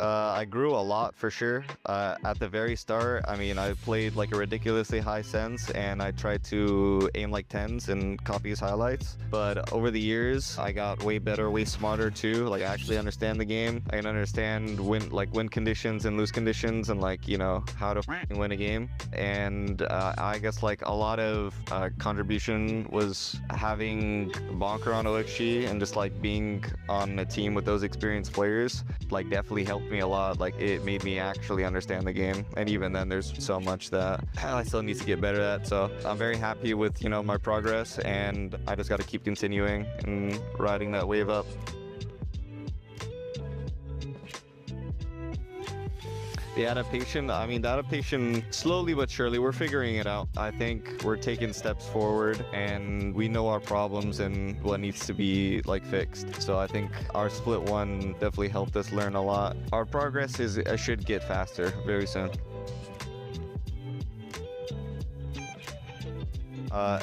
I grew a lot for sure. At the very start, I mean, I played like a ridiculously high sense and I tried to aim like 10s and copy his highlights. But over the years, I got way better, way smarter too. Like I actually understand the game. I can understand win conditions and lose conditions and like, you know, how to win a game. And I guess like a lot of contribution was having Bonker on OXG and just like being on a team with those experienced players, like definitely helped me a lot. Like it made me actually understand the game. And even then there's so much that I still need to get better at. So I'm very happy with, you know, my progress, and I just got to keep continuing and riding that wave up. The adaptation, I mean, the adaptation, slowly but surely, we're figuring it out. I think we're taking steps forward and we know our problems and what needs to be like fixed. So I think our split one definitely helped us learn a lot. Our progress should get faster very soon.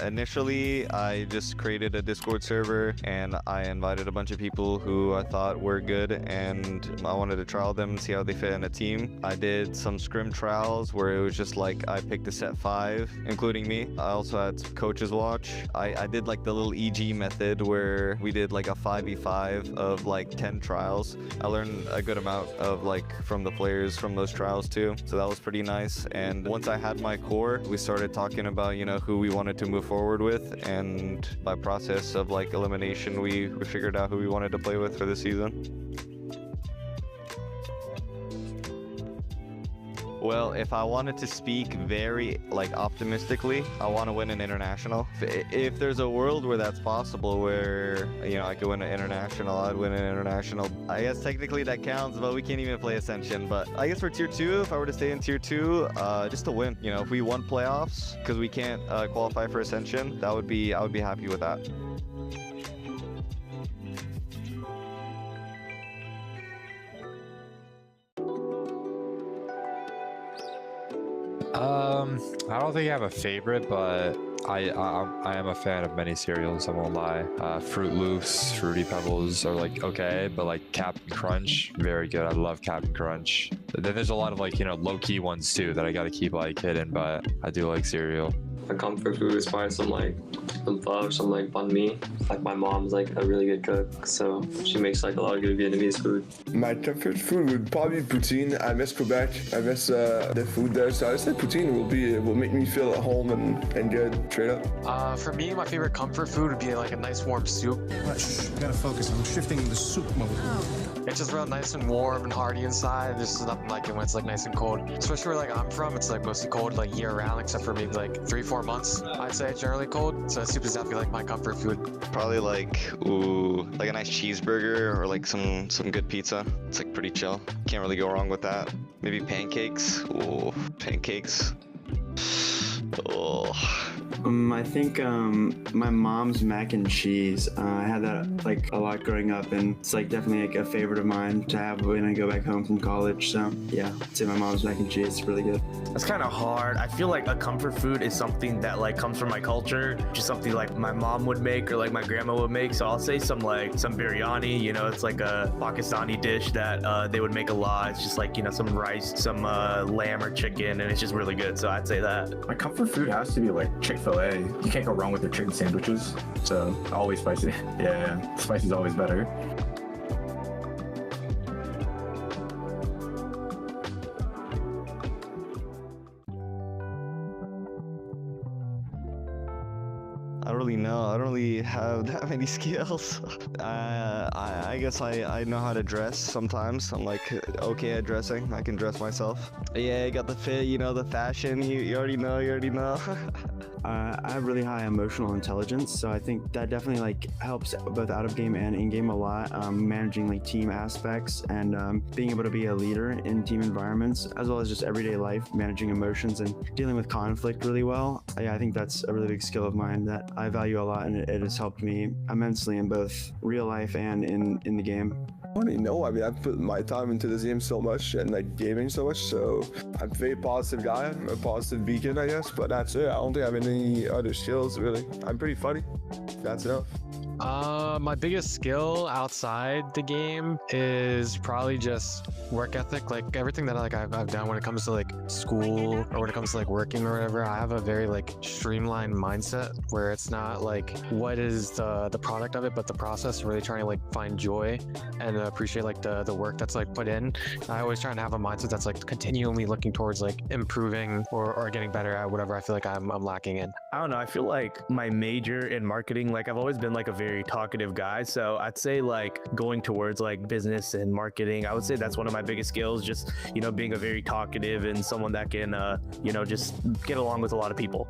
Initially, I just created a Discord server and I invited a bunch of people who I thought were good and I wanted to trial them and see how they fit in a team. I did some scrim trials where it was just like I picked a set 5, including me. I also had coaches watch. I did like the little EG method where we did like a 5v5 of like 10 trials. I learned a good amount of like from the players from those trials too. So that was pretty nice. And once I had my core, we started talking about, you know, who we wanted to move forward with, and by process of like elimination we figured out who we wanted to play with for the season. Well, if I wanted to speak very like optimistically, I want to win an international. If there's a world where that's possible, where, you know, I could win an international, I'd win an international. I guess technically that counts, but we can't even play Ascension. But I guess for tier 2, if I were to stay in tier 2, just to win. You know, if we won playoffs, because we can't qualify for Ascension, I would be happy with that. I don't think I have a favorite, but I am a fan of many cereals, I won't lie. Fruit Loops, Fruity Pebbles are like okay, but like Captain Crunch, very good. I love Captain Crunch. Then there's a lot of like, you know, low-key ones too that I gotta keep like hidden, but I do like cereal. My comfort food is probably some pho, some like banh mi. Like my mom's like a really good cook, so she makes like a lot of good Vietnamese food. My comfort food would probably be poutine. I miss Quebec. I miss the food there, so I said poutine will make me feel at home and good, straight up. For me, my favorite comfort food would be like a nice warm soup. Shh, we gotta focus. I'm shifting the soup mode. It's just real nice and warm and hearty inside. There's nothing like it when it's like nice and cold. Especially where like I'm from, it's like mostly cold like year round, except for maybe like 3-4 months. I'd say generally cold. So soup is definitely like my comfort food. Probably like like a nice cheeseburger or like some good pizza. It's like pretty chill. Can't really go wrong with that. Maybe pancakes. Ooh, pancakes. Oh. I think my mom's mac and cheese. I had that like a lot growing up, and it's like definitely like a favorite of mine to have when I go back home from college. So yeah, I'd say my mom's mac and cheese is really good. That's kind of hard. I feel like a comfort food is something that like comes from my culture, just something like my mom would make or like my grandma would make. So I'll say some biryani. You know, it's like a Pakistani dish that they would make a lot. It's just like, you know, some rice, some lamb or chicken, and it's just really good. So I'd say that. My comfort food has to be like Chick-fil-A. You can't go wrong with their chicken sandwiches. So always spicy. Yeah, spicy is always better. I don't really know. I don't really have that many skills. I guess I know how to dress sometimes. I'm like okay at dressing. I can dress myself. Yeah, I got the fit, you know, the fashion. You already know. I have really high emotional intelligence, so I think that definitely like helps both out of game and in game a lot. Managing like team aspects and being able to be a leader in team environments, as well as just everyday life, managing emotions and dealing with conflict really well. Yeah, I think that's a really big skill of mine that I value a lot, and it has helped me immensely in both real life and in the game. I don't even know. I mean, I've put my time into this game so much and like gaming so much, so I'm a very positive guy. I'm a positive beacon, I guess, but that's it. I don't think I have any other skills really. I'm pretty funny. That's enough. My biggest skill outside the game is probably just work ethic. Like everything that I've done when it comes to like school or when it comes to like working or whatever, I have a very like streamlined mindset where it's not like what is the product of it, but the process. Really trying to like find joy and appreciate like the work that's like put in. I always try to have a mindset that's like continually looking towards like improving or getting better at whatever I feel like I'm lacking in. I don't know. I feel like my major in marketing, like I've always been like a very talkative guy. So I'd say like going towards like business and marketing, I would say that's one of my biggest skills. Just, you know, being a very talkative and someone that can, you know, just get along with a lot of people.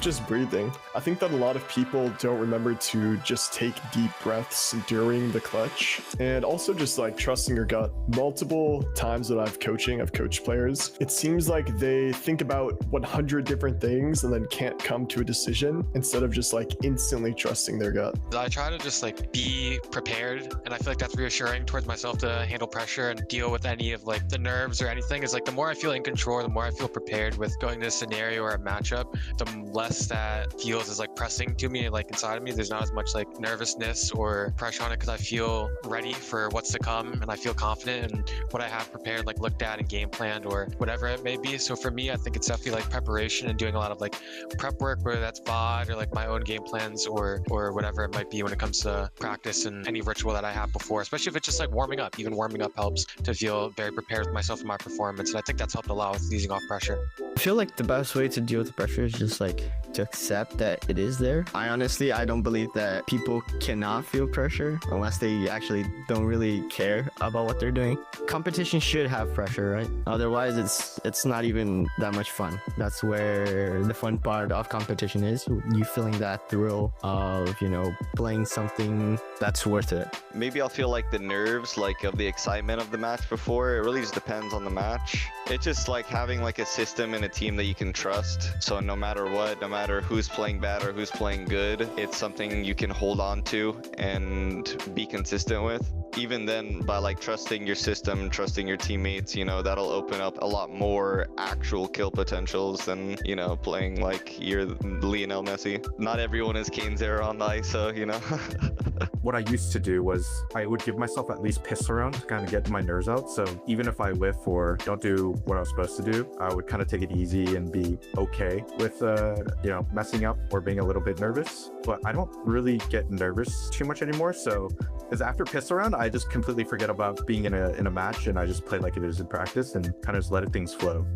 Just breathing. I think that a lot of people don't remember to just take deep breaths during the clutch, and also just like trusting your gut. Multiple times that I've coached players, it seems like they think about 100 different things and then can't come to a decision instead of just like instantly trusting their gut. I try to just like be prepared, and I feel like that's reassuring towards myself to handle pressure and deal with any of like the nerves or anything. Is like the more I feel in control, the more I feel prepared with going to a scenario or a matchup, the less that feels is like pressing to me, like inside of me. There's not as much like nervousness or pressure on it because I feel ready for what's to come and I feel confident in what I have prepared, like looked at and game planned or whatever it may be. So for me, I think it's definitely like preparation and doing a lot of like prep work, whether that's VOD or like my own game plans or whatever it might be when it comes to practice and any ritual that I have before, especially if it's just like warming up. Even warming up helps to feel very prepared with myself and my performance, and I think that's helped a lot with easing off pressure. I feel like the best way to deal with the pressure is just like to accept that it is there. I don't believe that people cannot feel pressure unless they actually don't really care about what they're doing. Competition should have pressure, right? Otherwise it's not even that much fun. That's where the fun part of competition is, you feeling that thrill of, you know, playing something that's worth it. Maybe I'll feel like the nerves, like of the excitement of the match before. It really just depends on the match. It's just like having like a system and a team that you can trust. So no matter what, no matter who's playing bad or who's playing good, it's something you can hold on to and be consistent with. Even then, by like trusting your system, trusting your teammates, you know, that'll open up a lot more actual kill potentials than, you know, playing like you're Lionel Messi. Not everyone is Kane Zero on the ISO, you know. What I used to do was I would give myself at least piss around to kind of get my nerves out. So even if I whiff or don't do what I was supposed to do, I would kind of take it easy and be okay with, you know, messing up or being a litof bit nervous. But I don't really get nervous too much anymore. So because after piss around, I just completely forget about being in a match, and I just play like it is in practice and kind of just let things flow.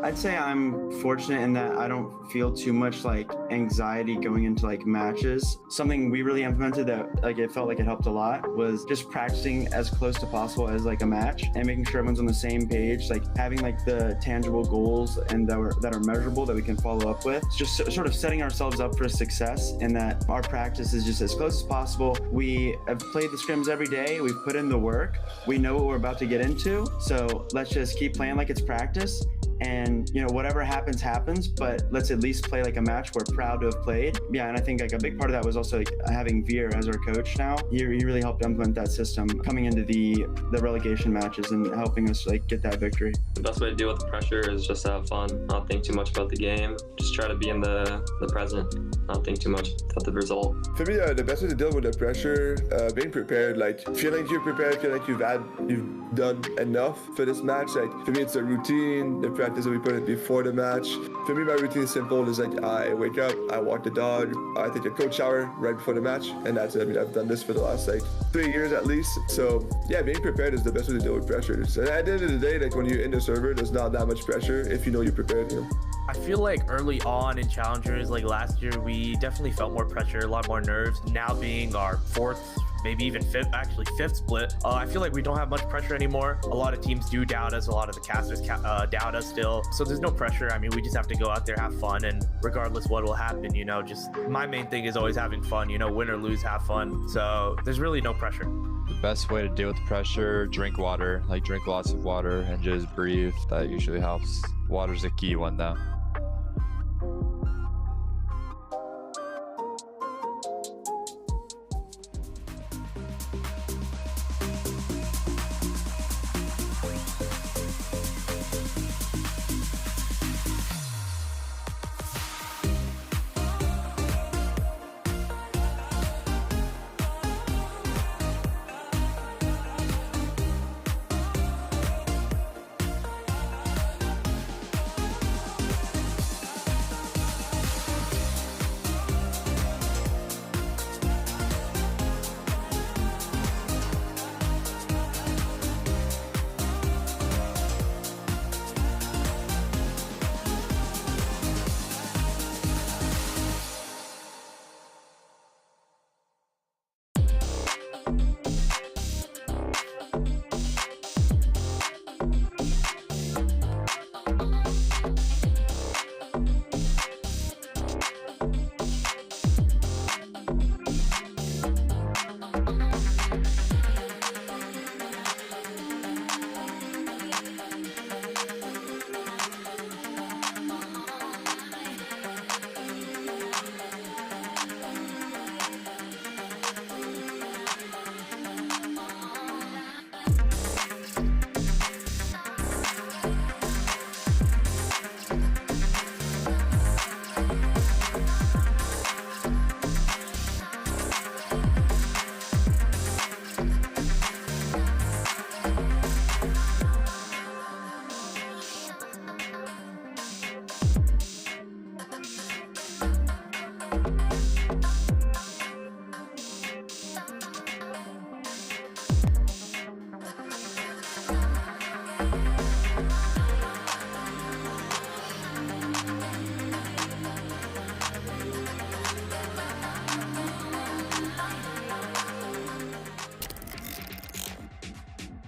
I'd say I'm fortunate in that I don't feel too much like anxiety going into like matches. Something we really implemented that like it felt like it helped a lot was just practicing as close to possible as like a match and making sure everyone's on the same page, like having like the tangible goals and that are measurable that we can follow up with. It's just sort of setting ourselves up for success, and that our practice is just as close as possible. We have played the scrims every day. We've put in the work. We know what we're about to get into. So let's just keep playing like it's practice. And, you know, whatever happens, but let's at least play like a match we're proud to have played. Yeah, and I think like a big part of that was also like having Veer as our coach now. He really helped implement that system coming into the relegation matches and helping us like get that victory. The best way to deal with the pressure is just to have fun, not think too much about the game. Just try to be in the present, not think too much about the result. For me, the best way to deal with the pressure, being prepared, like feeling like you're prepared, feeling like you've done enough for this match. Like for me, it's the routine, the practice that we put in before the match. For me, my routine is simple. It's like I wake up, I walk the dog, I take a cold shower right before the match, and that's it. I mean, I've done this for the last like 3 years at least. So yeah, being prepared is the best way to deal with pressures. And at the end of the day, like when you're in the server, there's not that much pressure if you know you're prepared. You know? I feel like early on in Challengers, like last year, we definitely felt more pressure, a lot more nerves. Now being our fourth maybe even fifth split. I feel like we don't have much pressure anymore. A lot of teams do doubt us. A lot of the casters doubt us still. So there's no pressure. I mean, we just have to go out there, have fun, and regardless what will happen, you know, just my main thing is always having fun. You know, win or lose, have fun. So there's really no pressure. The best way to deal with the pressure, drink water. Like, drink lots of water and just breathe. That usually helps. Water's a key one though.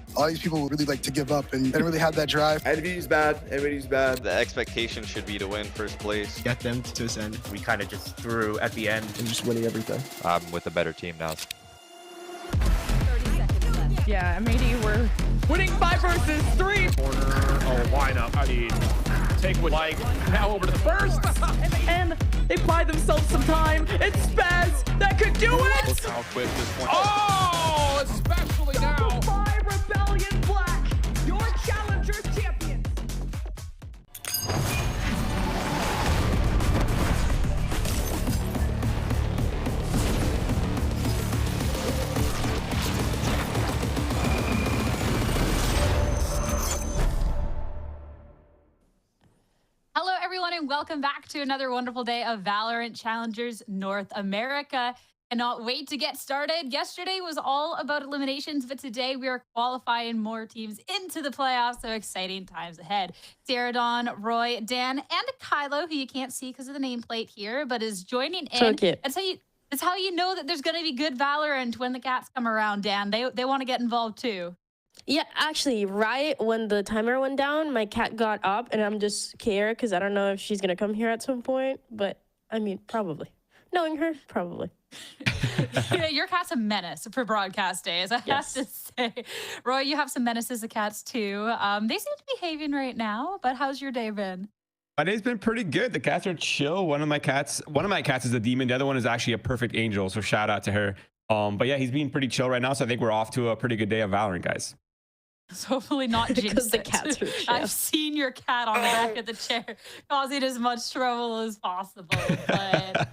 A lot of these people would really like to give up and they don't really have that drive. Envy's bad. Envy's bad. The expectation should be to win first place. Get them to ascend. We kind of just threw at the end. And just winning everything. I'm with a better team now. 30 seconds left. Yeah, M80, we're winning 5 versus 3. Corner. Oh, line up. I mean, take with Mike. Now over to the first. And they buy themselves some time. It's Spaz that could do it. Look how quick this point. Oh, especially now. 5 Rebellion Black, your Challengers champions. Hello, everyone, and welcome back to another wonderful day of Valorant Challengers North America. Cannot wait to get started. Yesterday was all about eliminations, but today we are qualifying more teams into the playoffs, so exciting times ahead. Saradon, Roy, Dan, and Kylo, who you can't see because of the nameplate here, but is joining in. So cute. That's how you know that there's going to be good Valorant when the cats come around, Dan. They want to get involved too. Yeah, actually, right when the timer went down, my cat got up, and I'm just scared because I don't know if she's going to come here at some point, but I mean, probably. Knowing her, probably. Yeah, your cat's a menace for broadcast days, I have to say. Roy, you have some menaces of cats too. They seem to be behaving right now, but how's your day been? My day's been pretty good. The cats are chill. One of my cats is a demon. The other one is actually a perfect angel, so shout out to her. But yeah, he's being pretty chill right now, so I think we're off to a pretty good day of Valorant, guys. So hopefully not jinx Because the it. cats are chill. I've seen your cat on the back of the chair causing as much trouble as possible. But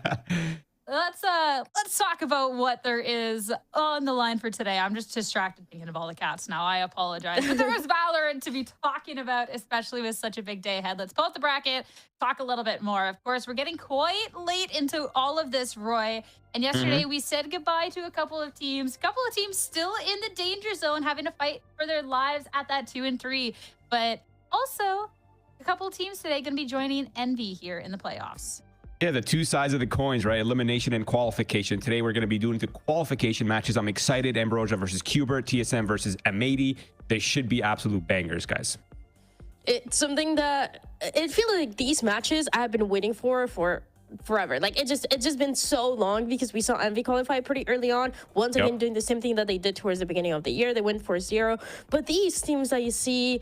let's talk about what there is on the line for today. I'm just distracted thinking of all the cats now. I apologize. But there is Valorant to be talking about, especially with such a big day ahead. Let's pull up the bracket, talk a little bit more. Of course, we're getting quite late into all of this, Roy. And yesterday we said goodbye to a couple of teams still in the danger zone, having to fight for their lives at that 2 and 3. But also, a couple of teams today going to be joining Envy here in the playoffs. Yeah, the two sides of the coins, right? Elimination and qualification. Today, we're going to be doing the qualification matches. I'm excited. Ambrosia versus Qbert, TSM versus M80. They should be absolute bangers, guys. It's something that it feels like these matches I've been waiting for forever. Like it's just been so long because we saw MV qualify pretty early on. Once again, doing the same thing that they did towards the beginning of the year. They went 4-0. But these teams that you see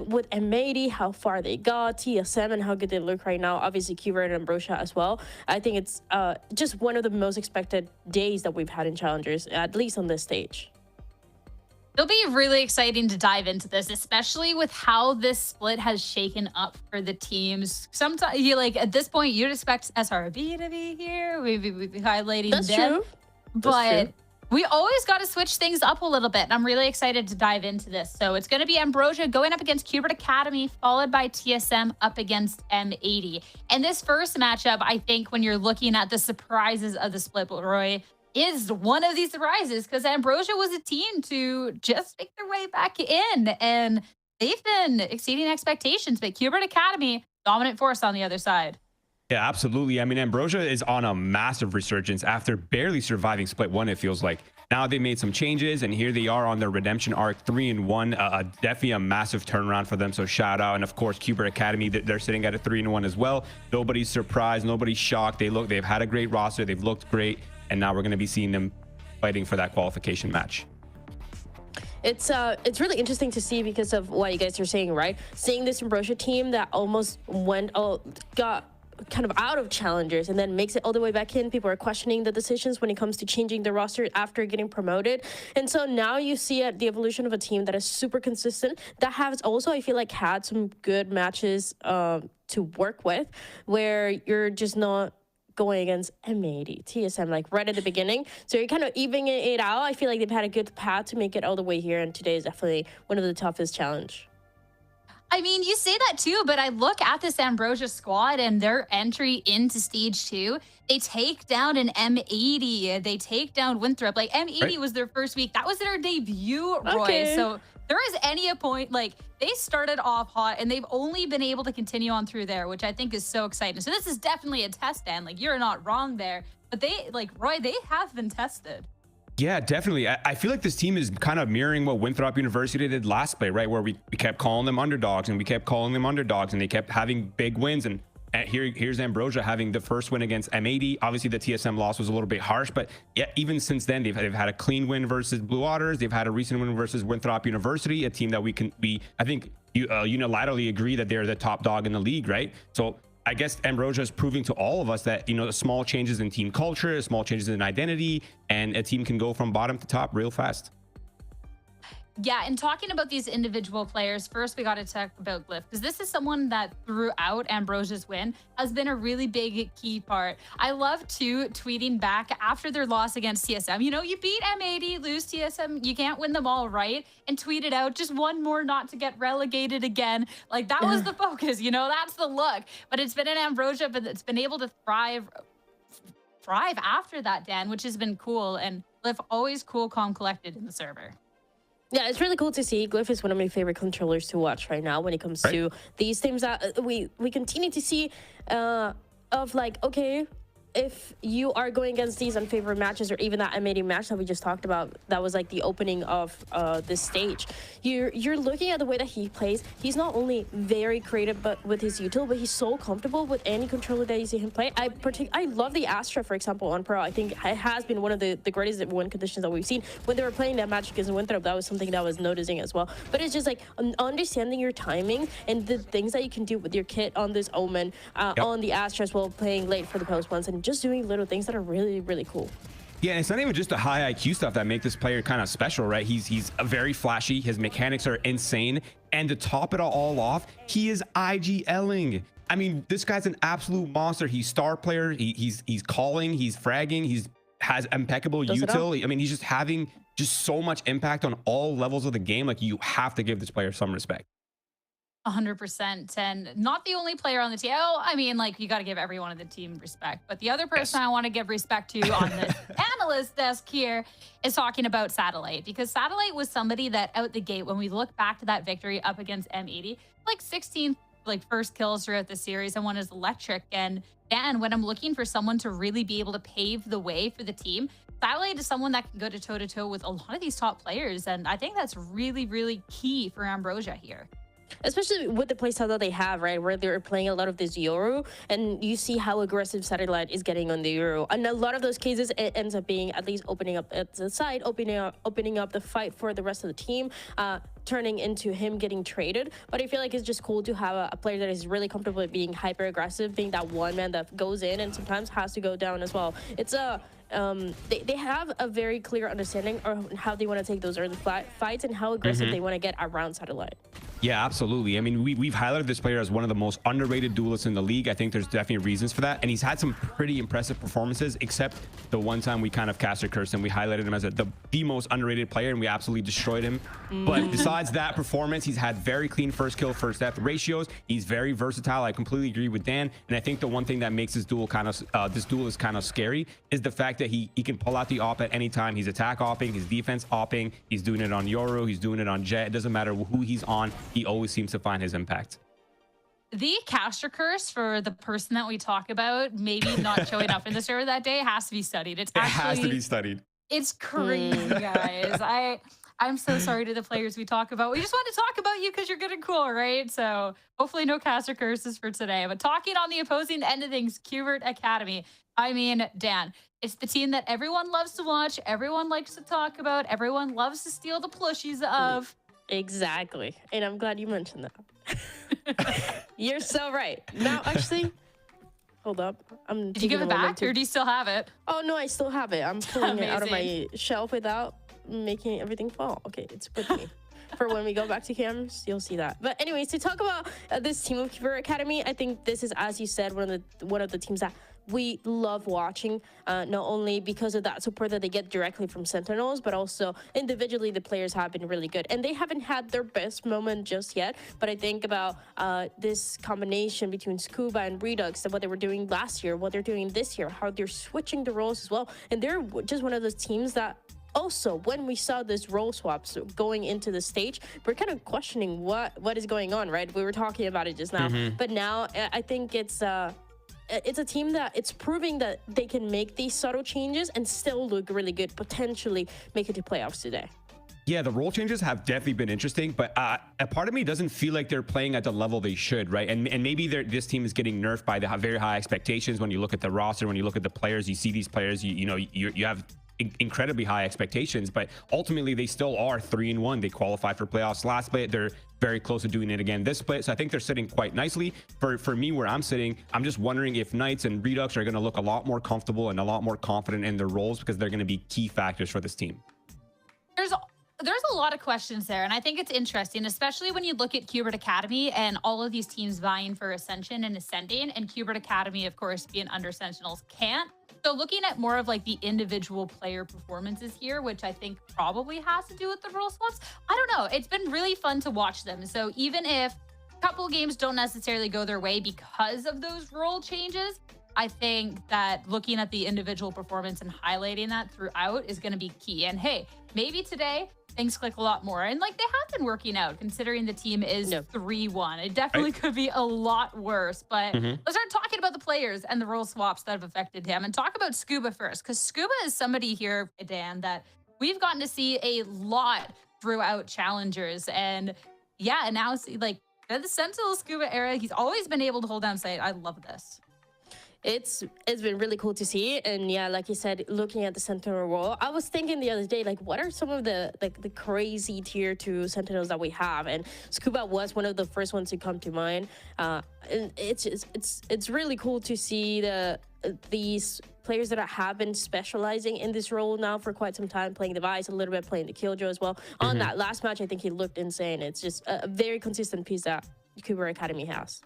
with M80, how far they got, TSM, and how good they look right now. Obviously, Qbert and Ambrosia as well. I think it's just one of the most expected days that we've had in Challengers, at least on this stage. It'll be really exciting to dive into this, especially with how this split has shaken up for the teams. Sometimes you like at this point you'd expect SRB to be here. We'd be highlighting That's them, true. but we always got to switch things up a little bit. And I'm really excited to dive into this. So it's going to be Ambrosia going up against Qbert Academy, followed by TSM up against M80. And this first matchup, I think, when you're looking at the surprises of the split, Roy, is one of these surprises because Ambrosia was a team to just make their way back in, and they've been exceeding expectations. But Qbert Academy, dominant force on the other side. Yeah, absolutely. I mean, Ambrosia is on a massive resurgence after barely surviving split one, it feels like. Now they made some changes, and here they are on their redemption arc, 3-1. Definitely a massive turnaround for them, so shout out. And of course, Qbert Academy, they're sitting at a 3-1 as well. Nobody's surprised, nobody's shocked. They've had a great roster, they've looked great, and now we're going to be seeing them fighting for that qualification match. It's really interesting to see because of what you guys are saying, right? Seeing this Ambrosia team that almost got kind of out of Challengers and then makes it all the way back in. People are questioning the decisions when it comes to changing the roster after getting promoted. And so now you see the evolution of a team that is super consistent, that has also, I feel like, had some good matches to work with, where you're just not going against M80, TSM, like right at the beginning. So you're kind of evening it out. I feel like they've had a good path to make it all the way here, and today is definitely one of the toughest challenge. I mean, you say that too, but I look at this Ambrosia squad and their entry into stage 2. They take down an M80. They take down Winthrop. Like M80 was their first week. That was their debut, Roy. Okay. So there is any point, like they started off hot and they've only been able to continue on through there, which I think is so exciting. So this is definitely a test, Dan. Like you're not wrong there, but they, like Roy, they have been tested. Yeah, definitely. I feel like this team is kind of mirroring what Winthrop University did last play, right? Where we kept calling them underdogs and we kept calling them underdogs and they kept having big wins. And here's Ambrosia having the first win against M80. Obviously, the TSM loss was a little bit harsh, but yeah, even since then, they've had a clean win versus Blue Waters. They've had a recent win versus Winthrop University, a team that I think unilaterally agree that they're the top dog in the league, right? So I guess Ambrosia is proving to all of us that, the small changes in team culture, small changes in identity, and a team can go from bottom to top real fast. Yeah, and talking about these individual players, first we got to talk about Glyph, because this is someone that throughout Ambrosia's win has been a really big key part. I love too tweeting back after their loss against TSM. You beat M80, lose TSM, you can't win them all, right? And tweeted out just one more not to get relegated again. Like that was the focus, that's the look. But it's been an Ambrosia, but it's been able to thrive after that, Dan, which has been cool. And Glyph always cool, calm, collected in the server. Yeah, it's really cool to see. Glyph is one of my favorite controllers to watch right now when it comes to these things that we continue to see of like, okay, if you are going against these unfavored matches or even that M80 match that we just talked about, that was like the opening of this stage, you're looking at the way that he plays. He's not only very creative but with his util, but he's so comfortable with any controller that you see him play. I love the Astra, for example, on Pro. I think it has been one of the greatest win conditions that we've seen. When they were playing that match against Winthrop, that was something that I was noticing as well. But it's just like understanding your timing and the things that you can do with your kit on this Omen, on the Astra as well, playing late for the post ones, and just doing little things that are really, really cool. Yeah, and it's not even just the high IQ stuff that make this player kind of special, right? He's very flashy. His mechanics are insane. And to top it all off, he is IGLing. I mean, this guy's an absolute monster. He's star player. He's calling. He's fragging. Has impeccable util. I mean, he's just having so much impact on all levels of the game. Like, you have to give this player some respect. 100%, and not the only player on the team. Oh, I mean, like, you got to give everyone on the team respect. But the other person I want to give respect to on this analyst desk here is talking about Satellite, because Satellite was somebody that out the gate, when we look back to that victory up against M80, like 16th like first kills throughout the series, and one is electric. And when I'm looking for someone to really be able to pave the way for the team, Satellite is someone that can go to toe-to-toe with a lot of these top players. And I think that's really, really key for Ambrosia here. Especially with the playstyle that they have, right, where they're playing a lot of this Euro, and you see how aggressive Satellite is getting on the Euro. And a lot of those cases, it ends up being at least opening up at the side, opening up the fight for the rest of the team, turning into him getting traded. But I feel like it's just cool to have a player that is really comfortable with being hyper aggressive, being that one man that goes in and sometimes has to go down as well. It's a they have a very clear understanding of how they want to take those early fights and how aggressive they want to get around Satellite. Yeah, absolutely. I mean, we've highlighted this player as one of the most underrated duelists in the league. I think there's definitely reasons for that. And he's had some pretty impressive performances, except the one time we kind of cast a curse and we highlighted him as the most underrated player, and we absolutely destroyed him. But besides that performance, he's had very clean first kill, first death ratios. He's very versatile. I completely agree with Dan. And I think the one thing that makes this duel kind of scary is the fact that he can pull out the op at any time. He's attack opping, he's defense opping, he's doing it on Yoru, he's doing it on Jet. It doesn't matter who he's on. He always seems to find his impact. The caster curse for the person that we talk about maybe not showing up in the server that day has to be studied. It has to be studied. It's crazy, guys. I'm so sorry to the players we talk about. We just want to talk about you because you're good and cool, right? So hopefully no caster curses for today. But talking on the opposing end of things, Qbert Academy. I mean, Dan, it's the team that everyone loves to watch, everyone likes to talk about, everyone loves to steal the plushies of. Exactly. And I'm glad you mentioned that. You're so right. Now, actually, hold up. Did you give it back or do you still have it? Oh, no, I still have it. I'm pulling it out of my shelf without making everything fall. Okay, it's with me. For when we go back to cams, you'll see that. But anyways, to talk about this team of Qbert Academy, I think this is, as you said, one of the teams that we love watching, not only because of that support that they get directly from Sentinels, but also individually the players have been really good. And they haven't had their best moment just yet, but I think about this combination between Scuba and Redux and what they were doing last year, what they're doing this year, how they're switching the roles as well. And they're just one of those teams that also, when we saw this role swaps going into the stage, we're kind of questioning what is going on, right? We were talking about it just now, but now I think it's a team that it's proving that they can make these subtle changes and still look really good, potentially make it to playoffs today. Yeah, the role changes have definitely been interesting, but a part of me doesn't feel like they're playing at the level they should, right? And maybe this team is getting nerfed by the very high expectations. When you look at the roster, when you look at the players, you see these players, you have incredibly high expectations, but ultimately they still are 3-1. They qualified for playoffs last split. They're very close to doing it again this split, so I think they're sitting quite nicely. For me, where I'm sitting, I'm just wondering if Knights and Redux are going to look a lot more comfortable and a lot more confident in their roles, because they're going to be key factors for this team. There's a lot of questions there, and I think it's interesting, especially when you look at Qbert Academy and all of these teams vying for Ascension and Ascending, and Qbert Academy, of course, being under Sentinels can't. So looking at more of like the individual player performances here, which I think probably has to do with the role swaps. I don't know. It's been really fun to watch them. So even if a couple games don't necessarily go their way because of those role changes, I think that looking at the individual performance and highlighting that throughout is going to be key. And hey, maybe today things click a lot more. And like, they have been working out considering the team is 3-1. It definitely could be a lot worse. But let's start talking about the players and the role swaps that have affected him, and talk about Scuba first, because Scuba is somebody here, Dan, that we've gotten to see a lot throughout Challengers. And yeah, now see, like, the Sentinel Scuba era, he's always been able to hold down sight. I love this. It's been really cool to see. And yeah, like you said, looking at the Sentinel role, I was thinking the other day, like, what are some of the crazy tier 2 Sentinels that we have? And Scuba was one of the first ones to come to mind. And it's really cool to see these players that have been specializing in this role now for quite some time, playing the Vice a little bit, playing the Killjoy as well. On that last match, I think he looked insane. It's just a very consistent piece that Qbert Academy has.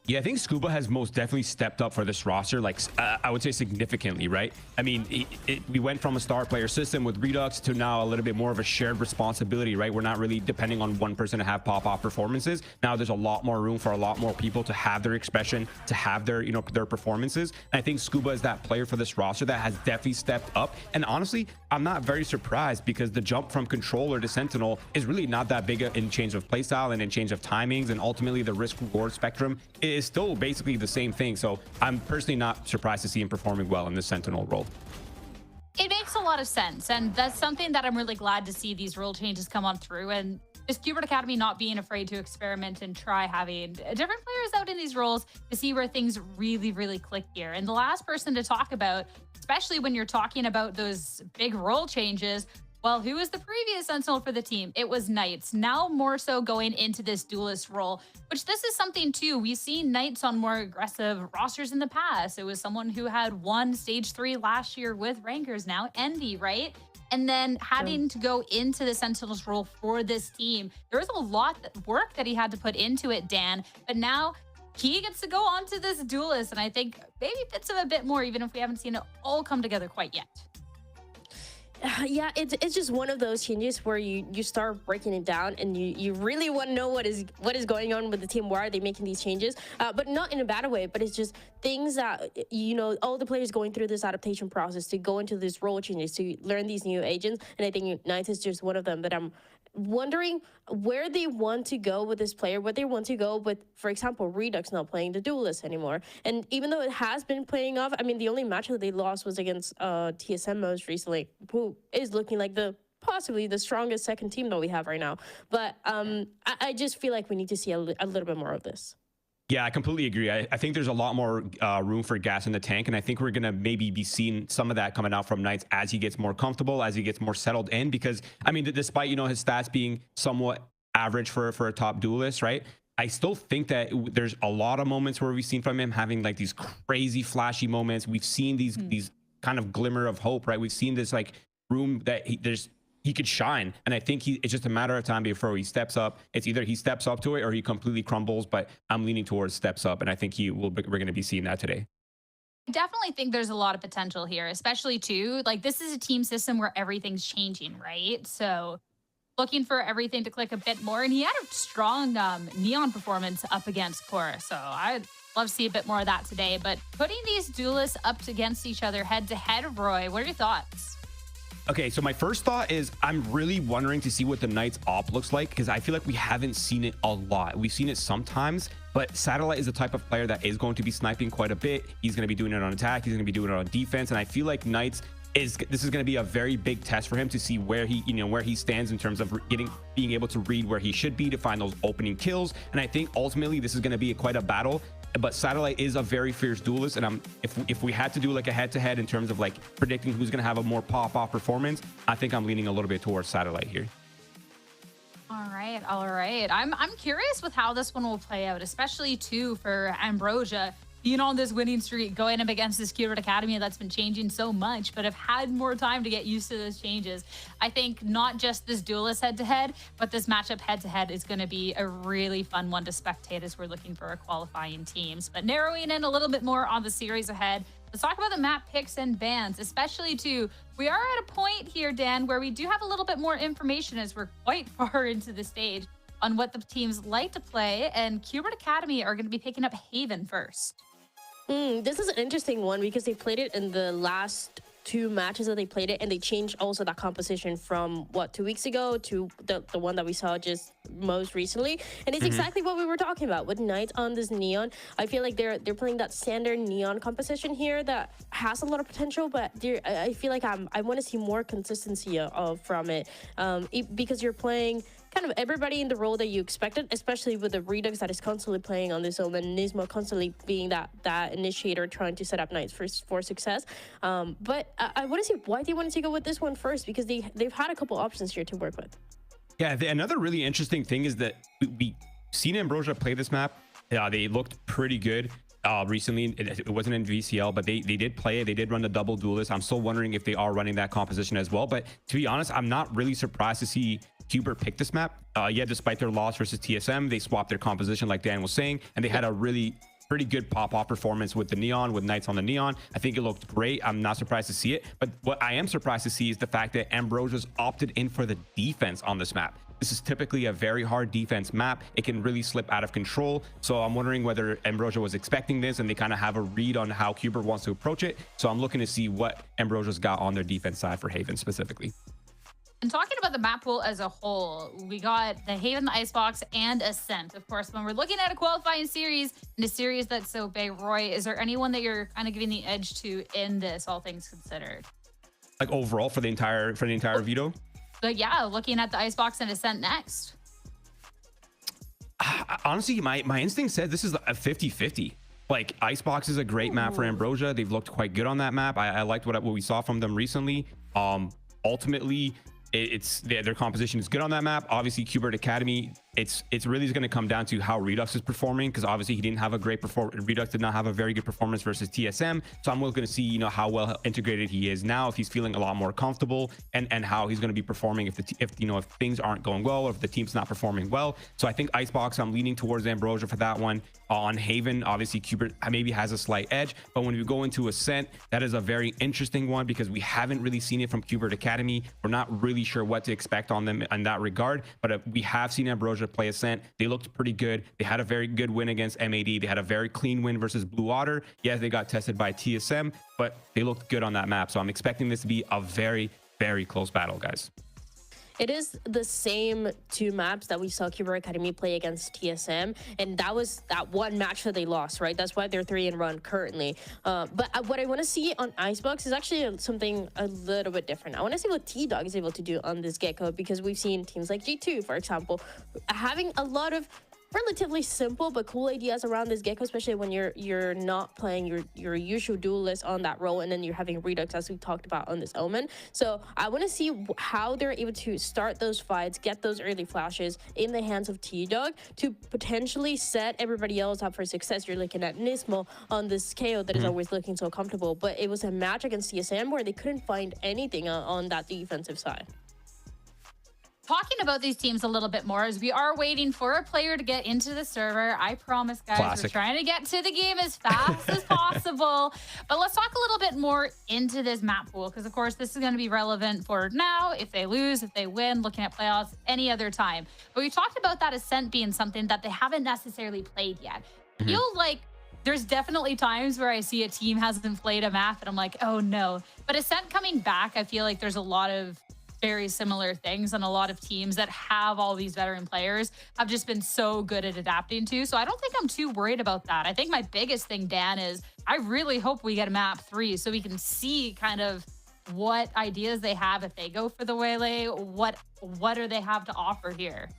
Yeah, I think Scuba has most definitely stepped up for this roster, like I would say significantly, right? I mean, we went from a star player system with Redux to now a little bit more of a shared responsibility, right? We're not really depending on one person to have pop-off performances. Now there's a lot more room for a lot more people to have their expression, to have their, you know, their performances. And I think Scuba is that player for this roster that has definitely stepped up. And honestly, I'm not very surprised because the jump from controller to Sentinel is really not that big in change of playstyle and in change of timings. And ultimately the risk reward spectrum is still basically the same thing. So I'm personally not surprised to see him performing well in the Sentinel role. It makes a lot of sense, and that's something that I'm really glad to see these rule changes come on through, and just Qbert Academy not being afraid to experiment and try having different players out in these roles to see where things really click here. And the last person to talk about, especially when you're talking about those big role changes, well, who was the previous Sentinel for the team? It was Knights. Now more so going into this duelist role, which this is something too. We've seen Knights on more aggressive rosters in the past. It was someone who had won stage 3 last year with rankers, now Envy, right? And then having to go into the Sentinels role for this team. There was a lot of work that he had to put into it, Dan, but now he gets to go on to this duelist, and I think maybe fits him a bit more, even if we haven't seen it all come together quite yet. Yeah, it's just one of those changes where you start breaking it down and you really want to know what is going on with the team. Why are they making these changes? But not in a bad way, but it's just things that, you know, all the players going through this adaptation process to go into this role changes, to learn these new agents. And I think Knights is just one of them that I'm wondering where they want to go with this player, what they want to go with, for example, Redux not playing the duelist anymore. And even though it has been playing off, I mean, the only match that they lost was against TSM most recently, who is looking like possibly the strongest second team that we have right now. But I just feel like we need to see a little bit more of this. Yeah, I completely agree. I think there's a lot more room for gas in the tank, and I think we're going to maybe be seeing some of that coming out from Knights as he gets more comfortable, as he gets more settled in, because, I mean, despite, you know, his stats being somewhat average for a top duelist, right? I still think that there's a lot of moments where we've seen from him having like these crazy flashy moments. We've seen these kind of glimmer of hope, right? We've seen this like room that he could shine, and I think it's just a matter of time before he steps up. It's either he steps up to it or he completely crumbles, but I'm leaning towards steps up, and I think we're going to be seeing that today. I definitely think there's a lot of potential here, especially too, like this is a team system where everything's changing, right? So looking for everything to click a bit more, and he had a strong Neon performance up against Cora, so I'd love to see a bit more of that today. But putting these duelists up against each other head to head, Roy, what are your thoughts? Okay, so my first thought is I'm really wondering to see what the Knights op looks like, because I feel like we haven't seen it a lot. We've seen it sometimes, but Satellite is the type of player that is going to be sniping quite a bit. He's going to be doing it on attack. He's going to be doing it on defense. And I feel like Knights this is going to be a very big test for him to see where he stands in terms of being able to read where he should be to find those opening kills. And I think ultimately this is going to be quite a battle. But Satellite is a very fierce duelist, and if we had to do like a head-to-head in terms of like predicting who's going to have a more pop-off performance, I think I'm leaning a little bit towards Satellite here. All right. I'm curious with how this one will play out, especially too for Ambrosia being on this winning streak, going up against this Qbert Academy that's been changing so much, but have had more time to get used to those changes. I think not just this duelist head-to-head, but this matchup head-to-head is going to be a really fun one to spectate as we're looking for our qualifying teams. But narrowing in a little bit more on the series ahead, let's talk about the map picks and bans, especially too. We are at a point here, Dan, where we do have a little bit more information as we're quite far into the stage on what the teams like to play, and Qbert Academy are going to be picking up Haven first. This is an interesting one because they played it in the last 2 matches that they played it, and they changed also that composition from 2 weeks ago to the one that we saw just most recently. And it's exactly what we were talking about with Knights on this Neon. I feel like they're playing that standard Neon composition here that has a lot of potential, but I feel like I want to see more consistency from it, because you're playing kind of everybody in the role that you expected, especially with the Redux that is constantly playing on this own, and Nismo constantly being that initiator trying to set up Knights for success. But I want to see why they wanted to go with this one first, because they've had a couple options here to work with. Yeah, another really interesting thing is that we seen Ambrosia play this map. They looked pretty good recently. It wasn't in VCL, but they did play it. They did run the double duelist. I'm still wondering if they are running that composition as well. But to be honest, I'm not really surprised to see Qbert pick this map. Yeah, despite their loss versus TSM, they swapped their composition like Dan was saying, and they had a really pretty good pop-off performance with the Neon, with Knights on the Neon. I think it looked great. I'm not surprised to see it. But what I am surprised to see is the fact that Ambrosia's opted in for the defense on this map. This is typically a very hard defense map. It can really slip out of control. So I'm wondering whether Ambrosia was expecting this and they kind of have a read on how Qbert wants to approach it. So I'm looking to see what Ambrosia's got on their defense side for Haven specifically. And talking about the map pool as a whole, we got the Haven, the Icebox, and Ascent. Of course, when we're looking at a qualifying series, and a series that's so big, Roy, is there anyone that you're kind of giving the edge to in this, all things considered? Like overall for the entire Veto? But yeah, looking at the Icebox and Ascent next. Honestly, my instinct said this is a 50-50. Like, Icebox is a great map for Ambrosia. They've looked quite good on that map. I liked what we saw from them recently. Ultimately, it's their composition is good on that map. Obviously, Qbert Academy, it's really going to come down to how Redux is performing, because obviously he didn't have a great performance. Redux did not have a very good performance versus TSM. So I'm looking to see, you know, how well integrated he is now, if he's feeling a lot more comfortable, and how he's going to be performing if things aren't going well, or if the team's not performing well. So I think Icebox, I'm leaning towards Ambrosia for that one. On Haven, obviously Qbert maybe has a slight edge, but when we go into Ascent, that is a very interesting one because we haven't really seen it from Qbert Academy. We're not really sure what to expect on them in that regard, but we have seen Ambrosia play Ascent. They looked pretty good. They had a very good win against M80. They had a very clean win versus Blue Otter. Yes, they got tested by TSM, but they looked good on that map. So I'm expecting this to be a very, very close battle, guys. It is the same two maps that we saw Qbert Academy play against TSM, and that was that one match that they lost, right? That's why they're 3-1 currently. But what I want to see on Icebox is actually something a little bit different. I want to see what T-Dog is able to do on this Gecko, because we've seen teams like G2, for example, having a lot of relatively simple but cool ideas around this Gecko, especially when you're not playing your usual duelist on that role, and then you're having Redux, as we talked about on this Omen. So I want to see how they're able to start those fights, get those early flashes in the hands of T-Dog to potentially set everybody else up for success. You're looking at Nismo on this KO that is always looking so comfortable, but it was a match against TSM where they couldn't find anything on that defensive side. Talking about these teams a little bit more, as we are waiting for a player to get into the server. I promise, guys, we're trying to get to the game as fast as possible. But let's talk a little bit more into this map pool, because of course this is going to be relevant for now, if they lose, if they win, looking at playoffs, any other time. But we talked about that Ascent being something that they haven't necessarily played yet. I feel like there's definitely times where I see a team hasn't played a map and I'm like, oh no. But Ascent coming back, I feel like there's a lot of very similar things, and a lot of teams that have all these veteran players have just been so good at adapting to. So I don't think I'm too worried about that. I think my biggest thing, Dan, is I really hope we get a map 3 so we can see kind of what ideas they have if they go for the Waylay. What do they have to offer here?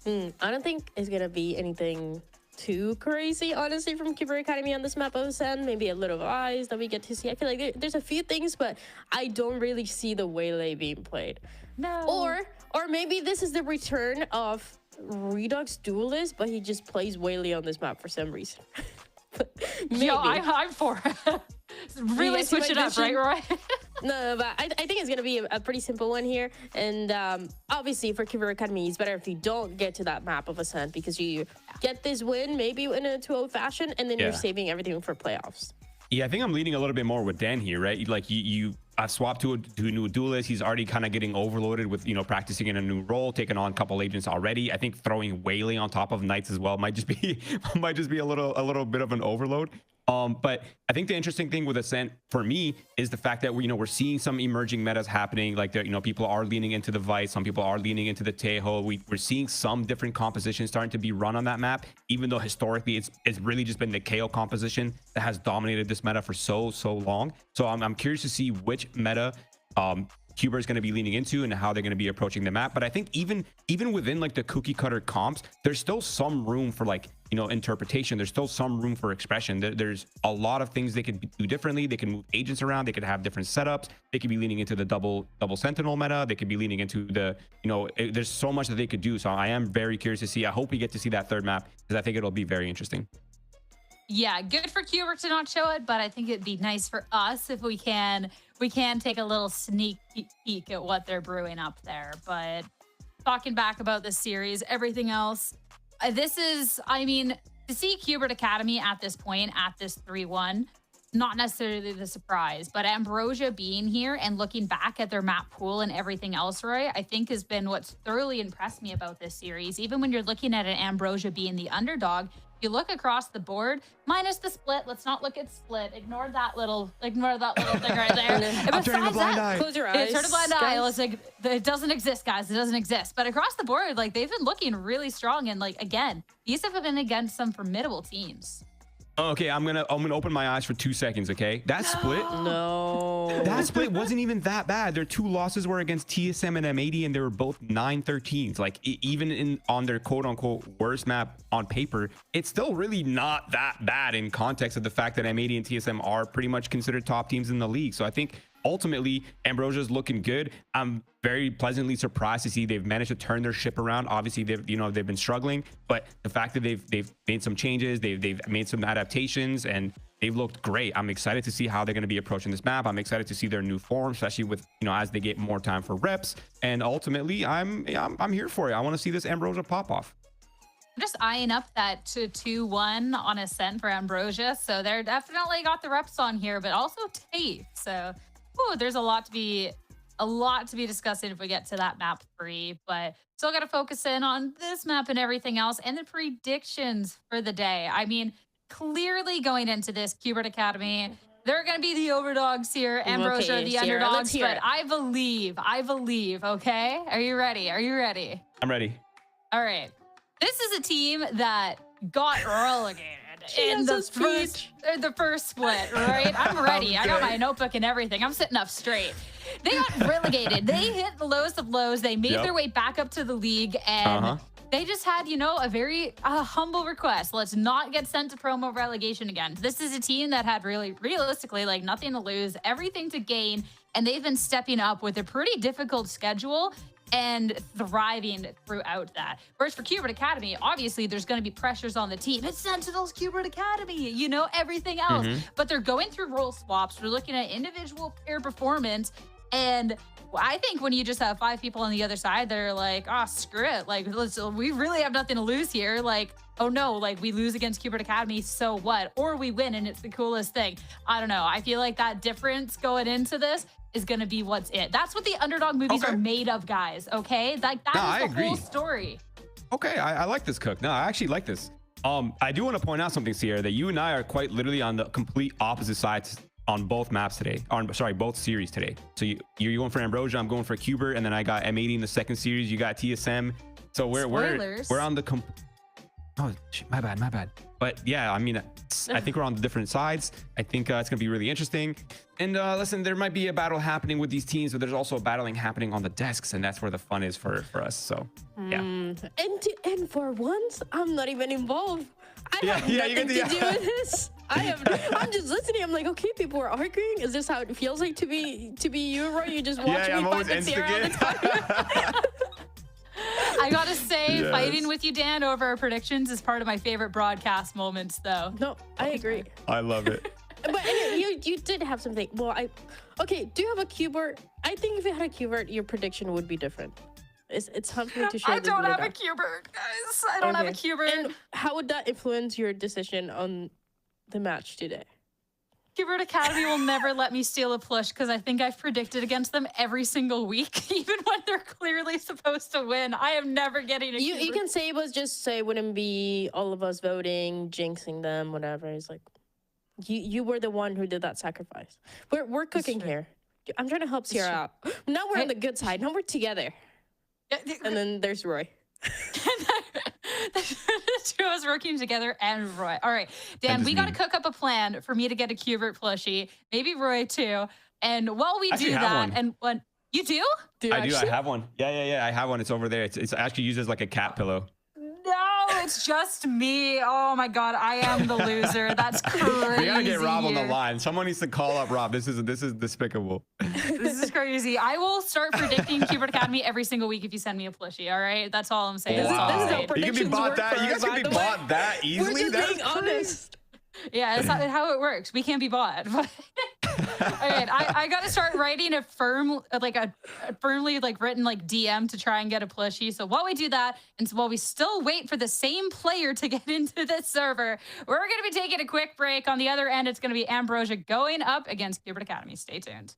I don't think it's gonna be anything too crazy, honestly, from Qbert Academy on this map of Ascent. Maybe a little eyes that we get to see. I feel like there's a few things, but I don't really see the Waylay being played. No. Or maybe this is the return of Redux Duelist, but he just plays Waylay on this map for some reason. Maybe. Yo, I'm for it. Really switch it up, right, Roy? No, but I think it's going to be a pretty simple one here. And obviously for Qbert Academy, it's better if you don't get to that map of Ascent, because you get this win maybe in a 2-0 fashion, and then you're saving everything for playoffs. Yeah, I think I'm leaning a little bit more with Dan here, right? Like you swapped to a new duelist. He's already kind of getting overloaded with, you know, practicing in a new role, taking on a couple agents already. I think throwing Waylay on top of Knights as well might just be a little bit of an overload. But I think the interesting thing with Ascent for me is the fact that we're seeing some emerging metas happening. Like people are leaning into the Vice, some people are leaning into the Tejo. We're seeing some different compositions starting to be run on that map, even though historically it's really just been the KO composition that has dominated this meta for so long. So I'm curious to see which meta Qbert is going to be leaning into and how they're going to be approaching the map. But I think even within like the cookie cutter comps, there's still some room for interpretation. There's still some room for expression. There's a lot of things they could do differently. They can move agents around. They could have different setups. They could be leaning into the double sentinel meta. They could be leaning into the, there's so much that they could do. So I am very curious to see. I hope we get to see that third map, because I think it'll be very interesting. Yeah, good for Qbert to not show it, but I think it'd be nice for us if we can take a little sneak peek at what they're brewing up there. But talking back about this series, everything else, this is, I mean, to see Qbert Academy at this point, at this 3-1, not necessarily the surprise, but Ambrosia being here and looking back at their map pool and everything else, Roy, I think has been what's thoroughly impressed me about this series. Even when you're looking at an Ambrosia being the underdog, you look across the board, minus the split. Let's not look at split. Ignore that little thing right there. I'm turning a blind eye. Close your eyes. Turn a blind eye. It's like, it doesn't exist, guys. It doesn't exist. But across the board, like, they've been looking really strong. And like, again, these have been against some formidable teams. Okay, I'm gonna open my eyes for 2 seconds. Okay, that split. No. That split wasn't even that bad. Their 2 losses were against TSM and M80, and they were both 9-13s. Like even on their quote unquote worst map on paper, it's still really not that bad in context of the fact that M80 and TSM are pretty much considered top teams in the league. So I think ultimately Ambrosia's looking good. I'm very pleasantly surprised to see they've managed to turn their ship around. Obviously they've been struggling, but the fact that they've made some changes, they've made some adaptations, and they've looked great. I'm excited to see how they're going to be approaching this map. I'm excited to see their new form, especially with, as they get more time for reps. And ultimately I'm here for it. I want to see this Ambrosia pop off. I'm just eyeing up that 2-1 on Ascent for Ambrosia. So they're definitely got the reps on here, but also TAFE. So there's a lot to be discussing if we get to that map 3, but still got to focus in on this map and everything else and the predictions for the day. I mean, clearly going into this, Qbert Academy, they're going to be the overdogs here. Ambrosia are the underdogs, but I believe, okay? Are you ready? I'm ready. All right. This is a team that got relegated in the first split, right? I'm ready. I got my notebook and everything. I'm sitting up straight. They got relegated. They hit the lowest of lows. They made their way back up to the league, and they just had, a very humble request. Let's not get sent to promo relegation again. This is a team that had realistically, like, nothing to lose, everything to gain, and they've been stepping up with a pretty difficult schedule and thriving throughout that. Whereas for Qbert Academy, obviously there's going to be pressures on the team. It's Sentinels Qbert Academy, everything else. But they're going through role swaps. We're looking at individual player performance. And I think when you just have 5 people on the other side that are like, screw it. Like, we really have nothing to lose here. Like, oh no, like, we lose against Qbert Academy, so what? Or we win and it's the coolest thing. I don't know. I feel like that difference going into this is going to be what's it. That's what the underdog movies are made of, guys, okay? Like, that is the whole story. Okay, I like this, Cook. No, I actually like this. I do want to point out something, Sierra, that you and I are quite literally on the complete opposite sides on both maps today. Both series today. So you're going for Ambrosia, I'm going for Qbert, and then I got M80 in the second series. You got TSM. So we're on the oh, shit, my bad. But yeah, I mean, I think we're on the different sides. I think it's gonna be really interesting. And listen, there might be a battle happening with these teams, but there's also a battling happening on the desks, and that's where the fun is for us. So yeah. And for once, I'm not even involved. I have nothing to do with this. I'm just listening. I'm like, okay, people are arguing. Is this how it feels like to be you, Roy? You just watch me fight with Sarah all the time. I gotta say, fighting with you, Dan, over our predictions is part of my favorite broadcast moments, though. No, I agree. I love it. But you did have something. Well, okay. Do you have a Qbert? I think if you had a Qbert, your prediction would be different. It's hard for me to share. I don't have a Qbert, guys. I don't have a Qbert. And how would that influence your decision on the match today? Qbert Academy will never let me steal a plush because I think I've predicted against them every single week, even when they're clearly supposed to win. I am never getting a Qbert. You can say it was just say wouldn't be all of us voting, jinxing them, whatever. It's like you were the one who did that sacrifice. We're cooking here. I'm trying to help Sierra out. Now we're on the good side. Now we're together. And then there's Roy. The two of us working together and Roy. All right, Dan, we got to cook up a plan for me to get a Qbert plushie, maybe Roy too. And while we do that, and when you do, I have one. Yeah. I have one. It's over there. It's actually used as like a cat pillow. No, it's just me. Oh my God, I am the loser. That's crazy. We gotta get Rob on the line. Someone needs to call up Rob. This is despicable. This is crazy. I will start predicting Qbert Academy every single week if you send me a plushie. All right, that's all I'm saying. Wow. You can be bought that. You guys can be bought that easily. We're just being honest. Yeah, that's how it works. We can't be bought. Okay, I got to start writing a firmly written like DM to try and get a plushie. So while we do that, and so while we still wait for the same player to get into this server, we're going to be taking a quick break. On the other end, it's going to be Ambrosia going up against Qbert Academy. Stay tuned.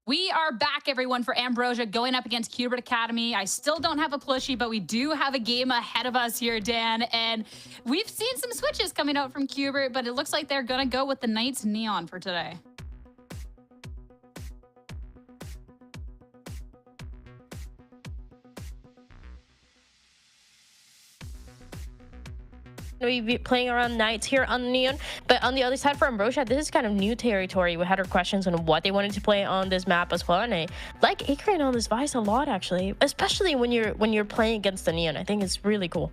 We are back, everyone, for Ambrosia going up against Qbert Academy. I still don't have a plushie, but we do have a game ahead of us here, Dan. And we've seen some switches coming out from Qbert, but it looks like they're going to go with the Knights Neon for today. We be playing around Knights here on Neon, but on the other side for Ambrosia, this is kind of new territory. We had our questions on what they wanted to play on this map as well, and I like Acrean on this Vice a lot, actually, especially when you're playing against the Neon. I think it's really cool.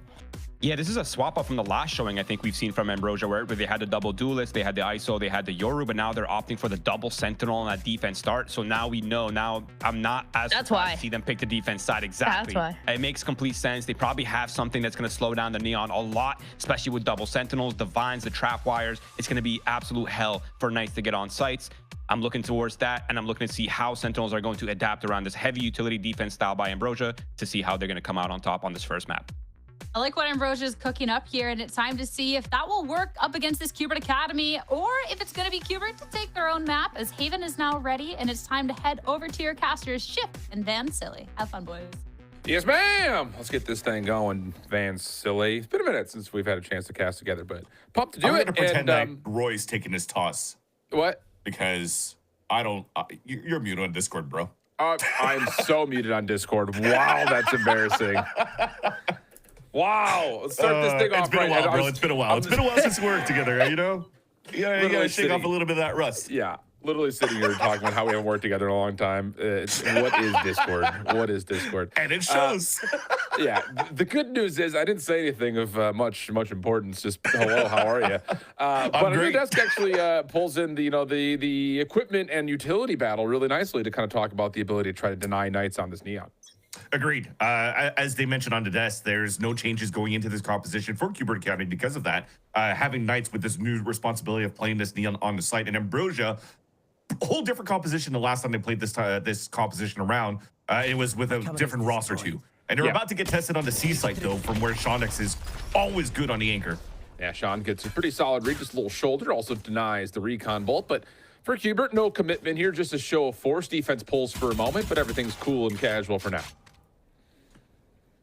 Yeah, this is a swap up from the last showing I think we've seen from Ambrosia, where they had the double duelist, they had the ISO, they had the Yoru, but now they're opting for the double sentinel on that defense start. So now we know. Now I'm not as surprised to see them pick the defense side. Exactly. That's why. It makes complete sense. They probably have something that's going to slow down the Neon a lot, especially with double sentinels, the vines, the trap wires. It's going to be absolute hell for Knights to get on sites. I'm looking towards that, and I'm looking to see how Sentinels are going to adapt around this heavy utility defense style by Ambrosia to see how they're going to come out on top on this first map. I like what Ambrosia is cooking up here, and it's time to see if that will work up against this Qbert Academy, or if it's going to be Qbert to take their own map, as Haven is now ready, and it's time to head over to your casters, Shift and Van Silly. Have fun, boys. Yes, ma'am. Let's get this thing going, Van Silly. It's been a minute since we've had a chance to cast together, but pumped to do I'm it. going to pretend that Roy's taking his toss. What? Because I don't... you're muted on Discord, bro. I'm so muted on Discord. Wow, that's embarrassing. Wow. Let's start this thing off. It's been a while, bro. It's been a while. It's been a while since we worked together, you know? You gotta shake off a little bit of that rust. Yeah. Literally sitting here talking about how we haven't worked together in a long time. What is Discord? What is Discord? And it shows. Yeah. The good news is I didn't say anything of much importance. Just hello, how are you? But our desk actually pulls in the equipment and utility battle really nicely to kind of talk about the ability to try to deny Knights on this Neon. Agreed. As they mentioned on the desk, there's no changes going into this composition for Qbert Academy because of that. Having Knights with this new responsibility of playing this Neon on the site, and Ambrosia, a whole different composition the last time they played this composition around. It was with a different roster too. And they're about to get tested on the C site though, from where Shondex is always good on the anchor. Yeah, Sean gets a pretty solid read, just a little shoulder, also denies the recon bolt, but for Qbert, no commitment here, just a show of force. Defense pulls for a moment, but everything's cool and casual for now.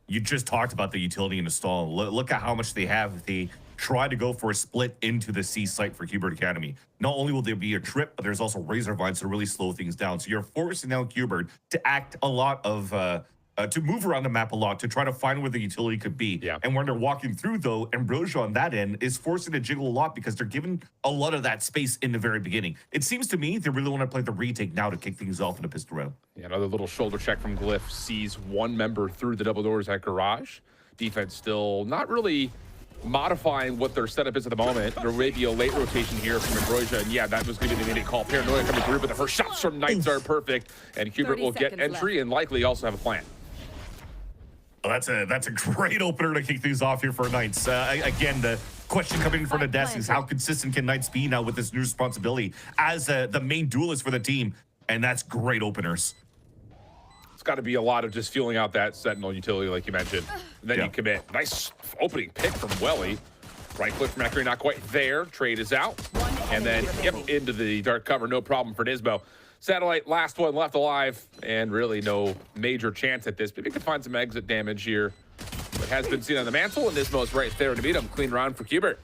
You just talked about the utility in the stall. Look at how much they have if they try to go for a split into the C site for Qbert Academy. Not only will there be a trip, but there's also razor vines to really slow things down. So you're forcing now Qbert to act a lot of to move around the map a lot to try to find where the utility could be. Yeah. And when they're walking through, though, Ambrosia on that end is forcing to jiggle a lot because they're given a lot of that space in the very beginning. It seems to me they really want to play the retake now to kick things off in a pistol round. Yeah, another little shoulder check from Glyph sees one member through the double doors at Garage. Defense still not really modifying what their setup is at the moment. There may be a late rotation here from Ambrosia, and yeah, that was going to be the immediate call. Paranoia coming through, but the first shots from Knights are perfect, and Qbert will get entry and likely also have a plan. Well, that's a great opener to kick things off here for Knights. Again, the question coming in from the desk is how consistent can Knights be now with this new responsibility as the main duelist for the team, and that's great openers. It's got to be a lot of just feeling out that Sentinel utility like you mentioned. And then you commit. Nice opening pick from Welly. Right click from Mercury, not quite there. Trade is out. And then into the dark cover, no problem for Nismo. Satellite, last one left alive, and really no major chance at this. Maybe we could find some exit damage here. It has been seen on the mantle, and Nismo's right there to meet him. Clean round for Qbert.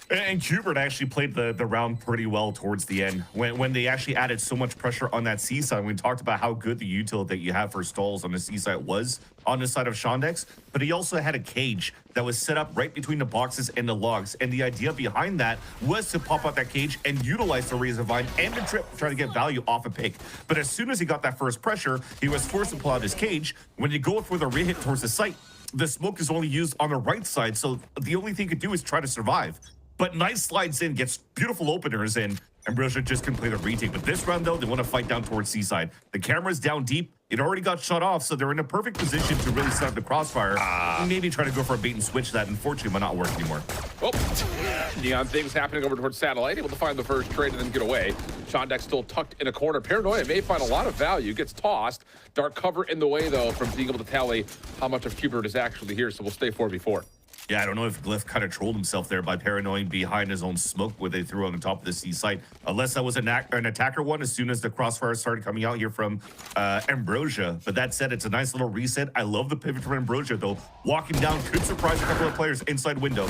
And Qbert actually played the round pretty well towards the end. When they actually added so much pressure on that C side, we talked about how good the util that you have for stalls on the C side was on the side of Shondex, but he also had a cage that was set up right between the boxes and the logs. And the idea behind that was to pop out that cage and utilize the razor vine and the trip to try to get value off a pick. But as soon as he got that first pressure, he was forced to pull out his cage. When you go for the re-hit towards the site, the smoke is only used on the right side, so the only thing he could do is try to survive. But Nice slides in, gets beautiful openers, and Ambrosia just can play the retake. But this round, though, they want to fight down towards Seaside. The camera's down deep. It already got shut off, so they're in a perfect position to really set up the crossfire. Maybe try to go for a bait and switch that. Unfortunately, might not work anymore. Oh, Neon things happening over towards Satellite. Able to find the first trade and then get away. Shondex still tucked in a corner. Paranoia may find a lot of value. Gets tossed. Dark cover in the way, though, from being able to tally how much of Qbert is actually here, so we'll stay 4v4. Yeah, I don't know if Glyph kind of trolled himself there by paranoid behind his own smoke where they threw on the top of the C site. Unless that was an attacker one as soon as the crossfire started coming out here from Ambrosia. But that said, it's a nice little reset. I love the pivot from Ambrosia, though. Walking down could surprise a couple of players inside window.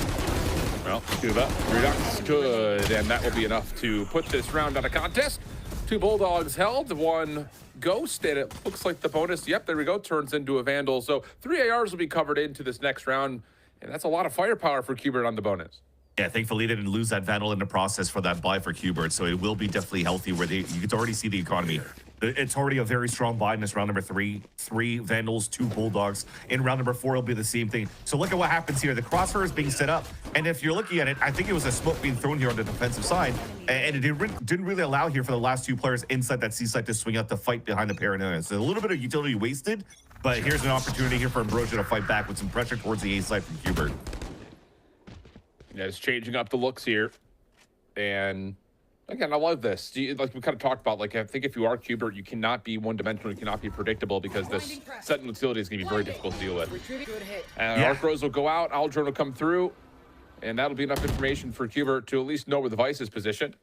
Well, do that. Redux good, and that will be enough to put this round out of contest. 2 Bulldogs held, 1 Ghost, and it looks like the bonus, yep, there we go, turns into a Vandal. So 3 ARs will be covered into this next round. And that's a lot of firepower for Qbert on the bonus. Yeah, thankfully they didn't lose that Vandal in the process for that buy for Qbert, so it will be definitely healthy where you can already see the economy. It's already a very strong buy in this round number 3. 3 Vandals, 2 Bulldogs. In round number 4, it'll be the same thing. So look at what happens here. The crossfire is being set up, and if you're looking at it, I think it was a smoke being thrown here on the defensive side, and it didn't really allow here for the last 2 players inside that C site to swing out to fight behind the Paranoia. So a little bit of utility wasted, but here's an opportunity here for Ambrosia to fight back with some pressure towards the A side from Qbert. Yeah, it's changing up the looks here. And again, I love this. Like we kind of talked about, like I think if you are Qbert, you cannot be one-dimensional, you cannot be predictable because this Sentinel utility is going to be very difficult to deal with. And Arc Rose will go out, Aldrin will come through, and that'll be enough information for Qbert to at least know where the Vice is positioned.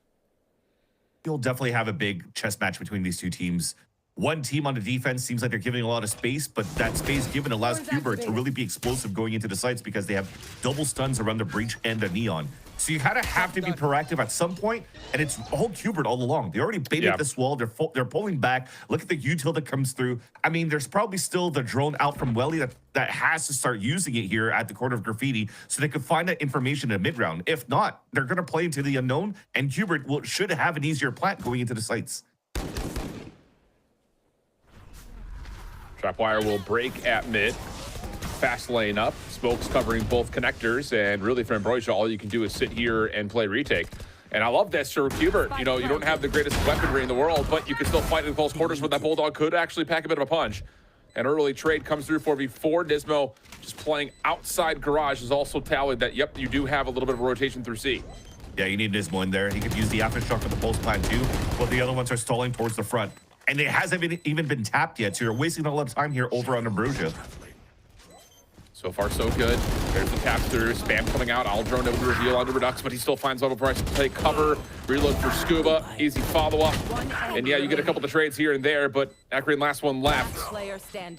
You'll definitely have a big chess match between these two teams. One team on the defense seems like they're giving a lot of space, but that space given allows Qbert to really be explosive going into the sites because they have double stuns around the breach and the neon. So you kind of have to be proactive at some point, and it's all Qbert all along. They already baited this wall. They're pulling back. Look at the util that comes through. I mean, there's probably still the drone out from Welly that has to start using it here at the corner of Graffiti so they could find that information in mid-round. If not, they're going to play into the unknown, and Qbert should have an easier plant going into the sites. Trapwire will break at mid. Fast lane up. Smoke's covering both connectors, and really for Ambrosia, all you can do is sit here and play retake. And I love this for Qbert. You know, you don't have the greatest weaponry in the world, but you can still fight in close quarters where that Bulldog could actually pack a bit of a punch. An early trade comes through 4v4. Nismo just playing outside garage is also tallied that, yep, you do have a little bit of a rotation through C. Yeah, you need Nismo in there. He could use the aftershock for the pulse plant too, but the other ones are stalling towards the front. And it hasn't even been tapped yet, so you're wasting a lot of time here over on Ambrosia. So far, so good. There's the tap through. Spam coming out. Aldrone able to reveal onto Redux, but he still finds Level Price to take cover. Reload for Scuba. Easy follow-up. And yeah, you get a couple of trades here and there, but Akron last one left.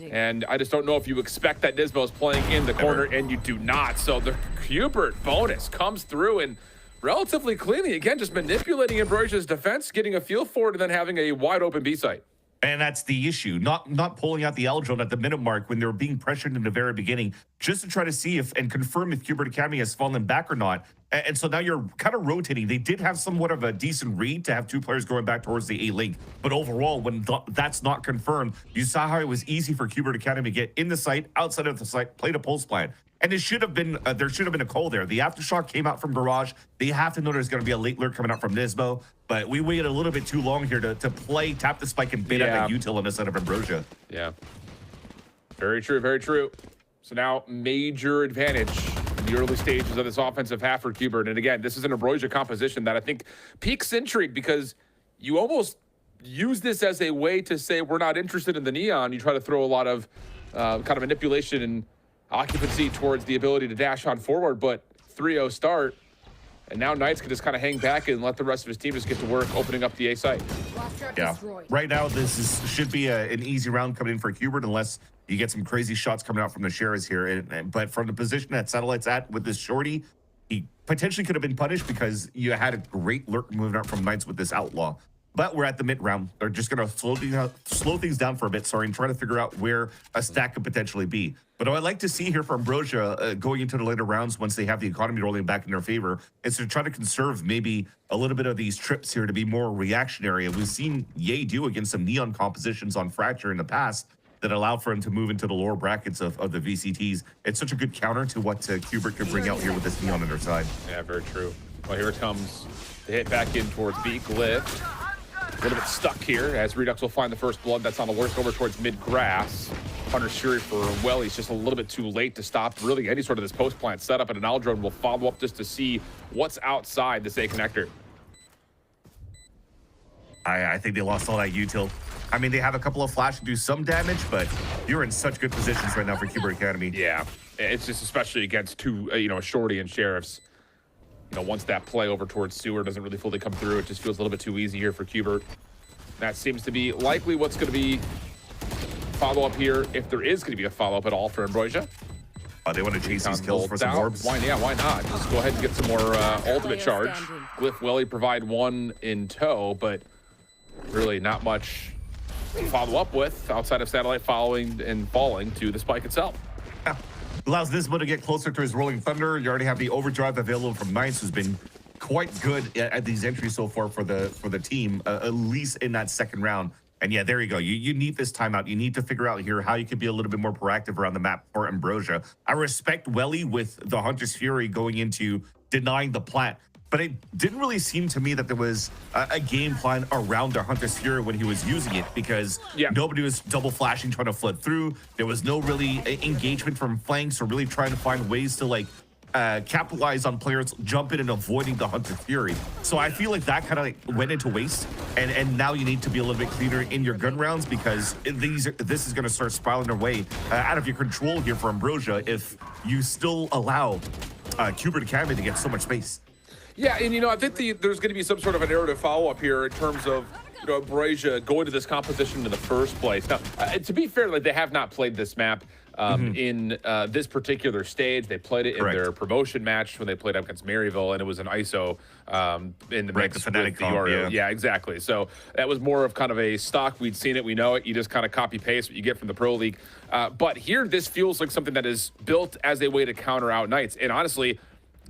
And I just don't know if you expect that Nismo is playing in the corner, and you do not. So the Qbert bonus comes through and relatively cleanly. Again, just manipulating Ambrosia's defense, getting a feel for it, and then having a wide open B site. And that's the issue, not pulling out the L-drone at the minute mark when they were being pressured in the very beginning, just to try to see if and confirm if Qbert Academy has fallen back or not. And so now you're kind of rotating. They did have somewhat of a decent read to have two players going back towards the A link. But overall, when that's not confirmed, you saw how it was easy for Qbert Academy to get in the site, outside of the site, play the pulse plan. And it should have been, there should have been a call there. The aftershock came out from Garage. They have to know there's going to be a late lurk coming out from Nismo. But we waited a little bit too long here to play, tap the spike, and bait at the util on the side of Ambrosia. Yeah. Very true, very true. So now major advantage in the early stages of this offensive half for Qbert. And again, this is an Ambrosia composition that I think piques intrigue because you almost use this as a way to say we're not interested in the Neon. You try to throw a lot of kind of manipulation and occupancy towards the ability to dash on forward, but 3-0 start. And now Knights can just kind of hang back and let the rest of his team just get to work opening up the A site. Yeah. Right now, this should be an easy round coming in for Qbert unless you get some crazy shots coming out from the Sheriffs here. But from the position that Satellite's at with this shorty, he potentially could have been punished because you had a great lurk moving out from Knights with this Outlaw. But we're at the mid round. They're just going to slow things down for a bit, and try to figure out where a stack could potentially be. But what I'd like to see here for Ambrosia going into the later rounds once they have the economy rolling back in their favor is to try to conserve maybe a little bit of these trips here to be more reactionary. And we've seen Ye do against some Neon compositions on Fracture in the past that allowed for him to move into the lower brackets of the VCTs. It's such a good counter to what Qbert could bring out here with this Neon on their side. Yeah, very true. Well, here it comes. The hit back in towards B. Glyph. A little bit stuck here as Redux will find the first blood. That's on the worst over towards mid-grass. Hunter's Fury for well, he's just a little bit too late to stop really any sort of this post-plant setup, and an Aldrone will follow up just to see what's outside this A connector. I think they lost all that util. I mean, they have a couple of flash to do some damage, but you're in such good positions right now for Qbert Academy. Yeah, it's just especially against two, Shorty and Sheriffs. Once that play over towards Sewer doesn't really fully come through, it just feels a little bit too easy here for Qbert. That seems to be likely what's going to be follow-up here, if there is going to be a follow-up at all for Ambrosia. They want to chase these kills for some orbs. Why not? Just go ahead and get some more ultimate charge. Glyph Welly provide one in tow, but really not much to follow up with outside of Satellite following and falling to the spike itself. Yeah. Allows Nismo to get closer to his Rolling Thunder. You already have the overdrive available from Knights, who's been quite good at these entries so far for the team, at least in that second round. And yeah, there you go. You need this timeout. You need to figure out here how you can be a little bit more proactive around the map for Ambrosia. I respect Welly with the Hunter's Fury going into denying the plant, but it didn't really seem to me that there was a game plan around the Hunter's Fury when he was using it, because nobody was double flashing, trying to flood through. There was no really engagement from flanks or really trying to find ways to capitalize on players jumping and avoiding the Hunter's Fury. So I feel like that kind of went into waste, and now you need to be a little bit cleaner in your gun rounds, because this is going to start spiraling their way out of your control here for Ambrosia if you still allow Qbert Academy to get so much space. Yeah, and I think there's going to be some sort of a narrative follow-up here in terms of Ambrosia going to this composition in the first place. Now, to be fair, they have not played this map in this particular stage. They played it in their promotion match when they played up against Maryville, and it was an ISO in the mix the Fnatic with the comp, Oreo. Yeah, exactly. So that was more of kind of a stock. We'd seen it. We know it. You just kind of copy paste what you get from the Pro League. But here, this feels like something that is built as a way to counter out Knights. And honestly,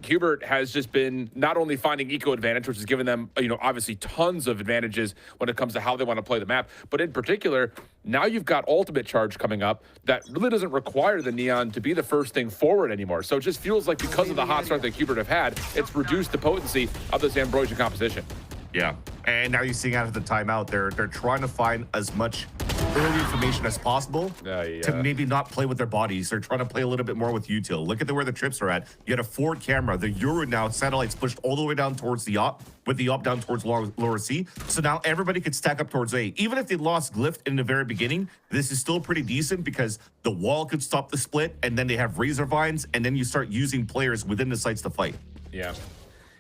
Hubert has just been not only finding eco advantage, which has given them, obviously tons of advantages when it comes to how they want to play the map. But in particular, now you've got ultimate charge coming up that really doesn't require the Neon to be the first thing forward anymore. So it just feels like because of the hot start that Hubert have had, it's reduced the potency of this Ambrosia composition. Yeah, and now you're seeing out of the timeout, they're trying to find as much early information as possible to maybe not play with their bodies. They're trying to play a little bit more with util. Look at where the trips are at. You had a forward camera. The Euro now, satellites pushed all the way down towards the op, with the op down towards lower C. So now everybody could stack up towards A. Even if they lost Glyph in the very beginning, this is still pretty decent because the wall could stop the split, and then they have Razor Vines, and then you start using players within the sites to fight. Yeah.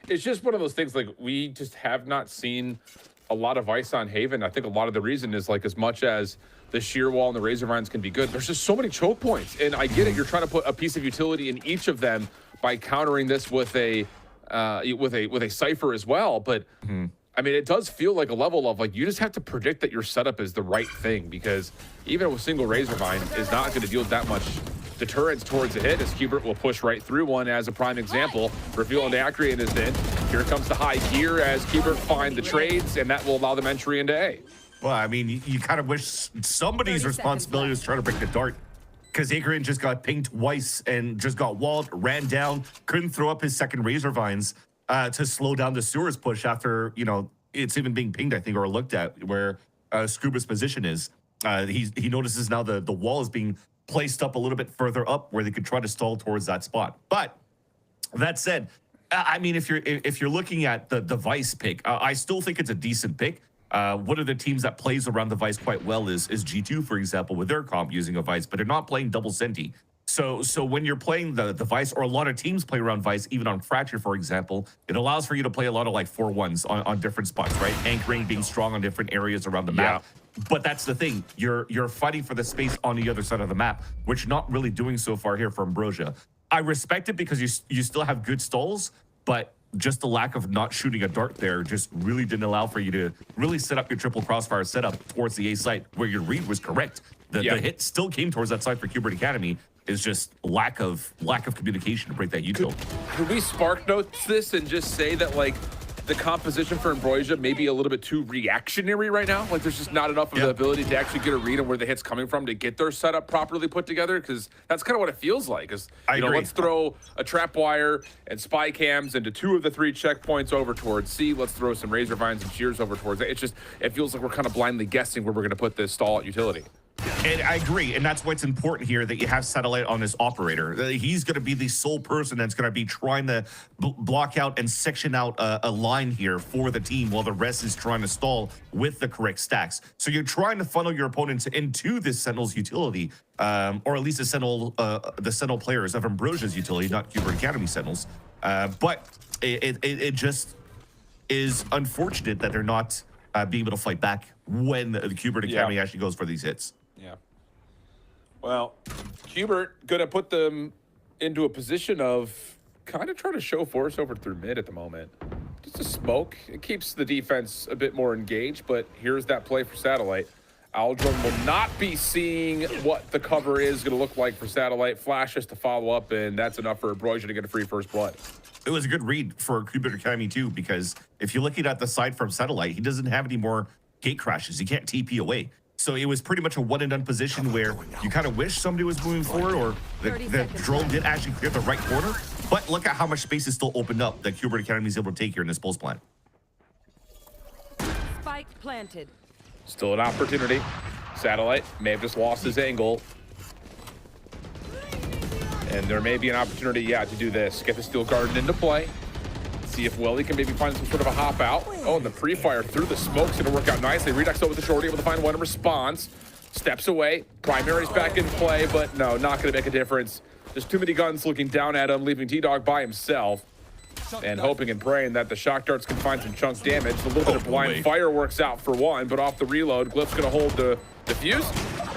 It's just one of those things, like, we just have not seen a lot of ice on Haven. I think a lot of the reason is, like, as much as the shear wall and the Razor Vines can be good, there's just so many choke points. And I get it, you're trying to put a piece of utility in each of them by countering this with a Cypher as well. But I mean, it does feel like a level of, like, you just have to predict that your setup is the right thing, because even with single Razor Vine is not going to deal with that much deterrence towards a hit, as Hubert will push right through one as a prime example. Reveal into Acreon is in. Here comes the high gear as Hubert find the trades, and that will allow them entry into A. Well, I mean, you kind of wish somebody's responsibility was trying to break the dart, because Acreon just got pinged twice and just got walled, ran down, couldn't throw up his second Razor Vines to slow down the sewers push after, it's even being pinged, I think, or looked at where Scuba's position is. He notices now the wall is being placed up a little bit further up where they could try to stall towards that spot. But that said, I mean, if you're looking at the Vice pick, I still think it's a decent pick. One of the teams that plays around the Vice quite well is G2, for example, with their comp using a Vice, but they're not playing double Senti. So when you're playing the Vice, or a lot of teams play around Vice, even on Fracture, for example, it allows for you to play a lot of, like, 4-1s on different spots, right? Anchoring, being strong on different areas around the map. But that's the thing. You're fighting for the space on the other side of the map, which you're not really doing so far here for Ambrosia. I respect it because you still have good stalls, but just the lack of not shooting a dart there just really didn't allow for you to really set up your triple crossfire setup towards the A site, where your read was correct. The hit still came towards that side for Hubert Academy. Is just lack of communication to break that util. Could we spark note this and just say that, like, the composition for Ambrosia may be a little bit too reactionary right now? Like, there's just not enough of the ability to actually get a read on where the hit's coming from to get their setup properly put together, because that's kind of what it feels like. Is, let's throw a trap wire and spy cams into 2 of the 3 checkpoints over towards C. Let's throw some Razor Vines and shears over towards it. It feels like we're kind of blindly guessing where we're going to put this stall utility. And I agree, and that's what's important here, that you have Satellite on this operator. He's going to be the sole person that's going to be trying to block out and section out a line here for the team, while the rest is trying to stall with the correct stacks. So you're trying to funnel your opponents into this Sentinel's utility, or at least the Sentinel players of Ambrosia's utility, not Hubert Academy Sentinels. But it just is unfortunate that they're not being able to fight back when the Hubert Academy actually goes for these hits. Yeah. Well, Hubert gonna put them into a position of kind of trying to show force over through mid at the moment. Just a smoke. It keeps the defense a bit more engaged, but here's that play for Satellite. Aldrin will not be seeing what the cover is going to look like for Satellite. Flashes to follow up, and that's enough for Ambrosia to get a free first blood. It was a good read for Hubert Academy too, because if you're looking at the side from Satellite, he doesn't have any more gate crashes. He can't TP away. So it was pretty much a one and done position where you kind of wish somebody was moving forward, or the drone did actually clear the right corner. But look at how much space is still opened up that Hubert Academy is able to take here in this pulse plant. Spike planted. Still an opportunity. Satellite may have just lost his angle. And there may be an opportunity, to do this. Get the Steel Garden into play. See if Willie can maybe find some sort of a hop out. Oh, and the pre-fire through the smoke's gonna work out nicely. Redux with the shorty, able to find one in response. Steps away. Primary's back in play, but no, not gonna make a difference. There's too many guns looking down at him, leaving T-Dog by himself. And hoping and praying that the shock darts can find some chunk damage. A little bit of blind fire works out for one, but off the reload, Glyph's gonna hold the defuse.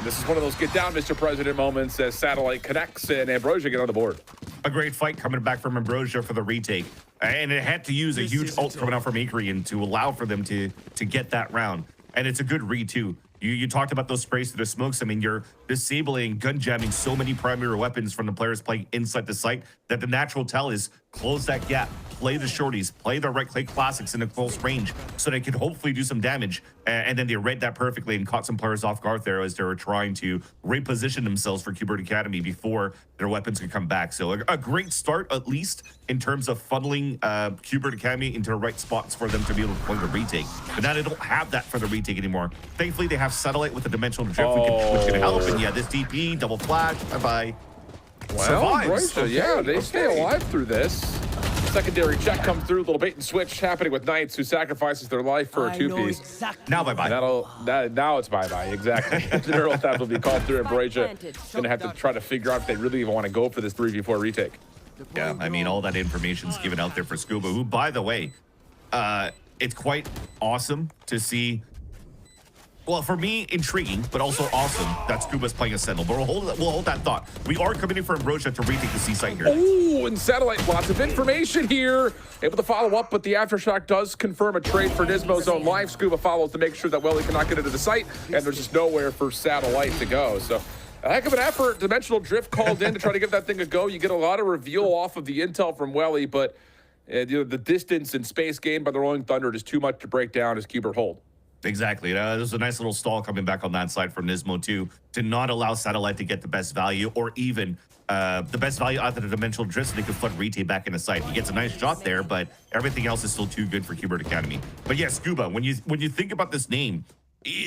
And this is one of those get down, Mr. President moments as Satellite connects and Ambrosia get on the board. A great fight coming back from Ambrosia for the retake. And it had to use a huge ult coming out from Akrian to allow for them to get that round. And it's a good read, too. You talked about those sprays to the smokes. I mean, you're disabling, gun jamming so many primary weapons from the players playing inside the site that the natural tell is close that gap, play the shorties, play the right-click classics in a close range so they can hopefully do some damage. And then they read that perfectly and caught some players off guard there as they were trying to reposition themselves for Qbert Academy before their weapons could come back. So a great start, at least in terms of funneling Qbert Academy into the right spots for them to be able to play the retake. But now they don't have that for the retake anymore. Thankfully, they have Satellite with the dimensional drift, which can help. And yeah, this DP, double flash, bye-bye. Well, Ambrosia, yeah, they stay alive through this. Secondary check comes through, little bait and switch happening with Knights, who sacrifices their life for a two-piece. Exactly. Now bye-bye. Now it's bye-bye, exactly. The neural theft will be called through. Ambrosia going to have to try to figure out if they really even want to go for this 3v4 retake. Yeah, I mean, all that information's given out there for Scuba, who, by the way, it's quite awesome to see. Well, for me, intriguing, but also awesome that Scuba's playing a Sentinel. But we'll hold that thought. We are coming in for Ambrosia to retake the C site here. Oh, and Satellite, lots of information here. Able to follow up, but the Aftershock does confirm a trade for Nismo's own life. Scuba follows to make sure that Welly cannot get into the site, and there's just nowhere for Satellite to go. So a heck of an effort. Dimensional Drift called in to try to give that thing a go. You get a lot of reveal off of the intel from Welly, but the distance and space gained by the Rolling Thunder is too much to break down as Qbert hold. Exactly. There's a nice little stall coming back on that side from Nismo, too, to not allow Satellite to get the best value or even the best value out of the dimensional drift so they could flood Rete back in the site. He gets a nice shot there, but everything else is still too good for Qbert Academy. But yeah, Scuba, when you think about this name,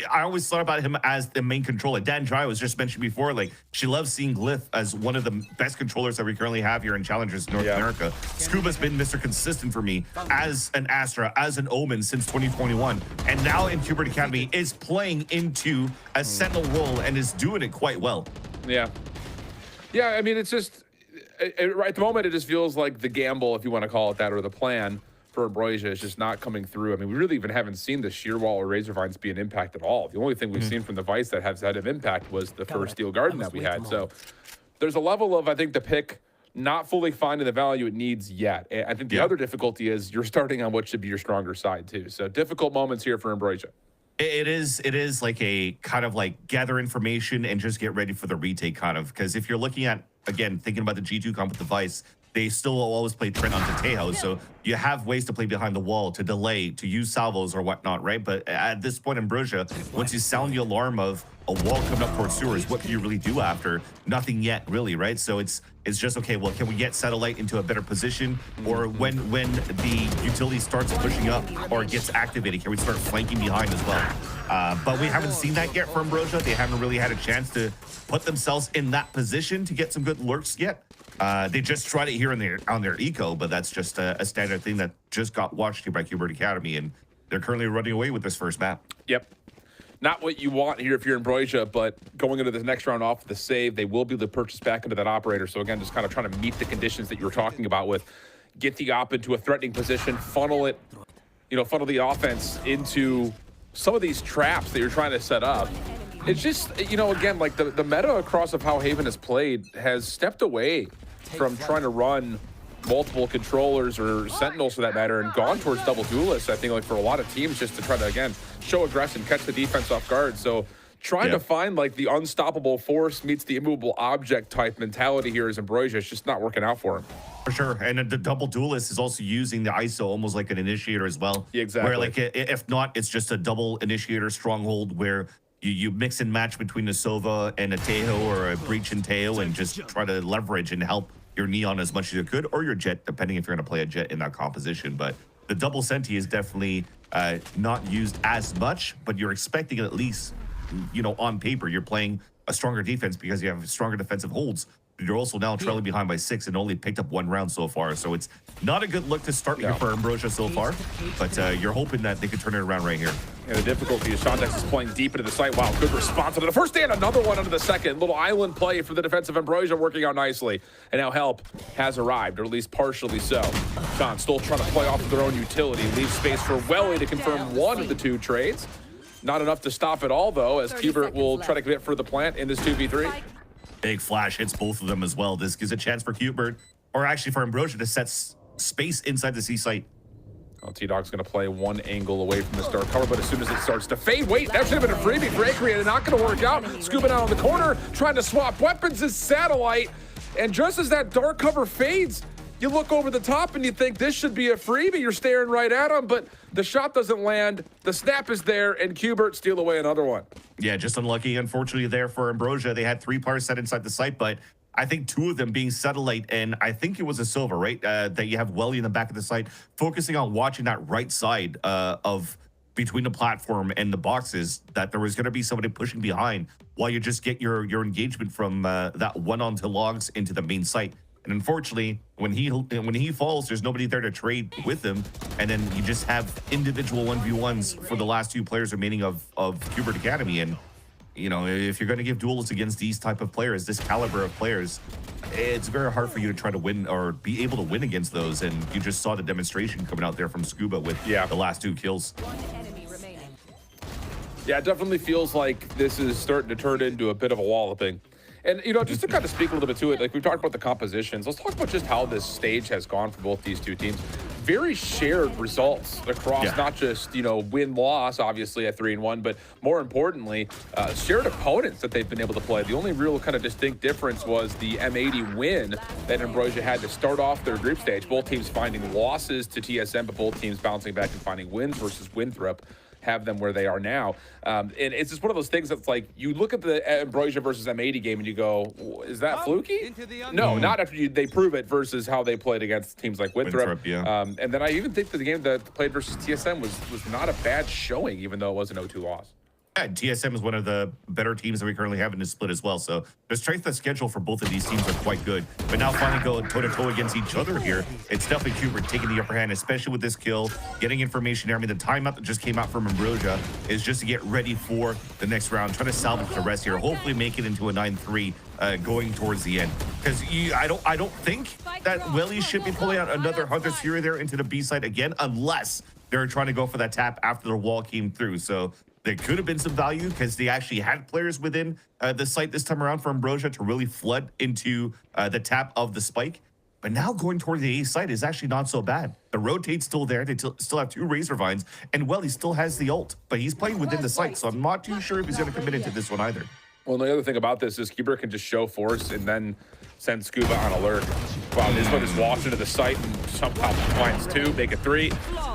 I always thought about him as the main controller. Dan Jai was just mentioned before, like, she loves seeing Glyph as one of the best controllers that we currently have here in Challengers North America. Scuba's been Mr. Consistent for me as an Astra, as an Omen since 2021. And now in Qbert Academy is playing into a Sentinel role and is doing it quite well. Yeah. Yeah, I mean, it's just, at the moment, it just feels like the gamble, if you want to call it that, or the plan for Ambrosia is just not coming through. I mean, we really even haven't seen the Sheer Wall or Razor Vines be an impact at all. The only thing we've seen from the Vice that has had an impact was the first Steel Garden that we had. So there's a level of, I think, the pick not fully finding the value it needs yet. And I think the other difficulty is you're starting on what should be your stronger side too. So difficult moments here for Ambrosia. It is like a kind of like gather information and just get ready for the retake kind of, because if you're looking at, again, thinking about the G2 comp with the Vice, they still will always play Trent onto Tejo, so you have ways to play behind the wall, to delay, to use salvos or whatnot, right? But at this point in Ambrosia, once you sound the alarm of a wall coming up towards sewers, what can you really do after? Nothing yet, really, right? So it's just, okay, well, can we get Satellite into a better position? Or when the utility starts pushing up or gets activated, can we start flanking behind as well? But we haven't seen that yet for Ambrosia. They haven't really had a chance to put themselves in that position to get some good lurks yet. They just tried it here on their eco, but that's just a standard thing that just got watched here by Qbert Academy, and they're currently running away with this first map. Yep. Not what you want here if you're Ambrosia, but going into this next round off the save, they will be able to purchase back into that operator. So again, just kind of trying to meet the conditions that you were talking about with get the op into a threatening position, funnel it, funnel the offense into some of these traps that you're trying to set up. It's just, again, like the meta across of how Haven has played has stepped away from trying to run multiple controllers or sentinels for that matter and gone towards double duelists. I think like for a lot of teams just to try to, again, show aggression, catch the defense off guard. So trying to find like the unstoppable force meets the immovable object type mentality here as Ambrosia is just not working out for him. For sure. And the double duelist is also using the ISO almost like an initiator as well. Yeah, exactly. Where like, if not, it's just a double initiator stronghold where you mix and match between a Sova and a Tejo or a Breach and Tejo and just try to leverage and help your Neon as much as you could, or your Jet, depending if you're going to play a Jet in that composition. But the double Senti is definitely not used as much, but you're expecting it at least, on paper. You're playing a stronger defense because you have stronger defensive holds. You're also now trailing behind by 6 and only picked up 1 round so far. So it's not a good look to start here for Ambrosia so far, but you're hoping that they could turn it around right here. And the difficulty is Shantex is playing deep into the site. Wow, good response into the first and another one into the second. Little island play for the defensive Ambrosia working out nicely. And now help has arrived, or at least partially so. Sean still trying to play off of their own utility, leave space for Welly to confirm one of the 2 trades. Not enough to stop it all, though, as Qbert will try to commit for the plant in this 2v3. Big flash hits both of them as well. This gives a chance for Qbert, or actually for Ambrosia, to set space inside the C site. Well, T-Dog's going to play one angle away from the start cover, but as soon as it starts to fade, wait, that should have been a freebie for Acreon, and not going to work out. Scooping out on the corner, trying to swap weapons is Satellite, and just as that dark cover fades, you look over the top and you think this should be a freebie. You're staring right at him, but the shot doesn't land. The snap is there, and Qbert steal away another one. Yeah, just unlucky, unfortunately, there for Ambrosia. They had 3 players set inside the site, but I think 2 of them being Satellite, and I think it was a Silver, right? That you have Welly in the back of the site, focusing on watching that right side of between the platform and the boxes, that there was going to be somebody pushing behind while you just get your engagement from that one onto logs into the main site. And unfortunately, when he falls, there's nobody there to trade with him, and then you just have individual 1v1s for the last 2 players remaining of Qbert Academy. And you know, if you're going to give duels against these type of players, this caliber of players, it's very hard for you to try to win or be able to win against those. And you just saw the demonstration coming out there from Scuba with the last 2 kills. Yeah, it definitely feels like this is starting to turn into a bit of a walloping. And, you know, just to kind of speak a little bit to it, like we talked about the compositions, let's talk about just how this stage has gone for both these 2 teams. Very shared results across not just, you know, win-loss, obviously, at 3-1, but more importantly, shared opponents that they've been able to play. The only real kind of distinct difference was the M80 win that Ambrosia had to start off their group stage. Both teams finding losses to TSM, but both teams bouncing back and finding wins versus Winthrop have them where they are now. And it's just one of those things that's like, you look at the Ambrosia versus M80 game and you go, is that fluky? No, not after they prove it versus how they played against teams like Winthrop. And then I even think that the game that played versus TSM was not a bad showing, even though it was an 0-2 loss. Yeah, TSM is one of the better teams that we currently have in this split as well. So the strength of schedule for both of these teams are quite good. But now finally going toe-to-toe against each other here, it's definitely Qbert taking the upper hand, especially with this kill, getting information there. I mean, the timeout that just came out from Ambrosia is just to get ready for the next round, trying to salvage the rest here, hopefully make it into a 9-3 going towards the end. Because I don't think that Welly should be pulling out another Hunter's Fury there into the B side again, unless they're trying to go for that tap after the wall came through. So there could have been some value because they actually had players within the site this time around for Ambrosia to really flood into the tap of the spike. But now going toward the A site is actually not so bad. The rotate's still there. They still have 2 Razor Vines. And well, he still has the ult, but he's playing within the site. So I'm not too sure if he's going to commit into this one either. Well, the other thing about this is Qbert can just show force and then send Scuba on alert. Wow, this one just walks into the site and somehow finds 2, make it 3.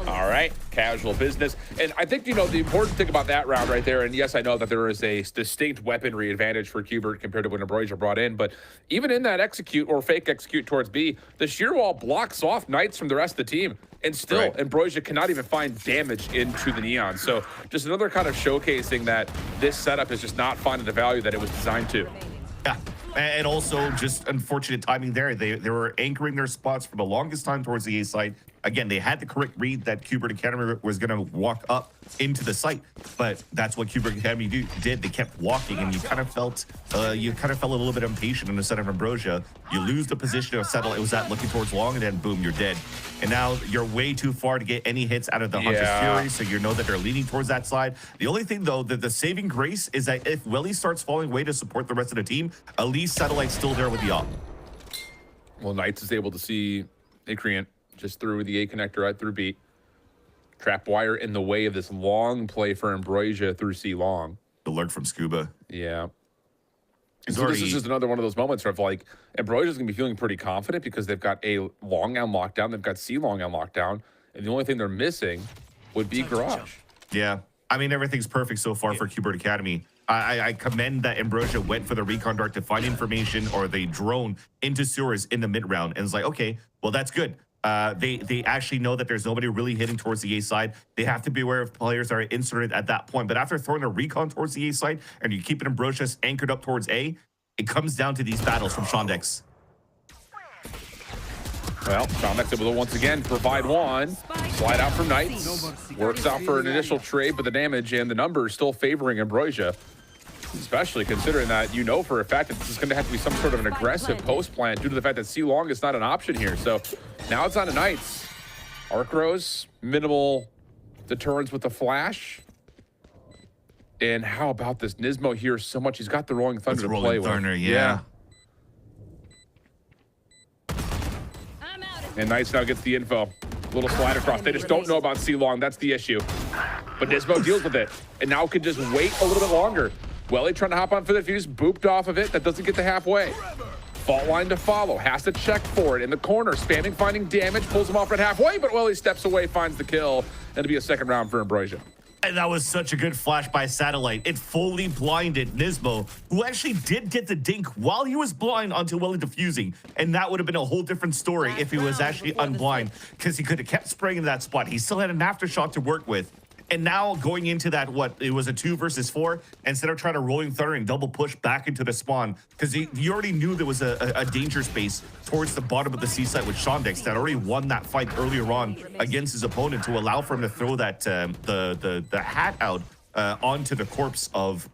All right, casual business. And I think, you know, the important thing about that round right there, and yes, I know that there is a distinct weaponry advantage for Qbert compared to when Ambrosia brought in, but even in that execute or fake execute towards B, the sheer wall blocks off Knights from the rest of the team. And still, Ambrosia cannot even find damage into the Neon. So just another kind of showcasing that this setup is just not finding the value that it was designed to. Yeah, and also just unfortunate timing there. They were anchoring their spots for the longest time towards the A side. Again, they had the correct read that Qbert Academy was going to walk up into the site, but that's what Qbert Academy did. They kept walking, and you kind of felt a little bit impatient on the side of Ambrosia. You lose the position of Settle. It was that looking towards long, and then boom, you're dead. And now you're way too far to get any hits out of the Hunter's Fury, so you know that they're leaning towards that side. The only thing, though, that the saving grace is that if Welly starts falling away to support the rest of the team, at least Satellite's still there with the op. Well, Knights is able to see Acreon just through the A connector right through B. Trap wire in the way of this long play for Ambrosia through C long. The lurk from Scuba. Yeah. So this is just another one of those moments where, like, Ambrosia's going to be feeling pretty confident because they've got A long on lockdown, they've got C long on lockdown, and the only thing they're missing would be Garage. Yeah. I mean, everything's perfect so far for Qbert Academy. I commend that Ambrosia went for the recon dart to find information or the drone into sewers in the mid round. And it's like, okay, well, that's good. They actually know that there's nobody really hitting towards the A side. They have to be aware of players that are inserted at that point. But after throwing a recon towards the A side and you keep it Ambrosia anchored up towards A, it comes down to these battles from Shondex. Well, Shondex able to once again provide one. Slide out from Knights. Works out for an initial trade, but the damage and the numbers still favoring Ambrosia. Especially considering that you know for a fact that this is going to have to be some sort of an aggressive post plan due to the fact that C long is not an option here. So now it's on to Knights. Arc Rose, minimal deterrence with the flash. And how about this? Nismo here so much. He's got the Rolling Thunder to play with. Thunder, yeah. And Knights now gets the info. Little slide across. They just don't know about C-Long. That's the issue. But Nismo deals with it. And now can just wait a little bit longer. Welly trying to hop on for the fuse. Booped off of it. That doesn't get to halfway. Fault line to follow. Has to check for it in the corner. Spamming, finding damage. Pulls him off at halfway. But Welly steps away, finds the kill. It'll be a second round for Ambrosia. And that was such a good flash by Satellite. It fully blinded Nismo, who actually did get the dink while he was blind onto Welly defusing. And that would have been a whole different story if he was actually unblind, because he could have kept spraying in that spot. He still had an aftershock to work with. And now going into that, it was a 2 versus 4, instead of trying to Rolling Thunder and double push back into the spawn, because he already knew there was a danger space towards the bottom of the C site with Shondex that already won that fight earlier on against his opponent to allow for him to throw that the hat out onto the corpse of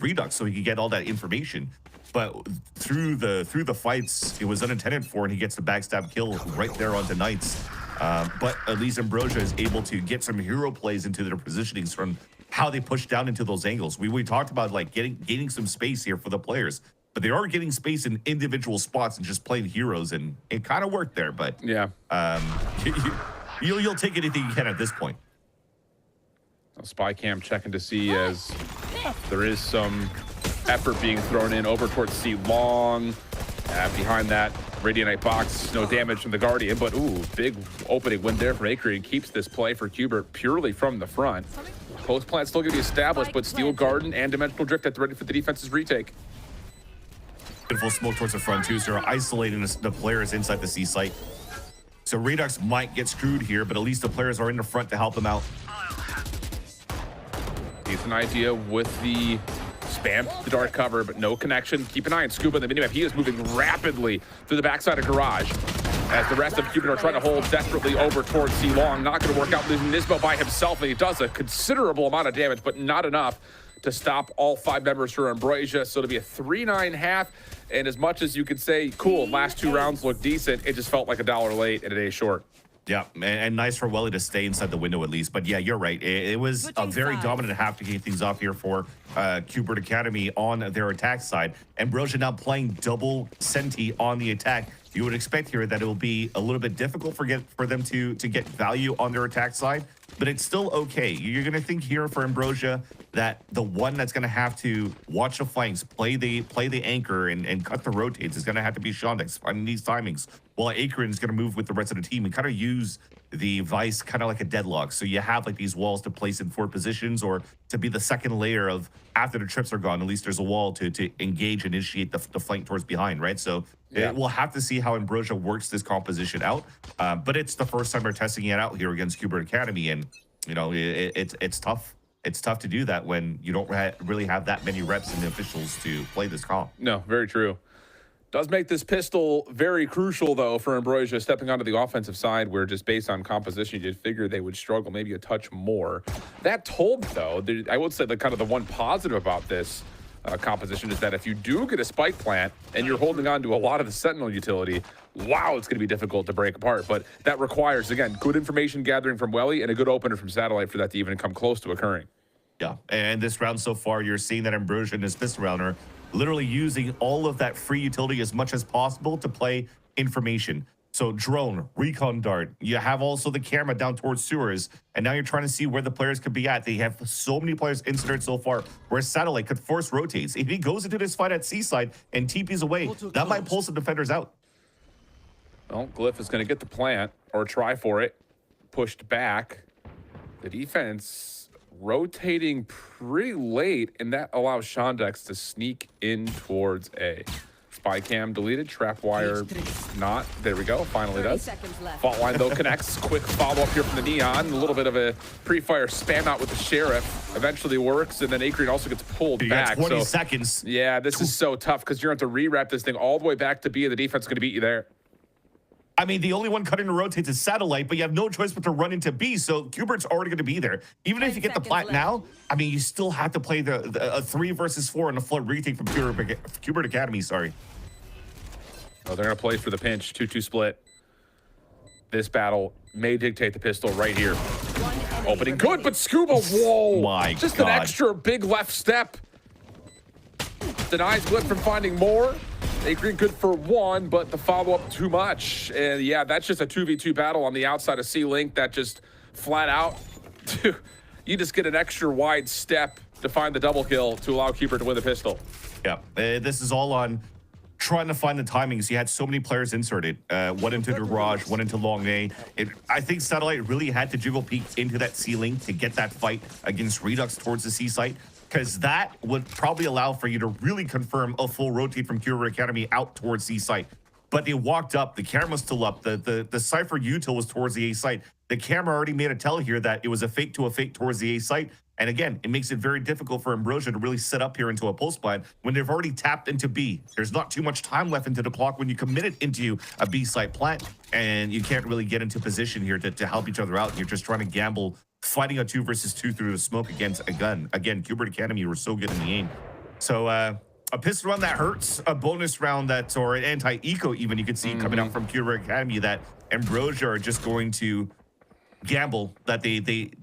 Redux so he could get all that information. But through the fights, it was unintended for, and he gets the backstab kill right there onto Knights. But at least Ambrosia is able to get some hero plays into their positionings from how they push down into those angles. We talked about like gaining some space here for the players, but they are getting space in individual spots and just playing heroes, and it kind of worked there. But yeah, you'll take anything you can at this point. Spy cam checking to see as there is some effort being thrown in over towards C-Long. Behind that Radiant box, no damage from the Guardian, but ooh, big opening win there from Acreon. Keeps this play for Qbert purely from the front. Post plant still going to be established, but Steel Garden and Dimensional Drift at the ready for the defense's retake. Beautiful smoke towards the front too, so they're isolating the players inside the C site. So Redux might get screwed here, but at least the players are in the front to help them out. Decent idea with the spam, the dark cover, but no connection. Keep an eye on Scuba in the minimap. He is moving rapidly through the backside of Garage as the rest of Qbert are trying to hold desperately over towards C-Long. Not going to work out, losing Nismo by himself, and he does a considerable amount of damage, but not enough to stop all 5 members for Ambrosia. So it'll be a 3-9 half, and as much as you could say, cool, last 2 rounds look decent, it just felt like $1 late and a day short. Yeah, and nice for Welly to stay inside the window at least. But yeah, you're right. It was a very dominant half to kick things off here for Qbert Academy on their attack side. Ambrosia now playing double Senti on the attack. You would expect here that it will be a little bit difficult for them to get value on their attack side, but it's still okay. You're going to think here for Ambrosia that the one that's going to have to watch the flanks, play the anchor, and cut the rotates is going to have to be Shondex finding these timings, while Acreon is going to move with the rest of the team and kind of use the Vice kind of like a deadlock. So you have like these walls to place in 4 positions, or to be the second layer of after the trips are gone, at least there's a wall to engage and initiate the flank towards behind, right? So yeah, we'll have to see how Ambrosia works this composition out. But it's the first time they're testing it out here against Qbert Academy, and you know it's tough. It's tough to do that when you don't really have that many reps and officials to play this comp. No, very true. Does make this pistol very crucial, though, for Ambrosia stepping onto the offensive side, where just based on composition, you'd figure they would struggle maybe a touch more. That told, though, I would say the kind of the one positive about this composition is that if you do get a spike plant and you're holding on to a lot of the Sentinel utility, wow, it's going to be difficult to break apart. But that requires, again, good information gathering from Welly and a good opener from Satellite for that to even come close to occurring. Yeah, and this round so far, you're seeing that Ambrosia and his pistol rounder literally using all of that free utility as much as possible to play information. So drone, recon dart, you have also the camera down towards sewers, and now you're trying to see where the players could be at. They have so many players inserted so far, where Satellite could force rotates. If he goes into this fight at Seaside and TP's away, that might pull some defenders out. Well, Glyph is going to get the plant, or try for it, pushed back. The defense rotating pretty late, and that allows Shondex to sneak in towards A. Spy cam deleted, trap wire not. There we go, finally does. Fault line though connects. Quick follow up here from the Neon. A little bit of a pre-fire spam out with the Sheriff. Eventually works, and then Acreon also gets pulled back. 20 seconds. Yeah, this is so tough because you're going to have to re-wrap this thing all the way back to B, and the defense is going to beat you there. I mean, the only one cutting the rotates is Satellite, but you have no choice but to run into B, so Qbert's already going to be there. Even if you get the plat now, I mean, you still have to play a 3 versus 4 on the flood retake from Qbert Academy, sorry. Oh, they're going to play for the pinch, 2-2 split. This battle may dictate the pistol right here. Opening good, but Scuba, whoa. My Just God. an extra big left step. Denies Glyph from finding more. Agree good for one, but the follow-up too much. And yeah, that's just a 2v2 battle on the outside of C-Link that just flat out, you just get an extra wide step to find the double kill to allow Keeper to win the pistol. Yeah, this is all on trying to find the timings. You had so many players inserted. One into the garage, one into long A. I think Satellite really had to jiggle peek into that C-Link to get that fight against Redux towards the C site, because that would probably allow for you to really confirm a full rotate from Cure Academy out towards C site. But they walked up, the camera's still up, the Cypher util was towards the A site. The camera already made a tell here that it was a fake to a fake towards the A site. And again, it makes it very difficult for Ambrosia to really set up here into a pulse plan when they've already tapped into B. There's not too much time left into the clock when you commit it into a B site plant, and you can't really get into position here to help each other out. You're just trying to gamble, fighting a 2 versus 2 through the smoke against a gun. Again, Qbert Academy were so good in the aim. So a pistol round that hurts, a bonus round that, or an anti-eco even, you could see coming out from Qbert Academy, that Ambrosia are just going to gamble that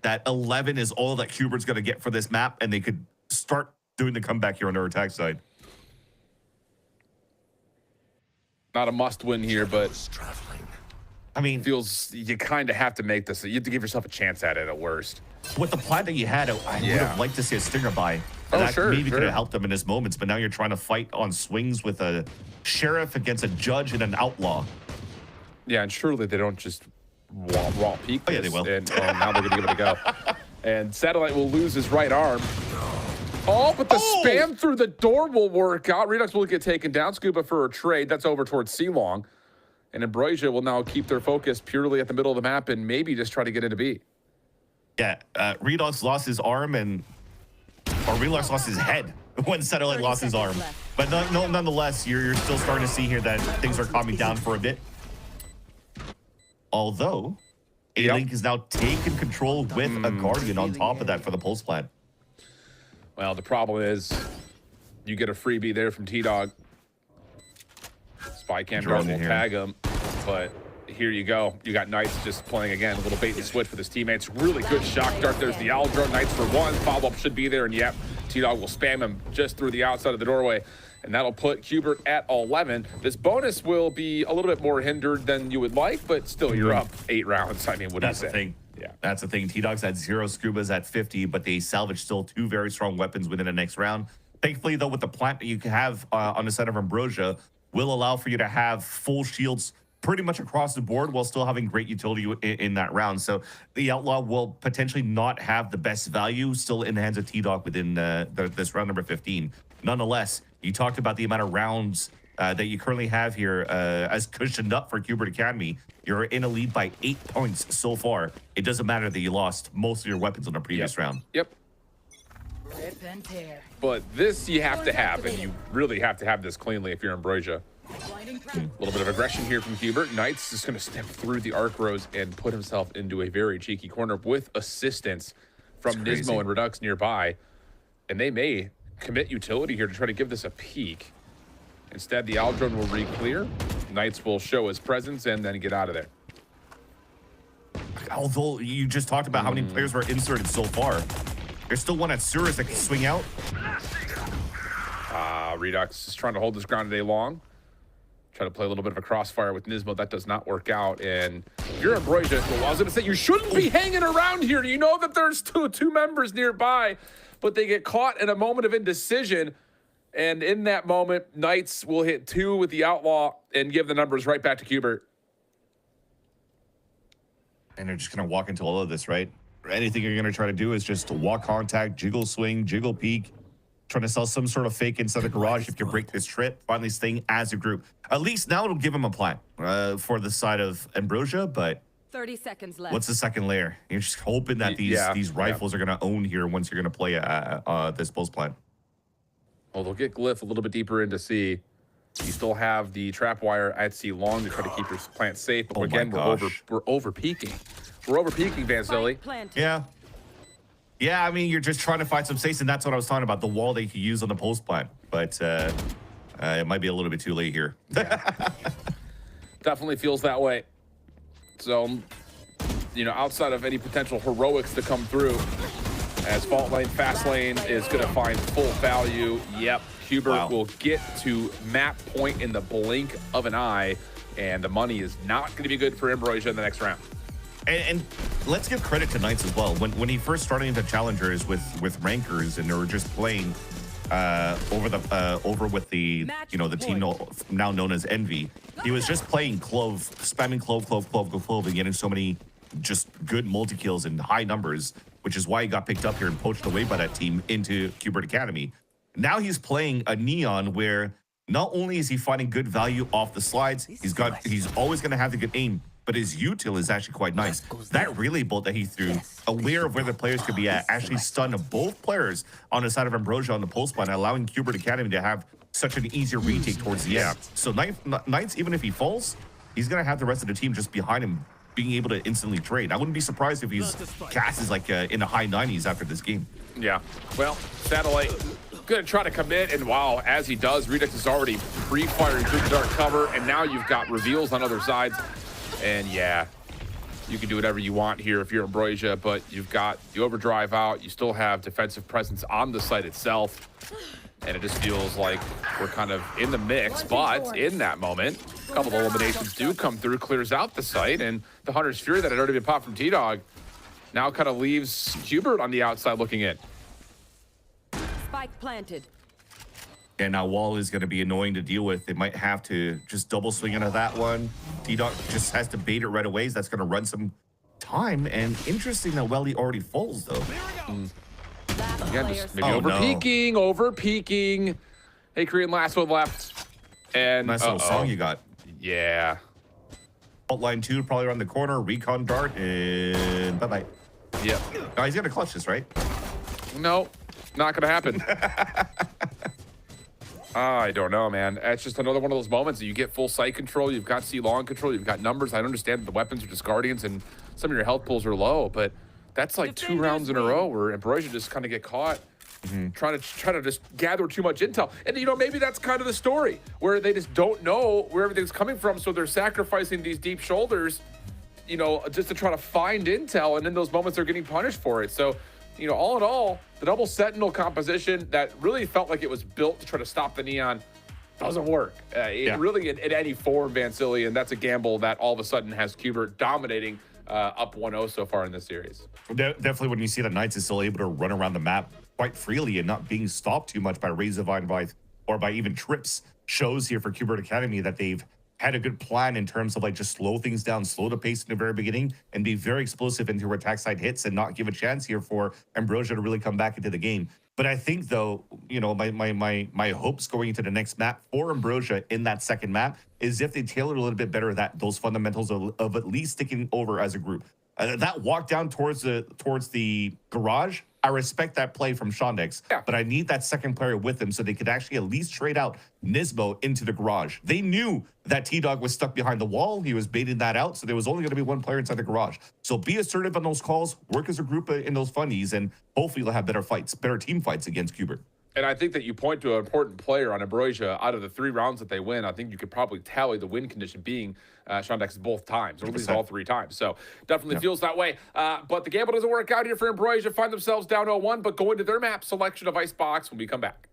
that 11 is all that Qbert's going to get for this map, and they could start doing the comeback here on their attack side. Not a must win here, but I mean, feels you kind of have to make this. You have to give yourself a chance at it at worst. With the plan that you had, I would have liked to see a stinger by. That maybe could have helped them in his moments, but now you're trying to fight on swings with a sheriff against a judge and an outlaw. Yeah, and surely they don't just raw peek. Oh, yeah, they will. And now they're going to give it a go. And Satellite will lose his right arm. Oh, but the spam through the door will work out. Redux will get taken down. Scuba for a trade. That's over towards C-Long. And Ambrosia will now keep their focus purely at the middle of the map and maybe just try to get into B. Yeah, Redux lost his arm, or Redux lost his head when Satellite lost his arm. But nonetheless, you're still starting to see here that things are calming down for a bit. Although, A-Link is now taking control with a Guardian on top of that for the pulse plan. Well, the problem is you get a freebie there from T-Dog. Spy cam guard will tag him, but here you go. You got Knights just playing again, a little bait and switch with his teammates. Really good shock dart. There's the owl drone. Knights for one. Follow-up should be there, and yep, T-Dog will spam him just through the outside of the doorway. And that'll put Qbert at 11. This bonus will be a little bit more hindered than you would like, but still, you're up 8 rounds. I mean, what do you say? That's the thing. Yeah, that's the thing. T-Dog's at 0, Scuba's at 50, but they salvage still 2 very strong weapons within the next round. Thankfully, though, with the plant that you can have on the side of Ambrosia, will allow for you to have full shields pretty much across the board while still having great utility in that round. So the Outlaw will potentially not have the best value still in the hands of T-Dog within this round number 15. Nonetheless, you talked about the amount of rounds that you currently have here as cushioned up for Qbert Academy. You're in a lead by 8 points so far. It doesn't matter that you lost most of your weapons on the previous round. Yep. But this you have to have, and you really have to have this cleanly if you're Ambrosia. A little bit of aggression here from Qbert. Knights is going to step through the arc rows and put himself into a very cheeky corner with assistance from Nismo and Redux nearby. And they may commit utility here to try to give this a peek. Instead, the Aldrone will re-clear. Knights will show his presence and then get out of there. Although you just talked about how many players were inserted so far, there's still one at Surus that can swing out. Redux is trying to hold this ground today long. Try to play a little bit of a crossfire with Nismo. That does not work out. And if you're Ambrosia, well, I was going to say, you shouldn't be hanging around here. You know that there's two members nearby, but they get caught in a moment of indecision. And in that moment, Knights will hit 2 with the Outlaw and give the numbers right back to Qbert. And they're just going to walk into all of this, right? Anything you're going to try to do is just walk contact, jiggle swing, jiggle peek, trying to sell some sort of fake inside the garage if you break this trip, finally staying as a group. At least now it'll give them a plan for the side of Ambrosia, but 30 seconds left. What's the second layer? You're just hoping that these rifles are going to own here once you're going to play this post plan. Well, they'll get Glyph a little bit deeper into C. You still have the trap wire at C long to try to keep your plant safe. But again, we're over peaking. We're over peaking, Van Silly. Yeah. Yeah, I mean, you're just trying to find some space, and that's what I was talking about, the wall that you could use on the post plan. But it might be a little bit too late here. Definitely feels that way. So you know, outside of any potential heroics to come through, as Fault Lane, Fast Lane is going to find full value. Yep, Hubert will get to map point in the blink of an eye, and the money is not going to be good for Ambrosia in the next round. And let's give credit to Knights as well. When he first started into Challengers with rankers, and they were just playing over with the the team now known as Envy, he was just playing Clove, spamming Clove, and getting so many just good multi kills and high numbers, which is why he got picked up here and poached away by that team into Hubert Academy. Now he's playing a Neon where not only is he finding good value off the slides, he's always going to have the good aim, but his util is actually quite nice. That relay bolt that he threw, aware of where the players could be at, actually stunned both players on the side of Ambrosia on the pulse line, allowing Hubert Academy to have such an easier retake towards the end. So Knights, even if he falls, he's going to have the rest of the team just behind him, being able to instantly trade. I wouldn't be surprised if his cast is like in the high 90s after this game. Yeah, well, Satellite gonna try to commit, and wow, as he does, Redux is already pre-firing through the dark cover, and now you've got reveals on other sides. And yeah, you can do whatever you want here if you're Ambrosia, but you've got the overdrive out, you still have defensive presence on the site itself, and it just feels like we're kind of in the mix. But in that moment, a couple of eliminations do come through, clears out the site, and the Hunter's Fury that had already been popped from T-Dog now kind of leaves Hubert on the outside looking in. Spike planted. And now Wall is going to be annoying to deal with. They might have to just double swing into that one. T-Dog just has to bait it right away. That's going to run some time. And interesting that Welly already falls, though. Again, just maybe over peaking. Hey, Korean, last one left. And nice little song you got. Yeah. Fault line 2 probably around the corner. Recon dart and bye-bye. Yep. Oh, he's going to clutch this, right? No, not going to happen. I don't know, man. It's just another one of those moments that you get full sight control, you've got C-long control, you've got numbers. I understand that the weapons are just Guardians and some of your health pools are low, but that's like 2 rounds in a row where Ambrosia just kind of get caught trying to just gather too much intel. And, you know, maybe that's kind of the story, where they just don't know where everything's coming from, so they're sacrificing these deep shoulders, you know, just to try to find intel, and in those moments they're getting punished for it. So, you know, all in all, the double Sentinel composition that really felt like it was built to try to stop the Neon doesn't work. Really in any form, Vansili, and that's a gamble that all of a sudden has Hubert dominating up 1-0 so far in this series. Definitely when you see that Knights is still able to run around the map quite freely and not being stopped too much by Rays of Vine or by even trips, shows here for Hubert Academy that they've had a good plan in terms of like just slow things down, slow the pace in the very beginning, and be very explosive into attack side hits and not give a chance here for Ambrosia to really come back into the game. But I think though, you know, my hopes going into the next map for Ambrosia in that second map is if they tailor a little bit better those fundamentals of at least sticking over as a group. That walk down towards the garage, I respect that play from Shondex, but I need that second player with him so they could actually at least trade out Nismo into the garage. They knew that T-Dog was stuck behind the wall. He was baiting that out, so there was only going to be one player inside the garage. So be assertive on those calls, work as a group in those funnies, and hopefully you'll have better team fights against Hubert. And I think that you point to an important player on Ambrosia. Out of the 3 rounds that they win, I think you could probably tally the win condition being Shondex both times, or at least all 3 times. So definitely feels that way. But the gamble doesn't work out here for Ambrosia. Find themselves down 0-1, but go into their map selection of Icebox when we come back.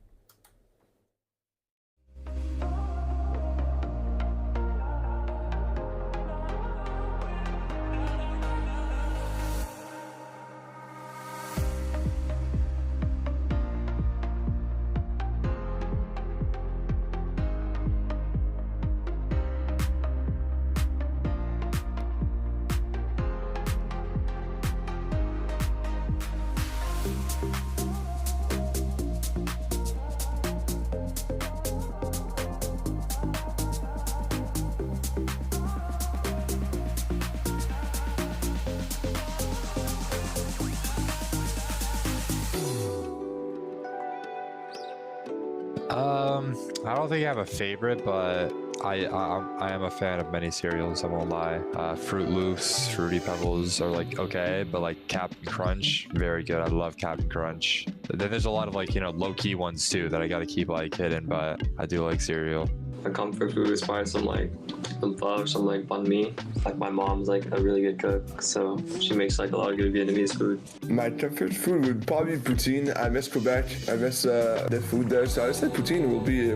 I don't think I have a favorite, but I am a fan of many cereals, I won't lie. Fruit Loops, Fruity Pebbles are like okay, but like Captain Crunch, very good. I love Captain Crunch. Then there's a lot of like, you know, low-key ones too that I gotta keep like hidden, but I do like cereal. My comfort food is probably some pho, some like banh mi. Like my mom's like a really good cook, so she makes like a lot of good Vietnamese food. My comfort food would probably be poutine. I miss Quebec. I miss the food there. So I said poutine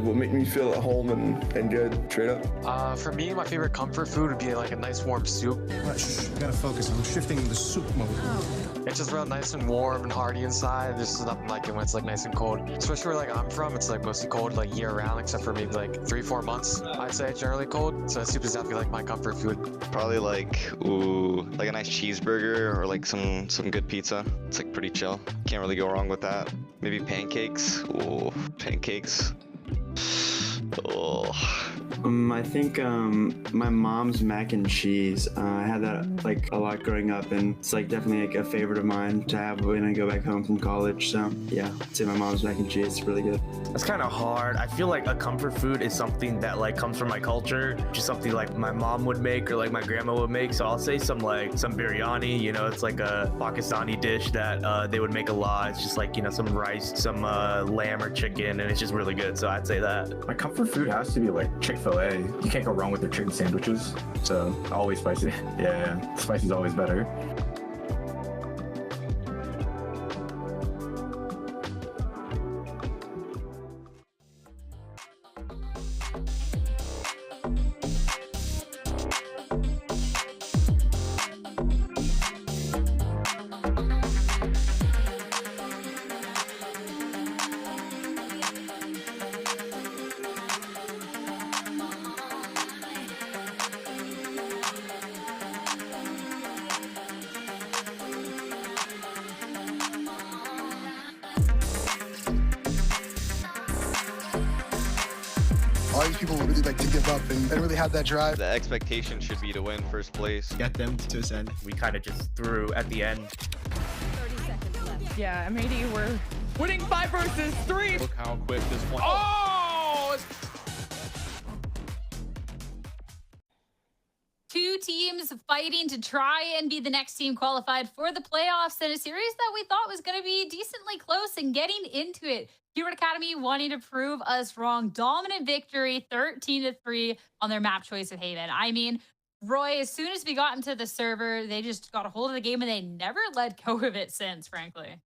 will make me feel at home and good straight up. For me, my favorite comfort food would be like a nice warm soup. Shh, I gotta focus. I'm shifting the soup mode. It's just real nice and warm and hearty inside. There's nothing like it when it's like nice and cold. Especially where like I'm from, it's like mostly cold like year round, except for maybe like 3-4 months. I'd say generally cold. So soup is definitely like my comfort food. Probably like like a nice cheeseburger or like some good pizza. It's like pretty chill. Can't really go wrong with that. Maybe pancakes. Ooh, pancakes. Oh. I think my mom's mac and cheese. I had that like a lot growing up, and it's like definitely like a favorite of mine to have when I go back home from college. So yeah, I'd say my mom's mac and cheese is really good. That's kind of hard. I feel like a comfort food is something that like comes from my culture, just something like my mom would make or like my grandma would make. So I'll say some biryani. You know, it's like a Pakistani dish that they would make a lot. It's just like, you know, some rice, some lamb or chicken, and it's just really good. So I'd say that. My comfort food has to be like Chick-fil-A. You can't go wrong with their chicken sandwiches. So always spicy. Yeah, spicy's always better. All these people would really like to give up and really have that drive. The expectation should be to win first place. Get them to ascend. We kind of just threw at the end. 30 seconds left. Yeah, M80, we're winning 5 versus 3. Look how quick this one. Oh! Two teams fighting to try and be the next team qualified for the playoffs in a series that we thought was going to be decently close and getting into it. Hubert Academy wanting to prove us wrong. Dominant victory, 13-3 on their map choice of Haven. I mean, Roy, as soon as we got into the server, they just got a hold of the game and they never let go of it since, frankly.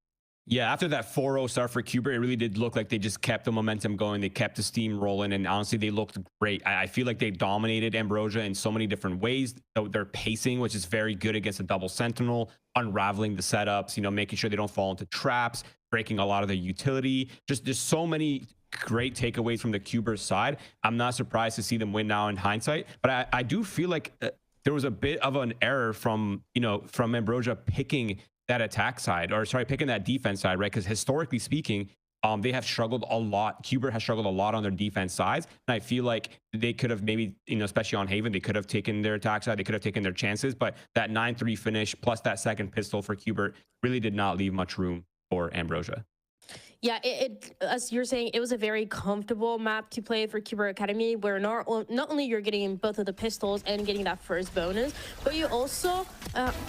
Yeah, after that 4-0 start for Cuber, it really did look like they just kept the momentum going. They kept the steam rolling, and honestly, they looked great. I feel like they dominated Ambrosia in so many different ways. Their pacing, which is very good against a double sentinel, unraveling the setups, you know, making sure they don't fall into traps, breaking a lot of their utility. Just so many great takeaways from the Cuber side. I'm not surprised to see them win now in hindsight, but I do feel like there was a bit of an error from Ambrosia picking that attack side, or sorry, picking that defense side, right? Because historically speaking, they have struggled a lot. Cuber has struggled a lot on their defense sides, and I feel like they could have maybe, you know, especially on Haven, they could have taken their attack side, they could have taken their chances, but that 9-3 finish plus that second pistol for Cuber really did not leave much room for Ambrosia. Yeah, it as you're saying, it was a very comfortable map to play for Cuber Academy, where not only you're getting both of the pistols and getting that first bonus, but you also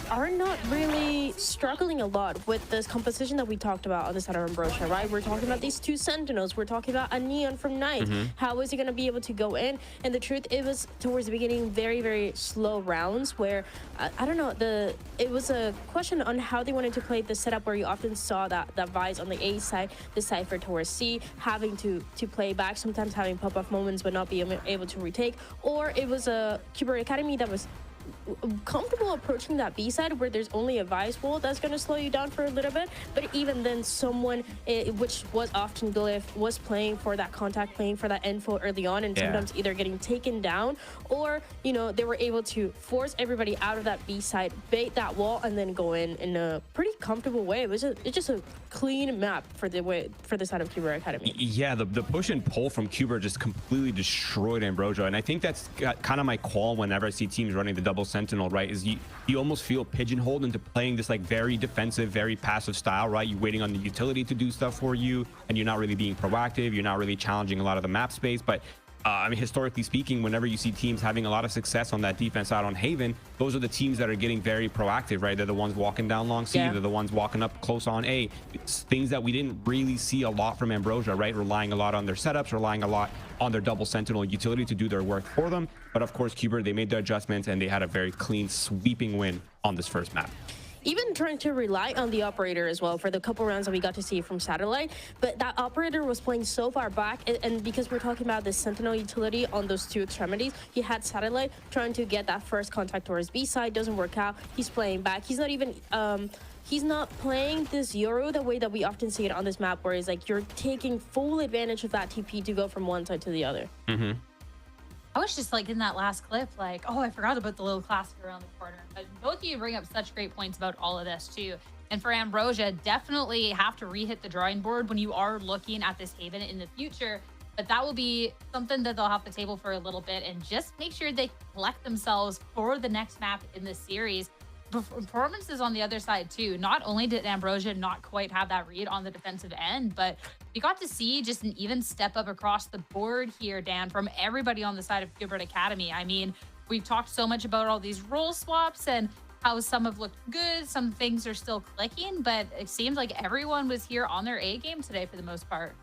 are not really struggling a lot with this composition that we talked about on the side of Ambrosia, right? We're talking about these two Sentinels. We're talking about a Neon from Night. How is he going to be able to go in? And the truth, it was towards the beginning very, very slow rounds where, I don't know, it was a question on how they wanted to play the setup where you often saw that Vice on the A side, the Cypher towards C, having to play back, sometimes having pop-off moments but not being able to retake, or it was a Cuber Academy that was comfortable approaching that B side where there's only a Vice wall that's going to slow you down for a little bit, but even then someone, which was often Glyph, was playing for that contact, playing for that info early on, and sometimes either getting taken down or, you know, they were able to force everybody out of that B side, bait that wall, and then go in a pretty comfortable way. It's just a clean map for the side of Cuber Academy. Yeah, the push and pull from Cuber just completely destroyed Ambrosia, and I think that's kind of my call whenever I see teams running the double sentinel, right? Is you almost feel pigeonholed into playing this like very defensive, very passive style, right? You're waiting on the utility to do stuff for you, and you're not really being proactive. You're not really challenging a lot of the map space. But I mean, historically speaking, whenever you see teams having a lot of success on that defense side on Haven, those are the teams that are getting very proactive, right? They're the ones walking down long C, they're the ones walking up close on A. It's things that we didn't really see a lot from Ambrosia, right? Relying a lot on their setups, relying a lot on their double sentinel utility to do their work for them. But of course, Cuber, they made their adjustments and they had a very clean, sweeping win on this first map. Even trying to rely on the operator as well for the couple rounds that we got to see from Satellite, but that operator was playing so far back, and because we're talking about the sentinel utility on those two extremities, he had Satellite trying to get that first contact towards B side, doesn't work out. He's playing back. He's not even he's not playing this Euro the way that we often see it on this map, where it's like you're taking full advantage of that TP to go from one side to the other. I was just like in that last clip, like, oh, I forgot about the little classic around the corner. But both of you bring up such great points about all of this too. And for Ambrosia, definitely have to re-hit the drawing board when you are looking at this Haven in the future. But that will be something that they'll have to table for a little bit and just make sure they collect themselves for the next map in the series. Performances on the other side too. Not only did Ambrosia not quite have that read on the defensive end, but we got to see just an even step up across the board here, Dan, from everybody on the side of Gilbert Academy. I mean, we've talked so much about all these role swaps and how some have looked good, some things are still clicking, but it seems like everyone was here on their A game today for the most part.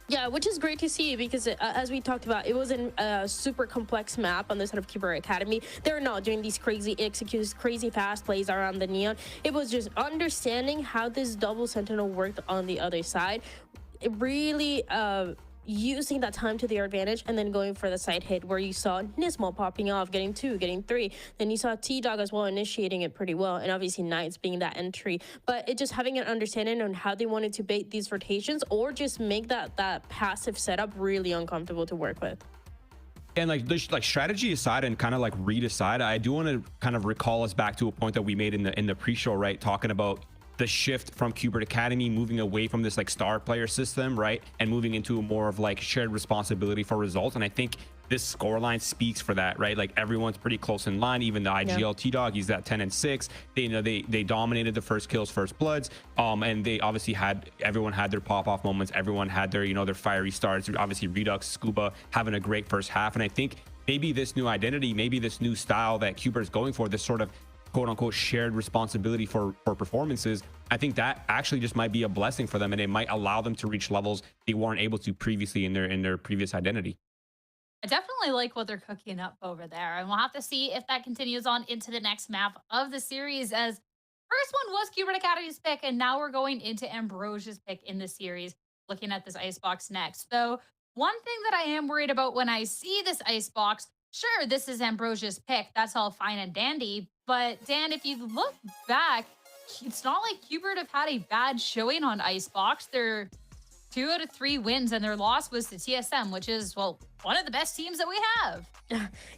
Yeah, which is great to see because as we talked about, it wasn't a super complex map on the side of Cuber Academy. They're not doing these crazy executes, crazy fast plays around the neon. It was just understanding how this double sentinel worked on the other side. It really using that time to their advantage and then going for the side hit where you saw Nismal popping off, getting 2, getting 3. Then you saw T-Dog as well initiating it pretty well, and obviously Knights being that entry. But it just having an understanding on how they wanted to bait these rotations or just make that passive setup really uncomfortable to work with. And like strategy aside and kind of like read aside, I do want to kind of recall us back to a point that we made in the pre-show, right? Talking about the shift from Cubert Academy, moving away from this like star player system, right? And moving into a more of like shared responsibility for results. And I think this scoreline speaks for that, right? Like everyone's pretty close in line. Even the IGL T-Dog, he's at 10-6. They dominated the first kills, first bloods. And they obviously everyone had their pop-off moments. Everyone had their, their fiery starts. Obviously Redux, Scuba having a great first half. And I think maybe this new identity, maybe this new style that Cuber is going for, this sort of quote unquote shared responsibility for performances, I think that actually just might be a blessing for them, and it might allow them to reach levels they weren't able to previously in their previous identity. I definitely like what they're cooking up over there, and we'll have to see if that continues on into the next map of the series, as first one was Cubert Academy's pick, and now we're going into Ambrosia's pick in the series, looking at this icebox next. Though one thing that I am worried about when I see this icebox, sure, this is Ambrosia's pick, that's all fine and dandy, but Dan, if you look back, it's not like Cubert have had a bad showing on Icebox. They're 2 out of 3 wins, and their loss was to TSM, which is, well, one of the best teams that we have.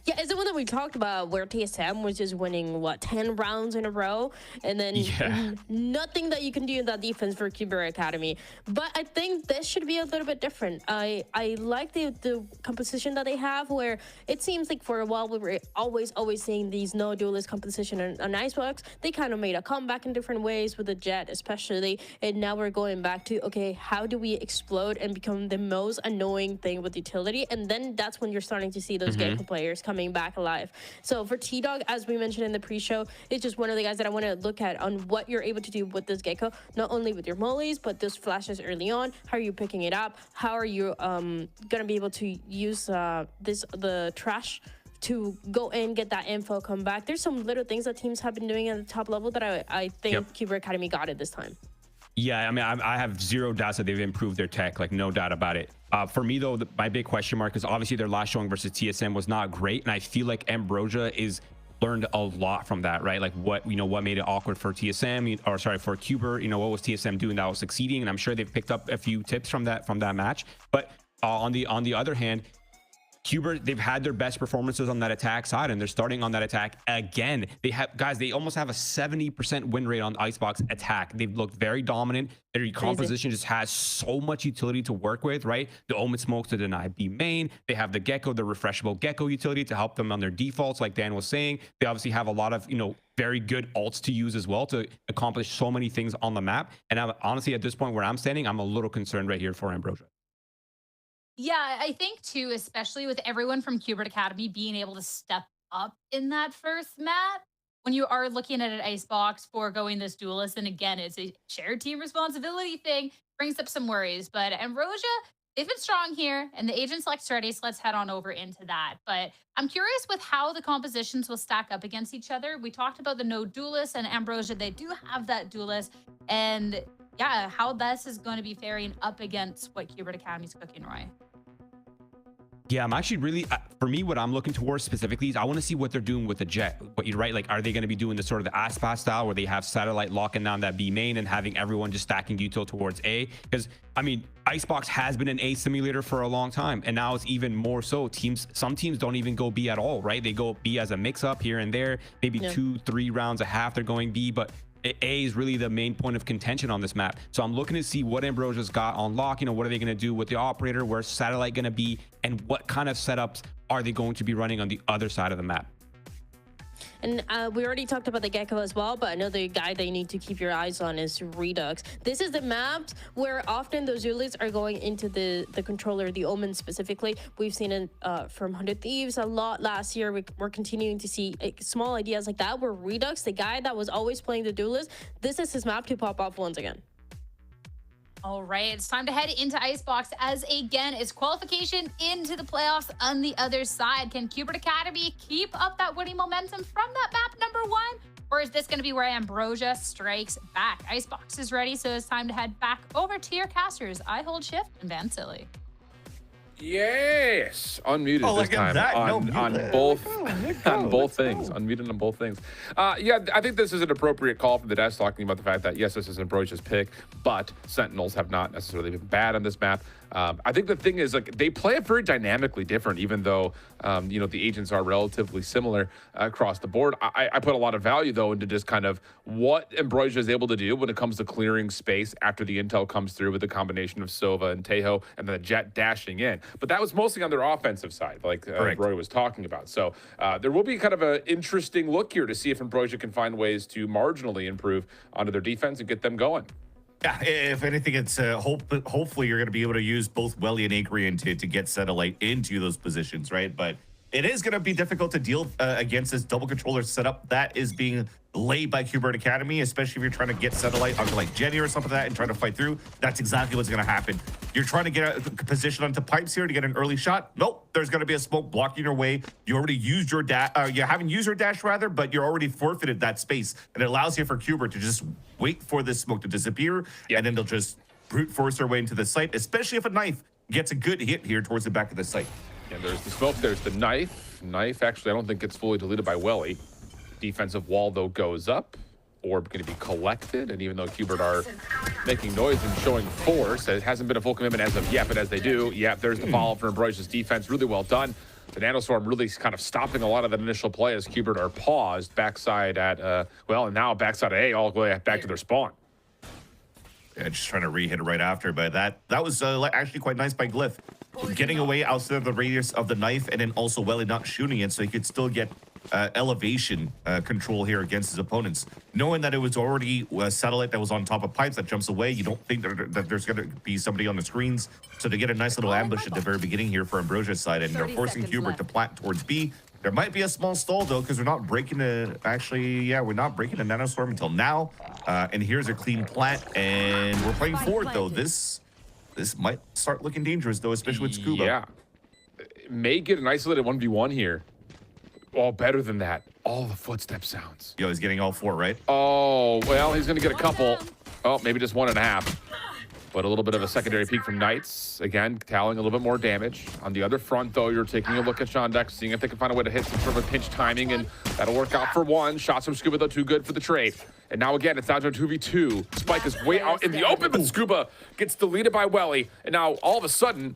Yeah, is the one that we talked about where TSM was just winning, what, 10 rounds in a row? And then nothing that you can do in that defense for Cuber Academy. But I think this should be a little bit different. I like the composition that they have, where it seems like for a while we were always seeing these no duelist composition on Icebox. They kind of made a comeback in different ways with the Jet especially. And now we're going back to, okay, how do we explode and become the most annoying thing with utility? And then that's when you're starting to see those Gecko players coming back alive. So for T-Dog, as we mentioned in the pre-show, it's just one of the guys that I want to look at on what you're able to do with this Gecko, not only with your mollies, but those flashes early on. How are you picking it up? How are you gonna be able to use the trash to go in, get that info, come back? There's some little things that teams have been doing at the top level that I think Cuber Academy got it this time. Yeah, I mean, I have zero doubts that they've improved their tech, like no doubt about it. For me, though, my big question mark is obviously their last showing versus TSM was not great, and I feel like Ambrosia is learned a lot from that, right? Like what made it awkward for TSM, or sorry, for Cuber, what was TSM doing that was succeeding, and I'm sure they've picked up a few tips from that match. But on the other hand, Cuber, they've had their best performances on that attack side, and they're starting on that attack again. They almost have a 70% win rate on Icebox attack. They've looked very dominant. Their composition just has so much utility to work with, right? The Omen Smokes to deny B main. They have the Gecko, the refreshable Gecko utility to help them on their defaults, like Dan was saying. They obviously have a lot of, very good ults to use as well to accomplish so many things on the map. And honestly, at this point where I'm standing, I'm a little concerned right here for Ambrosia. Yeah, I think too, especially with everyone from Qbert Academy being able to step up in that first map, when you are looking at an icebox for going this duelist, and again, it's a shared team responsibility thing, brings up some worries. But Ambrosia, they've been strong here, and the agent select's ready, so let's head on over into that. But I'm curious with how the compositions will stack up against each other. We talked about the no duelist, and Ambrosia, they do have that duelist, and yeah, how this is going to be faring up against what Qbert Academy's cooking, Roy. Yeah, I'm actually really, for me, what I'm looking towards specifically is I want to see what they're doing with the Jet. What you're right, like, are they going to be doing the sort of the ASPAT style where they have Satellite locking down that B main and having everyone just stacking util towards A? Because, I mean, Icebox has been an A simulator for a long time, and now it's even more so. Some teams don't even go B at all, right? They go B as a mix-up here and there, maybe 2-3 rounds a half they're going B, but A is really the main point of contention on this map. So I'm looking to see what Ambrosia's got on lock. You know, what are they going to do with the operator? Where's Satellite going to be? And what kind of setups are they going to be running on the other side of the map? And we already talked about the Gecko as well, but another guy that you need to keep your eyes on is Redux. This is the map where often those duelists are going into the controller, the Omen specifically. We've seen it from 100 Thieves a lot last year. We're continuing to see small ideas like that where Redux, the guy that was always playing the duelist, this is his map to pop off once again. All right, it's time to head into Icebox as again it's qualification into the playoffs on the other side. Can Qbert Academy keep up that winning momentum from that map number 1? Or is this going to be where Ambrosia strikes back? Icebox is ready, so it's time to head back over to your casters. I hold shift and ban silly. Yes, unmuted this time on both things. Unmuted on both things. Yeah, I think this is an appropriate call from the desk, talking about the fact that yes, this is Ambrosia's pick, but Sentinels have not necessarily been bad on this map. I think the thing is, like, they play it very dynamically different, even though you know, the agents are relatively similar across the board. I put a lot of value though into just kind of what Ambrosia is able to do when it comes to clearing space after the intel comes through with the combination of Sova and Tejo and then the Jet dashing in. But that was mostly on their offensive side, like Roy was talking about. So there will be kind of an interesting look here to see if Ambrosia can find ways to marginally improve onto their defense and get them going. Yeah, if anything, it's hopefully you're going to be able to use both Welly and Agrian to get Satellite into those positions, right? But it is going to be difficult to deal against this double controller setup that is being laid by Qbert Academy, especially if you're trying to get Satellite onto like Jenny or something like that and trying to fight through. That's exactly what's going to happen. You're trying to get a position onto pipes here to get an early shot. Nope, there's going to be a smoke blocking your way. You already used your dash, you haven't used your dash rather, but you're already forfeited that space. And it allows you for Qbert to just wait for this smoke to disappear, and then they'll just brute force their way into the site, especially if a knife gets a good hit here towards the back of the site. Yeah, there's the smoke, there's the knife. Knife, actually, I don't think it's fully deleted by Welly. Defensive wall, though, goes up. Orb going to be collected, and even though Qbert are making noise and showing force, it hasn't been a full commitment as of yet, but as they do, there's the follow-up for Ambrosia's defense. Really well done. The Nanostorm really kind of stopping a lot of that initial play as Qbert are paused backside at, and now backside at A, all the way back to their spawn. Yeah, just trying to re-hit it right after, but that was actually quite nice by Glyph. Getting away outside of the radius of the knife, and then also Welly not shooting it, so he could still get elevation control here against his opponents. Knowing that it was already a Satellite that was on top of pipes that jumps away, you don't think that there's going to be somebody on the screens. So to get a nice little ambush at the very beginning here for Ambrosia's side, and they're forcing Qbert to plant towards B. There might be a small stall though, because we're not breaking we're not breaking the Nanostorm until now. And here's a clean plant, and we're playing forward though. This might start looking dangerous though, especially with Scuba. Yeah, may get an isolated 1v1 here. Oh, better than that. All the footstep sounds. Yo, he's getting all 4, right? Oh, well, he's going to get a couple. Oh, maybe just 1.5. But a little bit of a secondary peek from Knights. Again, tallying a little bit more damage. On the other front, though, you're taking a look at Shondex, seeing if they can find a way to hit some sort of a pinch timing, and that'll work out for 1. Shots from Scuba, though, too good for the trade. And now, again, it's down to a 2v2. Spike is way out in the open, but Scuba gets deleted by Welly. And now, all of a sudden,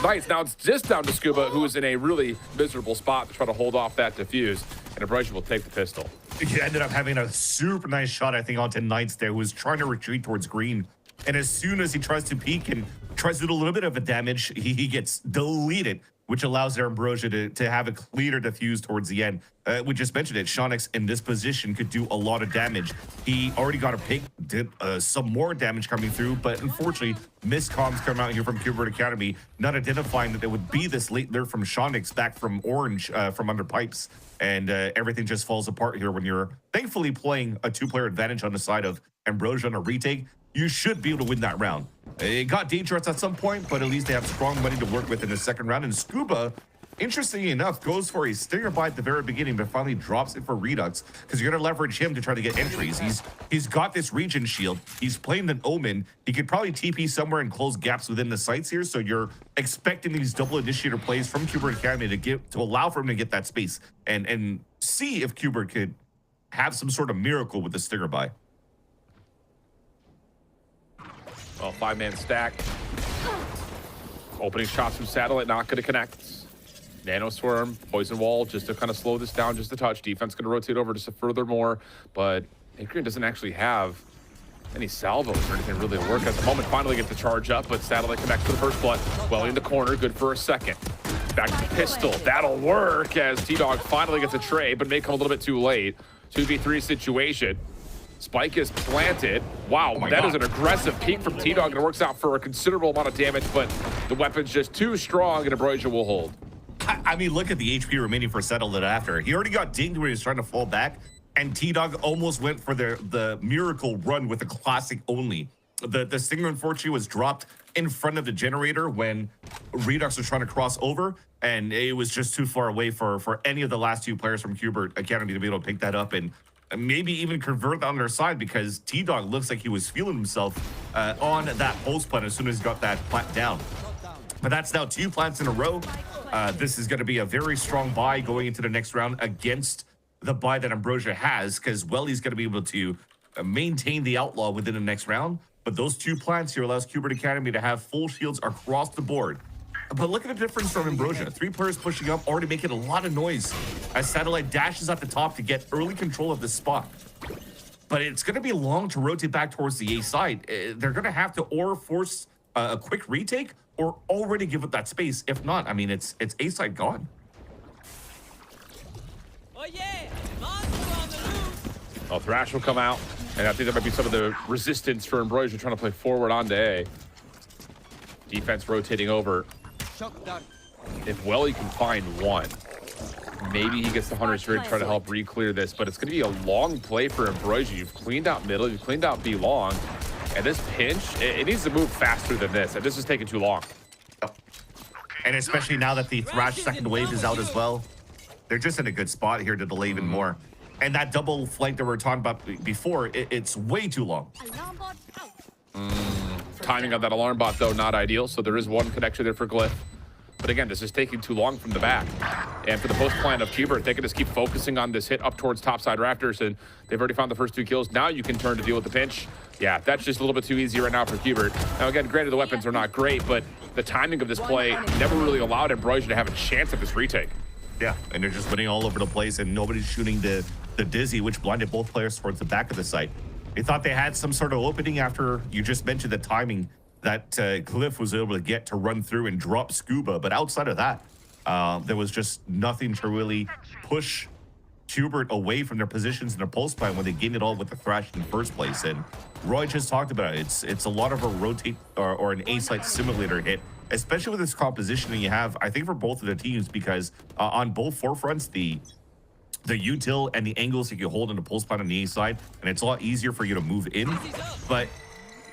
Knights, now it's just down to Scuba, who is in a really miserable spot to try to hold off that defuse. And Ambrosia will take the pistol. He ended up having a super nice shot, I think, onto Knights there, who was trying to retreat towards green. And as soon as he tries to peek and tries to do a little bit of a damage, he gets deleted which allows Ambrosia to have a cleaner defuse towards the end. We just mentioned it. Shonix in this position could do a lot of damage. He already got a pick, did some more damage coming through, but unfortunately, missed comms come out here from Qbert Academy, not identifying that there would be this late lurk from Shonix back from Orange from under pipes. And everything just falls apart here when you're thankfully playing a 2-player advantage on the side of Ambrosia on a retake. You should be able to win that round. It got dangerous at some point, but at least they have strong money to work with in the second round. And Scuba, interestingly enough, goes for a stinger buy at the very beginning, but finally drops it for Redux because you're going to leverage him to try to get entries. He's got this region shield. He's playing an Omen. He could probably TP somewhere and close gaps within the sites here. So you're expecting these double initiator plays from Qbert Academy to allow for him to get that space and see if Qbert could have some sort of miracle with the stinger buy. Well, 5-man stack. Opening shots from Satellite, not going to connect. Nano Swarm, Poison Wall, just to kind of slow this down just a touch. Defense going to rotate over just a furthermore, but Akrian doesn't actually have any salvos or anything really to work at the moment. Finally get the charge up, but Satellite connects to the first blood. Well in the corner, good for a second. Back to the pistol, that'll work as T-Dog finally gets a trade, but may come a little bit too late. 2v3 situation. Spike is planted. Wow, that is an aggressive peek from T-Dog, and it works out for a considerable amount of damage, but the weapon's just too strong, and Ambrosia will hold. I mean, look at the HP remaining for Settled after. He already got dinged when he was trying to fall back, and T-Dog almost went for the miracle run with the classic only. The Stinger, unfortunately, was dropped in front of the generator when Redux was trying to cross over, and it was just too far away for any of the last 2 players from Qbert Academy to be able to pick that up and maybe even convert on their side, because T-Dog looks like he was feeling himself on that post plant as soon as he got that plant down. But that's now 2 plants in a row. This is going to be a very strong buy going into the next round against the buy that Ambrosia has, because Welly's going to be able to maintain the outlaw within the next round. But those 2 plants here allows Qbert Academy to have full shields across the board. But look at the difference from Ambrosia. 3 players pushing up, already making a lot of noise as Satellite dashes at the top to get early control of this spot. But it's going to be long to rotate back towards the A side. They're going to have to or force a quick retake or already give it that space. If not, I mean, it's A side gone. Well, Thrash will come out, and I think that might be some of the resistance for Ambrosia trying to play forward onto A. Defense rotating over. If Welly can find one, maybe he gets the Hunter's Rig, try to help re-clear this, but it's going to be a long play for Ambrosia. You've cleaned out middle, you've cleaned out B long, and this pinch, it needs to move faster than this, and this is taking too long. And especially now that the Thrash second wave is out as well, they're just in a good spot here to delay even more. And that double flank that we were talking about before, it's way too long. Timing on that alarm bot, though, not ideal, so there is one connection there for Glyph. But again, this is taking too long from the back. And for the post plan of Qbert, they can just keep focusing on this hit up towards topside rafters, and they've already found the first 2 kills. Now you can turn to deal with the pinch. Yeah, that's just a little bit too easy right now for Qbert. Now again, granted the weapons are not great, but the timing of this play never really allowed Ambrosia to have a chance at this retake. Yeah, and they're just winning all over the place, and nobody's shooting the Dizzy, which blinded both players towards the back of the site. They thought they had some sort of opening after you just mentioned the timing that Glyph was able to get to run through and drop Scuba. But outside of that, there was just nothing to really push Qbert away from their positions in their post plan when they gained it all with the Thrash in the first place. And Roy just talked about it. It's a lot of a rotate or an A-site simulator hit, especially with this composition that you have, I think, for both of the teams, because on both forefronts, the util and the angles that you hold in the pulse plan on the A side, and it's a lot easier for you to move in. But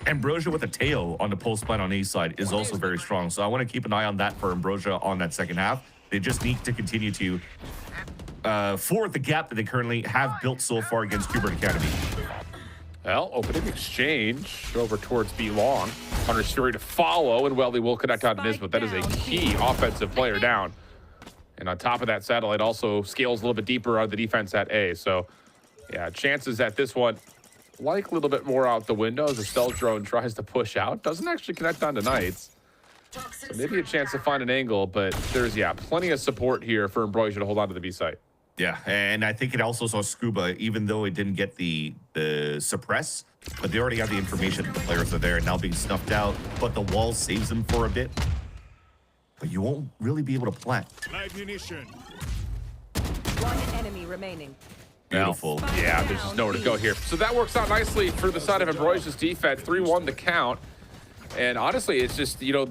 Ambrosia with a Teo on the pulse plan on A side is also very strong. So I want to keep an eye on that for Ambrosia on that second half. They just need to continue to forward the gap that they currently have built so far against Qbert Academy. Well, opening exchange over towards B long. Hunter's Fury to follow, and Welly will connect on Nisbet. That is a key offensive player down. And on top of that, Satellite also scales a little bit deeper on the defense at A. So, yeah, chances at this one, like a little bit more out the window as the stealth drone tries to push out. Doesn't actually connect on to Knights. So maybe a chance to find an angle, but there's, yeah, plenty of support here for Ambrosia to hold on to the B site. Yeah, and I think it also saw Scuba, even though it didn't get the suppress, but they already have the information that the players are there and now being snuffed out, but the wall saves them for a bit. but you won't really be able to plant. Live munition. One enemy remaining. Beautiful. Yeah, there's just nowhere to go here. So that works out nicely for the side of Ambrosio's defense. 3-1 the count. And honestly, it's just, you know,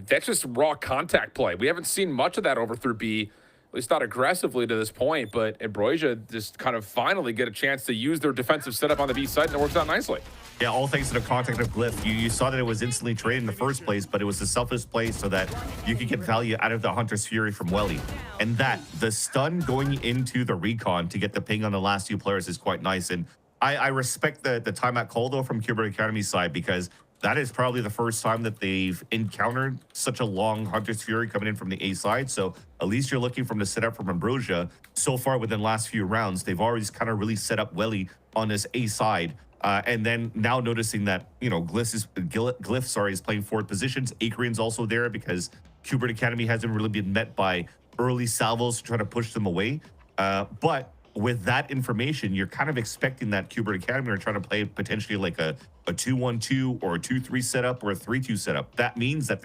that's just raw contact play. We haven't seen much of that over through B, at least not aggressively to this point, but Ambrosia just kind of finally get a chance to use their defensive setup on the B side, and it works out nicely. Yeah, all thanks to the contact of Glyph. You saw that it was instantly traded in the first place, but it was a selfless play so that you could get value out of the Hunter's Fury from Welly. And that, the stun going into the recon to get the ping on the last two players is quite nice. And I respect the timeout call, though, from Qbert Academy's side, because that is probably the first time that they've encountered such a long Hunter's Fury coming in from the A side. So at least you're looking from the setup from Ambrosia. So far within the last few rounds, they've already kind of really set up Welly on this A side. And then now noticing that, you know, Glyph is playing forward positions. Akrian's also there because Qbert Academy hasn't really been met by early salvos to try to push them away. But with that information, you're kind of expecting that Qbert Academy are trying to play potentially like a 2-1-2 or a 2-3 setup or a 3-2 setup. That means that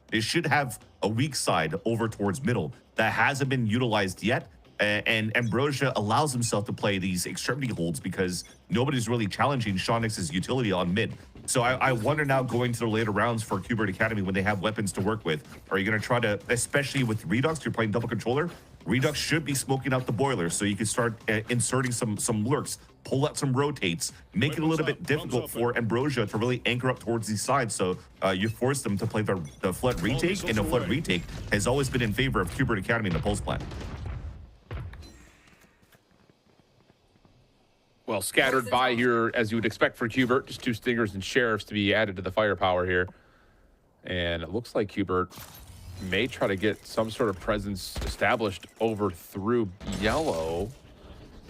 they should have a weak side over towards middle that hasn't been utilized yet. And Ambrosia allows himself to play these extremity holds because nobody's really challenging Shonix's utility on mid. So I wonder now going to the later rounds for Qbert Academy when they have weapons to work with. Are you going to try to, especially with Redux, you're playing double controller, Redux should be smoking out the boiler so you can start inserting some lurks, pull out some rotates, make it a little bit difficult for Ambrosia to really anchor up towards these sides. So you force them to play the flood retake, and the flood retake has always been in favor of Qbert Academy in the pulse plan. Well, scattered by here, as you would expect for Qbert, just two Stingers and Sheriffs to be added to the firepower here. And it looks like Qbert may try to get some sort of presence established over through yellow.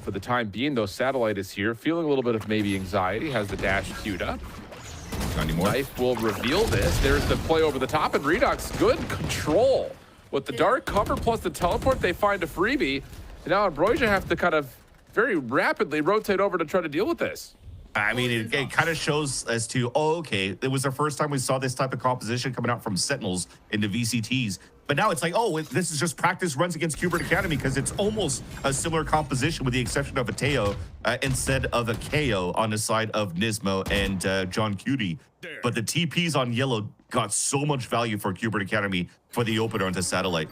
For the time being, though, Satellite is here, feeling a little bit of maybe anxiety, has the dash queued up. Knife will reveal this. There's the play over the top, and Redux, good control. With the dark cover plus the teleport, they find a freebie. And now Ambrosia have to kind of very rapidly rotate over to try to deal with this. I mean, it kind of shows as to, oh, okay, it was the first time we saw this type of composition coming out from Sentinels into VCTs. But now it's like, oh, this is just practice runs against Qbert Academy because it's almost a similar composition with the exception of a Teo instead of a KO on the side of Nismo and John Cutie. But the TPs on yellow got so much value for Qbert Academy for the opener onto Satellite.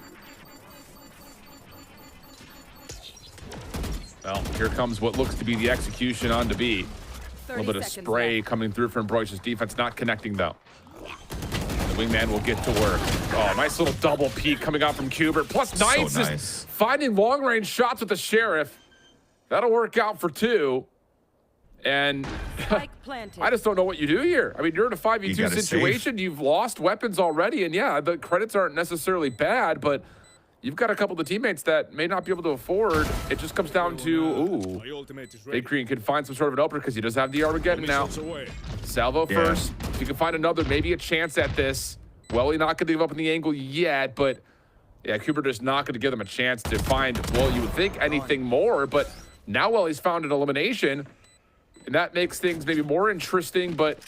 Well, here comes what looks to be the execution on to B. A little bit of spray coming through from Ambrosia's defense, not connecting though. The wingman will get to work. Oh, nice little double peek coming out from Qbert. Plus Knights So nice. is finding long range shots with the Sheriff. That'll work out for two. And I just don't know what you do here. I mean, you're in a 5v2 situation. Save. You've lost weapons already. And yeah, the credits aren't necessarily bad, but you've got a couple of the teammates that may not be able to afford. It just comes down to, ooh, Akrian can find some sort of an opener because he does have the Armageddon now. Salvo first. If you can find another, maybe a chance at this. Welly not going to give up on the angle yet, but yeah, Qbert is not going to give them a chance to find, well, you would think anything more, but now Welly's found an elimination, and that makes things maybe more interesting, but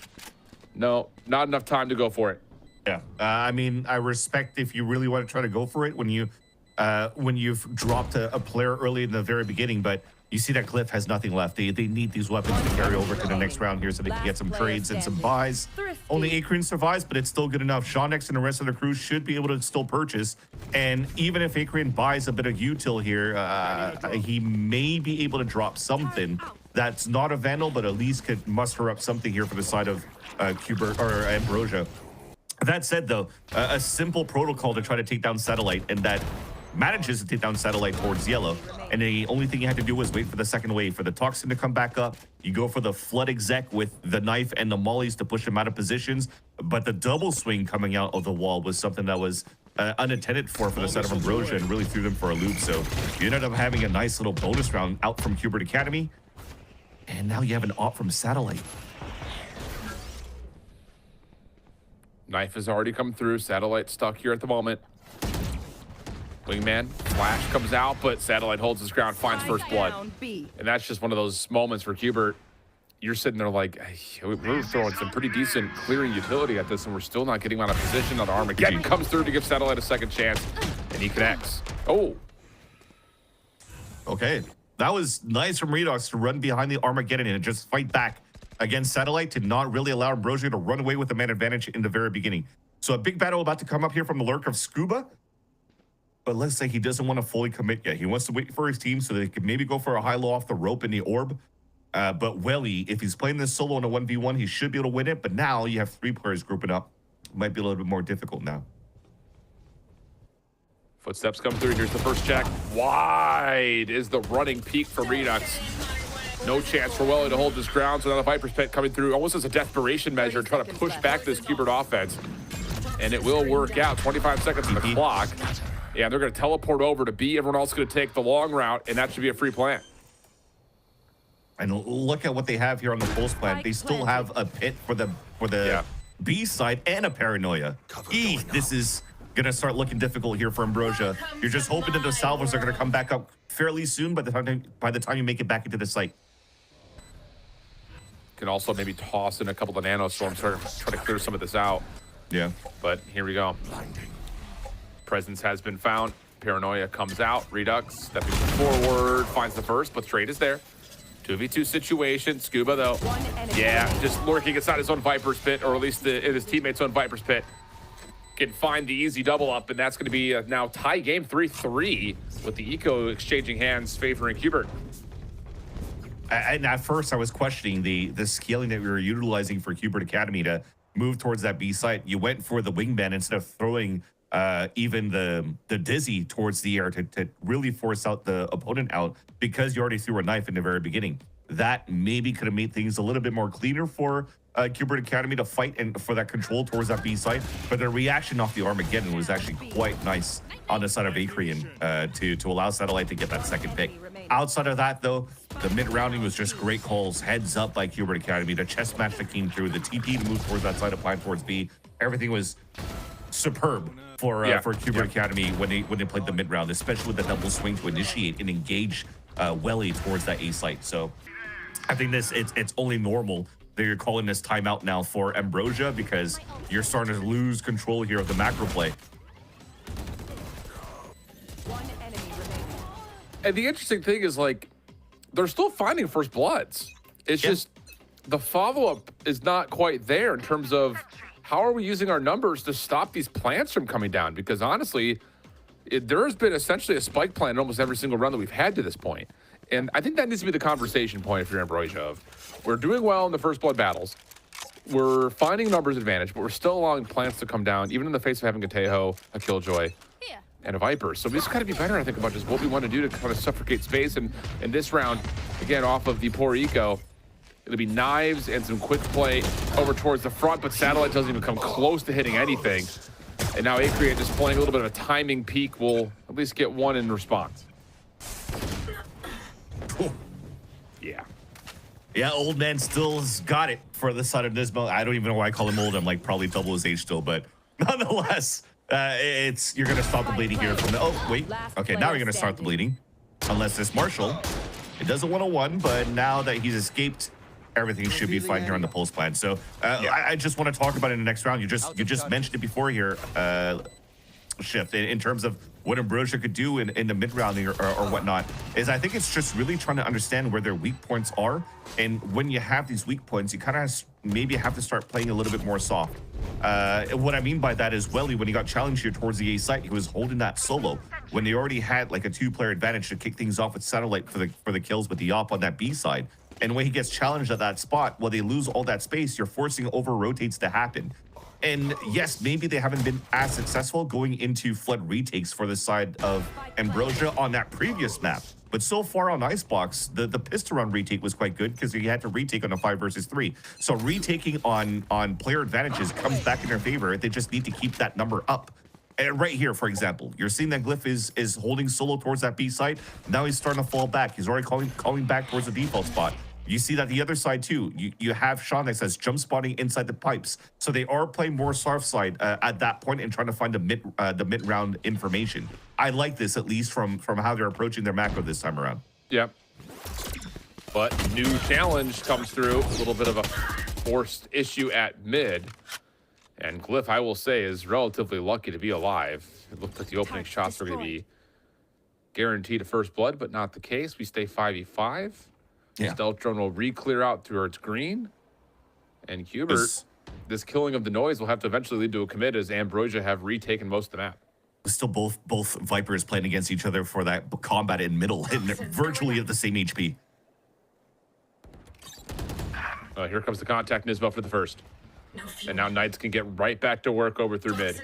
no, not enough time to go for it. Yeah, I mean, I respect if you really want to try to go for it when you've dropped a player early in the very beginning, but you see that Glyph has nothing left. They need these weapons to carry over to the next round here so they can get some trades and some buys. Only Akrian survives, but it's still good enough. Shonix and the rest of the crew should be able to still purchase. And even if Akrian buys a bit of util here, he may be able to drop something that's not a Vandal, but at least could muster up something here for the side of Qbert or Ambrosia. That said, though, a simple protocol to try to take down Satellite, and that manages to take down Satellite towards yellow. And the only thing you had to do was wait for the second wave, for the Toxin to come back up. You go for the Flood exec with the knife and the mollies to push them out of positions. But the double swing coming out of the wall was something that was unattended for the side of Ambrosia and really threw them for a loop. So you ended up having a nice little bonus round out from Qbert Academy. And now you have an op from Satellite. Knife has already come through. Satellite stuck here at the moment. Wingman, flash comes out, but Satellite holds his ground, finds first blood. And that's just one of those moments for Qbert. you're sitting there like, hey, we're throwing some pretty decent clearing utility at this, and we're still not getting out of position. Now the Armageddon comes through to give Satellite a second chance, and he connects. Oh. Okay. That was nice from Redox to run behind the Armageddon and just fight back against Satellite to not really allow Ambrosia to run away with the man advantage in the very beginning. So a big battle about to come up here from the lurk of Scuba. But let's say he doesn't want to fully commit yet. He wants to wait for his team so they could maybe go for a high-low off the rope in the orb. But Welly, if he's playing this solo in a 1v1, he should be able to win it. But now you have 3 players grouping up. Might be a little bit more difficult now. Footsteps come through. Here's the first check. Wide is the running peak for Redux. No chance for Welly to hold his ground. So now the Viper's Pit coming through almost as a desperation measure, trying to push back this Cubert offense. And it will work out. 25 seconds on the clock. Yeah, they're going to teleport over to B. Everyone else is going to take the long route, and that should be a free plant. And look at what they have here on the pulse plant. They still have a pit for the B side and a paranoia. This is going to start looking difficult here for Ambrosia. You're just hoping that the salvos are going to come back up fairly soon by the time you make it back into the site. Can also maybe toss in a couple of nanostorms, try to clear some of this out. Yeah. But here we go. Presence has been found. Paranoia comes out. Redux stepping forward, finds the first, but trade is there. 2v2 situation. Scuba, though, yeah, just lurking inside his own Viper's Pit, or at least in his teammate's own Viper's Pit. Can find the easy double up, and that's going to be a now tie game 3-3 with the Eco exchanging hands favoring Hubert. And at first, I was questioning the scaling that we were utilizing for Hubert Academy to move towards that B site. You went for the wingman instead of throwing even the Dizzy towards the air to really force out the opponent out because you already threw a knife in the very beginning. That maybe could have made things a little bit more cleaner for Hubert Academy to fight and for that control towards that B site. But the reaction off the Armageddon was actually quite nice on the side of Acrean to allow Satellite to get that second pick. Outside of that, though, the mid-rounding was just great calls. Heads up by Hubert Academy. The chess match that came through. The TP to move towards that side of Pine towards B. Everything was superb for Hubert Academy when they played the mid-round, especially with the double swing to initiate and engage Welly towards that A site. So I think it's only normal that you're calling this timeout now for Ambrosia because you're starting to lose control here of the macro play. And the interesting thing is, like, they're still finding first bloods. It's just the follow-up is not quite there in terms of how are we using our numbers to stop these plants from coming down? Because honestly, there has been essentially a spike plant in almost every single run that we've had to this point. And I think that needs to be the conversation point if you're Ambrosia of, we're doing well in the first blood battles. We're finding numbers advantage, but we're still allowing plants to come down, even in the face of having a Tejo, a Killjoy, and a Viper. So we just got to be better, I think, about just what we want to do to kind of suffocate space. And in this round, again, off of the poor Eco, it'll be knives and some quick play over towards the front, but Satellite doesn't even come close to hitting anything. And now Acrean just playing a little bit of a timing peak will at least get one in response. Yeah, old man still's got it for the side of Nismo. I don't even know why I call him old. I'm like probably double his age still, but nonetheless, you're gonna stop the bleeding here from the. Oh wait, okay, now you're gonna start the bleeding, unless this Marshall, it doesn't 101, but now that he's escaped, everything should be fine here on the pulse plan. So I just want to talk about it in the next round. You just mentioned it before here, Shift, in terms of what Ambrosia could do in the mid-rounding or whatnot, is I think it's just really trying to understand where their weak points are. And when you have these weak points, you kind of maybe have to start playing a little bit more soft. What I mean by that is Welly, when he got challenged here towards the A site, he was holding that solo. When they already had like a 2-player advantage to kick things off with Satellite for the kills with the op on that B side. And when he gets challenged at that spot, well, they lose all that space. You're forcing over-rotates to happen. And yes, maybe they haven't been as successful going into flood retakes for the side of Ambrosia on that previous map. But so far on Icebox, the pistol run retake was quite good because you had to retake on a 5 versus 3. So retaking on player advantages comes back in their favor. They just need to keep that number up. And right here, for example, you're seeing that Glyph is holding solo towards that B site. Now he's starting to fall back. He's already calling back towards the default spot. You see that the other side too. You have Sean that says jump spotting inside the pipes. So they are playing more soft side at that point and trying to find the mid round information. I like this, at least from how they're approaching their macro this time around. Yep. But new challenge comes through. A little bit of a forced issue at mid. And Glyph, I will say, is relatively lucky to be alive. It looked like the opening shots were going to be guaranteed a first blood, but not the case. We stay 5v5. Yeah. Stealth drone will re-clear out towards green. And Hubert, this killing of the noise will have to eventually lead to a commit as Ambrosia have retaken most of the map. Still both Vipers playing against each other for that combat in middle and virtually at the same HP. Here comes the contact, Nismo for the first. And now Knights can get right back to work over through mid.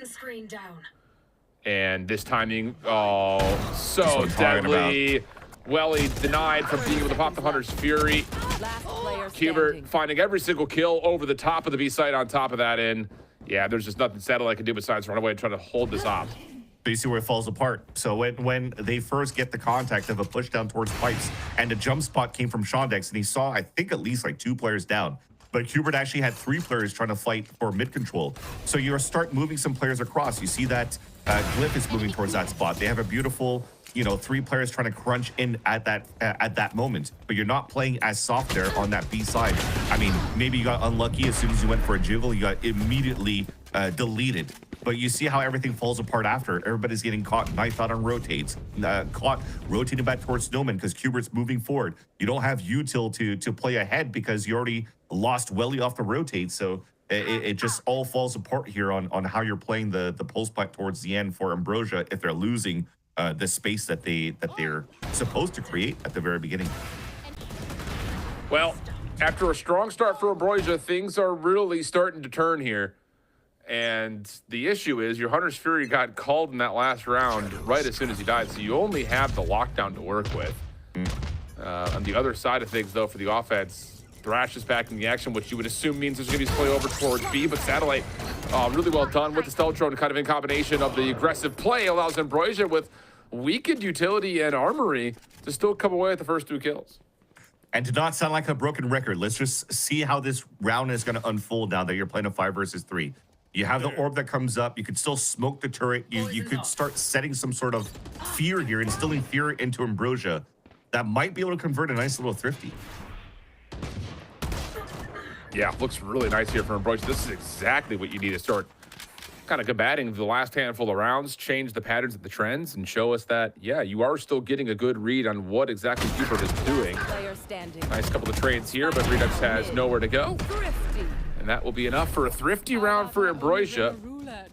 And this timing, oh, so deadly. Welly denied from being able to pop the Hunter's Fury. Hubert finding every single kill over the top of the B site on top of that. And yeah, there's just nothing Satellite can do besides run away and try to hold this op. But you see where it falls apart. So when they first get the contact of a push down towards pipes and a jump spot came from Shondex and he saw, I think, at least like 2 players down. But Hubert actually had 3 players trying to fight for mid control. So you start moving some players across. You see that Glyph is moving towards that spot. They have a beautiful, 3 players trying to crunch in at that moment. But you're not playing as soft there on that B side. I mean, maybe you got unlucky as soon as you went for a jiggle, you got immediately deleted. But you see how everything falls apart after. Everybody's getting caught, knife out on rotates, caught rotating back towards Snowman because Hubert's moving forward. You don't have util to play ahead because you already lost Welly off the rotate. So it just all falls apart here on how you're playing the pulse pipe towards the end for Ambrosia if they're losing the space that they're supposed to create at the very beginning. Well, after a strong start for Ambrosia, things are really starting to turn here. And the issue is your Hunter's Fury got called in that last round right as soon as he died, so you only have the lockdown to work with. On the other side of things, though, for the offense, Thrash is back in the action, which you would assume means there's going to be a play over towards B, but Satellite really well done with the stealth drone, kind of in combination of the aggressive play allows Ambrosia with weakened utility and armory to still come away with the first 2 kills. And to not sound like a broken record, let's just see how this round is going to unfold now that you're playing a 5 versus 3. You have the orb that comes up. You could still smoke the turret. You could start setting some sort of fear here, instilling fear into Ambrosia that might be able to convert a nice little thrifty. Yeah, looks really nice here for Ambrosia. This is exactly what you need to start kind of combating the last handful of rounds, change the patterns of the trends, and show us that, yeah, you are still getting a good read on what exactly Hubert is doing. Nice couple of trades here, but Redux has nowhere to go. And that will be enough for a thrifty round for Ambrosia.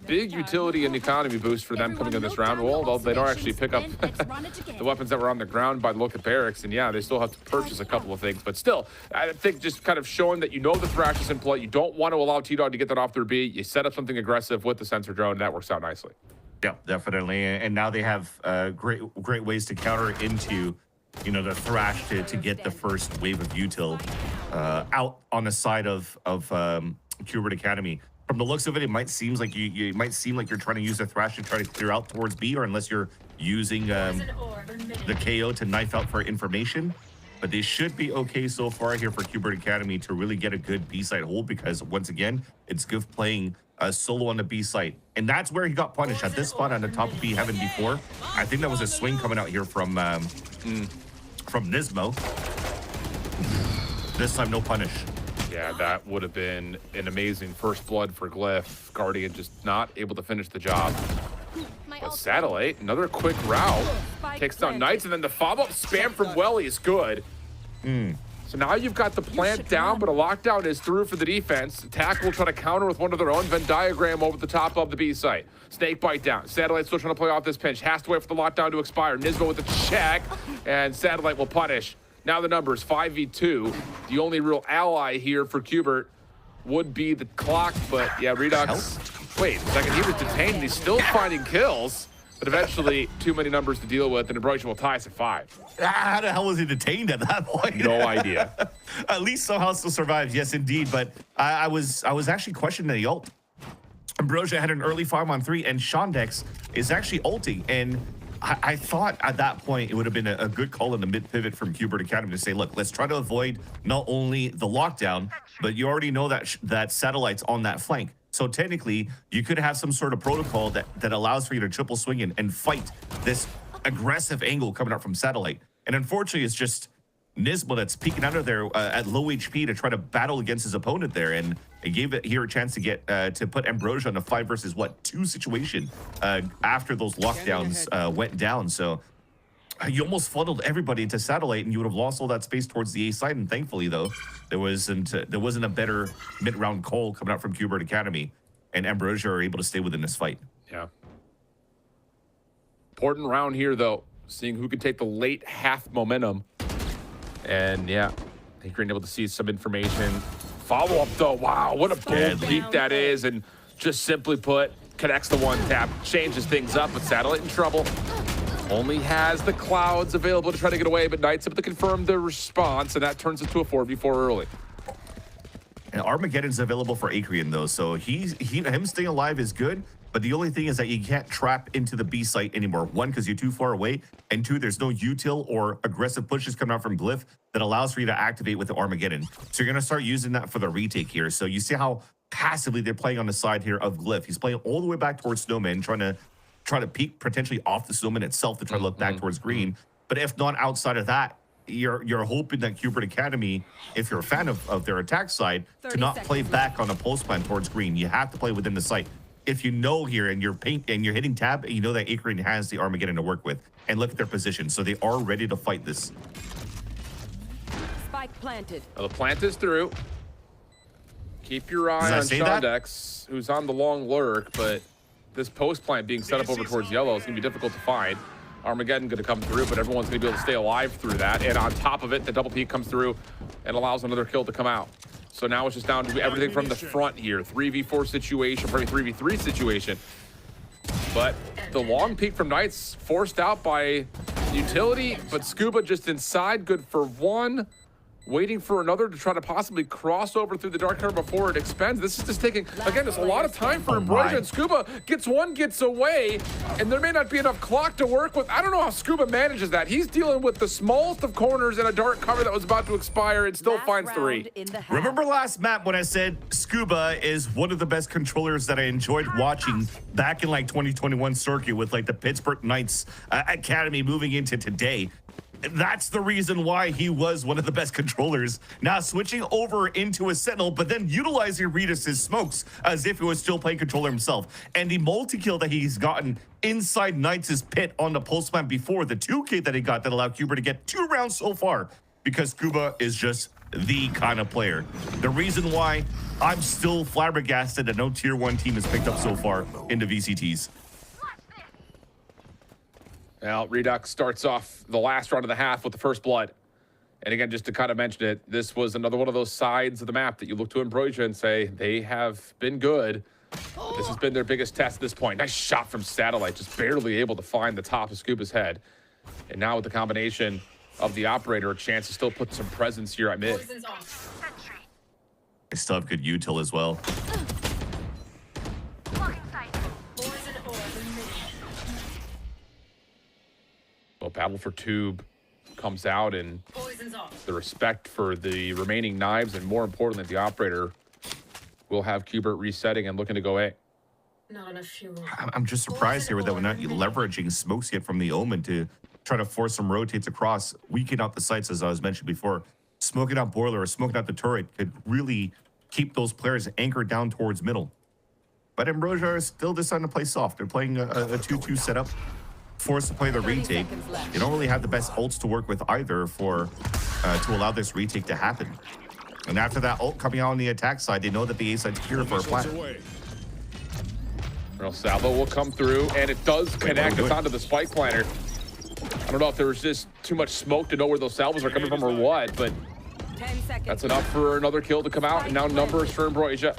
Big utility and economy boost for them coming in this round. Although they don't actually pick up the weapons that were on the ground by the look of barracks. And yeah, they still have to purchase a couple of things. But still, I think just kind of showing that you know the Thrash is in play. You don't want to allow T-Dog to get that off their B. You set up something aggressive with the sensor drone. And that works out nicely. Yeah, definitely. And now they have great ways to counter into the Thrash to get the first wave of util out on the side of Hubert Academy. From the looks of it, it might seem like you might seem like you're trying to use the Thrash to try to clear out towards B, or unless you're using the KO to knife out for information. But they should be okay so far here for Hubert Academy to really get a good B site hold, because once again, it's Glyph playing solo on the B site, and that's where he got punished at this spot on the top of B heaven before. I think that was a swing coming out here from Nismo. This time, no punish. Yeah, that would have been an amazing first blood for Glyph. Guardian just not able to finish the job. But Satellite, another quick route, takes down Knights, and then the follow-up spam from Welly is good. So now you've got the plant down, but a lockdown is through for the defense. Attack will try to counter with one of their own Venn diagram over the top of the B site. Snake bite down. Satellite still trying to play off this pinch. Has to wait for the lockdown to expire. Nismo with the check, and Satellite will punish. Now the numbers 5v2. The only real ally here for Hubert would be the clock, but yeah, Redux. Wait a second, he was detained and he's still finding kills, but eventually too many numbers to deal with, and Ambrosia will tie us at 5. How the hell was he detained at that point? No idea. At least somehow still survived, yes indeed, but I was actually questioning the ult. Ambrosia had an early 5-on-3, and Shondex is actually ulting, and I thought at that point it would have been a good call in the mid pivot from Hubert Academy to say, look, let's try to avoid not only the lockdown, but you already know that Satellite's on that flank. So technically, you could have some sort of protocol that allows for you to triple swing in and fight this aggressive angle coming out from Satellite. And unfortunately, it's just Nismo that's peeking under there at low HP to try to battle against his opponent there, and it gave it here a chance to get to put Ambrosia on a 5 versus 2 situation after those lockdowns went down. So you almost funneled everybody into satellite, and you would have lost all that space towards the A side. And thankfully, though, there wasn't a better mid-round call coming out from Qbert Academy, and Ambrosia are able to stay within this fight. Yeah. Important round here, though, seeing who can take the late half momentum. And yeah, I think you're able to see some information. Follow up though, wow, what a bold peek that is. And just simply put, connects the one tap, changes things up, but Satellite in trouble. Only has the clouds available to try to get away, but Knight's able to confirm the response, and that turns it to a 4v4 early. And Armageddon's available for Acreon though, so him staying alive is good. But the only thing is that you can't trap into the B site anymore. 1, because you're too far away, and 2, there's no util or aggressive pushes coming out from Glyph that allows for you to activate with the Armageddon. So you're gonna start using that for the retake here. So you see how passively they're playing on the side here of Glyph. He's playing all the way back towards Snowman, trying to peek potentially off the Snowman itself to try to look back towards green. But if not outside of that, you're hoping that Qbert Academy, if you're a fan of their attack side, to not play back on a pulse plan towards green. You have to play within the site. If you know here and you're hitting tab, you know that Acreon has the Armageddon to work with, and look at their position. So they are ready to fight this. Spike planted. Well, the plant is through. Keep your eye on Shondex, who's on the long lurk, but this post plant being set up over towards yellow is going to be difficult to find. Armageddon going to come through, but everyone's going to be able to stay alive through that. And on top of it, the double peek comes through and allows another kill to come out. So now it's just down to everything from the front here. 3v4 situation, probably 3v3 situation. But the long peek from Knights forced out by utility, but Scuba just inside, good for 1. Waiting for another to try to possibly cross over through the dark cover before it expends. This is just taking, again, there's a lot of time for Ambrosia, and Scuba gets away, and there may not be enough clock to work with. I don't know how Scuba manages that. He's dealing with the smallest of corners in a dark cover that was about to expire and still finds 3. Remember last map when I said Scuba is one of the best controllers that I enjoyed watching back in like 2021 circuit with like the Pittsburgh Knights Academy moving into today? That's the reason why he was one of the best controllers. Now switching over into a Sentinel, but then utilizing Redis' smokes as if he was still playing controller himself. And the multi-kill that he's gotten inside Knights' pit on the pulse plan before, the 2K that he got that allowed Qbert to get 2 rounds so far, because Scuba is just the kind of player. The reason why I'm still flabbergasted that no tier 1 team has picked up so far in the VCTs. Well, Redux starts off the last round of the half with the first blood. And again, just to kind of mention it, this was another one of those sides of the map that you look to Ambrosia and say, they have been good. This has been their biggest test at this point. Nice shot from Satellite, just barely able to find the top of Scuba's head. And now with the combination of the operator, a chance to still put some presence here at mid. They still have good util as well. Well, Battle for Tube comes out, and the respect for the remaining knives, and more importantly, the operator will have Qbert resetting and looking to go A. Not enough fuel. I'm just surprised here that we're not leveraging smokes yet from the Omen to try to force some rotates across, weaken out the sites, as I was mentioned before. Smoking out Boiler or smoking out the turret could really keep those players anchored down towards middle. But Ambrosia is still deciding to play soft. They're playing a 2-2 setup, forced to play the retake. They don't really have the best ults to work with either for to allow this retake to happen. And after that ult coming out on the attack side, they know that the A side's here for a plant. Real Salvo will come through, and it does connect. It's onto the spike planter. I don't know if there was just too much smoke to know where those salvos are coming from or what, but that's enough for another kill to come out. And now numbers for Ambrosia.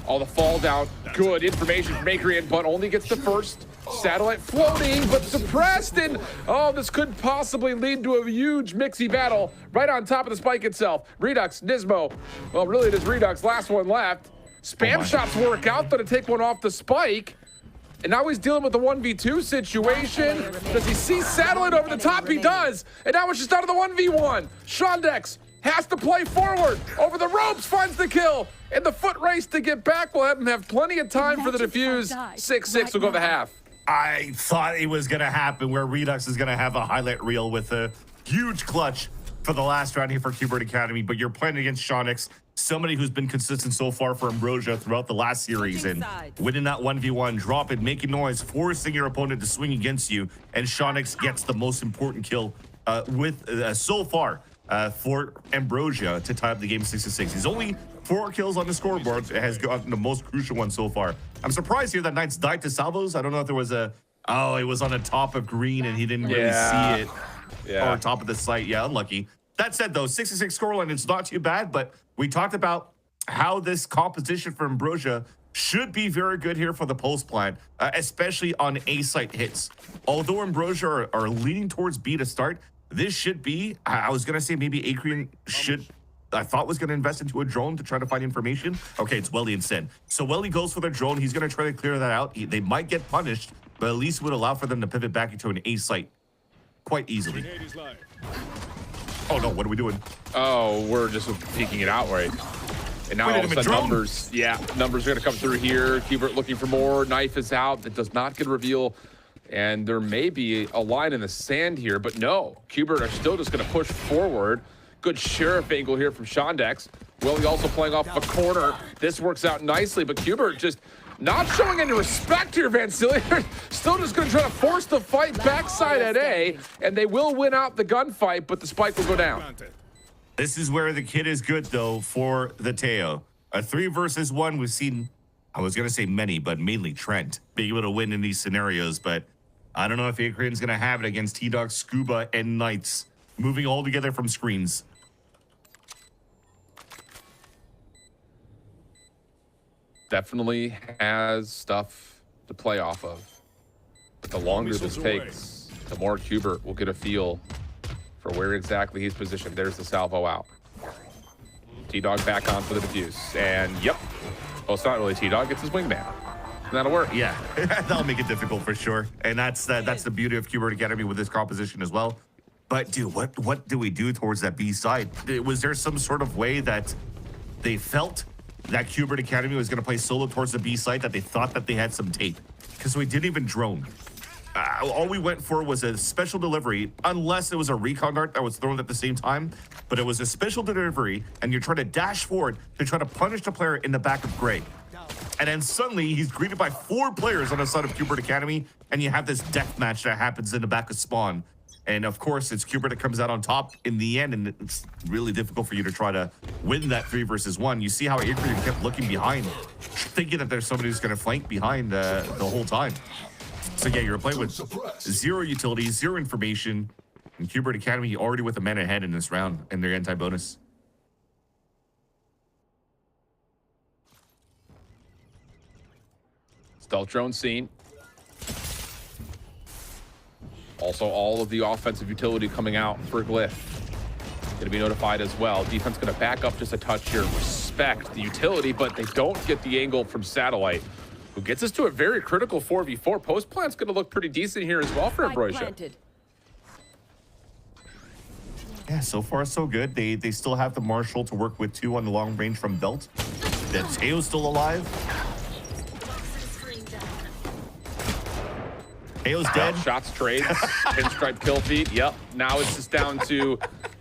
All the fall down. Good information from Acreon, but only gets the first. Satellite floating, but suppressed, and oh, this could possibly lead to a huge mixy battle right on top of the spike itself. Redux, Nismo, well, really it is Redux, last one left. Spam shots work out, but to take one off the spike. And now he's dealing with the 1v2 situation. Does he see Satellite over the top? He does. And now it's just out of the 1v1. Shondex has to play forward. Over the ropes, finds the kill. And the foot race to get back will have him have plenty of time for the defuse. 6-6 will go the half. I thought it was going to happen where Redux is going to have a highlight reel with a huge clutch for the last round here for Qbert Academy, but you're playing against Shonix, somebody who's been consistent so far for Ambrosia throughout the last series, and winning that 1v1, dropping, making noise, forcing your opponent to swing against you, and Shonix gets the most important kill so far for Ambrosia to tie up the game 6-6. He's only 4 kills on the scoreboard, has gotten the most crucial one so far. I'm surprised here that Knights died to salvos. I don't know if there was it was on the top of green and he didn't really see it. Or top of the site. Yeah, unlucky. That said, though, 6-6 scoreline, it's not too bad, but we talked about how this composition for Ambrosia should be very good here for the post plan, especially on A site hits. Although Ambrosia are leaning towards B to start, this should be, I was going to say maybe Acreon I thought was going to invest into a drone to try to find information. Okay, it's Welly instead. So Welly goes for the drone. He's going to try to clear that out. They might get punished, but at least would allow for them to pivot back into an A site quite easily. Oh no, what are we doing? Oh, we're just peeking it out, right? And now all of a sudden numbers are gonna come through here. Qbert looking for more, knife is out, that does not get a reveal. And there may be a line in the sand here, but no, Qbert are still just gonna push forward. Good sheriff angle here from Shondex. Willie also playing off a corner. This works out nicely, but Qbert just not showing any respect here, Vancillier. Still just going to try to force the fight backside at A, and they will win out the gunfight, but the spike will go down. This is where the kid is good, though, for the Teo. A 3 versus 1, we've seen, I was going to say many, but mainly Trent being able to win in these scenarios, but I don't know if Acreon's going to have it against T-Dog, Scuba, and Knights, moving all together from screens. Definitely has stuff to play off of. But the longer this takes, the more Qbert will get a feel for where exactly he's positioned. There's the salvo out. T-Dog back on for the defuse. And yep. Oh, it's not really T-Dog, it's his wingman. And that'll work. Yeah, that'll make it difficult for sure. And that's the beauty of Qbert Academy with this composition as well. But dude, what do we do towards that B side? Was there some sort of way that they felt that Qbert Academy was going to play solo towards the B site, that they thought that they had some tape? Because we didn't even drone. All we went for was a special delivery, unless it was a recon dart that was thrown at the same time. But it was a special delivery, and you're trying to dash forward to try to punish the player in the back of gray. And then suddenly he's greeted by 4 players on the side of Qbert Academy, and you have this death match that happens in the back of spawn. And of course, it's Qbert that comes out on top in the end, and it's really difficult for you to try to win that 3 versus 1. You see how Acreon kept looking behind, thinking that there's somebody who's going to flank behind the whole time. So yeah, you're playing with 0 utility, 0 information, and Qbert Academy already with a man ahead in this round and their anti-bonus. Stealth drone seen. Also, all of the offensive utility coming out for Glyph. Going to be notified as well. Defense going to back up just a touch here. Respect the utility, but they don't get the angle from Satellite, who gets us to a very critical 4v4. Post plant's going to look pretty decent here as well for Ambrosia. Yeah, so far so good. They still have the Marshall to work with 2 on the long range from Belt. The Teo's still alive. Teo's dead. Shots, trades, pinstripe kill feed. Yep. Now it's just down to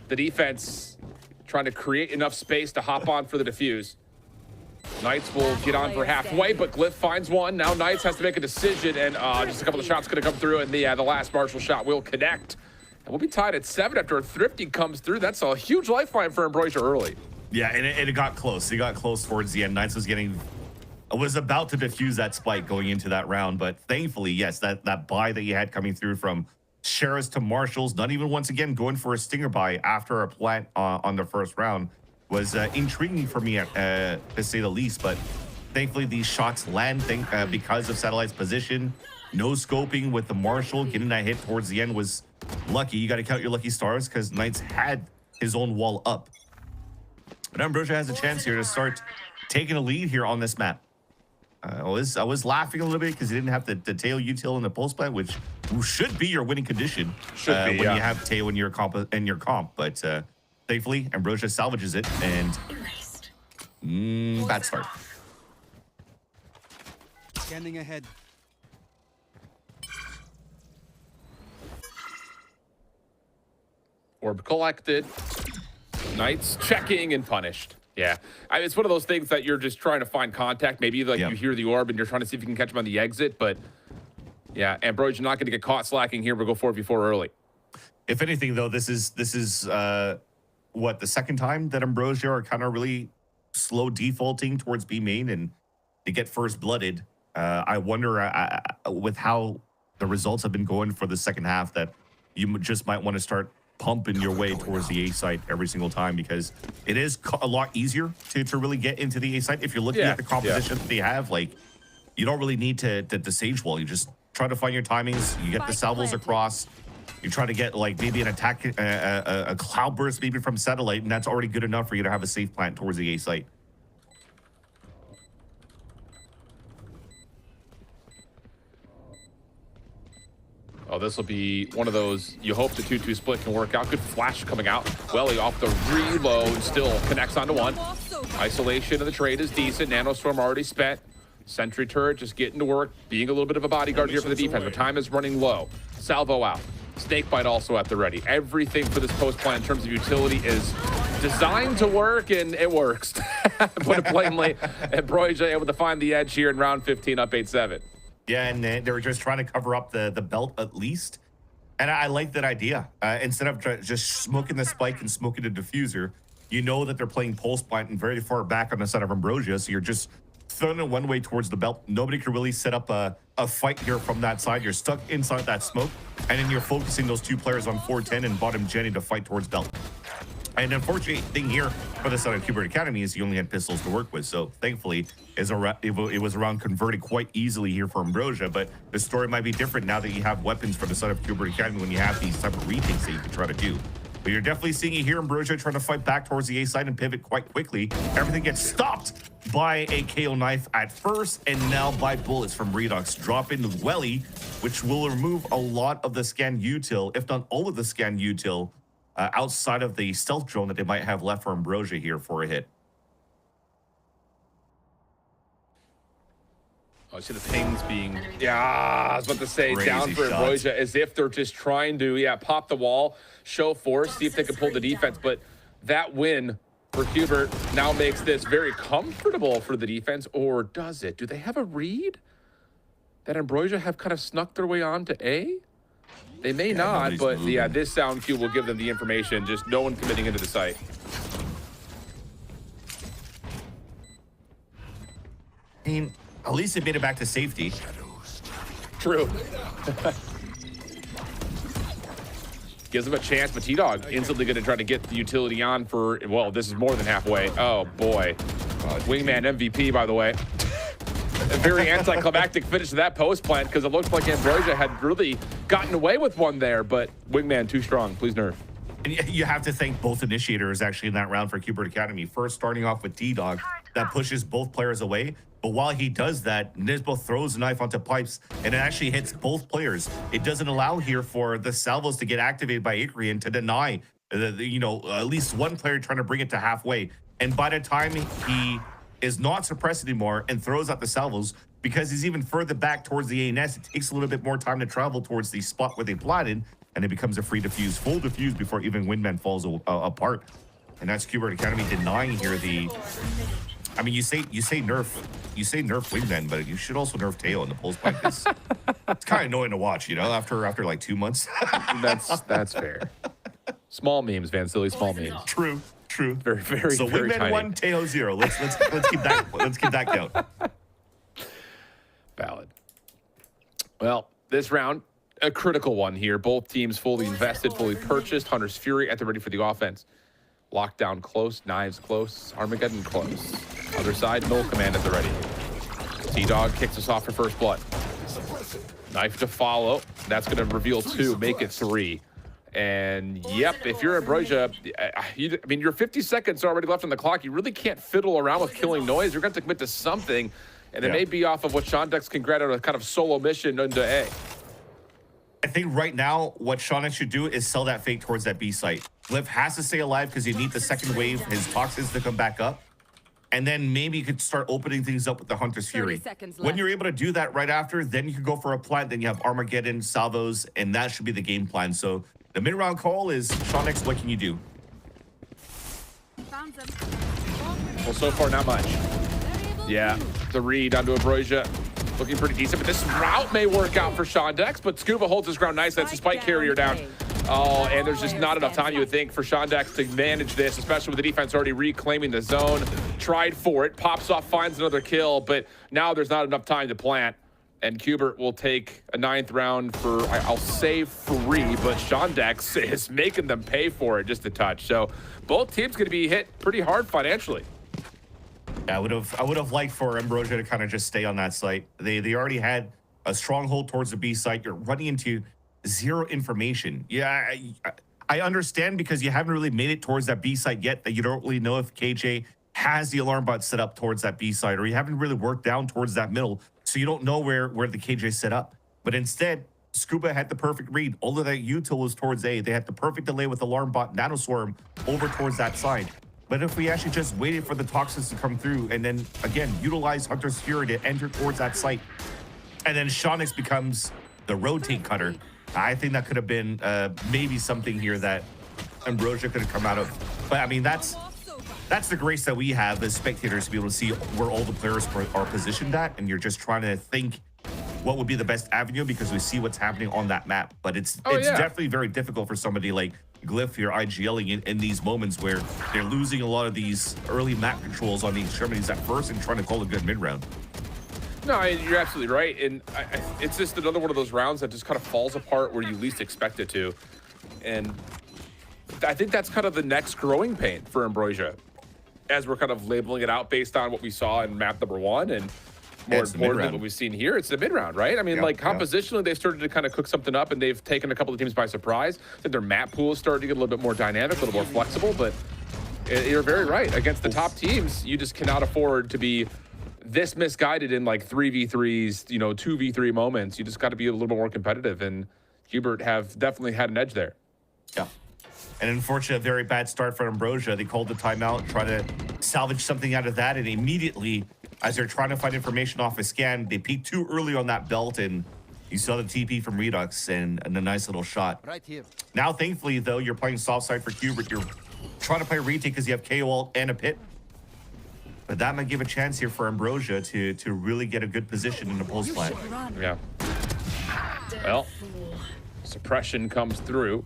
the defense trying to create enough space to hop on for the defuse. Knights will get on for halfway, but Glyph finds one. Now Knights has to make a decision, and just a couple of shots going to come through, and the last Marshall shot will connect. And we'll be tied at 7 after a Thrifty comes through. That's a huge lifeline for Ambrosia early. Yeah, and it got close. It got close towards the end. Knights was about to defuse that spike going into that round, but thankfully, yes, that buy that you had coming through from Sheriffs to Marshals, not even once again going for a stinger buy after a plant on the first round, was intriguing for me to say the least. But thankfully, these shots land because of Satellite's position. No scoping with the Marshal. Getting that hit towards the end was lucky. You got to count your lucky stars because Knights had his own wall up. But Ambrosia has a chance here to start taking a lead here on this map. I was laughing a little bit because you didn't have the tail util in the pulse plant, which should be your winning condition when you have tail in your comp. But thankfully, Ambrosia salvages it, and bad start. Scanning ahead. Orb collected. Knights checking and punished. Yeah, it's one of those things that you're just trying to find contact. Maybe like you hear the orb and you're trying to see if you can catch him on the exit. But yeah, Ambrosia not going to get caught slacking here. We'll go 4v4 early. If anything, though, this is what, the second time that Ambrosia are kind of really slow defaulting towards B main and they get first blooded. I wonder with how the results have been going for the second half that you just might want to start pumping your way towards the A site every single time, because it is a lot easier to really get into the A site. If you're looking at the composition that they have, like, you don't really need to sage wall. You just try to find your timings. You get the salvos across. You try to get like maybe an attack, a cloud burst maybe from satellite, and that's already good enough for you to have a safe plant towards the A site. Oh, this will be one of those, you hope the 2-2 split can work out. Good flash coming out. Welly off the reload, still connects onto one. Isolation of the trade is decent. Nanostorm already spent. Sentry turret just getting to work, being a little bit of a bodyguard here for the defense, but time is running low. Salvo out. Snakebite also at the ready. Everything for this post plan in terms of utility is designed to work, and it works. Put it plainly. Ambrosia able to find the edge here in round 15, up 8-7. Yeah, and they were just trying to cover up the belt at least. And I like that idea. Instead of just smoking the spike and smoking the diffuser, you know that they're playing pulse plant and very far back on the side of Ambrosia, so you're just throwing it one way towards the belt. Nobody can really set up a fight here from that side. You're stuck inside that smoke, and then you're focusing those two players on 410 and bottom Jenny to fight towards belt. And the unfortunate thing here for the side of Qbert Academy is you only had pistols to work with. So thankfully, it was around converted quite easily here for Ambrosia. But the story might be different now that you have weapons for the side of Qbert Academy when you have these type of retakes that you can try to do. But you're definitely seeing it here. Ambrosia trying to fight back towards the A side and pivot quite quickly. Everything gets stopped by a KO knife at first, and now by bullets from Redox. Drop in Welly, which will remove a lot of the scan util, if not all of the scan util, outside of the stealth drone that they might have left for Ambrosia here for a hit. Oh, I see the pings being, I was about to say, crazy down for Ambrosia, as if they're just trying to, pop the wall, show force, see if they can pull the defense. But that win for Qbert now makes this very comfortable for the defense, or does it? Do they have a read that Ambrosia have kind of snuck their way on to A? They may not, but moving. This sound cue will give them the information, just no one committing into the site. I mean, at least they made it back to safety. True. Gives them a chance, but T-Dog instantly going to try to get the utility on for, well, this is more than halfway. Oh, boy. Wingman MVP, by the way. A very anticlimactic finish to that post plant, because it looks like Ambrosia had really gotten away with one there, but Wingman too strong. Please nerf. And you have to thank both initiators actually in that round for Qbert Academy. First, starting off with T-Dog, that pushes both players away. But while he does that, Nisbo throws a knife onto pipes, and it actually hits both players. It doesn't allow here for the salvos to get activated by Ikrian to deny, at least one player trying to bring it to halfway. And by the time he is not suppressed anymore and throws out the salvos, because he's even further back towards the ANS, it takes a little bit more time to travel towards the spot where they planted, and it becomes a free defuse, full defuse before even Windman falls apart. And that's Qbert Academy denying here the. I mean, you say nerf Wingman, but you should also nerf Teo in the pulse pipe. It's kind of annoying to watch, after like 2 months. That's fair. Small memes, Van Silly, small memes. True. Very, very, so very Wingman tiny. 1, Teo 0. Let's keep that count. Valid. Well, this round, a critical one here. Both teams fully invested, fully purchased. Hunter's Fury at the ready for the offense. Lockdown close, knives close, Armageddon close. Other side, Null Command at the ready. T-Dog kicks us off for first blood. Knife to follow. That's going to reveal 2, make it 3. And yep, if you're Ambrosia, you're 50 seconds already left on the clock. You really can't fiddle around with killing noise. You're going to have to commit to something. And it may be off of what Shondex can grab out a kind of solo mission into A. I think right now, what Shondex should do is sell that fate towards that B site. Liv has to stay alive because you need the second wave, his toxins to come back up. And then maybe you could start opening things up with the Hunter's Fury. When you're able to do that right after, then you can go for a plant. Then you have Armageddon, salvos, and that should be the game plan. So The mid-round call is, Shawnex, what can you do? Well, so far, not much. Yeah, the read onto Ambrosia looking pretty decent, but this route may work out for Shawnex, but Scuba holds his ground nice. That's a spike carrier down. Oh, and there's just not enough time, you would think, for Shawnex to manage this, especially with the defense already reclaiming the zone. Tried for it, pops off, finds another kill, but now there's not enough time to plant. And Qbert will take a 9th round for, I'll say free, but Shawnex is making them pay for it just a touch. So both teams going to be hit pretty hard financially. Yeah, I would have liked for Ambrosia to kind of just stay on that site. They already had a stronghold towards the B site. You're running into zero information. Yeah, I understand because you haven't really made it towards that B site yet, that you don't really know if KJ has the alarm bot set up towards that B site, or you haven't really worked down towards that middle, so you don't know where the KJ set up. But instead, Scuba had the perfect read. All of that util was towards A. They had the perfect delay with alarm bot Nanoswarm over towards that side. But if we actually just waited for the toxins to come through and then, again, utilize Hunter's Fury to enter towards that site, and then Shawnex becomes the rotate cutter, I think that could have been maybe something here that Ambrosia could have come out of. But, I mean, that's the grace that we have as spectators to be able to see where all the players are positioned at, and you're just trying to think what would be the best avenue because we see what's happening on that map. But it's definitely very difficult for somebody like Glyph here IGLing in these moments where they're losing a lot of these early map controls on the extremities at first and trying to call a good mid-round. No, you're absolutely right. And it's just another one of those rounds that just kind of falls apart where you least expect it to. And I think that's kind of the next growing pain for Ambrosia, as we're kind of labeling it out based on what we saw in map number 1 and more importantly what we've seen here. It's the mid-round, right? I mean, like compositionally, they've started to kind of cook something up and they've taken a couple of teams by surprise. I think their map pool is starting to get a little bit more dynamic, a little more flexible, but you're very right. Against the top teams, you just cannot afford to be this misguided in like 3v3s, 2v3 moments. You just got to be a little bit more competitive, and Qbert have definitely had an edge there. Yeah. And unfortunately, a very bad start for Ambrosia. They called the timeout, try to salvage something out of that, and immediately, as they're trying to find information off a scan, they peeked too early on that belt, and you saw the TP from Redux and a nice little shot. Right here. Now, thankfully, though, you're playing soft side for Qbert. You're trying to play retake because you have KO ult and a pit. But that might give a chance here for Ambrosia to really get a good position in the pulse plant. Yeah. Well, suppression comes through.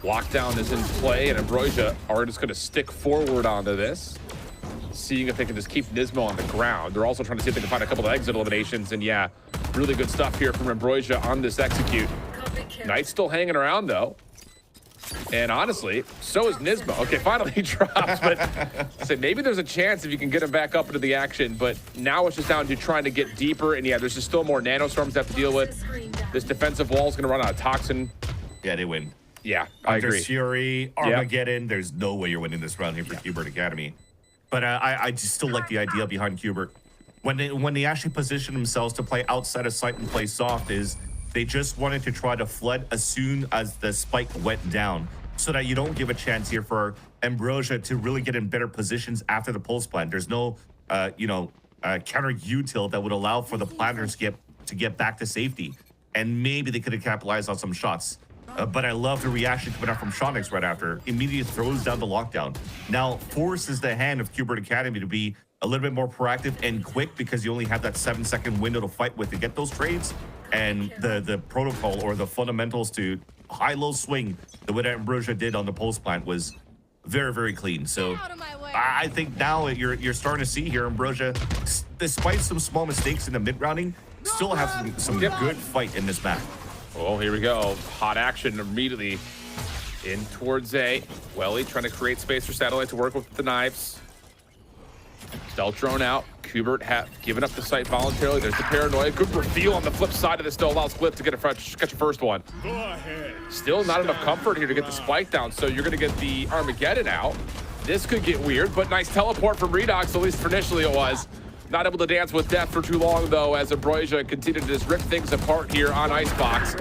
Lockdown is in play, and Ambrosia are just going to stick forward onto this, seeing if they can just keep Nismo on the ground. They're also trying to see if they can find a couple of exit eliminations, and yeah, really good stuff here from Ambrosia on this execute. Knight's still hanging around, though. And honestly, so is Nismo. Okay, finally he drops, but I say maybe there's a chance if you can get him back up into the action, but now it's just down to trying to get deeper, and yeah, there's just still more nanostorms to have to deal with. This defensive wall is going to run out of toxin. Yeah, they win. Yeah, I agree. Fury, Armageddon, there's no way you're winning this round here for Qbert Academy. But I just still like the idea behind Qbert. When they actually position themselves to play outside of sight and play soft is they just wanted to try to flood as soon as the spike went down so that you don't give a chance here for Ambrosia to really get in better positions after the pulse plant. There's no, counter util that would allow for the planters to get back to safety. And maybe they could have capitalized on some shots. But I love the reaction coming out from Shawnex right after. Immediately throws down the lockdown. Now forces the hand of Qbert Academy to be a little bit more proactive and quick because you only have that 7-second window to fight with to get those trades. And the protocol or the fundamentals to high-low swing, the way that Ambrosia did on the pulse plant was very, very clean. So I think now you're starting to see here Ambrosia, despite some small mistakes in the mid-rounding, still have some good fight in this map. Oh, here we go. Hot action immediately in towards A. Welly trying to create space for Satellite to work with the knives. Stealth drone out. Qbert given up the site voluntarily. There's the paranoia. Good reveal on the flip side of this. Still allows Glyph to catch your first one. Still not enough comfort here to get the spike down, so you're going to get the Armageddon out. This could get weird, but nice teleport from Redux, at least for initially it was. Not able to dance with death for too long, though, as Ambrosia continued to just rip things apart here on Icebox.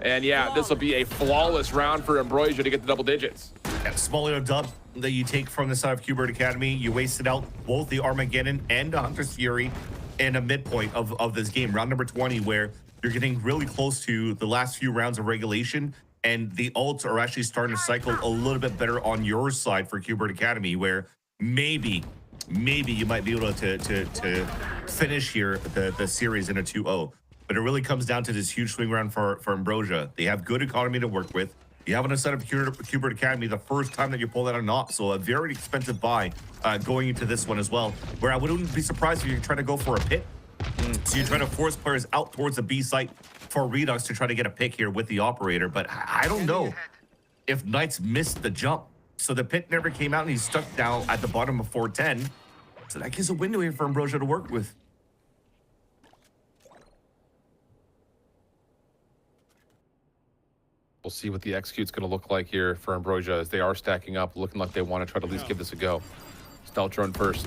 And yeah, this will be a flawless round for Ambrosia to get the double digits. That small little dub that you take from the side of Qbert Academy, you wasted out both the Armageddon and the Hunter's Fury in a midpoint of this game, round number 20, where you're getting really close to the last few rounds of regulation, And the ults are actually starting to cycle a little bit better on your side for Qbert Academy, where maybe you might be able to finish here the series in a 2-0. But it really comes down to this huge swing round for Ambrosia. They have good economy to work with. You have on a set of Qbert Academy the first time that you pull out a AMB, so a very expensive buy going into this one as well, where I wouldn't be surprised if you're trying to go for a pit. So you're trying to force players out towards the B site for Redux to try to get a pick here with the operator. But I don't know if Knights missed the jump. So the pit never came out, and he's stuck down at the bottom of 410. So that gives a window here for Ambrosia to work with. We'll see what the execute's going to look like here for Ambrosia as they are stacking up, looking like they want to try to at least give this a go. Stealth drone first.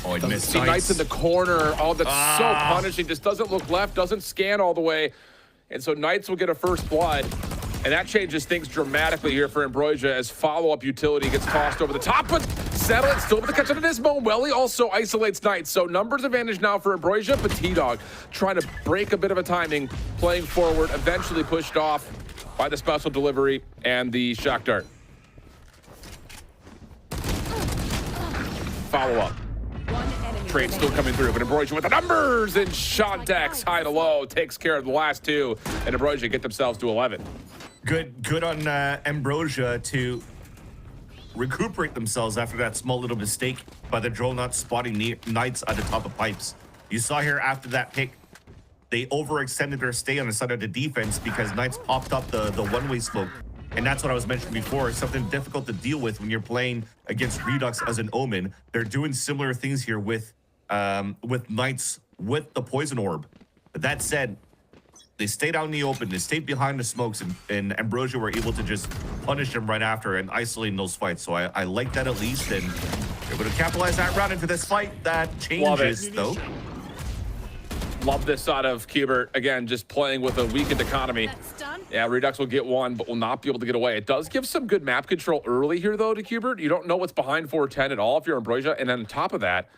Oh, he missed. See Knights in the corner. Oh, that's so punishing. Just doesn't look left, doesn't scan all the way. And so Knights will get a first blood. And that changes things dramatically here for Ambrosia as follow-up utility gets tossed over the top, but Settle it, still with the catch on Nismo. Welly also isolates Knights. So numbers advantage now for Ambrosia, but T-Dog trying to break a bit of a timing, playing forward, eventually pushed off by the special delivery and the shock dart. Follow-up. Trade still coming through, but Ambrosia with the numbers, and Shantex high to low takes care of the last two, and Ambrosia get themselves to 11. Good on Ambrosia to recuperate themselves after that small little mistake by the drone not spotting Knights at the top of pipes. You saw here after that pick, they overextended their stay on the side of the defense because Knights popped up the one-way smoke. And that's what I was mentioning before. It's something difficult to deal with when you're playing against Redux as an Omen. They're doing similar things here with Knights with the poison orb. But that said, they stayed out in the open. They stayed behind the smokes, and Ambrosia were able to just punish them right after and isolating those fights. So I like that at least, and they're going to capitalize that round into this fight. That changes, though. Love this out of Qbert. Again, just playing with a weakened economy. Yeah, Redux will get one, but will not be able to get away. It does give some good map control early here, though, to Qbert. You don't know what's behind 410 at all if you're Ambrosia. And then on top of that,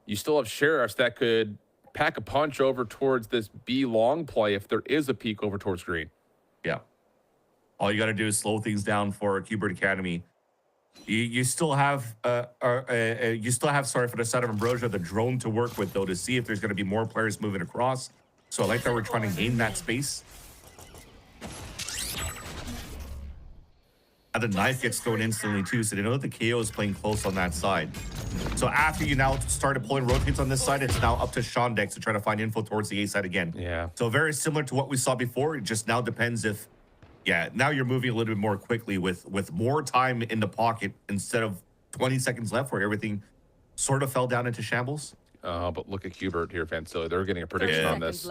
you still have Sheriffs that could pack a punch over towards this B long play if there is a peek over towards green. Yeah. All you got to do is slow things down for Qbert Academy. You still have sorry, for the side of Ambrosia, the drone to work with, though, to see if there's going to be more players moving across. So I like that we're trying to gain that space. And the knife gets thrown instantly too, so they know that the KO is playing close on that side. So after you now started pulling rotates on this side, it's now up to Shandex to try to find info towards the A side again. Yeah. So very similar to what we saw before. It just now depends if, yeah, now you're moving a little bit more quickly with more time in the pocket instead of 20 seconds left where everything sort of fell down into shambles. But look at Qbert here, Fancilly. They're getting a prediction on this.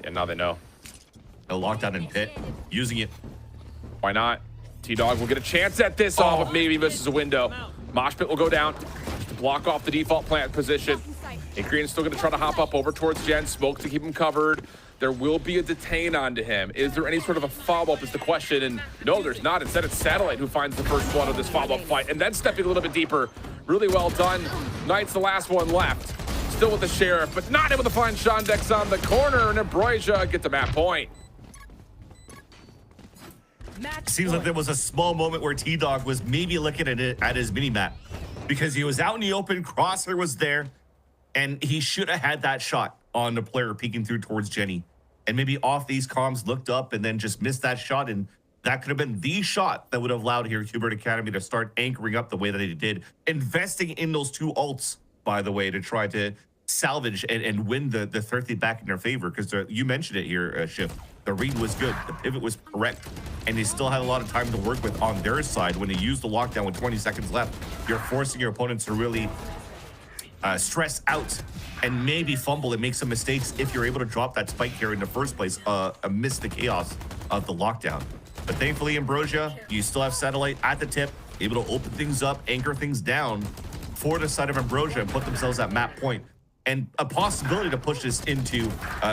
Yeah, now they know. No lockdown in pit, using it. Why not? T-Dog will get a chance at this, but maybe misses a window. Mosh Pit will go down to block off the default plant position. And Green's still going to try to hop up over towards Jen. Smoke to keep him covered. There will be a detain onto him. Is there any sort of a follow-up is the question? And no, there's not. Instead, it's Satellite who finds the first blood of this follow-up fight. And then stepping a little bit deeper. Really well done. Knight's the last one left. Still with the Sheriff, but not able to find Shandex on the corner. And Ambrosia get the map point. Seems like there was a small moment where T-Dog was maybe looking at it at his mini-map because he was out in the open, Crosshair was there, and he should have had that shot on the player peeking through towards Jenny. And maybe off these comms, looked up and then just missed that shot, and that could have been the shot that would have allowed here Qbert Academy to start anchoring up the way that they did, investing in those two ults, by the way, to try to salvage and win the 30 back in their favor, because you mentioned it here, Shift. The read was good, the pivot was correct, and they still had a lot of time to work with on their side. When they used the lockdown with 20 seconds left, you're forcing your opponents to really stress out and maybe fumble and make some mistakes if you're able to drop that spike here in the first place amidst the chaos of the lockdown. But thankfully, Ambrosia, you still have Satellite at the tip, able to open things up, anchor things down for the side of Ambrosia and put themselves at map point. And a possibility to push this into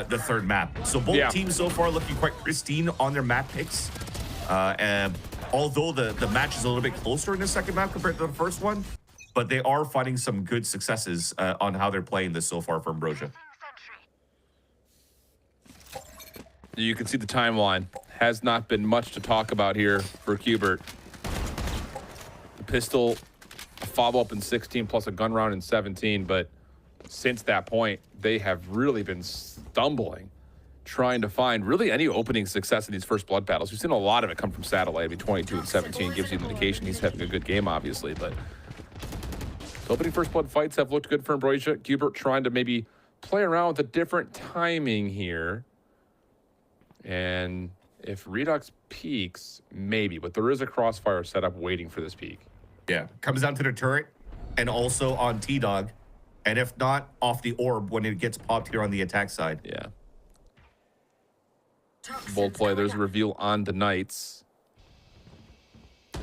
the third map. So both teams so far looking quite pristine on their map picks. And although the match is a little bit closer in the second map compared to the first one, but they are finding some good successes on how they're playing this so far for Ambrosia. You can see the timeline. Has not been much to talk about here for Qbert. The pistol, a follow-up in 16 plus a gun round in 17, but since that point, they have really been stumbling, trying to find really any opening success in these first blood battles. We've seen a lot of it come from Satellite. I mean, 22 and 17 gives you an indication he's having a good game, obviously, but the opening first blood fights have looked good for Ambrosia. Qbert trying to maybe play around with a different timing here. And if Redux peaks, maybe, but there is a crossfire setup waiting for this peak. Yeah, comes down to the turret and also on T-Dog. And if not, off the orb when it gets popped here on the attack side. Yeah. Bold play. There's a reveal on the Knights.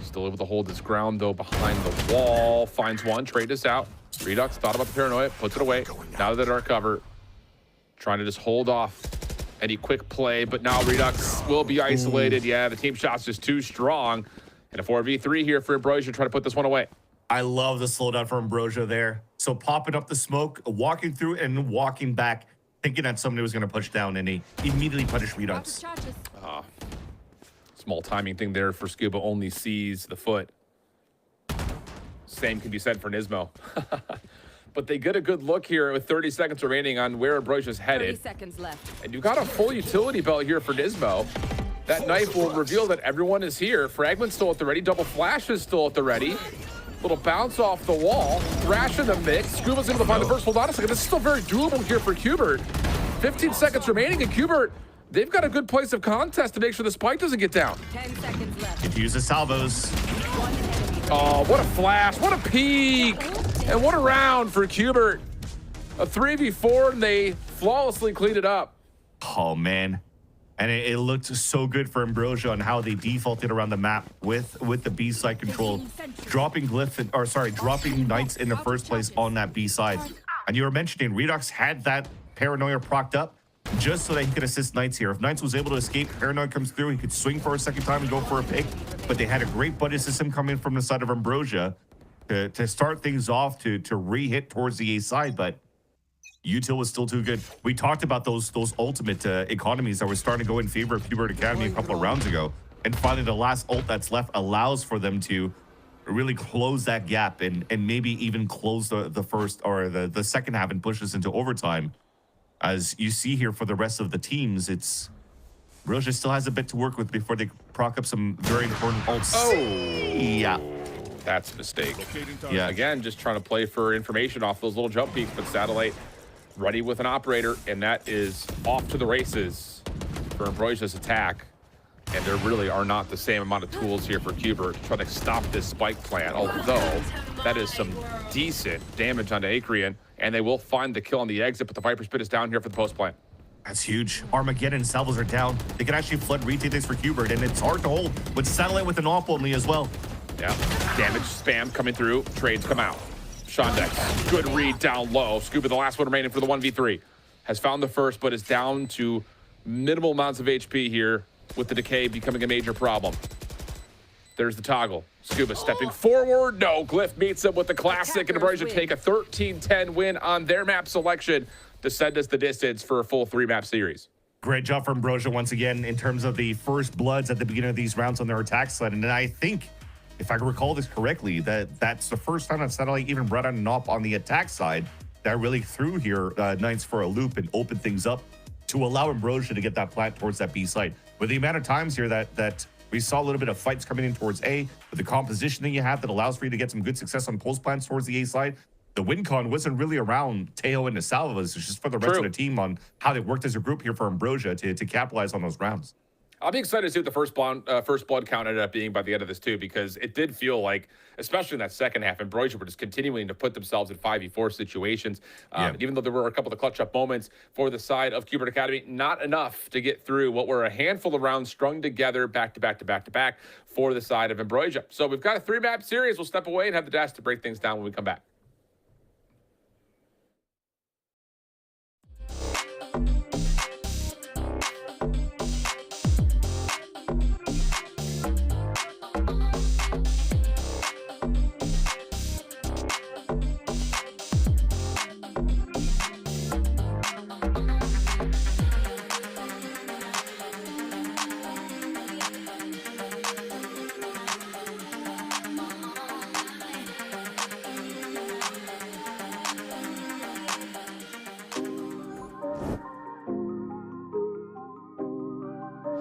Still able to hold his ground, though, behind the wall. Finds one. Trade is out. Redux thought about the paranoia. Puts it away. Now that they're cover. Trying to just hold off any quick play. But now Redux will be isolated. Yeah, the team shot's just too strong. And a 4v3 here for Ambrosia. Try to put this one away. I love the slowdown for Ambrosia there. So popping up the smoke, walking through and walking back, thinking that somebody was going to push down, and he immediately punished Redux. Small timing thing there for Scuba, only sees the foot. Same can be said for Nismo. But they get a good look here with 30 seconds remaining on where Ambrosia's headed. 30 seconds left. And you've got a full utility belt here for Nismo. That knife will reveal that everyone is here. Fragment's still at the ready. Double Flash is still at the ready. Little bounce off the wall. Thrash in the mix. Scuba's able to find the first. Hold on a second. This is still very doable here for Qbert. 15 seconds remaining, and Qbert, they've got a good place of contest to make sure the spike doesn't get down. 10 seconds left. If you use the salvos. Oh, what a flash. What a peek. And what a round for Qbert. A 3v4, and they flawlessly cleaned it up. Oh, man. And it looked so good for Ambrosia on how they defaulted around the map with the B side control, dropping dropping Knights in the first place on that B side. And you were mentioning Redux had that paranoia procced up just so that he could assist Knights here. If Knights was able to escape, paranoia comes through, he could swing for a second time and go for a pick. But they had a great buddy system coming from the side of Ambrosia to start things off, to re-hit towards the A side, but Util was still too good. We talked about those ultimate economies that were starting to go in favor of Qbert Academy a couple of rounds ago. And finally, the last ult that's left allows for them to really close that gap and maybe even close the first or the second half and push us into overtime. As you see here for the rest of the teams, it's Ambrosia still has a bit to work with before they proc up some very important ults. Oh, yeah. That's a mistake. Yeah. Again, just trying to play for information off those little jump peaks, but Satellite ready with an operator, and that is off to the races for Ambrosia's attack. And there really are not the same amount of tools here for Qbert trying to stop this spike plan, although that is some decent damage onto Acreon, and they will find the kill on the exit, but the Viper's Pit is down here for the post plant. That's huge. Armageddon and salvos are down. They can actually flood retake this for Qbert, and it's hard to hold with Satellite with an op only as well. Yeah, damage spam coming through, trades come out. Shondex, good read down low. Scuba, the last one remaining for the 1v3. Has found the first, but is down to minimal amounts of HP here with the decay becoming a major problem. There's the toggle. Scuba stepping forward. No, Glyph meets him with the classic, and Ambrosia take a 13-10 win on their map selection to send us the distance for a full 3-map series. Great job from Ambrosia once again in terms of the first bloods at the beginning of these rounds on their attack side. And I think, if I can recall this correctly, that's the first time that Satellite even brought out an op on the attack side that really threw here Knights for a loop and opened things up to allow Ambrosia to get that plant towards that B side. With the amount of times here that we saw a little bit of fights coming in towards A, with the composition that you have that allows for you to get some good success on post plants towards the A side, the win con wasn't really around Teo and the Salvas. It's just for the rest of the team on how they worked as a group here for Ambrosia to capitalize on those rounds. I'll be excited to see what the first blood count ended up being by the end of this too, because it did feel like, especially in that second half, Ambrosia were just continuing to put themselves in 5v4 situations. Even though there were a couple of clutch up moments for the side of Qbert Academy, not enough to get through what were a handful of rounds strung together back to back to back to back for the side of Ambrosia. So we've got a 3-map series. We'll step away and have the dash to break things down when we come back.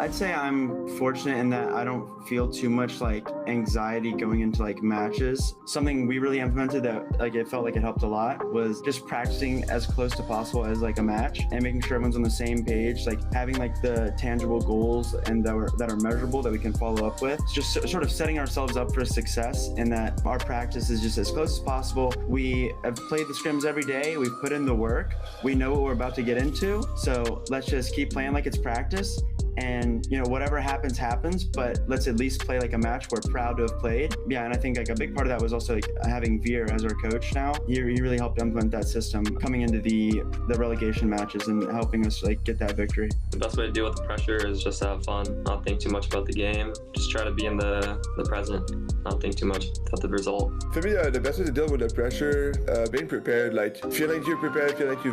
I'd say I'm fortunate in that I don't feel too much like anxiety going into like matches. Something we really implemented that like it felt like it helped a lot was just practicing as close to possible as like a match and making sure everyone's on the same page, like having like the tangible goals and that are measurable that we can follow up with. It's just sort of setting ourselves up for success in that our practice is just as close as possible. We have played the scrims every day. We've put in the work. We know what we're about to get into. So let's just keep playing like it's practice. And whatever happens, but let's at least play like a match we're proud to have played. Yeah, and I think like a big part of that was also like having Veer as our coach now. He really helped implement that system coming into the relegation matches and helping us like get that victory. The best way to deal with the pressure is just to have fun, not think too much about the game, just try to be in the present, not think too much about the result. For me, the best way to deal with the pressure, being prepared, like feeling like you're prepared, feeling like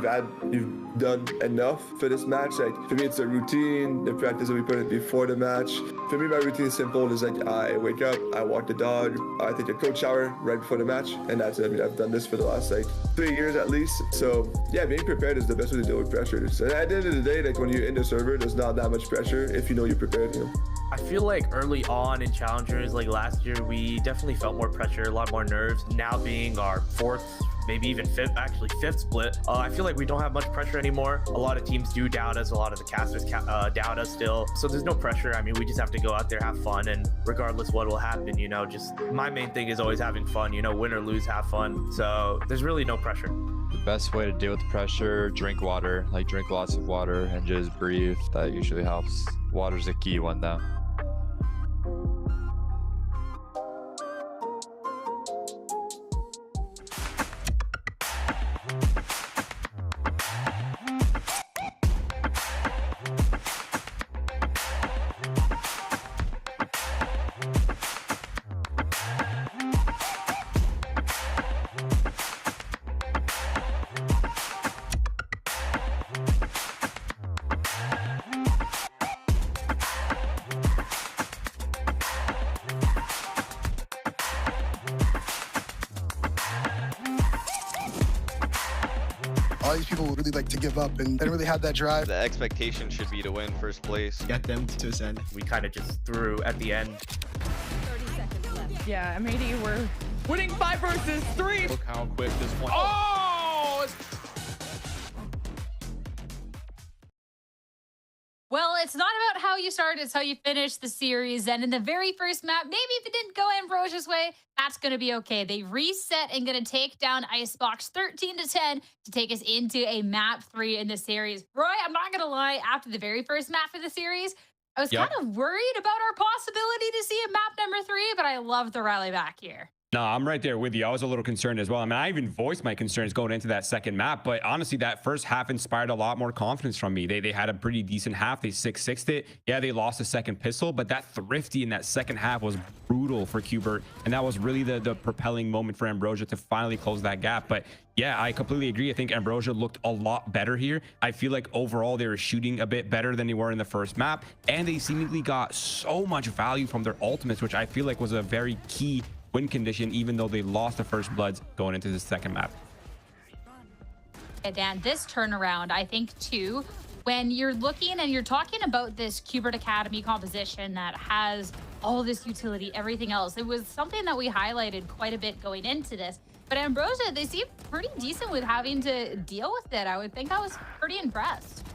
you've done enough for this match. Like for me, it's a routine, the practice that we put in before the match. For me, my routine is simple. It's like I wake up, I walk the dog, I take a cold shower right before the match, and that's it. I mean, I've done this for the last like 3 years at least. So yeah, being prepared is the best way to deal with pressure. So at the end of the day, like when you're in the server, there's not that much pressure if you know you're prepared. I feel like early on in Challengers, like last year, we definitely felt more pressure, a lot more nerves. Now being our fourth, maybe even fifth split, I feel like we don't have much pressure anymore. A lot of teams do doubt us. A lot of the casters doubt us still. So there's no pressure. I mean, we just have to go out there, have fun, and regardless what will happen, just my main thing is always having fun, win or lose, have fun. So there's really no pressure. The best way to deal with the pressure, drink water, like drink lots of water and just breathe. That usually helps. Water's a key one though. All these people would really like to give up and they don't really have that drive. The expectation should be to win first place. Get them to ascend. We kind of just threw at the end. 30 seconds left. Yeah, M80, we're winning 5 versus 3. Look how quick this one. Oh! Well, it's not about how you start, it's how you finish the series. And in the very first map, maybe if it didn't go Ambrosia's way, that's going to be okay. They reset and going to take down Icebox 13-10 to take us into a map 3 in the series. Roy, I'm not going to lie, after the very first map of the series, I was kind of worried about our possibility to see a map number 3, but I love the rally back here. No, I'm right there with you. I was a little concerned as well. I mean, I even voiced my concerns going into that second map, but honestly, that first half inspired a lot more confidence from me. They had a pretty decent half. They 6-6'd it. Yeah, they lost the second pistol, but that thrifty in that second half was brutal for Qbert, and that was really the propelling moment for Ambrosia to finally close that gap. But yeah, I completely agree. I think Ambrosia looked a lot better here. I feel like overall they were shooting a bit better than they were in the first map, and they seemingly got so much value from their ultimates, which I feel like was a very key win condition, even though they lost the first bloods going into the second map. And Dan, this turnaround, I think too, when you're looking and you're talking about this Qbert Academy composition that has all this utility, everything else, it was something that we highlighted quite a bit going into this. But Ambrosia, they seem pretty decent with having to deal with it. I would think I was pretty impressed.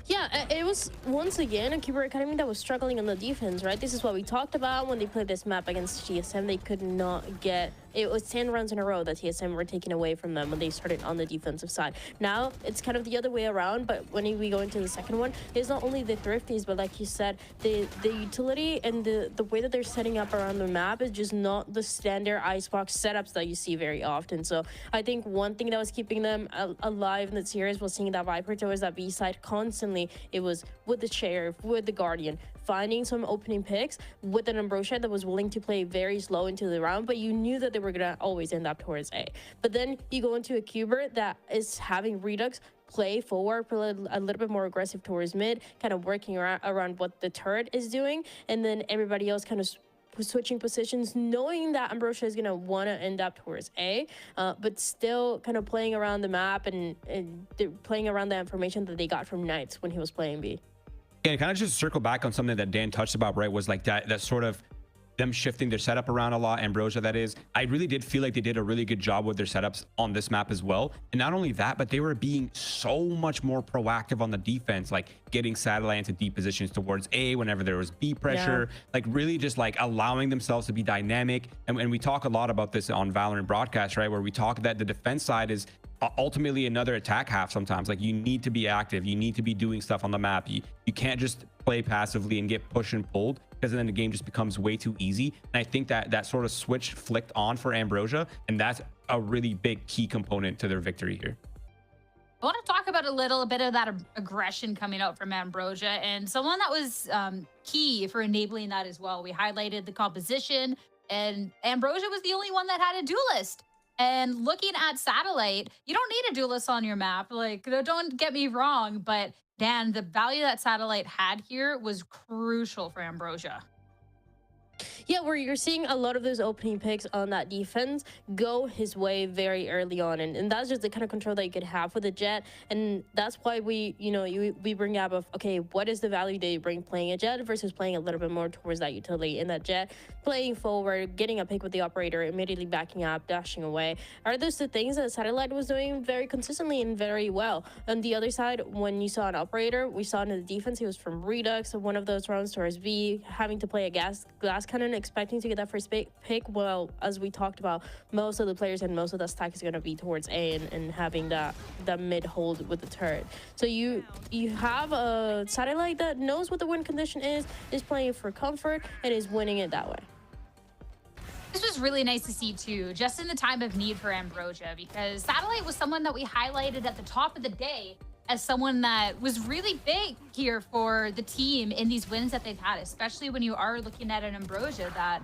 Yeah, it was once again a Qbert Academy that was struggling on the defense, right? This is what we talked about when they played this map against TSM. They could not get... It was 10 rounds in a row that TSM were taking away from them when they started on the defensive side. Now, it's kind of the other way around, but when we go into the second one, it's not only the thrifties, but like you said, the utility and the way that they're setting up around the map is just not the standard Icebox setups that you see very often. So I think one thing that was keeping them alive in the series was seeing that Viper towards that B side constantly. It was with the Sheriff, with the Guardian, finding some opening picks with an Ambrosia that was willing to play very slow into the round, but you knew that they were gonna always end up towards A. But then you go into a Qbert that is having Redux play forward, play a little bit more aggressive towards mid, kind of working around what the turret is doing, and then everybody else kind of switching positions, knowing that Ambrosia is gonna want to end up towards A, but still kind of playing around the map and playing around the information that they got from Knights when he was playing B. And kind of just circle back on something that Dan touched about, right, was like that sort of them shifting their setup around a lot. Ambrosia, that is. I really did feel like they did a really good job with their setups on this map as well. And not only that, but they were being so much more proactive on the defense, like getting Satellite into deep positions towards A whenever there was B pressure, like really just like allowing themselves to be dynamic. And we talk a lot about this on Valorant broadcast, right, where we talk that the defense side is ultimately another attack half sometimes. Like you need to be active, you need to be doing stuff on the map. You can't just play passively and get pushed and pulled, because then the game just becomes way too easy. And I think that sort of switch flicked on for Ambrosia, and that's a really big key component to their victory here. I want to talk about a little bit of that aggression coming out from Ambrosia, and someone that was key for enabling that as well. We highlighted the composition, and Ambrosia was the only one that had a duelist. And looking at Satellite, you don't need a duelist on your map. Like, don't get me wrong, but Dan, the value that Satellite had here was crucial for Ambrosia. Yeah, where you're seeing a lot of those opening picks on that defense go his way very early on, and that's just the kind of control that you could have with the Jet. And that's why we bring up of, okay, what is the value that you bring playing a Jet versus playing a little bit more towards that utility in that Jet, playing forward, getting a pick with the operator, immediately backing up, dashing away. Are those the things that Satellite was doing very consistently and very well? On the other side, when you saw an operator, we saw in the defense, he was from Redux, one of those rounds towards B, having to play a glass cannon, expecting to get that first pick. Well, as we talked about, most of the players and most of the stack is going to be towards A and having that mid hold with the turret. So you have a Satellite that knows what the win condition is playing for comfort, and is winning it that way. This was really nice to see too, just in the time of need for Ambrosia, because Satellite was someone that we highlighted at the top of the day as someone that was really big here for the team in these wins that they've had, especially when you are looking at an Ambrosia that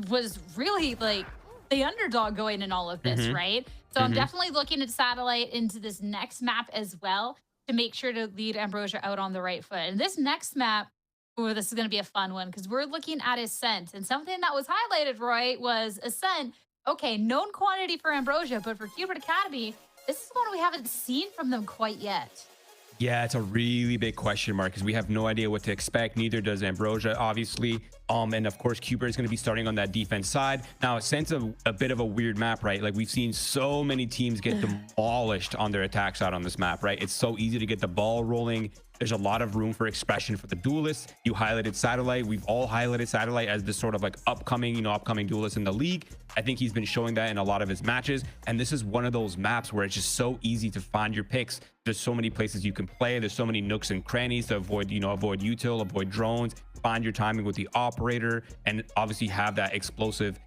was really like the underdog going in all of this, right? So I'm definitely looking at Satellite into this next map as well to make sure to lead Ambrosia out on the right foot. And this next map, oh, this is going to be a fun one, because we're looking at Ascent. And something that was highlighted, Roy, was Ascent. Okay, known quantity for Ambrosia, but for Cubert Academy, this is one we haven't seen from them quite yet. Yeah, it's a really big question mark, because we have no idea what to expect. Neither does Ambrosia, obviously. And of course, Cubert is going to be starting on that defense side. Now, Ascent's a bit of a weird map, right? Like, we've seen so many teams get demolished on their attack side on this map, right? It's so easy to get the ball rolling. There's a lot of room for expression for the duelists. You highlighted Satellite. We've all highlighted Satellite as this sort of like upcoming duelist in the league. I think he's been showing that in a lot of his matches. And this is one of those maps where it's just so easy to find your picks. There's so many places you can play. There's so many nooks and crannies to avoid, avoid util, avoid drones, find your timing with the operator, and obviously have that explosive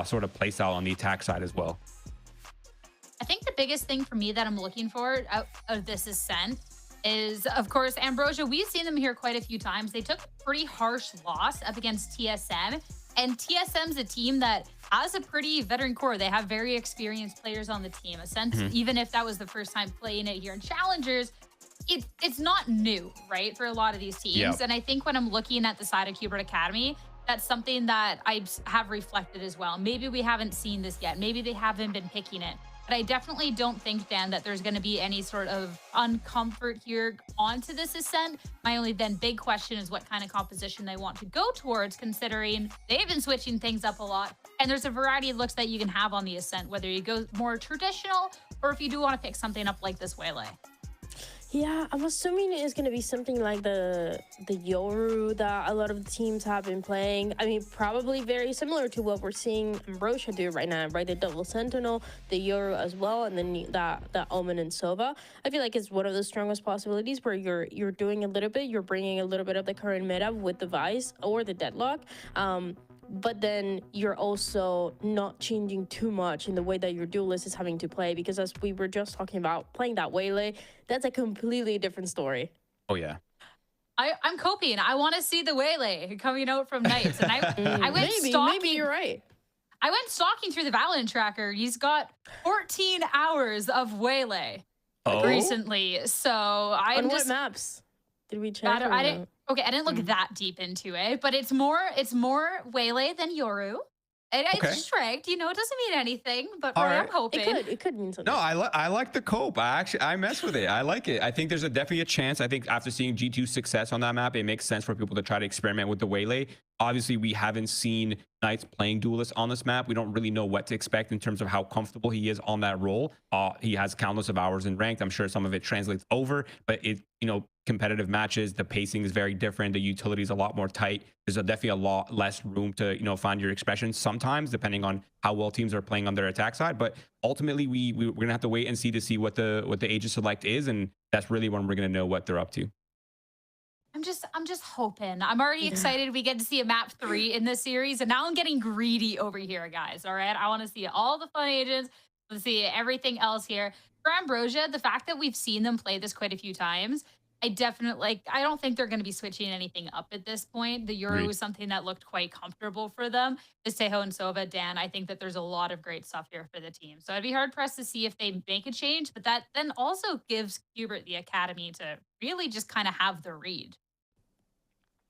sort of play style on the attack side as well. I think the biggest thing for me that I'm looking for out of this Ascent is, of course, Ambrosia. We've seen them here quite a few times. They took a pretty harsh loss up against TSM, and TSM's a team that has a pretty veteran core. They have very experienced players on the team. Ascent, even if that was the first time playing it here in Challengers, it's not new, right, for a lot of these teams. And I think when I'm looking at the side of Cubert Academy, that's something that I have reflected as well. Maybe we haven't seen this yet. Maybe they haven't been picking it. But I definitely don't think, Dan, that there's going to be any sort of uncomfort here onto this Ascent. My only then big question is what kind of composition they want to go towards, considering they've been switching things up a lot. And there's a variety of looks that you can have on the Ascent, whether you go more traditional or if you do want to pick something up like this Waylay. Yeah, I'm assuming it's going to be something like the Yoru that a lot of the teams have been playing. I mean, probably very similar to what we're seeing Ambrosia do right now, right? The double Sentinel, the Yoru as well, and then that Omen and Sova. I feel like it's one of the strongest possibilities where you're doing a little bit, you're bringing a little bit of the current meta with the Vice or the Deadlock. But then you're also not changing too much in the way that your duelist is having to play, because as we were just talking about, playing that Waylay, that's a completely different story. Oh, yeah. I'm coping. I want to see the Waylay coming out from Knights. And I went stalking. Maybe you're right. I went stalking through the Valorant tracker. He's got 14 hours of Waylay recently. So I'm On just... what maps? Did we check? Okay, I didn't look that deep into it, but it's more Waylay than Yoru. It's ranked, you know, it doesn't mean anything, but All I'm right. hoping. It could mean something. No, I like the cope. I mess with it. I like it. I think there's definitely a chance. I think after seeing G2's success on that map, it makes sense for people to try to experiment with the Waylay. Obviously, we haven't seen Knights playing Duelist on this map. We don't really know what to expect in terms of how comfortable he is on that role. He has countless of hours in ranked. I'm sure some of it translates over, but competitive matches, the pacing is very different. The utility is a lot more tight. There's definitely a lot less room to, find your expression sometimes, depending on how well teams are playing on their attack side. But ultimately, we're going to have to wait and see what the Aegis select is. And that's really when we're going to know what they're up to. I'm just hoping. I'm already excited we get to see a map 3 in this series, and now I'm getting greedy over here, guys. All right, I want to see all the fun agents. Let's see everything else here. For Ambrosia, the fact that we've seen them play this quite a few times, I don't think they're going to be switching anything up at this point. The Euro was something that looked quite comfortable for them. Seho and Sova, Dan, I think that there's a lot of great stuff here for the team. So I'd be hard pressed to see if they make a change, but that then also gives Hubert the academy to really just kind of have the read.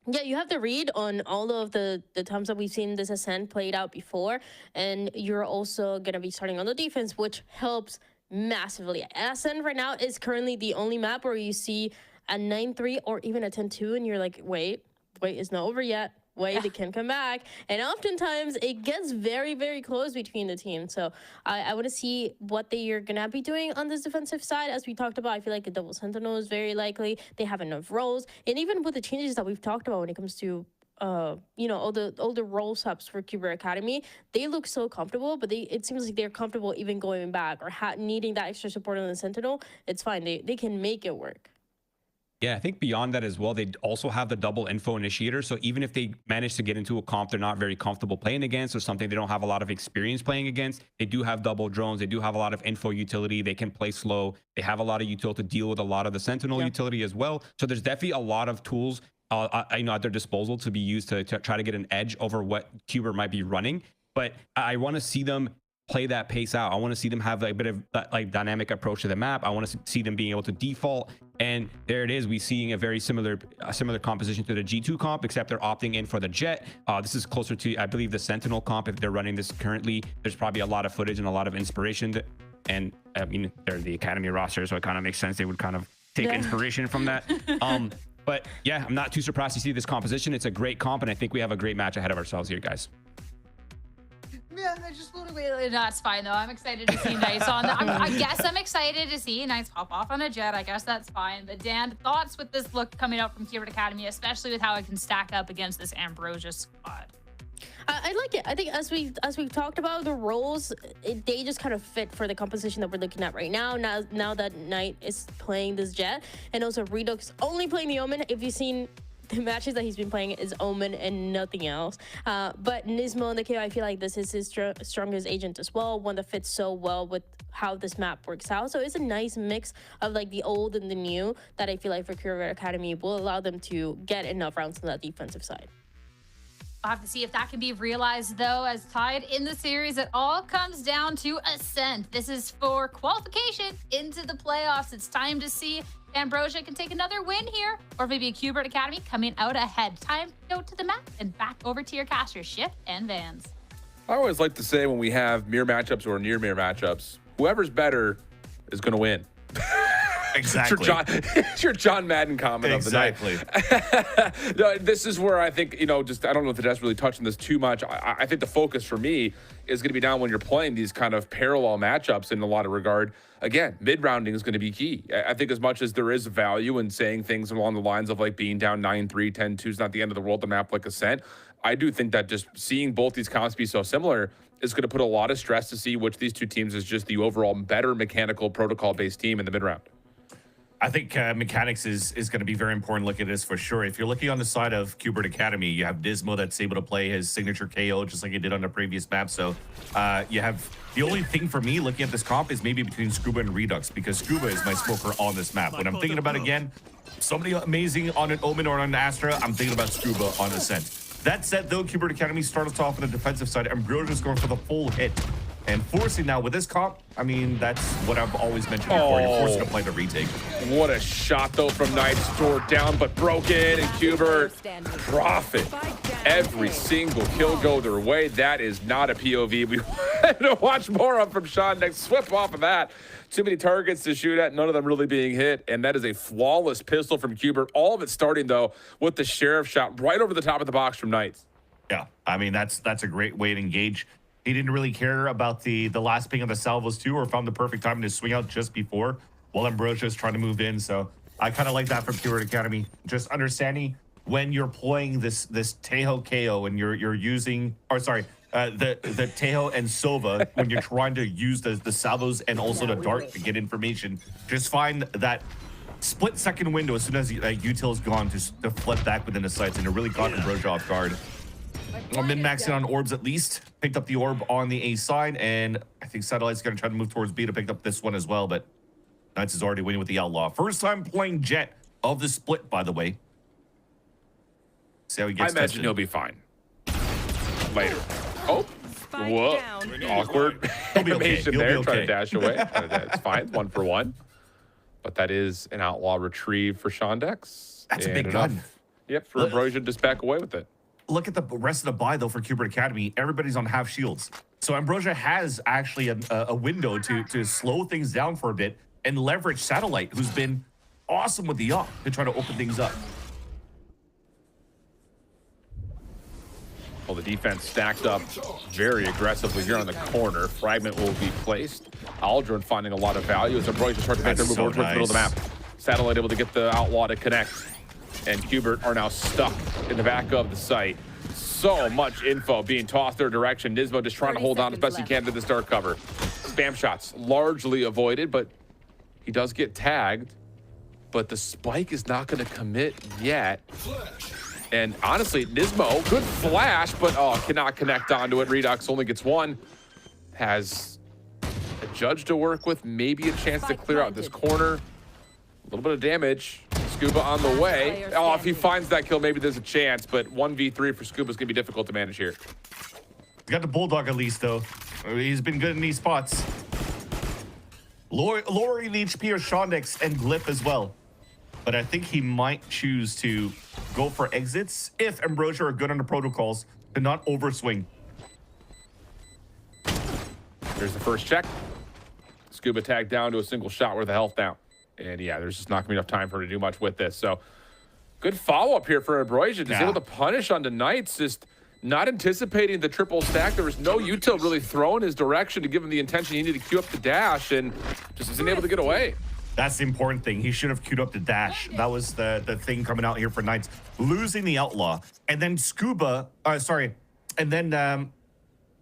Yeah, you have the read on all of the times that we've seen this Ascent played out before, and you're also going to be starting on the defense, which helps massively. Ascent right now is currently the only map where you see a 9-3 or even a 10-2, and you're like, wait, it's not over yet. Wait, they can come back. And oftentimes it gets very, very close between the teams. So I want to see what they are going to be doing on this defensive side. As we talked about, I feel like a double sentinel is very likely. They have enough roles. And even with the changes that we've talked about when it comes to all the role subs for Hubert Academy, they look so comfortable, but it seems like they're comfortable even going back or needing that extra support on the sentinel. It's fine. They can make it work. Yeah, I think beyond that as well, they also have the double info initiator. So even if they manage to get into a comp they're not very comfortable playing against, or something they don't have a lot of experience playing against, they do have double drones. They do have a lot of info utility. They can play slow. They have a lot of utility to deal with a lot of the sentinel utility as well. So there's definitely a lot of tools at their disposal to be used to try to get an edge over what Hubert might be running. But I want to see them play that pace out. I want to see them have a bit of dynamic approach to the map. I want to see them being able to default. And there it is. We're seeing a very similar composition to the G2 comp, except they're opting in for the Jet. This is closer to, I believe, the Sentinel comp. If they're running this currently, there's probably a lot of footage and a lot of inspiration. And I mean, they're the Academy roster, so it kind of makes sense. They would kind of take inspiration from that. But yeah, I'm not too surprised to see this composition. It's a great comp, and I think we have a great match ahead of ourselves here, guys. Yeah, just a little bit. That's fine though. I'm excited to see Knights on. I guess I'm excited to see Knights pop off on a Jet. I guess that's fine. But Dan, thoughts with this look coming out from Hubert Academy, especially with how it can stack up against this Ambrosia squad? I like it. I think as we've talked about, the roles, they just kind of fit for the composition that we're looking at right now. Now that Knight is playing this Jet, and also Redux only playing the Omen. If you've seen the matches that he's been playing, is Omen and nothing else. But Nismo and the KO, I feel like this is his strongest agent as well, one that fits so well with how this map works out. So it's a nice mix of like the old and the new that I feel like for Hubert Academy will allow them to get enough rounds on that defensive side. We'll have to see if that can be realized, though, as tied in the series. It all comes down to Ascent. This is for qualification into the playoffs. It's time to see if Ambrosia can take another win here, or maybe a Hubert Academy coming out ahead. Time to go to the map and back over to your casters, Shift and Vans. I always like to say when we have mirror matchups or near mirror matchups, whoever's better is going to win. Exactly. It's your John Madden comment of the night. No, this is where I think, I don't know if the devs really touched on this too much. I think the focus for me is going to be down when you're playing these kind of parallel matchups in a lot of regard. Again, mid-rounding is going to be key. I think as much as there is value in saying things along the lines of like being down 9-3, 10-2 is not the end of the world to map like Ascent, I do think that just seeing both these comps be so similar is going to put a lot of stress to see which of these two teams is just the overall better mechanical protocol-based team in the mid-round. I think mechanics is going to be very important. Look at this for sure. If you're looking on the side of Hubert Academy, you have Dismo that's able to play his signature KO just like he did on the previous map. So you have the only thing for me looking at this comp is maybe between Scuba and Redux, because Scuba is my smoker on this map. When I'm thinking about again, somebody amazing on an Omen or on an Astra, I'm thinking about Scuba on Ascent. That said, though, Hubert Academy starts off on the defensive side. Ambrosia's going for the full hit. And forcing now with this comp, I mean, that's what I've always mentioned before. You're forced to play the retake. What a shot, though, from Knight's door down, but broken, and Hubert profit. every single kill go their way. That is not a POV we want to watch more of from Sean. Next, swip off of that. Too many targets to shoot at, none of them really being hit, and that is a flawless pistol from Qbert. All of it starting, though, with the Sheriff shot right over the top of the box from Knights. Yeah, I mean, that's a great way to engage. He didn't really care about the last ping of the salvos, too, or found the perfect time to swing out just before while Ambrosia is trying to move in. So I kind of like that from Qbert Academy. Just understanding when you're playing this Tejo KO and you're using, or sorry, the Tejo and Sova, when you're trying to use the salvos and also the dart to get information, just find that split-second window as soon as util is gone to flip back within the sights, and it really caught Ambrosia off guard. Min-maxing on orbs at least. Picked up the orb on the A side, and I think Satellite's going to try to move towards B to pick up this one as well, but Knights is already winning with the Outlaw. First time playing Jet of the split, by the way. See how he gets I imagine tested. he'll be fine. Later. Oh, whoa. Awkward animation there. Trying to dash away. It's fine. 1 for 1. But that is an Outlaw retrieve for Shondex. That's a big gun. Yep, for Ambrosia to just back away with it. Look at the rest of the buy, though, for Qbert Academy. Everybody's on half shields. So Ambrosia has actually a window to slow things down for a bit and leverage Satellite, who's been awesome with the up to try to open things up. Well, the defense stacked up very aggressively here on the corner. Fragment will be placed. Aldrin finding a lot of value as Ambrosia starts to make their move towards the middle of the map. Satellite able to get the Outlaw to connect. And Qbert are now stuck in the back of the site. So much info being tossed their direction. Nismo just trying to hold on as best he can to this dark cover. Spam shots largely avoided, but he does get tagged. But the spike is not going to commit yet. And honestly, Nismo, good flash, but cannot connect onto it. Redux only gets 1. Has a judge to work with, maybe a chance to clear out this corner. A little bit of damage. Scuba on the way. Oh, if he finds that kill, maybe there's a chance, but 1v3 for Scuba is going to be difficult to manage here. He's got the Bulldog at least, though. He's been good in these spots. Lowering the HP of Shondex and Glyph as well. But I think he might choose to go for exits if Ambrosia are good on the protocols to not overswing. Here's the first check. Scuba tagged down to a single shot worth of health down. And yeah, there's just not going to be enough time for him to do much with this. So good follow-up here for Ambrosia. Just able to punish on the Knights, just not anticipating the triple stack. There was no util really thrown his direction to give him the intention he needed to queue up the dash, and just isn't able to get away. That's the important thing. He should have queued up the dash. That was the thing coming out here for Knights. Losing the Outlaw. And then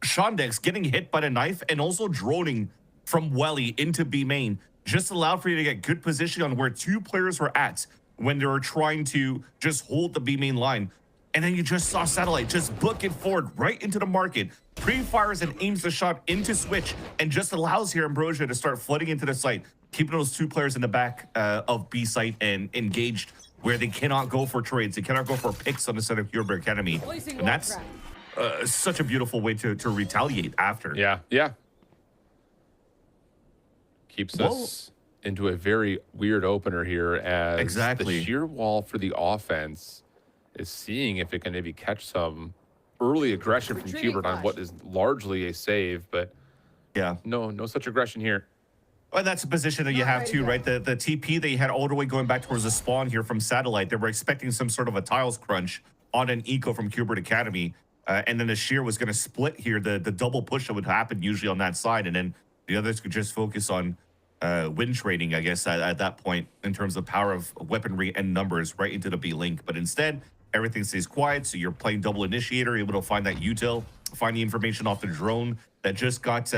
Shondex getting hit by the knife and also droning from Welly into B main. Just allowed for you to get good position on where 2 players were at when they were trying to just hold the B main line. And then you just saw Satellite just book it forward right into the market. Pre-fires and aims the shot into Switch and just allows here Ambrosia to start flooding into the site, keeping those 2 players in the back of B site and engaged where they cannot go for trades. They cannot go for picks on the side of Qbert Academy. And that's such a beautiful way to retaliate after. Yeah. Keeps us into a very weird opener here as the sheer wall for the offense is seeing if it can maybe catch some early aggression from Qbert on what is largely a save, but no such aggression here. Well, that's a position that you have too, right? The TP they had all the way going back towards the spawn here from Satellite. They were expecting some sort of a tiles crunch on an eco from Qbert Academy. And then the sheer was going to split here, the double push that would happen usually on that side. And then the others could just focus on win trading, I guess, at that point in terms of power of weaponry and numbers right into the B link. But instead, everything stays quiet. So you're playing double initiator, able to find that util, find the information off the drone that just got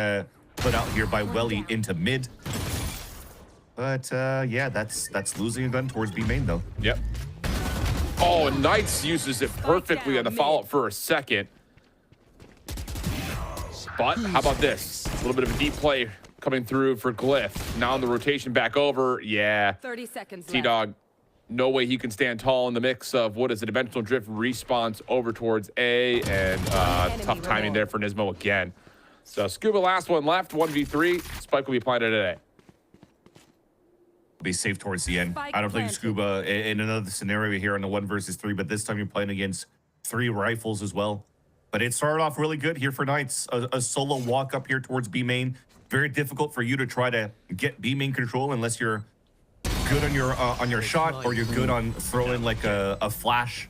put out here by Welly into mid. But yeah, that's losing a gun towards B main though. Yep. Oh, and Knights uses it perfectly on the follow-up for a second. But how about this? A little bit of a deep play coming through for Glyph. Now in the rotation back over. Yeah. 30 seconds left. T-Dog, no way he can stand tall in the mix of what is a dimensional drift response over towards A, and tough timing there for Nismo again. So Scuba last one left, 1v3. Spike will be planted today. Be safe towards the end. I don't think Scuba in another scenario here on the 1 versus 3, but this time you're playing against 3 rifles as well. But it started off really good here for Knights. A solo walk up here towards B main. Very difficult for you to try to get B main control unless you're good on your shot, or you're good on throwing like a flash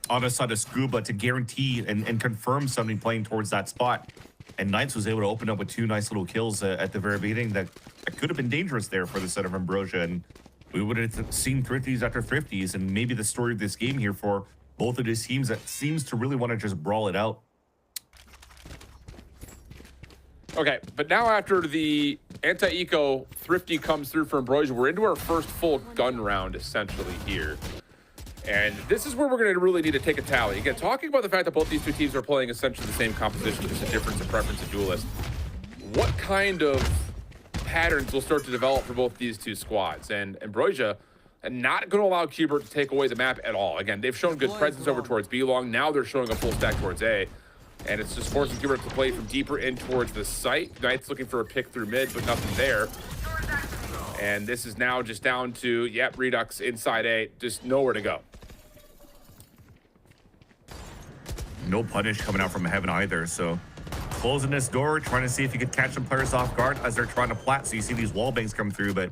on a side of Scuba to guarantee and confirm somebody playing towards that spot. And Knights was able to open up with 2 nice little kills at the very beginning that could have been dangerous there for the set of Ambrosia. And we would have seen thrifties after thrifties, and maybe the story of this game here for both of these teams that seems to really want to just brawl it out. Okay, but now after the anti-eco thrifty comes through for Ambrosia, we're into our first full gun round essentially here. And this is where we're going to really need to take a tally. Again, talking about the fact that both these two teams are playing essentially the same composition, just a difference in preference of duelist. What kind of patterns will start to develop for both these two squads? And Ambrosia not going to allow Qbert to take away the map at all. Again, they've shown good presence over towards B long. Now they're showing a full stack towards A. And it's just forcing Qbert to play from deeper in towards the site. Knight's looking for a pick through mid, but nothing there. And this is now just down to, yep, Redux inside A, just nowhere to go. No punish coming out from heaven either, so closing this door, trying to see if you could catch some players off guard as they're trying to plat. So you see these wall bangs come through, but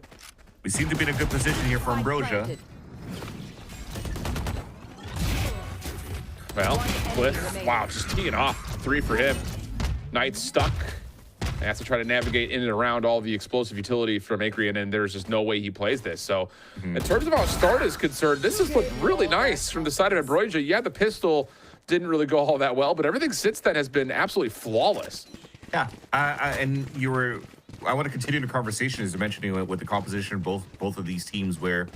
we seem to be in a good position here for Ambrosia. Well, Cliff, wow, just teeing off. 3 for him. Knight's stuck. He has to try to navigate in and around all the explosive utility from Acreon, and there's just no way he plays this. So in terms of how start is concerned, this has looked really nice from the side of Ambrosia. Yeah, the pistol didn't really go all that well, but everything since then has been absolutely flawless. Yeah, and I want to continue the conversation as you're mentioning with the composition of both of these teams, where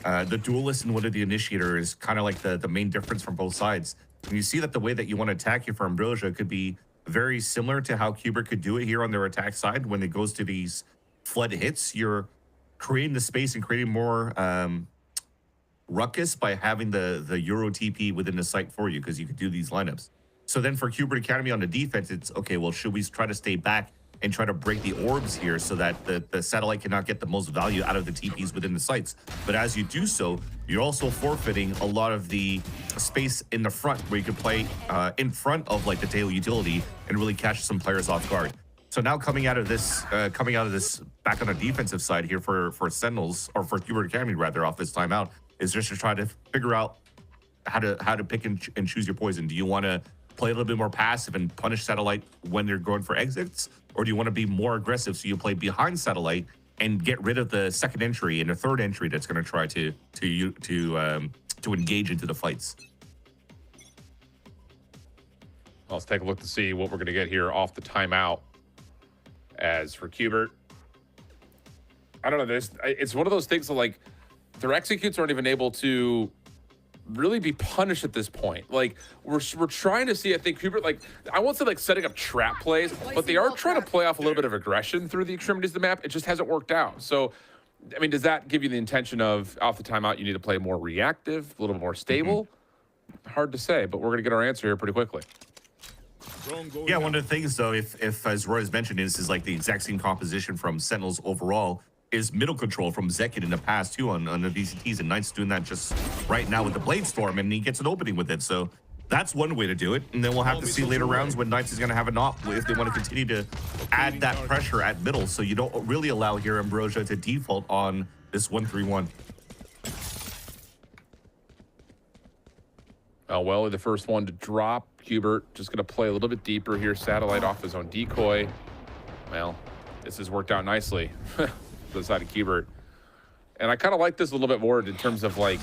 the duelist and one of the initiator is kind of like the main difference from both sides. And you see that the way that you want to attack here for Ambrosia could be very similar to how Qbert could do it here on their attack side. When it goes to these flood hits, you're creating the space and creating more ruckus by having the Euro TP within the site for you, because you could do these lineups. So then for Qbert Academy on the defense, it's okay, well, should we try to stay back and try to break the orbs here so that the satellite cannot get the most value out of the TPs within the sites? But as you do so, you're also forfeiting a lot of the space in the front where you can play in front of like the tail utility and really catch some players off guard. So now coming out of this back on the defensive side here for Sentinels, or for Qbert Academy rather, off this timeout, is just to try to figure out how to pick and choose your poison. Do you want to play a little bit more passive and punish satellite when they're going for exits, or do you want to be more aggressive so you play behind satellite and get rid of the second entry and the third entry that's going to try to engage into the fights? Well, let's take a look to see what we're going to get here off the timeout. As for Qbert, I don't know, it's one of those things that, like, their executes aren't even able to really be punished at this point. Like, we're trying to see, I think Qbert, like, I won't say like setting up trap plays, but they are trying to play off a little bit of aggression through the extremities of the map. It just hasn't worked out. So, I mean, does that give you the intention of, off the timeout, you need to play more reactive, a little more stable? Hard to say, but we're going to get our answer here pretty quickly. Yeah, one of the things though, if as Roy has mentioned, this is like the exact same composition from Sentinels overall, is middle control from Zekid in the past too on the VCTs, and Knight's doing that just right now with the Blade Storm, and he gets an opening with it. So that's one way to do it, and then we'll have to see later rounds when Knights is going to have an op if they want to continue to add that pressure at middle, so you don't really allow here Ambrosia to default on this 1-3-1. Well, the first one to drop. Qbert just going to play a little bit deeper here. Satellite off his own decoy. Well, this has worked out nicely for the side of Qbert. And I kind of like this a little bit more in terms of like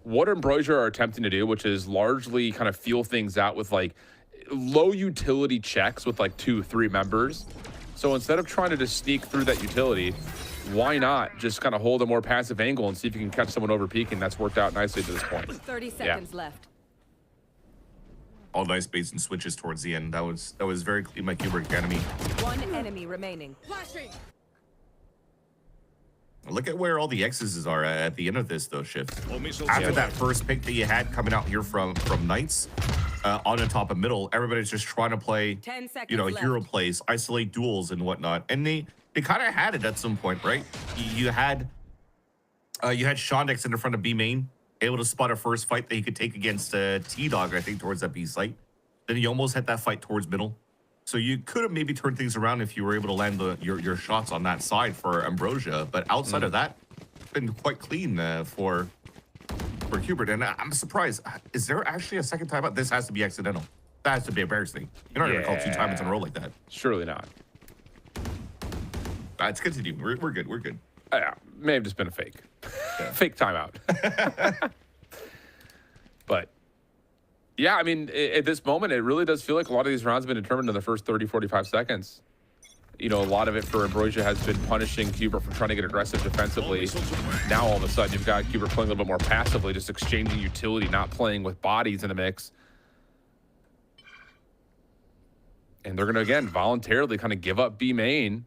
what Ambrosia are attempting to do, which is largely kind of feel things out with like low utility checks with like 2-3 members. So instead of trying to just sneak through that utility, why not just kind of hold a more passive angle and see if you can catch someone over peaking? That's worked out nicely to this point. 30 seconds left. All nice baits and switches towards the end. That was very clean by Qbert Academy. One enemy remaining. Flashing. Look at where all the X's are at the end of this though, Shift. After that first pick that you had coming out here from Knights on the top of middle, everybody's just trying to play, hero plays, isolate duels and whatnot. And they kind of had it at some point, right? You had Shondex in the front of B main, able to spot a first fight that he could take against T-Dog, I think, towards that B site. Then he almost had that fight towards middle. So you could have maybe turned things around if you were able to land your shots on that side for Ambrosia. But outside of that, been quite clean for Hubert. And I'm surprised. Is there actually a second timeout? This has to be accidental. That has to be embarrassing. You're not going to call 2 timeouts in a row like that. Surely not. Let's continue. We're good. We're good. May have just been a fake. Fake timeout. But yeah, I mean, at this moment, it really does feel like a lot of these rounds have been determined in the first 30, 45 seconds. You know, a lot of it for Ambrosia has been punishing Hubert for trying to get aggressive defensively. Now, all of a sudden, you've got Hubert playing a little bit more passively, just exchanging utility, not playing with bodies in the mix. And they're going to, again, voluntarily kind of give up B main,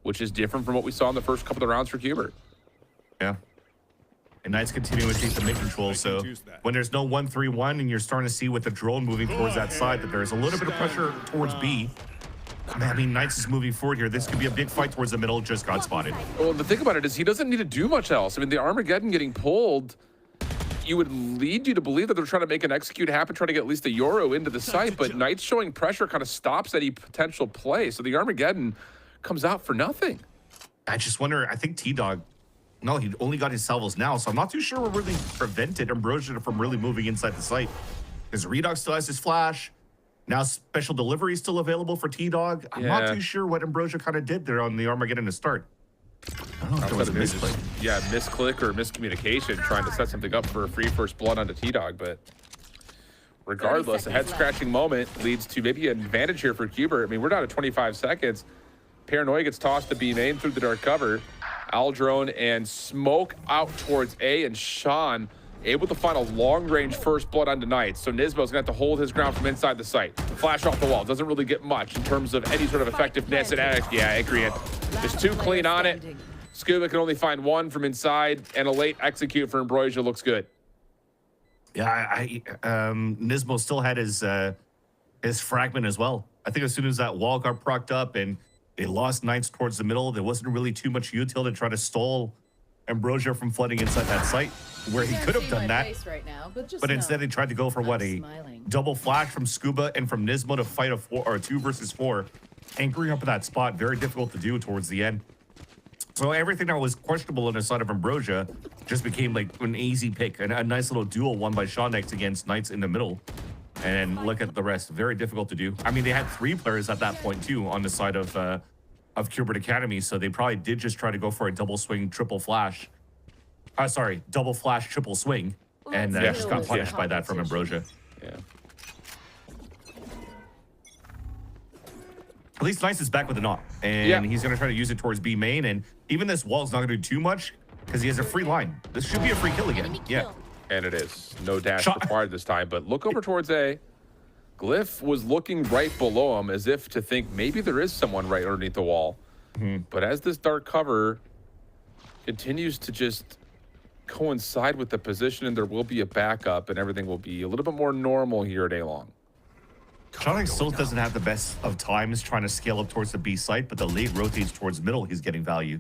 which is different from what we saw in the first couple of rounds for Hubert. Yeah. And Knights continuing to take the mid control. So when there's no 1-3-1 and you're starting to see with the drone moving towards that side that there's a little bit of pressure towards B. I mean, Knights is moving forward here. This could be a big fight towards the middle. Just got spotted. Well, the thing about it is he doesn't need to do much else. I mean, the Armageddon getting pulled, you would lead you to believe that they're trying to make an execute happen, trying to get at least a Euro into the site. But Knights showing pressure kind of stops any potential play. So the Armageddon comes out for nothing. I just wonder, I think T-Dog, no, he only got his salvos now, so I'm not too sure what really prevented Ambrosia from really moving inside the site. Because Redog still has his flash. Now special delivery is still available for T-Dog. I'm not too sure what Ambrosia kind of did there on the Armageddon to start. I don't know if there was a misclick. Yeah, misclick or miscommunication, trying to set something up for a free first blood onto T-Dog, but regardless, a head-scratching moment leads to maybe an advantage here for Hubert. I mean, we're down to 25 seconds. Paranoia gets tossed to B main through the dark cover. Aldrone and Smoke out towards A, and Sean able to find a long-range first blood onto Knights. So Nisbo's going to have to hold his ground from inside the site. Flash off the wall. Doesn't really get much in terms of any sort of effectiveness. And yeah, I agree. Just too clean on it. Scuba can only find one from inside, and a late execute for Ambrosia looks good. Yeah, Nismo still had his fragment as well. I think as soon as that wall got procced up and they lost Knights towards the middle, there wasn't really too much util to try to stall Ambrosia from flooding inside that site, where he could have done that. Right now, but instead they tried to go for what, a double flash from Scuba and from Nismo to fight a 2 versus 4. Anchoring up at that spot, very difficult to do towards the end. So everything that was questionable on the side of Ambrosia just became like an easy pick, and a nice little duel won by Shawnex against Knights in the middle. And look at the rest, very difficult to do. I mean, they had 3 players at that point too on the side of Hubert Academy, so they probably did just try to go for a double swing, triple flash. Sorry, double flash, triple swing, and just got punished by that from Ambrosia. Yeah. At least Nice is back with the knock, and he's going to try to use it towards B main, and even this wall's not going to do too much because he has a free line. This should be a free kill again. Yeah. And it is. No dash required this time, but look over towards A. Glyph was looking right below him as if to think maybe there is someone right underneath the wall. But as this dark cover continues to just coincide with the position, and there will be a backup, and everything will be a little bit more normal here at A-Long. Shawnex still doesn't have the best of times trying to scale up towards the B site, but the late rotates towards middle, he's getting value.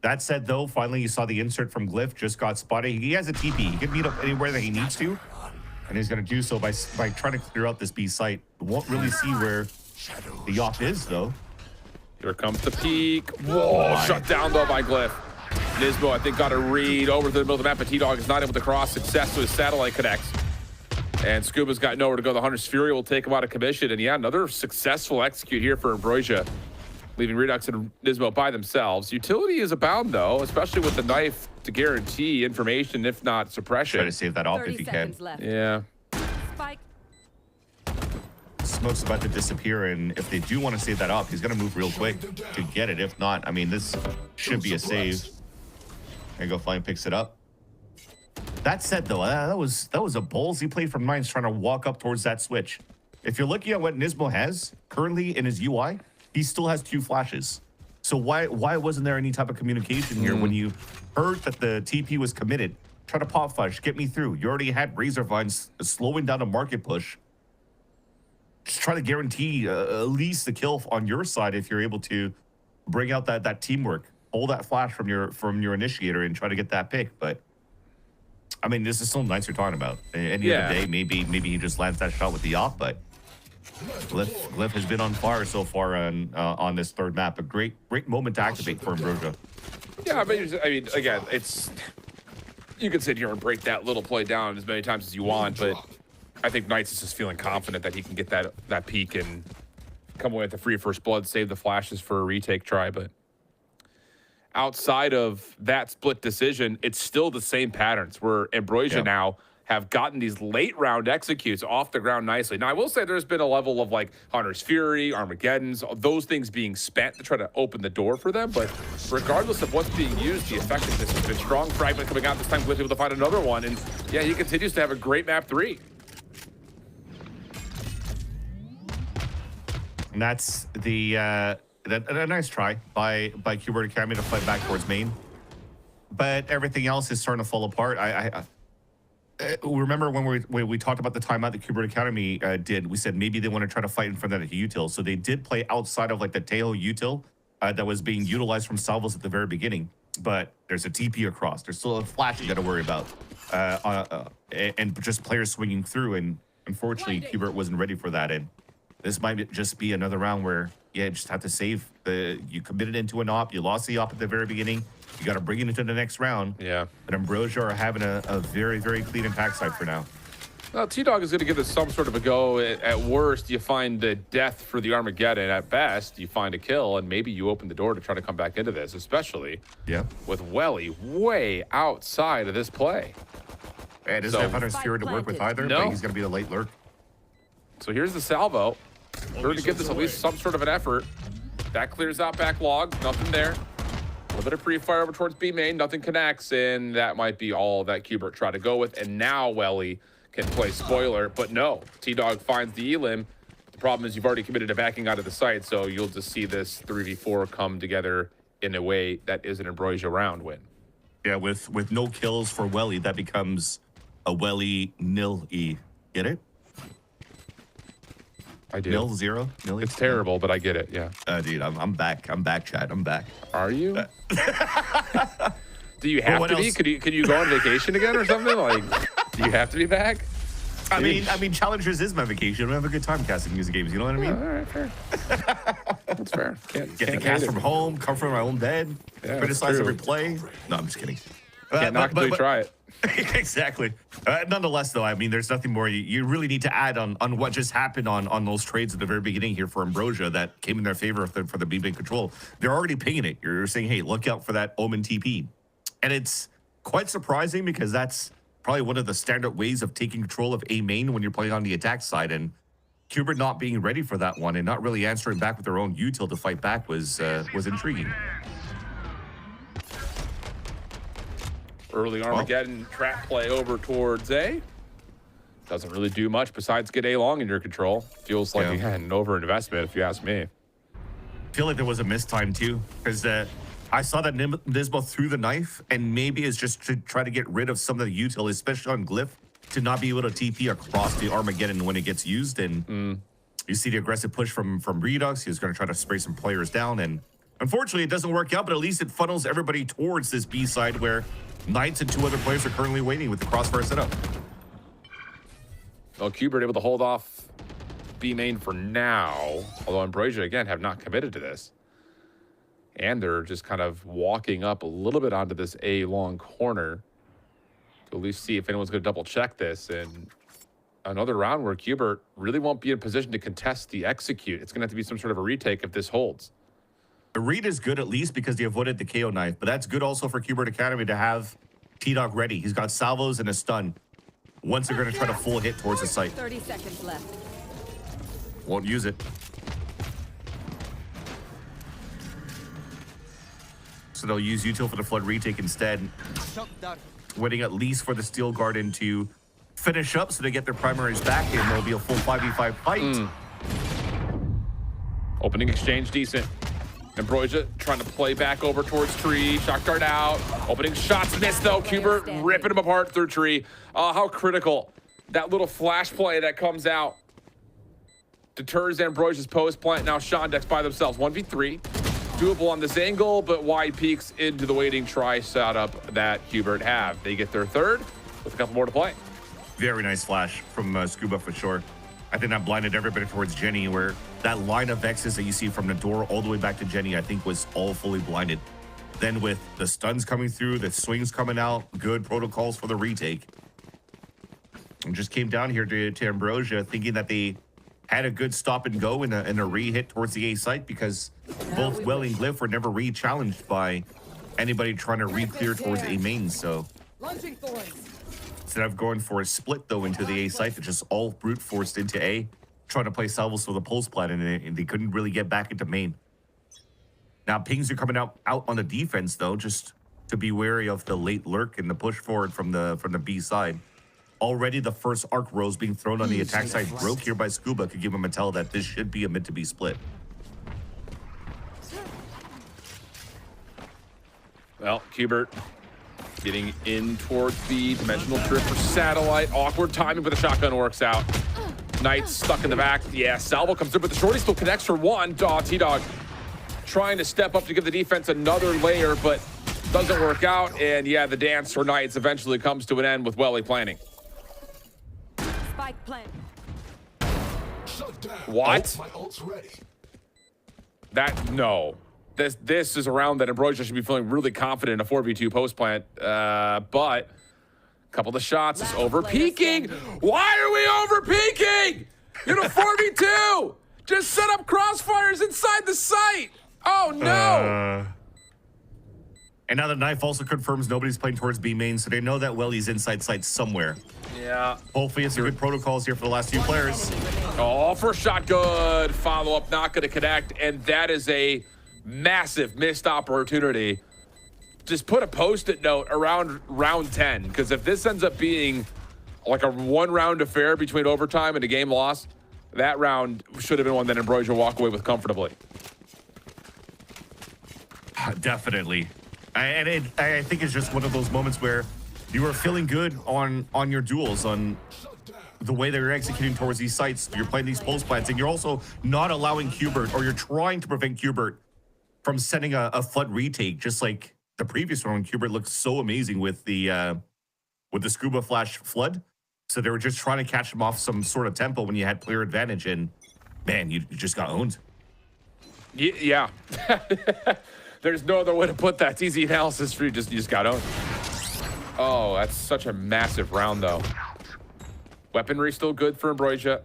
That said, though, finally you saw the insert from Glyph, just got spotted. He has a TP. He can meet up anywhere that he needs to, and he's going to do so by trying to clear out this B site. Won't really see where the op is, though. Here comes the peak. Whoa, shut down, though, by Glyph. Nisbo, I think, got a read over to the middle of the map, but T-Dog is not able to cross. Success to his satellite connects. And Scuba's got nowhere to go. The Hunter's Fury will take him out of commission. And yeah, another successful execute here for Ambrosia, leaving Redux and Nismo by themselves. Utility is abound, though, especially with the knife to guarantee information, if not suppression. Try to save that off if you can. Yeah. Spike. Smoke's about to disappear, and if they do want to save that up, he's going to move real quick to get it. If not, I mean, this should be a save. There you go, Flying picks it up. That said, though, that was a ballsy play from Nines trying to walk up towards that switch. If you're looking at what Nismo has currently in his UI, he still has 2 flashes. So why wasn't there any type of communication here when you heard that the TP was committed? Try to pop flash, get me through. You already had Razor Vines slowing down a market push. Just try to guarantee at least the kill on your side if you're able to bring out that teamwork. Hold that flash from your initiator and try to get that pick. But I mean, this is still nice you're talking about. Any other day, maybe he just lands that shot with the op, but Glyph has been on fire so far on this third map. A great moment to activate for Ambrosia. Yeah, I mean, again, it's you can sit here and break that little play down as many times as you want, but I think Knights is just feeling confident that he can get that peak and come away with the free first blood, save the flashes for a retake try. But outside of that split decision, it's still the same patterns where Ambrosia now have gotten these late round executes off the ground nicely. Now, I will say there's been a level of like Hunter's Fury, Armageddon's, those things being spent to try to open the door for them. But regardless of what's being used, the effectiveness has been strong. Fragment coming out this time, Glyph able to find another one. And yeah, he continues to have a great map 3. And that's a nice try by Qbert Academy to play back towards main. But everything else is starting to fall apart. I remember when we talked about the timeout that Qbert Academy did, we said maybe they want to try to fight in front of that util. So they did play outside of like the Tejo util that was being utilized from Salvos at the very beginning. But there's a TP across. There's still a flash you got to worry about. And just players swinging through. And unfortunately, Qbert wasn't ready for that. And this might just be another round where, you just have to save. You committed into an op. You lost the op at the very beginning. You got to bring it into the next round. Yeah. But Ambrosia are having a very, very clean attack side for now. Well, T-Dog is going to give this some sort of a go. At worst, you find a death for the Armageddon. At best, you find a kill, and maybe you open the door to try to come back into this, especially with Welly way outside of this play. And doesn't have Hunter's Fury to work with either, but he's going to be the late lurk. So here's the salvo. Trying to give this at least some sort of an effort. That clears out backlog. Nothing there. A little bit of pre-fire over towards B main. Nothing connects, and that might be all that Qbert tried to go with. And now Welly can play spoiler, but no. T-Dog finds the elim. The problem is you've already committed to backing out of the site, so you'll just see this 3v4 come together in a way that is an Ambrosia round win. Yeah, with no kills for Welly, that becomes a Welly nil-e. Get it? I do. 0-0. It's terrible, but I get it. Yeah. Dude, I'm back. I'm back, Chad. I'm back. Are you? Do you have to be? Could you go on vacation again or something? Like, do you have to be back? I mean, Challengers is my vacation. We have a good time casting music games. You know what I mean? All right, fair. That's fair. Get to cast from home, come from my own bed, criticize every play. No, I'm just kidding. Can't knock until you try it. Exactly. Nonetheless, though, I mean, there's nothing more you really need to add on what just happened on those trades at the very beginning here for Ambrosia that came in their favor for the B-Big control. They're already pinging it. You're saying, hey, look out for that Omen TP. And it's quite surprising because that's probably one of the standard ways of taking control of A main when you're playing on the attack side. And Qbert not being ready for that one and not really answering back with their own util to fight back was intriguing. Early Armageddon trap play over towards A. Doesn't really do much besides get A long in your control. Feels like an overinvestment, if you ask me. I feel like there was a mistime too, because I saw that Nismo threw the knife, and maybe it's just to try to get rid of some of the util, especially on Glyph, to not be able to TP across the Armageddon when it gets used. And you see the aggressive push from Redux. He was going to try to spray some players down, and unfortunately, it doesn't work out. But at least it funnels everybody towards this B side where Knights and 2 other players are currently waiting with the crossfire setup. Well, Qbert able to hold off B main for now, although Ambrosia, again, have not committed to this. And they're just kind of walking up a little bit onto this A long corner to at least see if anyone's going to double check this. And another round where Qbert really won't be in position to contest the execute. It's going to have to be some sort of a retake if this holds. The read is good at least because they avoided the KO knife, but that's good also for Qbert Academy to have T-Dog ready. He's got salvos and a stun. Once they're going to try to full hit towards the site. 30 seconds left. Won't use it. So they'll use util for the flood retake instead. Waiting at least for the Steel Garden to finish up so they get their primaries back and there'll be a full 5v5 fight. Opening exchange decent. Ambrosia trying to play back over towards tree. Shock dart out. Opening shots missed though. Qbert ripping him apart through tree. How critical that little flash play that comes out deters Ambrosia's post plant. Now Shondex by themselves. 1v3. Doable on this angle, but wide peeks into the waiting try setup that Qbert have. They get their third. with a couple more to play. Very nice flash from Scuba for sure. I think that blinded everybody towards Jenny, where that line of X's that you see from the door all the way back to Jenny, I think was all fully blinded. Then with the stuns coming through, the swings coming out, good protocols for the retake. And just came down here to Ambrosia thinking that they had a good stop and go in a re-hit towards the A site, because both Welly and Glyph were never re-challenged by anybody trying to re-clear towards A main. So instead of going for a split though into the A site, it's just all brute forced into A, trying to play salvos for the pulse plat, and they couldn't really get back into main. Now pings are coming out on the defense though, just to be wary of the late lurk and the push forward from the B side. Already the first arc rose being thrown on the attack side broke here by Scuba could give him a tell that this should be a mid to B split. Well, Qbert getting in towards the dimensional trip for Satellite. Awkward timing, but the shotgun works out. Knight's stuck in the back. Yeah, Salvo comes through, but the shorty still connects for one. T-Dog trying to step up to give the defense another layer, but doesn't work out. And yeah, the dance for Knights eventually comes to an end with Welly planning. Spike plant. What? No. This is a round that Ambrosia should be feeling really confident in a 4v2 post plant, but a couple of shots is over peaking. Why are we over peaking? In a 4v2, just set up crossfires inside the site. Oh no! And now the knife also confirms nobody's playing towards B main, so they know that Welly's inside site somewhere. Yeah. Hopefully it's some good protocols here for the last few players. Oh, first shot good. Follow up not going to connect, and that is a massive missed opportunity. Just put a post-it note around round 10, because if this ends up being like a one-round affair between overtime and a game lost, that round should have been one that Ambrosia walk away with comfortably. Definitely. And I think it's just one of those moments where you are feeling good on your duels, on the way that you're executing towards these sites. You're playing these pulse plants, and you're also not allowing Qbert, or you're trying to prevent Qbert from setting a flood retake, just like the previous one when Qbert looked so amazing with the Scuba flash flood. So they were just trying to catch him off some sort of tempo when you had player advantage, and man, you just got owned. Yeah. There's no other way to put that. It's easy analysis for you. You just got owned. Oh, that's such a massive round, though. Weaponry still good for Ambrosia.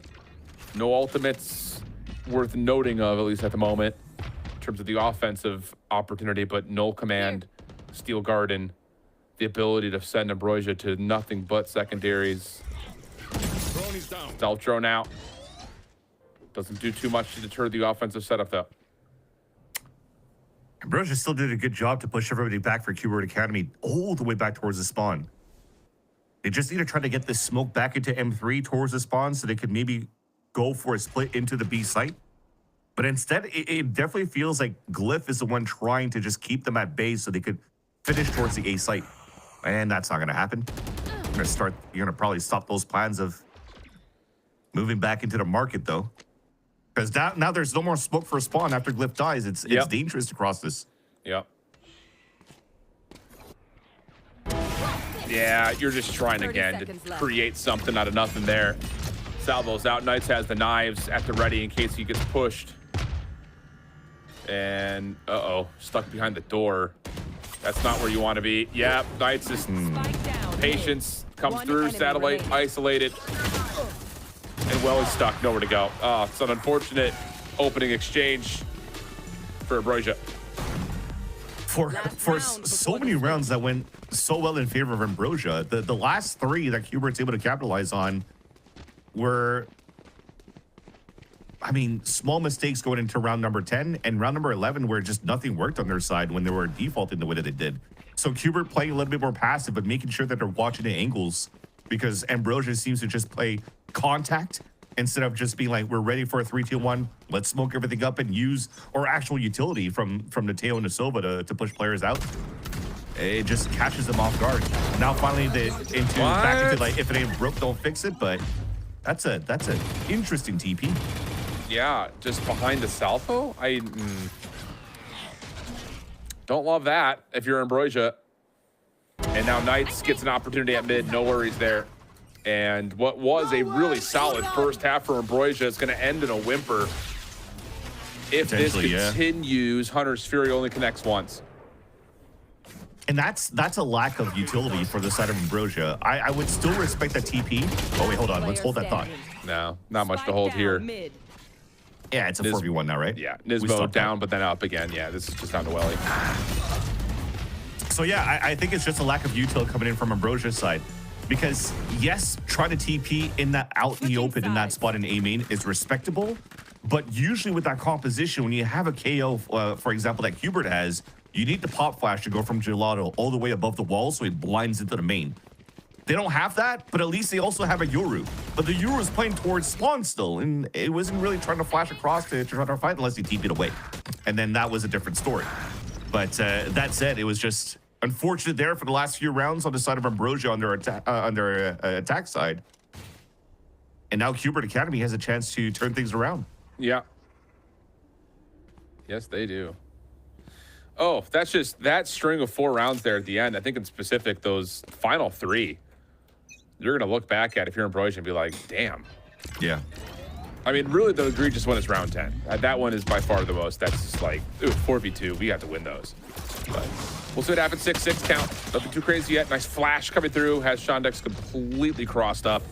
No ultimates worth noting of, at least at the moment, in terms of the offensive opportunity, but null command, Steel Garden, the ability to send Ambrosia to nothing but secondaries. Stealth drone out. Doesn't do too much to deter the offensive setup, though. Ambrosia still did a good job to push everybody back for Qbert Academy all the way back towards the spawn. They just need to try to get this smoke back into M3 towards the spawn so they could maybe go for a split into the B site. But instead, it definitely feels like Glyph is the one trying to just keep them at bay so they could finish towards the A site. And that's not going to happen. You're going to probably stop those plans of moving back into the market, though. Because now there's no more smoke for a spawn after Glyph dies. It's dangerous to cross this. Yep. Yeah, you're just trying again to create something out of nothing there. Salvo's out. Knights has the knives at the ready in case he gets pushed. And, stuck behind the door. That's not where you want to be. Yeah, Knights is patience comes through. Satellite isolated. And Welly's stuck, nowhere to go. Oh, it's an unfortunate opening exchange for Ambrosia. For so many rounds that went so well in favor of Ambrosia, the last three that Qbert's able to capitalize on were, I mean, small mistakes going into round number 10 and round number 11 where just nothing worked on their side when they were defaulting the way that they did. So Qbert playing a little bit more passive, but making sure that they're watching the angles, because Ambrosia seems to just play contact instead of just being like, we're ready for a 3-2-1, let's smoke everything up and use our actual utility from Nateo and Nasova to push players out. It just catches them off guard. Now finally back into like, if it ain't broke, don't fix it, but that's an interesting TP. Yeah, just behind the Salvo? Don't love that if you're Ambrosia. And now Knights gets an opportunity at mid. No worries there. And what was a really solid first half for Ambrosia is going to end in a whimper. If this continues, Hunter's Fury only connects once. And that's a lack of utility for the side of Ambrosia. I would still respect that TP. Oh, wait, hold on. Let's hold that thought. No, not much to hold here. Yeah, it's a 4v1 now, right? Yeah, Nismo down, but then up again. Yeah, this is just down to Welly. So, yeah, I think it's just a lack of util coming in from Ambrosia's side. Because, yes, trying to TP in that out in the open in that spot in A main is respectable. But usually with that composition, when you have a KO, for example, that Hubert has, you need the pop flash to go from Gelato all the way above the wall so it blinds into the main. They don't have that, but at least they also have a Yoru. But the Yoru is playing towards spawn still, and it wasn't really trying to flash across to try to fight unless he TP'd away. And then that was a different story. But that said, it was just unfortunate there for the last few rounds on the side of Ambrosia on their attack side. And now Hubert Academy has a chance to turn things around. Yeah. Yes, they do. Oh, that's just that string of 4 rounds there at the end. I think in specific, those final 3, you're going to look back at if you're Ambrosia and be like, damn. Yeah. I mean, really, the egregious one is round 10. That one is by far the most. That's just like, ooh, 4v2. We have to win those. But we'll see what happens. 6-6 count. Nothing too crazy yet. Nice flash coming through. Has Shondex completely crossed up.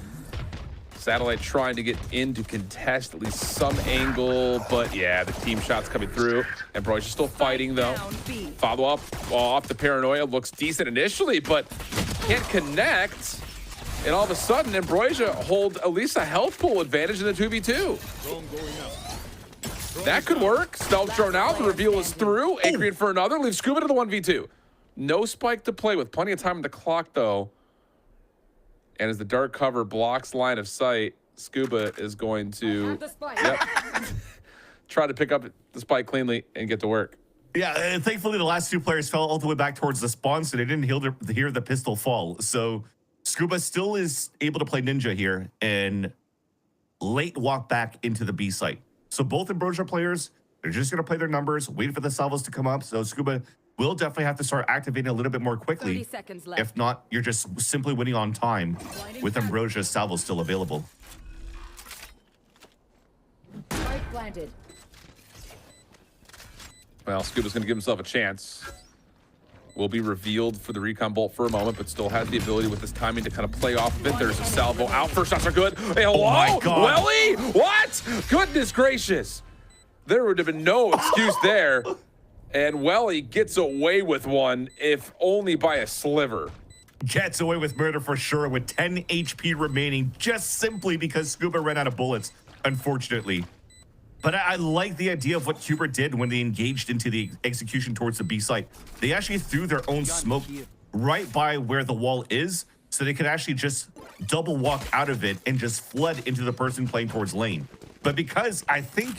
Satellite trying to get in to contest at least some angle, but yeah, the team shots coming through. Ambrosia still fighting though. Follow up off the paranoia looks decent initially, but can't connect. And all of a sudden, Ambrosia hold at least a health pool advantage in the 2v2. That could work. Stealth drone out. The reveal is through. Acreon for another. Leaves Scuba to the 1v2. No spike to play with. Plenty of time on the clock though. And as the dark cover blocks line of sight, Scuba is going to try to pick up the spike cleanly and get to work. Yeah, and thankfully the last 2 players fell all the way back towards the spawn, so they didn't hear the pistol fall. So Scuba still is able to play Ninja here and late walk back into the B site. So both Ambrosia players, they're just going to play their numbers, wait for the salvos to come up. So Scuba will definitely have to start activating a little bit more quickly. 30 seconds left. If not, you're just simply winning on time with Ambrosia's salvo still available. Planted. Well, Scuba's going to give himself a chance. Will be revealed for the recon bolt for a moment, but still has the ability with this timing to kind of play off of it. There's a salvo out. First shots are good. Hey, hello? Oh my God. Welly? What? Goodness gracious. There would have been no excuse there. And Welly gets away with one, if only by a sliver. Gets away with murder for sure with 10 HP remaining, just simply because Scuba ran out of bullets, unfortunately. But I like the idea of what Hubert did when they engaged into the execution towards the B site. They actually threw their own smoke right by where the wall is, so they could actually just double walk out of it and just flood into the person playing towards lane. But because I think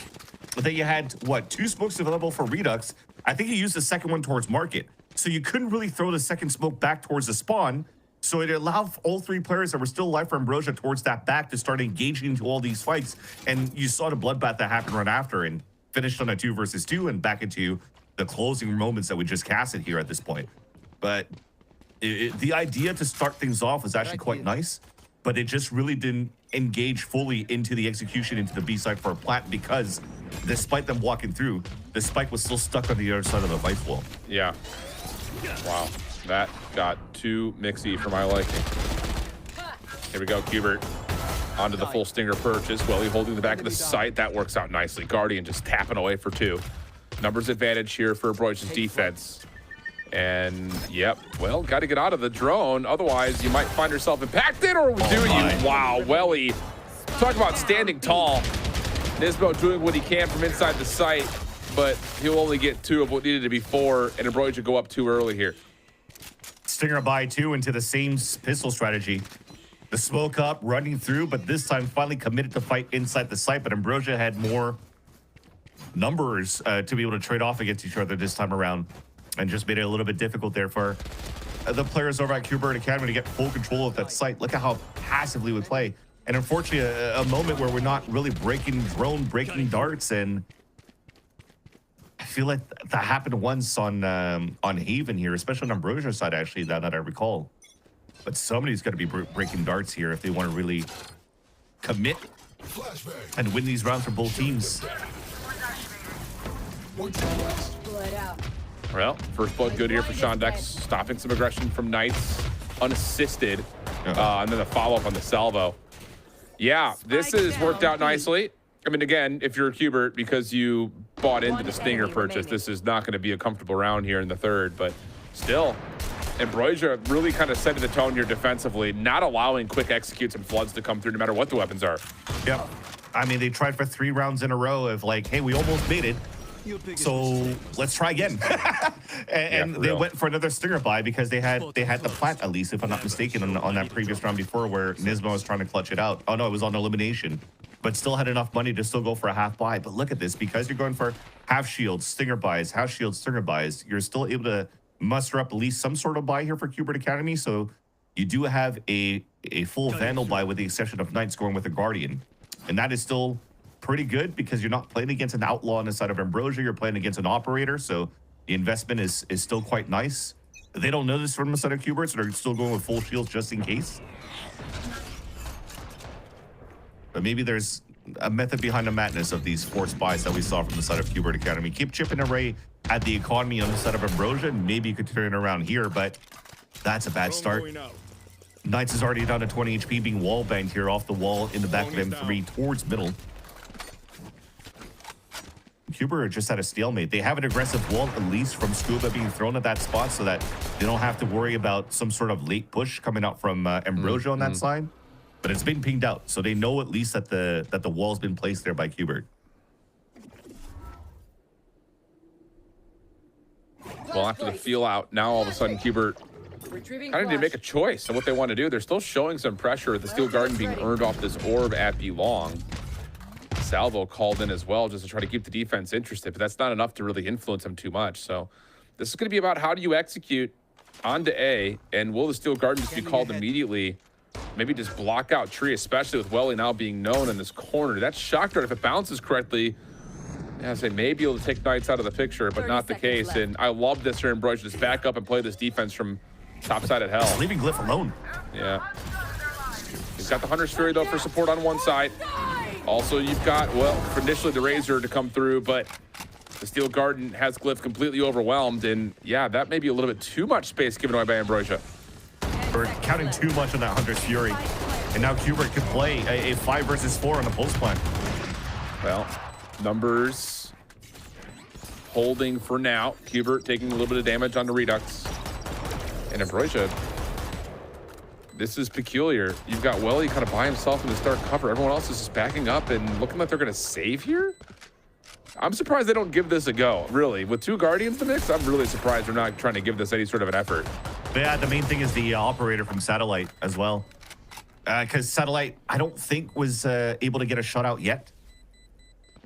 that you had, what, 2 smokes available for Redux, I think you used the second one towards market. So you couldn't really throw the second smoke back towards the spawn. So it allowed all 3 players that were still alive for Ambrosia towards that back to start engaging into all these fights. And you saw the bloodbath that happened right after and finished on a 2 versus 2 and back into the closing moments that we just casted here at this point. But the idea to start things off was actually quite nice, but it just really didn't engage fully into the execution into the B side for a plant because despite them walking through, the spike was still stuck on the other side of the vice wall. Yeah. Wow. That got too mixy for my liking. Here we go, Hubert. Onto the full stinger purchase. Welly holding the back of the site. That works out nicely. Guardian just tapping away for 2. Numbers advantage here for Ambrosia's defense. And, yep, well, got to get out of the drone. Otherwise, you might find yourself impacted, or do you? Wow, Welly. Talk about standing tall. Nismo doing what he can from inside the site, but he'll only get 2 of what needed to be 4, and Ambrosia go up too early here. Stinger by 2 into the same pistol strategy. The smoke up, running through, but this time finally committed to fight inside the site, but Ambrosia had more numbers to be able to trade off against each other this time around, and just made it a little bit difficult there for the players over at Hubert Academy to get full control of that site. Look at how passively we play. And unfortunately, a moment where we're not really breaking drone, breaking darts, and feel like that happened once on Haven here, especially on Ambrosia's side, actually, that I recall. But somebody's got to be breaking darts here if they want to really commit and win these rounds for both teams. Well, first blood good here for Sean Dex, stopping some aggression from Knights, unassisted, and then the follow-up on the salvo. Yeah, this has worked out nicely. I mean, again, if you're a Hubert, because you bought into the Stinger purchase, this is not going to be a comfortable round here in the third, but still, Ambrosia really kind of setting the tone here defensively, not allowing quick executes and floods to come through no matter what the weapons are. Yep. I mean, they tried for 3 rounds in a row of like, hey, we almost made it, so let's try again. and they went for another Stinger buy because they had the plant, at least, if I'm not mistaken, on that previous round before where Nismo was trying to clutch it out. Oh, no, it was on elimination. But still had enough money to still go for a half buy. But look at this, because you're going for half shields, Stinger buys, half shields, Stinger buys, you're still able to muster up at least some sort of buy here for Hubert Academy. So you do have a full Vandal buy with the exception of Knights going with a Guardian. And that is still pretty good because you're not playing against an Outlaw on the side of Ambrosia, you're playing against an Operator. So the investment is still quite nice. They don't know this from the side of Hubert, so they're still going with full shields just in case. But maybe there's a method behind the madness of these forced buys that we saw from the side of Hubert Academy. Keep chipping away at the economy on the side of Ambrosia, and maybe you could turn it around here, but that's a bad start. Knights is already down to 20 HP, being wall banged here off the wall in the back of M3 towards middle. Hubert are just at a stalemate. They have an aggressive wall, at least from Scuba being thrown at that spot so that they don't have to worry about some sort of late push coming out from Ambrosia on that side. But it's been pinged out, so they know at least that the wall's been placed there by Hubert. Well, after the feel out, now all of a sudden Hubert kind of need to make a choice on what they want to do. They're still showing some pressure with the Steel Garden being earned off this orb at Belong. Salvo called in as well just to try to keep the defense interested, but that's not enough to really influence them too much. So this is going to be about how do you execute onto A, and will the Steel Garden just be called immediately? Maybe just block out Tree, especially with Welly now being known in this corner. That shock dart, if it bounces correctly, I say maybe able to take Knights out of the picture, but not the case. Left. And I love this here in Brush. Just back up and play this defense from top side at hell. Leaving Glyph alone. Yeah. He's got the Hunter's Fury, though, for support on one side. Also, you've got, well, initially the Razor to come through, but the Steel Garden has Glyph completely overwhelmed. And yeah, that may be a little bit too much space given away by Ambrosia. We're counting too much on that Hunter's Fury. And now Hubert could play a 5 versus 4 on the post plan. Well, numbers holding for now. Hubert taking a little bit of damage on the Redux. And Ambrosia, this is peculiar. You've got Welly kind of by himself in the start cover. Everyone else is just backing up and looking like they're going to save here. I'm surprised they don't give this a go, really. With 2 Guardians to mix, I'm really surprised they're not trying to give this any sort of an effort. But yeah, the main thing is the Operator from Satellite as well. Because Satellite, I don't think was able to get a shutout yet.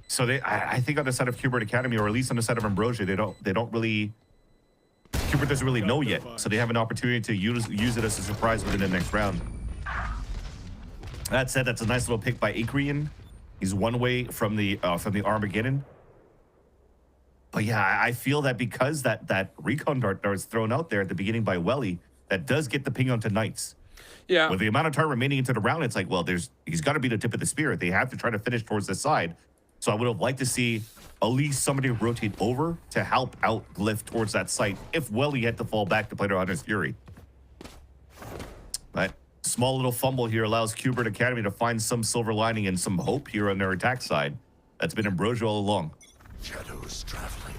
So I think on the side of Hubert Academy, or at least on the side of Ambrosia, they don't really, Hubert doesn't really know yet. So they have an opportunity to use it as a surprise within the next round. That said, that's a nice little pick by Akrian. He's one way from the Armageddon. But yeah, I feel that because that recon dart was thrown out there at the beginning by Welly, that does get the ping onto Knights. Yeah. With the amount of time remaining into the round, it's like, well, he's got to be the tip of the spear. They have to try to finish towards the side. So I would have liked to see at least somebody rotate over to help out Glyph towards that site if Welly had to fall back to play their Hunter's Fury. But small little fumble here allows Hubert Academy to find some silver lining and some hope here on their attack side. That's been Ambrosia all along. Shadows traveling.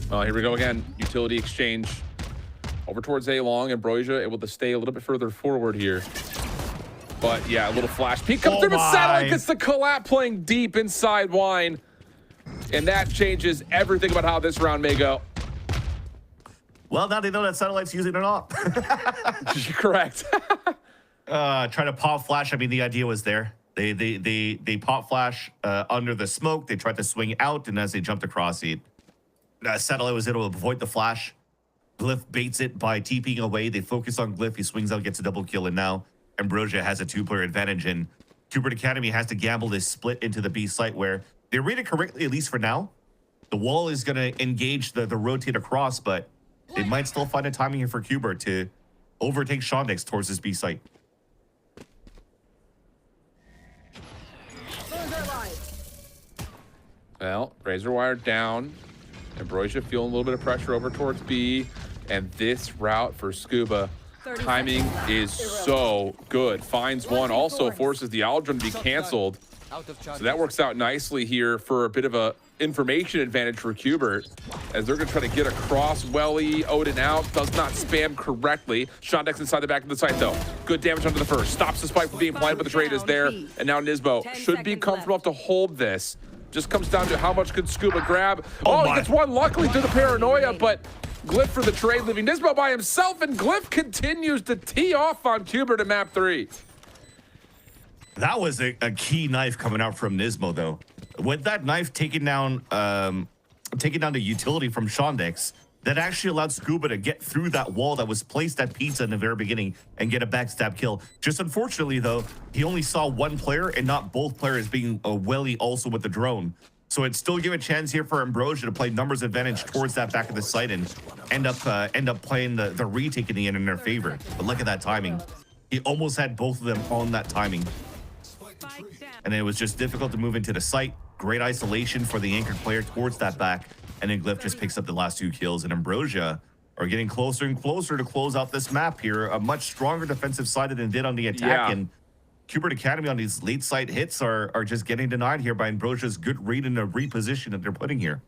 Well, here we go again. Utility exchange over towards A long. Ambrosia able to stay a little bit further forward here. But yeah, a little flash peek comes through, but Satellite gets the collab playing deep inside Wine. And that changes everything about how this round may go. Well, now they know that Satellite's using it up. Correct. Try to pop flash. I mean, the idea was there. They pop flash under the smoke. They tried to swing out, and as they jumped across it, Satellite was able to avoid the flash. Glyph baits it by TPing away. They focus on Glyph. He swings out, gets a double kill, and now Ambrosia has a 2-player advantage, and Kubert Academy has to gamble this split into the B site where they read it correctly, at least for now. The wall is going to engage the rotate across, but it might still find a timing here for Kubert to overtake Shondex towards this B site. Well, Razor Wire down. Ambrosia feeling a little bit of pressure over towards B. And this route for Scuba, timing is so good. Finds one, also forces the Aldrin to be canceled. So that works out nicely here for a bit of a information advantage for Kubert, as they're going to try to get across. Welly, Odin out, does not spam correctly. Shondex inside the back of the site, though. Good damage onto the first. Stops the spike from being planted, but the trade is there. And now Nismo should be comfortable enough to hold this. Just comes down to how much could Scuba grab. Oh, he gets one, luckily, through the paranoia, but Glyph for the trade, leaving Nismo by himself, and Glyph continues to tee off on Kubert at map 3. That was a key knife coming out from Nismo, though. With that knife taking down the utility from Shondex, that actually allowed Scuba to get through that wall that was placed at Pizza in the very beginning and get a backstab kill. Just unfortunately, though, he only saw one player and not both players, being a Welly also with the drone. So it still give a chance here for Ambrosia to play numbers advantage towards that back of the site and end up playing the retake in the end in their favor. But look at that timing. He almost had both of them on that timing. And it was just difficult to move into the site. Great isolation for the anchored player towards that back. And then Glyph just picks up the last 2 kills. And Ambrosia are getting closer and closer to close out this map here. A much stronger defensive side than did on the attack. And Kubert Academy on these late site hits are just getting denied here by Ambrosia's good read and the reposition that they're putting here.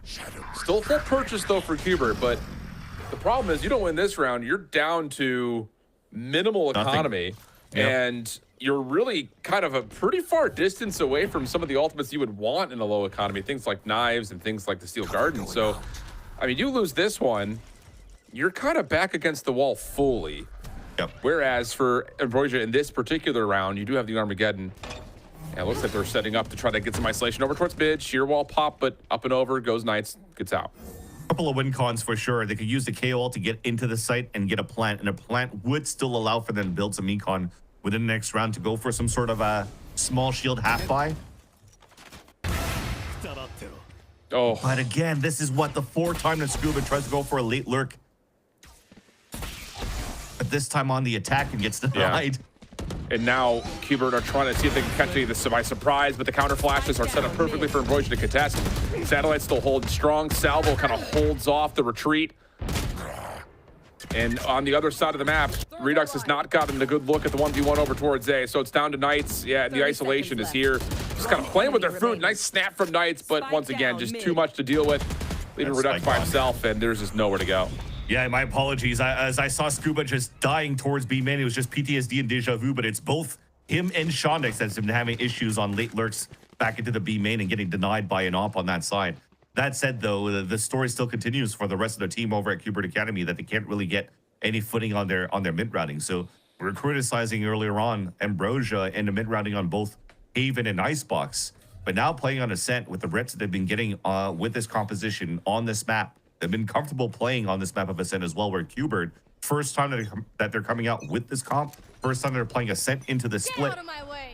Still full purchase, though, for Kubert. But the problem is you don't win this round, you're down to minimal economy. And you're really kind of a pretty far distance away from some of the ultimates you would want in a low economy, things like knives and things like the Steel Garden. So, I mean, you lose this one, you're kind of back against the wall fully. Whereas for Ambrosia in this particular round, you do have the Armageddon. And it looks like they're setting up to try to get some isolation over towards mid. Sheer wall pop, but up and over, goes Knights, gets out. Couple of win cons for sure. They could use the KOL to get into the site and get a plant, and a plant would still allow for them to build some econ within the next round to go for some sort of a small shield half buy. Oh. But again, this is what the 4th time that Scuba tries to go for a late lurk. But this time on the attack and gets denied. And now Kubert are trying to see if they can catch this by surprise, but the counter flashes are set up perfectly for Ambrosia to contest. Satellite still holding strong. Salvo kind of holds off the retreat. And on the other side of the map, Redux has not gotten a good look at the 1v1 over towards A, so it's down to Knights. Yeah, the isolation is here. Just kind of playing with their food. Nice snap from Knights, but once again, just too much to deal with. Leaving Redux by himself, and there's just nowhere to go. Yeah, my apologies. As I saw Scuba just dying towards B main, it was just PTSD and deja vu, but it's both him and Shondex that's been having issues on late lurks back into the B main and getting denied by an op on that side. That said, though, the story still continues for the rest of the team over at Kubert Academy that they can't really get any footing on their mid routing. So we're criticizing earlier on Ambrosia and the mid routing on both Haven and Icebox, but now playing on Ascent with the reps that they've been getting with this composition on this map. They've been comfortable playing on this map of Ascent as well, where Kubert, first time that they're coming out with this comp, first time they're playing Ascent into the split.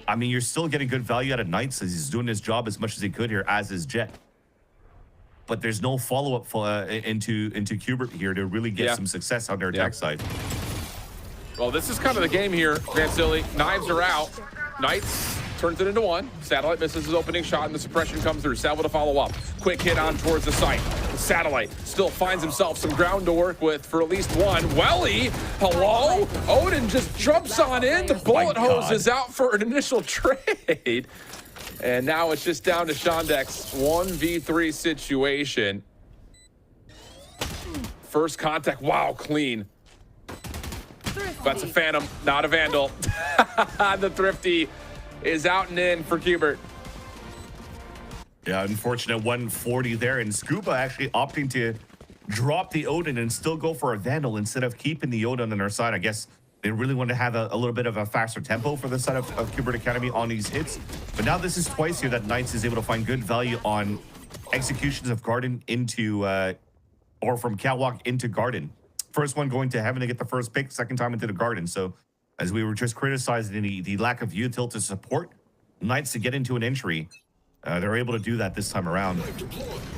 I mean, you're still getting good value out of Knights as he's doing his job as much as he could here, as is Jet. But there's no follow-up into Kubert here to really get some success on their attack side. Well, this is kind of the game here, Van Silly. Knives are out. Knights turns it into 1. Satellite misses his opening shot, and the suppression comes through. Salvo to follow up. Quick hit on towards the site. Satellite still finds himself some ground to work with for at least 1. Welly, hello? Odin just jumps on in. The bullet hose is out for an initial trade. And now it's just down to Shondex. 1v3 situation. First contact. Wow, clean. That's a Phantom, not a Vandal. The Thrifty is out and in for Kubert. Yeah, unfortunate 140 there, and Scuba actually opting to drop the Odin and still go for a Vandal instead of keeping the Odin on their side. I guess they really want to have a little bit of a faster tempo for the side of Kubert Academy on these hits. But now this is twice here that Knights is able to find good value on executions of Garden into, or from Catwalk into Garden. First one going to Heaven to get the first pick, second time into the Garden. So as we were just criticizing the lack of util to support Knights to get into an entry. They're able to do that this time around.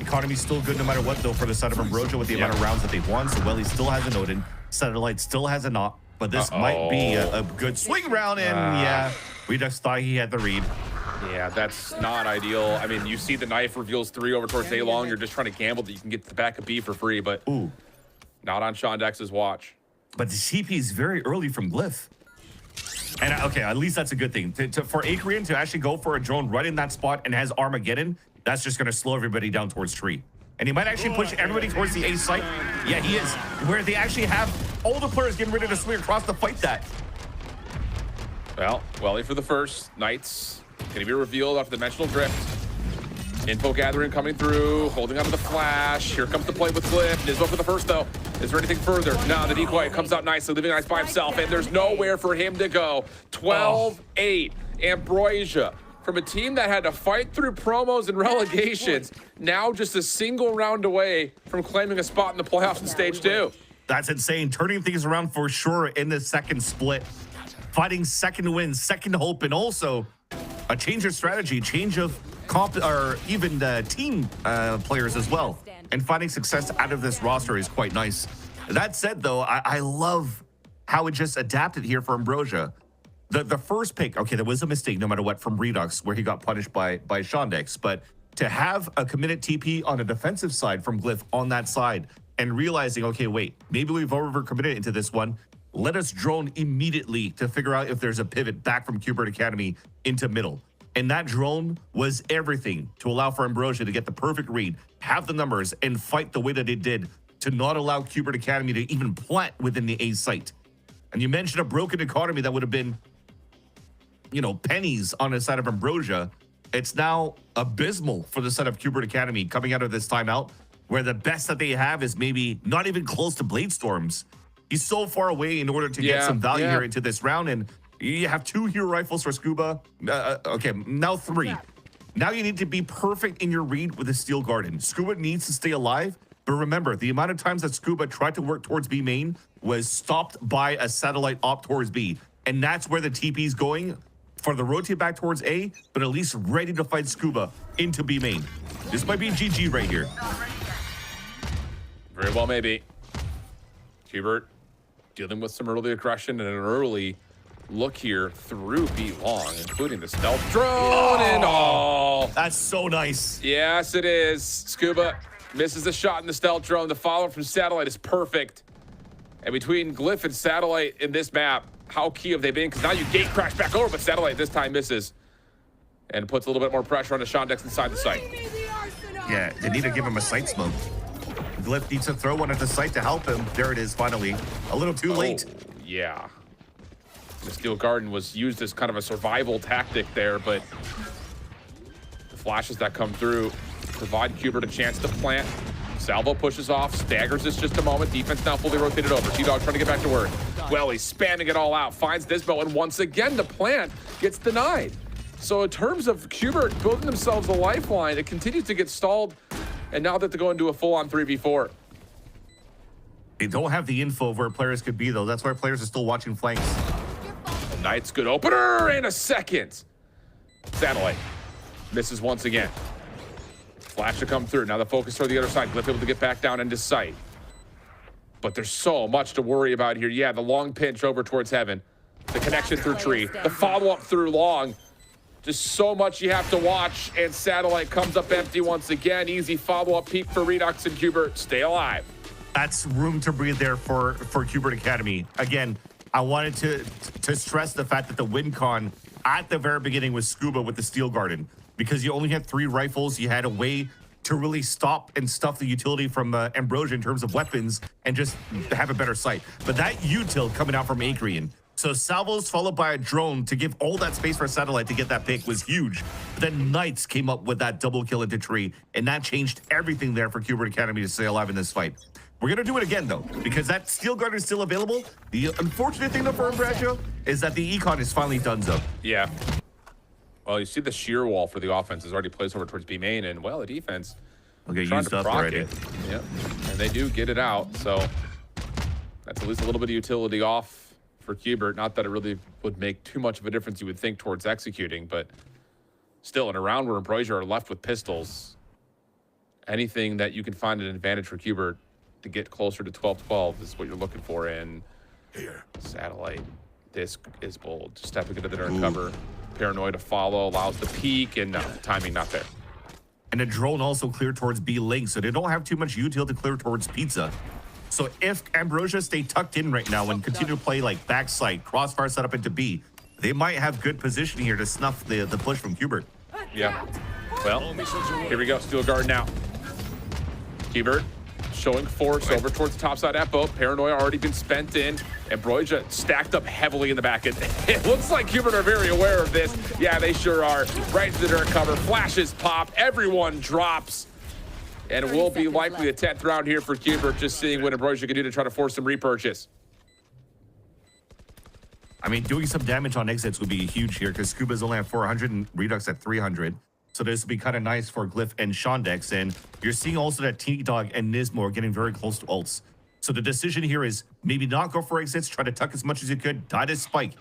Economy's still good no matter what, though, for the side of Ambrosia with the amount of rounds that they've won. So Welly still has an Odin. Satellite still has a knock. But this might be a good swing round. And yeah, we just thought he had the read. Yeah, that's not ideal. I mean, you see the knife reveals 3 over towards A long. You're just trying to gamble that you can get to the back of B for free, but not on Shondex's watch. But the CP is very early from Glyph. And okay, at least that's a good thing. For Acreon to actually go for a drone right in that spot and has Armageddon, that's just going to slow everybody down towards tree. And he might actually push everybody towards the A site. Yeah, he is. Where they actually have all the players getting ready to swing across to fight that. Well, Welly for the first. Knights going to be revealed after the Dimensional Drift. Info gathering coming through, holding onto the flash. Here comes the play with Glyph. Nismo for the first, though. Is there anything further? No, the decoy comes out nicely, leaving Ice by himself, and there's nowhere for him to go. 12-8. Ambrosia, from a team that had to fight through promos and relegations, now just a single round away from claiming a spot in the playoffs in Stage 2. That's insane. Turning things around for sure in the second split. Fighting second win, second hope, and also a change of strategy, change of comp, or even the team players as well. And finding success out of this roster is quite nice. That said, though, I love how it just adapted here for Ambrosia. The first pick, okay, there was a mistake no matter what from Redux where he got punished by Shondex, but to have a committed TP on a defensive side from Glyph on that side and realizing, okay, wait, maybe we've overcommitted into this one. Let us drone immediately to figure out if there's a pivot back from Qbert Academy into middle. And that drone was everything to allow for Ambrosia to get the perfect read, have the numbers, and fight the way that it did to not allow Qbert Academy to even plant within the A site. And you mentioned a broken economy that would have been, you know, pennies on the side of Ambrosia. It's now abysmal for the side of Qbert Academy coming out of this timeout, where the best that they have is maybe not even close to Bladestorms. He's so far away in order to get some value here into this round, and you have 2 hero rifles for Scuba. Okay, now 3. Now you need to be perfect in your read with the Steel Garden. Scuba needs to stay alive, but remember, the amount of times that Scuba tried to work towards B main was stopped by a satellite op towards B, and that's where the TP's going for the rotate back towards A, but at least ready to fight Scuba into B main. This might be GG right here. Very well, maybe. Qbert dealing with some early aggression and an early look here through B long, including the stealth drone and all. That's so nice. Yes, it is. Scuba misses the shot in the stealth drone. The follow-up from Satellite is perfect. And between Glyph and Satellite in this map, how key have they been? Because now you gate crash back over, but Satellite this time misses and puts a little bit more pressure on the Shondex inside the site. Yeah, they need to give him a sight smoke. Glyph needs to throw one at the site to help him. There it is, finally. A little too late. Yeah. The Steel Garden was used as kind of a survival tactic there, but the flashes that come through provide Qbert a chance to plant. Salvo pushes off, staggers this just a moment. Defense now fully rotated over. T-Dog trying to get back to work. Well, he's spamming it all out. Finds Nismo, and once again, the plant gets denied. So in terms of Qbert building themselves a lifeline, it continues to get stalled. And now that they're going to a full-on 3v4. They don't have the info of where players could be, though. That's why players are still watching flanks. Knight's good opener in a second. Satellite misses once again. Flash to come through. Now the focus toward the other side. Glyph able to get back down into sight. But there's so much to worry about here. Yeah, the long pinch over towards heaven. The connection through tree. The follow-up through long. Just so much you have to watch, and Satellite comes up empty once again. Easy follow-up peak for Redux and Qbert. Stay alive. That's room to breathe there for Qbert Academy. Again, I wanted to stress the fact that the win con at the very beginning was Scuba with the Steel Garden, because you only had 3 rifles. You had a way to really stop and stuff the utility from Ambrosia in terms of weapons and just have a better sight. But that util coming out from Acreon, so salvos followed by a drone to give all that space for a Satellite to get that pick was huge. But then Knights came up with that double kill into tree, and that changed everything there for Qbert Academy to stay alive in this fight. We're going to do it again, though, because that Steel Guard is still available. The unfortunate thing, though, for Ambrosia is that the econ is finally done so. Yeah. Well, you see the sheer wall for the offense is already placed over towards B main, and, well, the defense okay, used up already. Yep. And they do get it out, so that's at least a little bit of utility off for Qbert. Not that it really would make too much of a difference, you would think, towards executing, but still, in a round where Ambrosia are left with pistols, anything that you can find an advantage for Qbert to get closer to 12-12 is what you're looking for. And here, Satellite, this is bold. Stepping into the dark cover. Paranoia to follow, allows the peek, and no, timing not there. And a drone also cleared towards B link, so they don't have too much util to clear towards Pizza. So if Ambrosia stay tucked in right now and continue to play like backside, crossfire set up into B, they might have good position here to snuff the push from Qbert. Yeah. Well, here we go. Steel guard now. Qbert showing force over towards the top side at boat. Paranoia already been spent in. Ambrosia stacked up heavily in the back. It looks like Qbert are very aware of this. Yeah, they sure are. Right to the dirt cover. Flashes pop. Everyone drops. And it will be likely a 10th round here for Qbert, just seeing what Ambrosia can do to try to force some repurchase. I mean, doing some damage on exits would be huge here because Scuba's only at 400 and Redux at 300. So this would be kind of nice for Glyph and Shondex. And you're seeing also that T-Dog and Nismo are getting very close to ults. So the decision here is maybe not go for exits, try to tuck as much as you could, die to spike,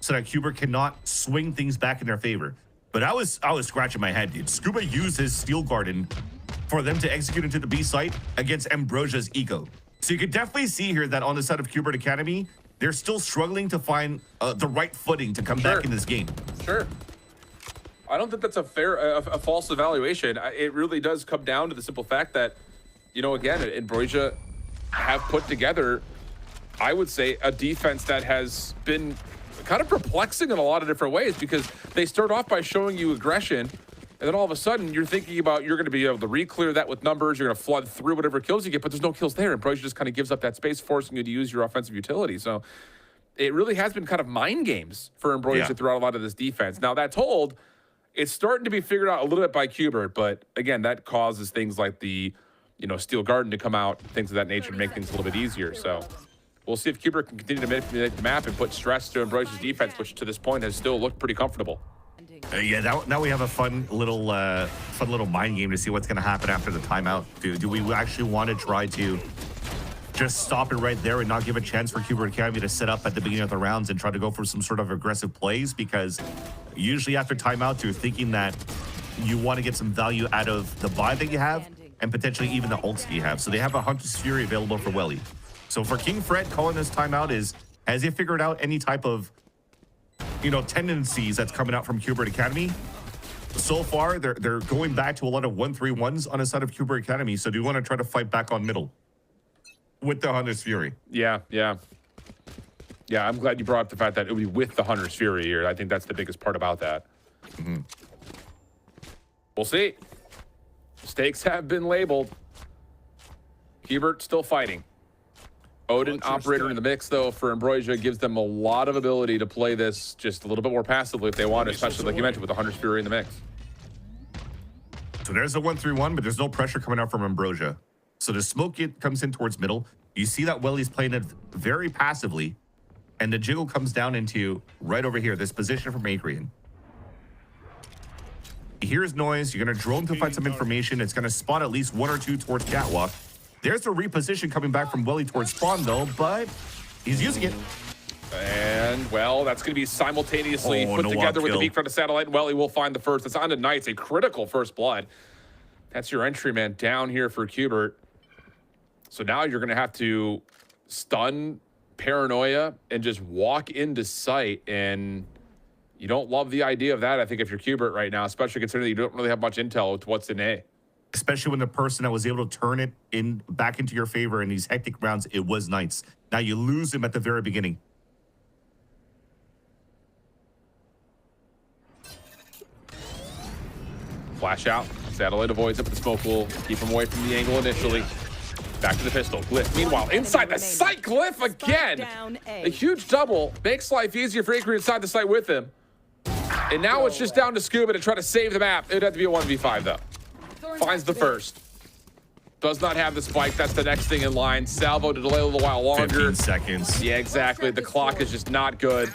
so that Qbert cannot swing things back in their favor. But I was scratching my head, dude. Scuba used his Steel Garden for them to execute into the B site against Ambrosia's Eco. So you could definitely see here that on the side of Qbert Academy, they're still struggling to find the right footing to come back in this game. Sure. I don't think that's a fair, a false evaluation. It really does come down to the simple fact that, you know, again, Ambrosia have put together, I would say, a defense that has been kind of perplexing in a lot of different ways, because they start off by showing you aggression, and then all of a sudden you're thinking about you're going to be able to re-clear that with numbers, you're going to flood through whatever kills you get, but there's no kills there. Ambrosia just kind of gives up that space, forcing you to use your offensive utility. So it really has been kind of mind games for Ambrosia throughout a lot of this defense. Now, that told, it's starting to be figured out a little bit by Qbert, but again, that causes things like the, you know, Steel Garden to come out, things of that nature, to make things a little bit easier. So we'll see if Qbert can continue to manipulate the map and put stress to Ambrosia's defense, which to this point has still looked pretty comfortable. Yeah, now we have a fun little mind game to see what's going to happen after the timeout. Do we actually want to try to just stop it right there and not give a chance for Qbert Academy to set up at the beginning of the rounds and try to go for some sort of aggressive plays? Because usually after timeout, you're thinking that you want to get some value out of the buy that you have and potentially even the ults that you have. So they have a Hunter's Fury available for Welly. So for King Fred calling this timeout is, has he figured out any type of, you know, tendencies that's coming out from Qbert Academy? So far, they're going back to a lot of 1-3-1s on the side of Qbert Academy. So do you want to try to fight back on middle with the Hunter's Fury? Yeah. I'm glad you brought up the fact that it would be with the Hunter's Fury here. I think that's the biggest part about that. We'll see. Stakes have been labeled. Qbert still fighting. Odin, operator in the mix, though, for Ambrosia, gives them a lot of ability to play this just a little bit more passively if they want, especially, like you mentioned, with the Hunter's Fury in the mix. So there's a 1-3-1, but there's no pressure coming out from Ambrosia. So the smoke comes in towards middle. You see that Welly's playing it very passively, and the jiggle comes down into right over here, this position from Adrian. He hears noise. You're going to drone to find some information. It's going to spot at least one or two towards Catwalk. There's the reposition coming back from Welly towards Spawn, though, but he's using it. And, well, that's going to be simultaneously put together with the peek from the satellite. Welly will find the first. It's on to Knights, a critical first blood. That's your entry man down here for Qbert. So now you're going to have to stun Paranoia and just walk into sight, and you don't love the idea of that, I think, if you're Qbert right now, especially considering that you don't really have much intel with what's in A. Especially when the person that was able to turn it back into your favor in these hectic rounds, it was Knights. Now you lose him at the very beginning. Flash out. Satellite avoids it, but the smoke will keep him away from the angle initially. Back to the pistol. Glyph, meanwhile, inside the site. Glyph again. A huge double makes life easier for Acre inside the site with him. And now it's just down to Scuba to try to save the map. It'd have to be a 1v5, though. Finds the first. Does not have the spike. That's the next thing in line. Salvo to delay a little while longer. 15 seconds. Yeah, exactly. The clock is just not good.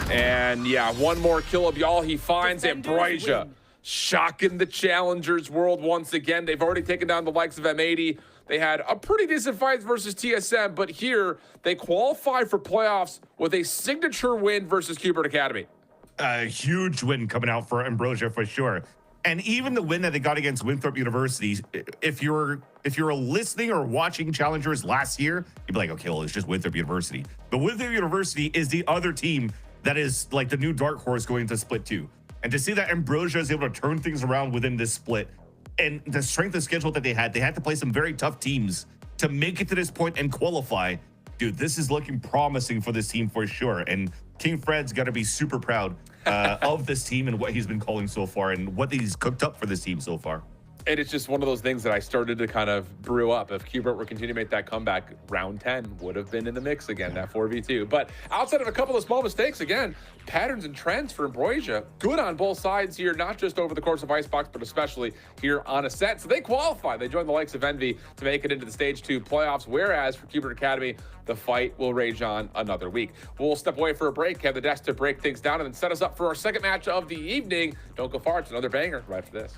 And yeah, one more kill of y'all. He finds Ambrosia. Shocking the Challengers world once again. They've already taken down the likes of M80. they had a pretty decent fight versus TSM, but here they qualified for playoffs with a signature win versus Cubert Academy. A huge win coming out for Ambrosia for sure. And even the win that they got against Winthrop University, if you're listening or watching Challengers last year, you'd be like, okay, well, it's just Winthrop University. But Winthrop University is the other team that is like the new dark horse going to split 2. And to see that Ambrosia is able to turn things around within this split and the strength of schedule that they had to play some very tough teams to make it to this point and qualify. Dude, this is looking promising for this team for sure. And King Fred's got to be super proud of this team and what he's been calling so far and what he's cooked up for this team so far. And it's just one of those things that I started to kind of brew up. If Cubert were continuing to make that comeback, round 10 would have been in the mix again, that 4v2. But outside of a couple of small mistakes, again, patterns and trends for Ambrosia, good on both sides here, not just over the course of Icebox, but especially here on Ascent. So they qualify. They join the likes of Envy to make it into the Stage 2 playoffs, whereas for Cubert Academy, the fight will rage on another week. We'll step away for a break, have the desk to break things down, and then set us up for our second match of the evening. Don't go far. It's another banger right after this.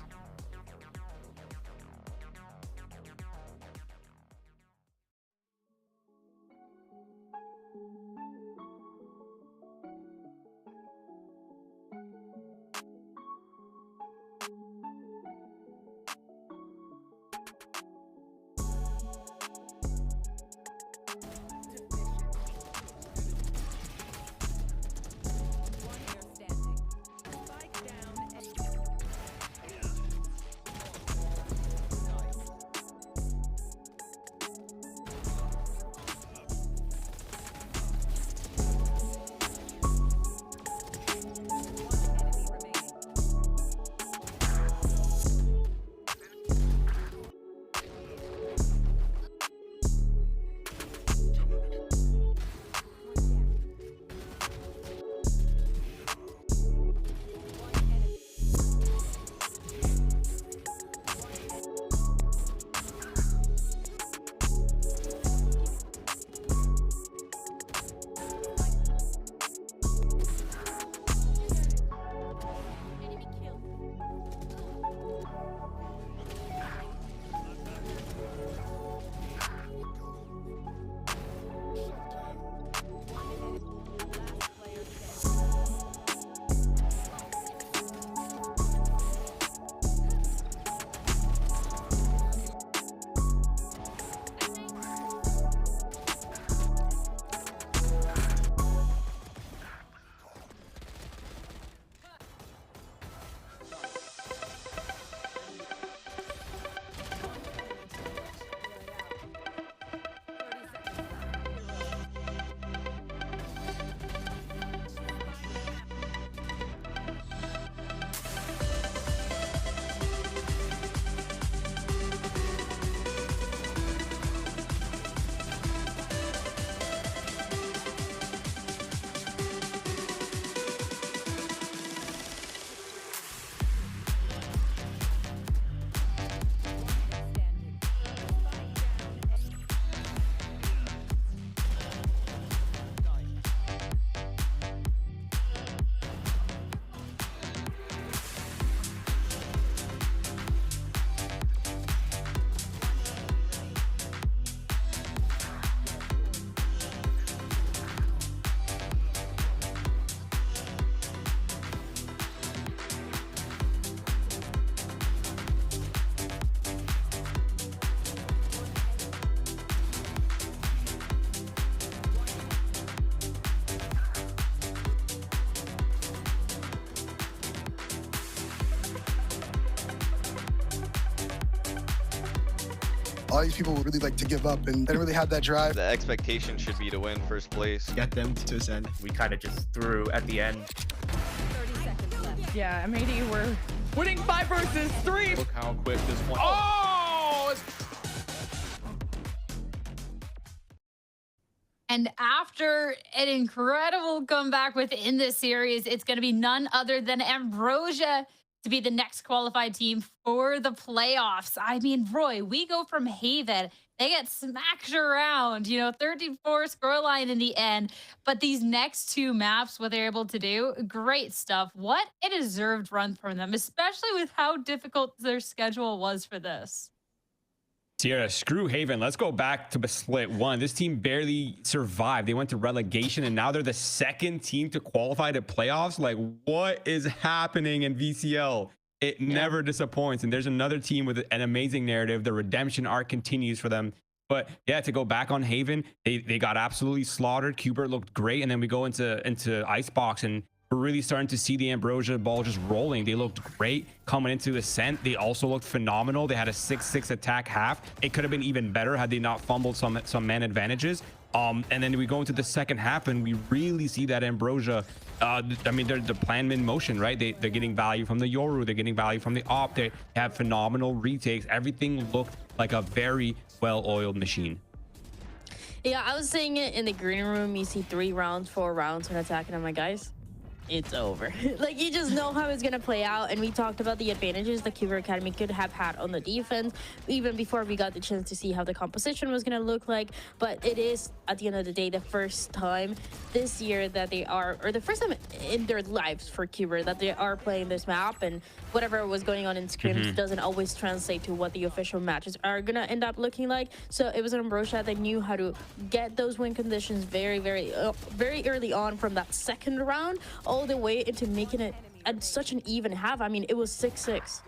A lot of these people would really like to give up and they don't really have that drive. The expectation should be to win first place. Get them to ascend. We kind of just threw at the end. 30 seconds left. Yeah, M80 we're winning 5 versus 3. Look how quick this one. Oh! And after an incredible comeback within this series, it's going to be none other than Ambrosia to be the next qualified team for the playoffs. I mean, Roy, we go from Haven. They get smacked around, 34 scoreline in the end. But these next 2 maps, what they're able to do, great stuff. What a deserved run from them, especially with how difficult their schedule was for this. Sierra, screw Haven. Let's go back to split one. This team barely survived. They went to relegation, and now they're the second team to qualify to playoffs. Like, what is happening in VCL? It never disappoints. And there's another team with an amazing narrative. The redemption arc continues for them. But yeah, to go back on Haven, they got absolutely slaughtered. Qbert looked great, and then we go into Icebox, and we're really starting to see the Ambrosia ball just rolling. They looked great coming into Ascent. They also looked phenomenal. They had a 6-6 attack half. It could have been even better had they not fumbled some man advantages. And then we go into the second half, and we really see that Ambrosia, I mean, they're the plan in motion, right? They're getting value from the Yoru. They're getting value from the Op. They have phenomenal retakes. Everything looked like a very well-oiled machine. Yeah, I was saying it in the green room. You see 3 rounds, 4 rounds when attacking. I'm like, guys, it's over. Like, you just know how it's gonna play out. And we talked about the advantages the Qbert Academy could have had on the defense even before we got the chance to see how the composition was gonna look like. But it is, at the end of the day, the first time this year that they are, or the first time in their lives for Qbert that they are playing this map, and whatever was going on in scrims doesn't always translate to what the official matches are gonna end up looking like. So it was an Ambrosia that knew how to get those win conditions very early on from that second round all the way into making it at such an even half. I mean, it was 6-6.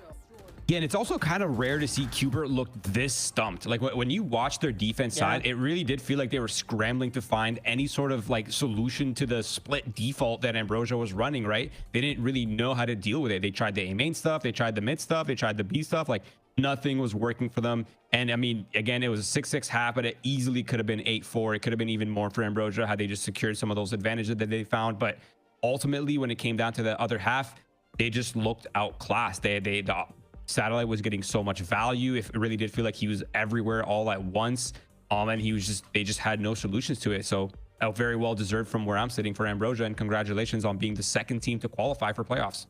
Yeah, and it's also kind of rare to see Qbert look this stumped. Like, when you watch their defense side, it really did feel like they were scrambling to find any sort of like solution to the split default that Ambrosia was running, right? They didn't really know how to deal with it. They tried the A main stuff, they tried the mid stuff, they tried the B stuff. Like, nothing was working for them. And I mean, again, it was a 6-6 half, but it easily could have been 8-4. It could have been even more for Ambrosia had they just secured some of those advantages that they found. But ultimately, when it came down to the other half, they just looked outclassed. The Satellite was getting so much value. It really did feel like he was everywhere all at once. And they just had no solutions to it. So very well deserved from where I'm sitting for Ambrosia, and congratulations on being the second team to qualify for playoffs.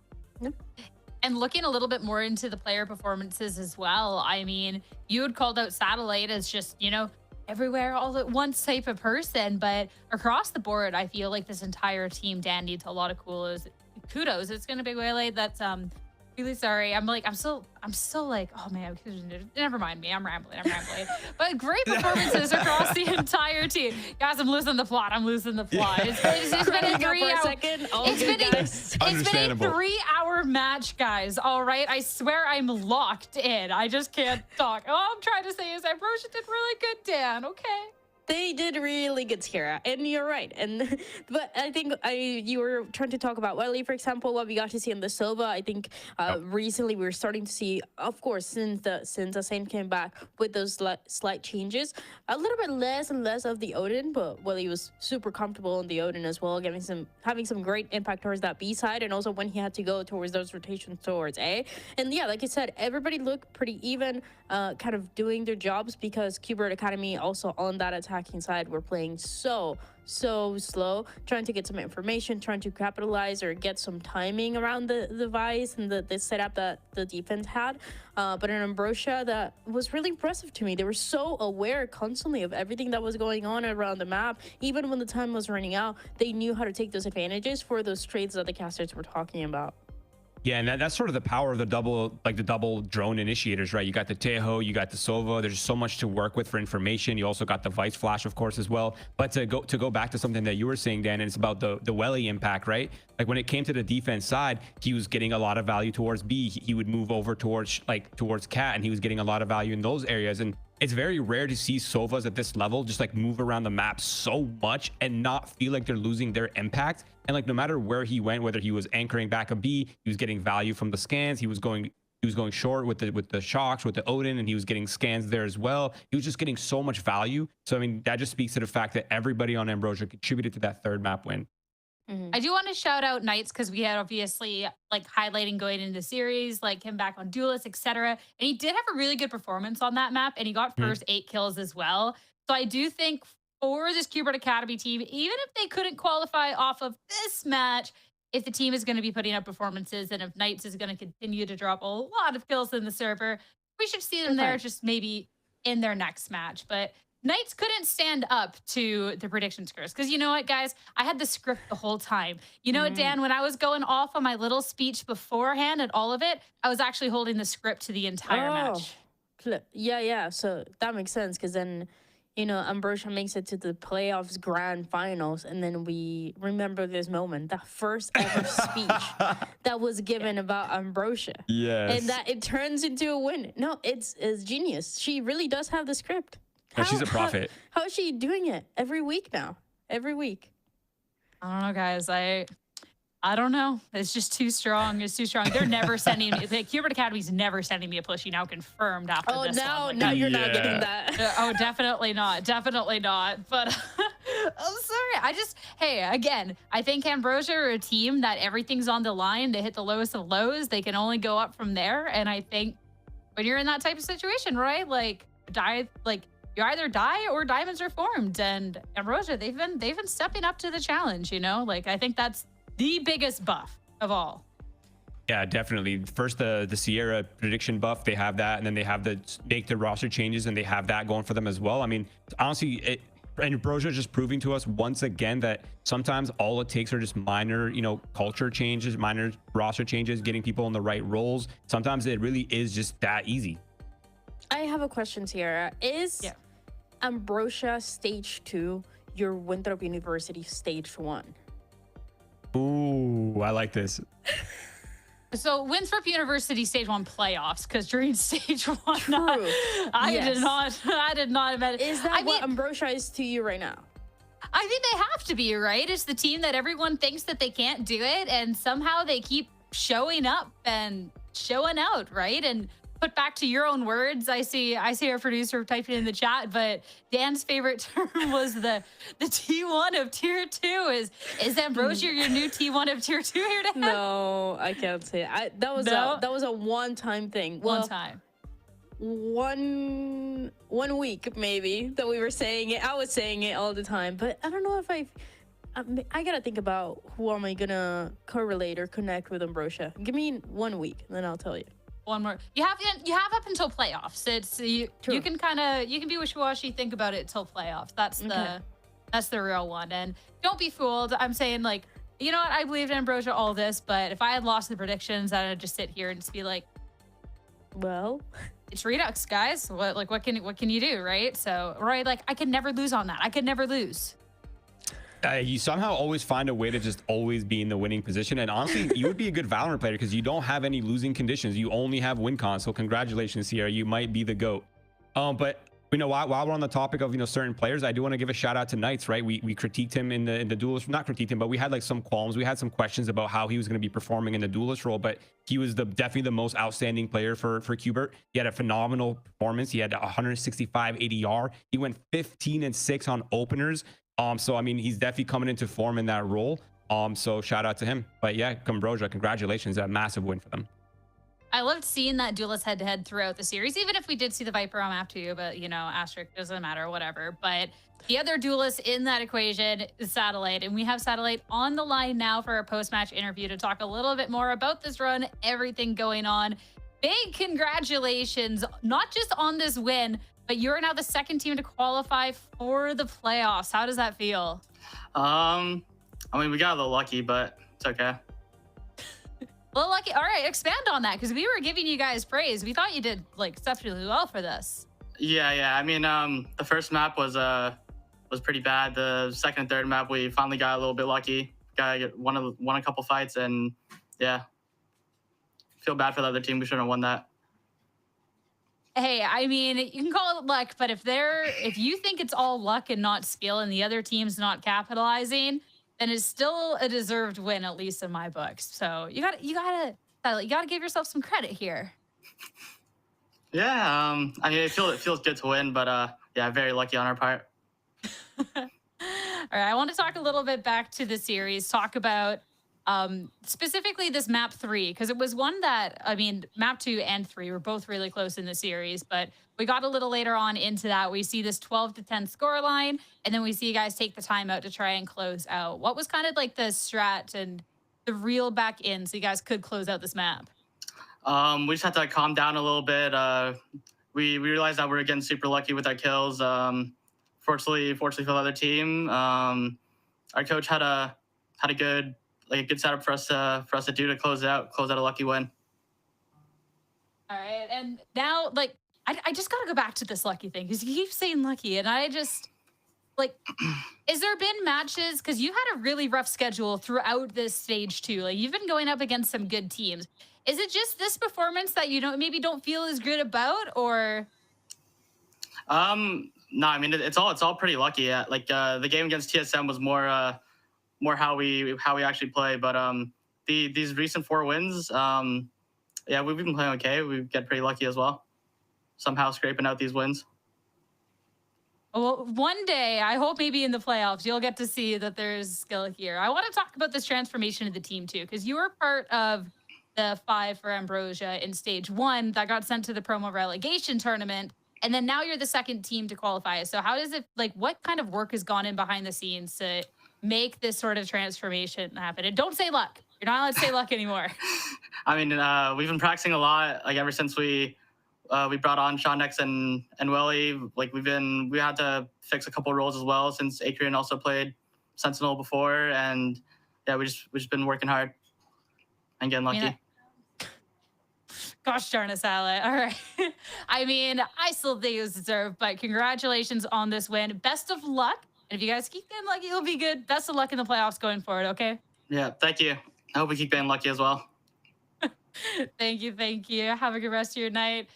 And looking a little bit more into the player performances as well. I mean, you had called out Satellite as just, you know, everywhere all at once type of person, but across the board, I feel like this entire team, Dan, needs a lot of kudos. It's going to be Wele. That's really sorry. I'm still like, oh man, never mind me. I'm rambling. But great performances across the entire team. Guys, I'm losing the plot. It's been a 3-hour match, guys. All right. I swear I'm locked in. I just can't talk. All I'm trying to say is Ambrosia did really good, Dan. Okay. They did really good, Sierra, and you're right. But I think you were trying to talk about Welly, for example, what we got to see in the Sova. I think recently we were starting to see, of course, since the Saint came back with those slight changes, a little bit less and less of the Odin. But Welly was super comfortable in the Odin as well, having some great impact towards that B side, and also when he had to go towards those rotations towards A. And yeah, like you said, everybody looked pretty even, kind of doing their jobs, because Qbert Academy also on that attacking side were playing so slow, trying to get some information, trying to capitalize or get some timing around the Vice and the setup that the defense had. But in Ambrosia, that was really impressive to me. They were so aware constantly of everything that was going on around the map. Even when the time was running out, they knew how to take those advantages for those trades that the casters were talking about. Yeah, and that's sort of the power of the double drone initiators, right? You got the Tejo, you got the Sova. There's so much to work with for information. You also got the Vice Flash, of course, as well. But to go back to something that you were saying, Dan, and it's about the Welly impact, right? Like, when it came to the defense side, he was getting a lot of value towards B. He would move over towards Cat, and he was getting a lot of value in those areas. And it's very rare to see Sovas at this level just like move around the map so much and not feel like they're losing their impact. And like, no matter where he went, whether he was anchoring back a B, he was getting value from the scans. He was going short with the shocks, with the Odin, and he was getting scans there as well. He was just getting so much value. So I mean, that just speaks to the fact that everybody on Ambrosia contributed to that third map win. I do want to shout out Knights, because we had obviously like highlighting going into the series, like him back on Duelist, etc. And he did have a really good performance on that map, and he got first 8 kills as well. So I do think for this Qbert Academy team, even if they couldn't qualify off of this match, if the team is going to be putting up performances and if Knights is going to continue to drop a lot of kills in the server, we should see them there just maybe in their next match. But Knights couldn't stand up to the prediction scores. Because you know what, guys? I had the script the whole time. You know what, Dan? When I was going off on my little speech beforehand and all of it, I was actually holding the script to the entire match. Yeah. So that makes sense because then, you know, Ambrosia makes it to the playoffs grand finals, and then we remember this moment, the first ever speech that was given about Ambrosia. Yes. And that it turns into a win. No, it's genius. She really does have the script. And she's a prophet. How is she doing it every week now? Every week. I don't know, guys. I don't know. It's just too strong. It's too strong. They're never sending me. The Hubert Academy's never sending me a push. You now confirmed after this one. Now you're not getting that. Oh, definitely not. Definitely not. But I'm sorry. Hey, again, I think Ambrosia are a team that everything's on the line. They hit the lowest of lows. They can only go up from there. And I think when you're in that type of situation, right? You either die or diamonds are formed. And Ambrosia, they've been stepping up to the challenge, you know? I think that's the biggest buff of all. Yeah, definitely. First, the Sierra prediction buff, they have that, and then they have the make the roster changes, and they have that going for them as well. I mean, honestly, Ambrosia is just proving to us once again that sometimes all it takes are just minor, culture changes, minor roster changes, getting people in the right roles. Sometimes it really is just that easy. I have a question, Sierra. Is Ambrosia stage 2 your Winthrop University stage 1? Ooh, I like this. So Winthrop University stage 1 playoffs, because during stage 1, I did not imagine. Is that what Ambrosia is to you right now? I think they have to be, right? It's the team that everyone thinks that they can't do it, and somehow they keep showing up and showing out, right? And put back to your own words, I see our producer typing in the chat, but Dan's favorite term was the T1 of tier 2. Is Ambrosia your new T1 of tier 2 here, Dan? No, I can't say it. That was a one-time thing. One time. One week maybe that we were saying it. I was saying it all the time, but I don't know if I gotta think about who am I gonna correlate or connect with Ambrosia. Give me 1 week, and then I'll tell you. One more. You have up until playoffs. You can be wishy-washy, think about it till playoffs. That's the real one. And don't be fooled. I'm saying, you know what? I believed in Ambrosia all this, but if I had lost the predictions, I'd just sit here and just be like, well, it's Redux, guys. What can you do, right? So, right, I could never lose on that. I could never lose. You somehow always find a way to just always be in the winning position. And honestly, you would be a good Valorant player because you don't have any losing conditions. You only have win cons. So congratulations, Sierra. You might be the GOAT. But while we're on the topic of certain players, I do want to give a shout out to Knights, right? We critiqued him in the duelist, not critiqued him, but we had some qualms. We had some questions about how he was going to be performing in the duelist role, but he was definitely the most outstanding player for Qbert. He had a phenomenal performance. He had 165 ADR. He went 15-6 on openers. So I mean, he's definitely coming into form in that role. So shout out to him. But yeah, Ambrosia, congratulations, a massive win for them. I loved seeing that duelist head-to-head throughout the series, even if we did see the Viper on map 2, but asterisk doesn't matter, whatever. But the other duelist in that equation is Satellite, and we have Satellite on the line now for a post-match interview to talk a little bit more about this run, everything going on. Big congratulations, not just on this win, but you're now the second team to qualify for the playoffs. How does that feel? I mean, we got a little lucky, but it's okay. A little lucky. All right, expand on that, because we were giving you guys praise. We thought you did exceptionally well for this. Yeah. I mean, the first map was pretty bad. The second and third map, we finally got a little bit lucky. Won a couple fights, and yeah, feel bad for the other team. We shouldn't have won that. Hey, I mean, you can call it luck, but if you think it's all luck and not skill and the other team's not capitalizing, then it's still a deserved win, at least in my books. So you gotta give yourself some credit here. Yeah, I mean, it feels good to win, but yeah, very lucky on our part. All right, I want to talk a little bit back to the series, talk about specifically this map 3, because it was one that, I mean, map 2 and 3 were both really close in the series, but we got a little later on into that. We see this 12-10 scoreline, and then we see you guys take the time out to try and close out. What was kind of the strat and the reel back in so you guys could close out this map? We just had to calm down a little bit. We realized that we were getting super lucky with our kills. Fortunately for the other team, our coach had a good setup for us to do to close out a lucky win. All right, and now I just got to go back to this Lucky thing because you keep saying Lucky, and I just like, is there been matches? Because you had a really rough schedule throughout this stage too. Like you've been going up against some good teams. Is it just this performance that you don't feel as good about, or? No, I mean it's all pretty lucky. Yeah. Like the game against TSM was more how we actually play. But these recent 4 wins, yeah, we've been playing okay. We get pretty lucky as well, somehow scraping out these wins. Well, one day, I hope maybe in the playoffs, you'll get to see that there's skill here. I want to talk about this transformation of the team too, because you were part of the 5 for Ambrosia in stage 1 that got sent to the promo relegation tournament. And then now you're the second team to qualify. So how does it, like, what kind of work has gone in behind the scenes to make this sort of transformation happen? And don't say luck. You're not allowed to say luck anymore. I mean, we've been practicing a lot, like ever since we brought on Sean Nex and Welly. Like we had to fix a couple roles as well since Acreon also played Sentinel before. And yeah, we just been working hard and getting lucky. Gosh darn it, Saleh. All right. I mean, I still think it was deserved, but congratulations on this win. Best of luck. And if you guys keep getting lucky, it'll be good. Best of luck in the playoffs going forward, okay? Yeah, thank you. I hope we keep getting lucky as well. Thank you. Thank you. Have a good rest of your night.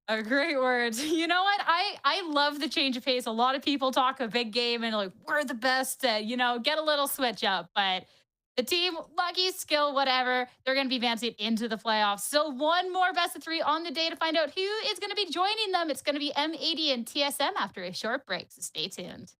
Great words. You know what? I love the change of pace. A lot of people talk a big game and like, we're the best to, get a little switch up, but the team, lucky, skill, whatever, they're going to be advancing into the playoffs. Still one more best of 3 on the day to find out who is going to be joining them. It's going to be M80 and TSM after a short break, so stay tuned.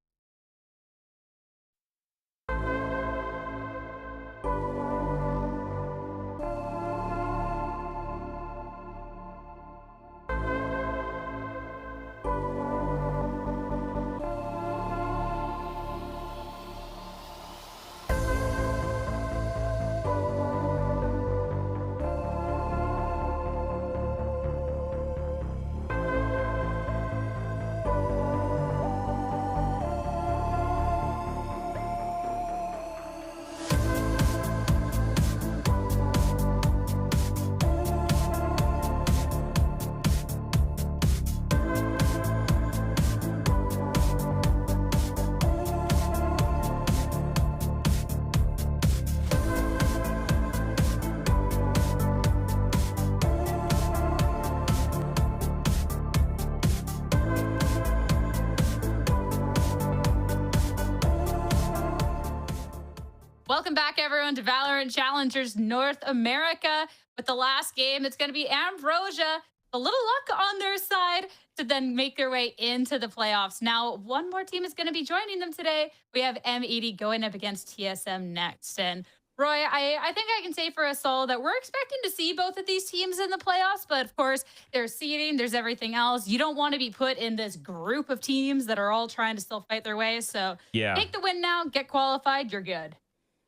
Welcome back, everyone, to VALORANT Challengers North America. With the last game, it's going to be Ambrosia, a little luck on their side to then make their way into the playoffs. Now, one more team is going to be joining them today. We have M80 going up against TSM next. And Roy, I think I can say for us all that we're expecting to see both of these teams in the playoffs, but of course, there's seeding, there's everything else. You don't want to be put in this group of teams that are all trying to still fight their way. So take the win now, get qualified, you're good.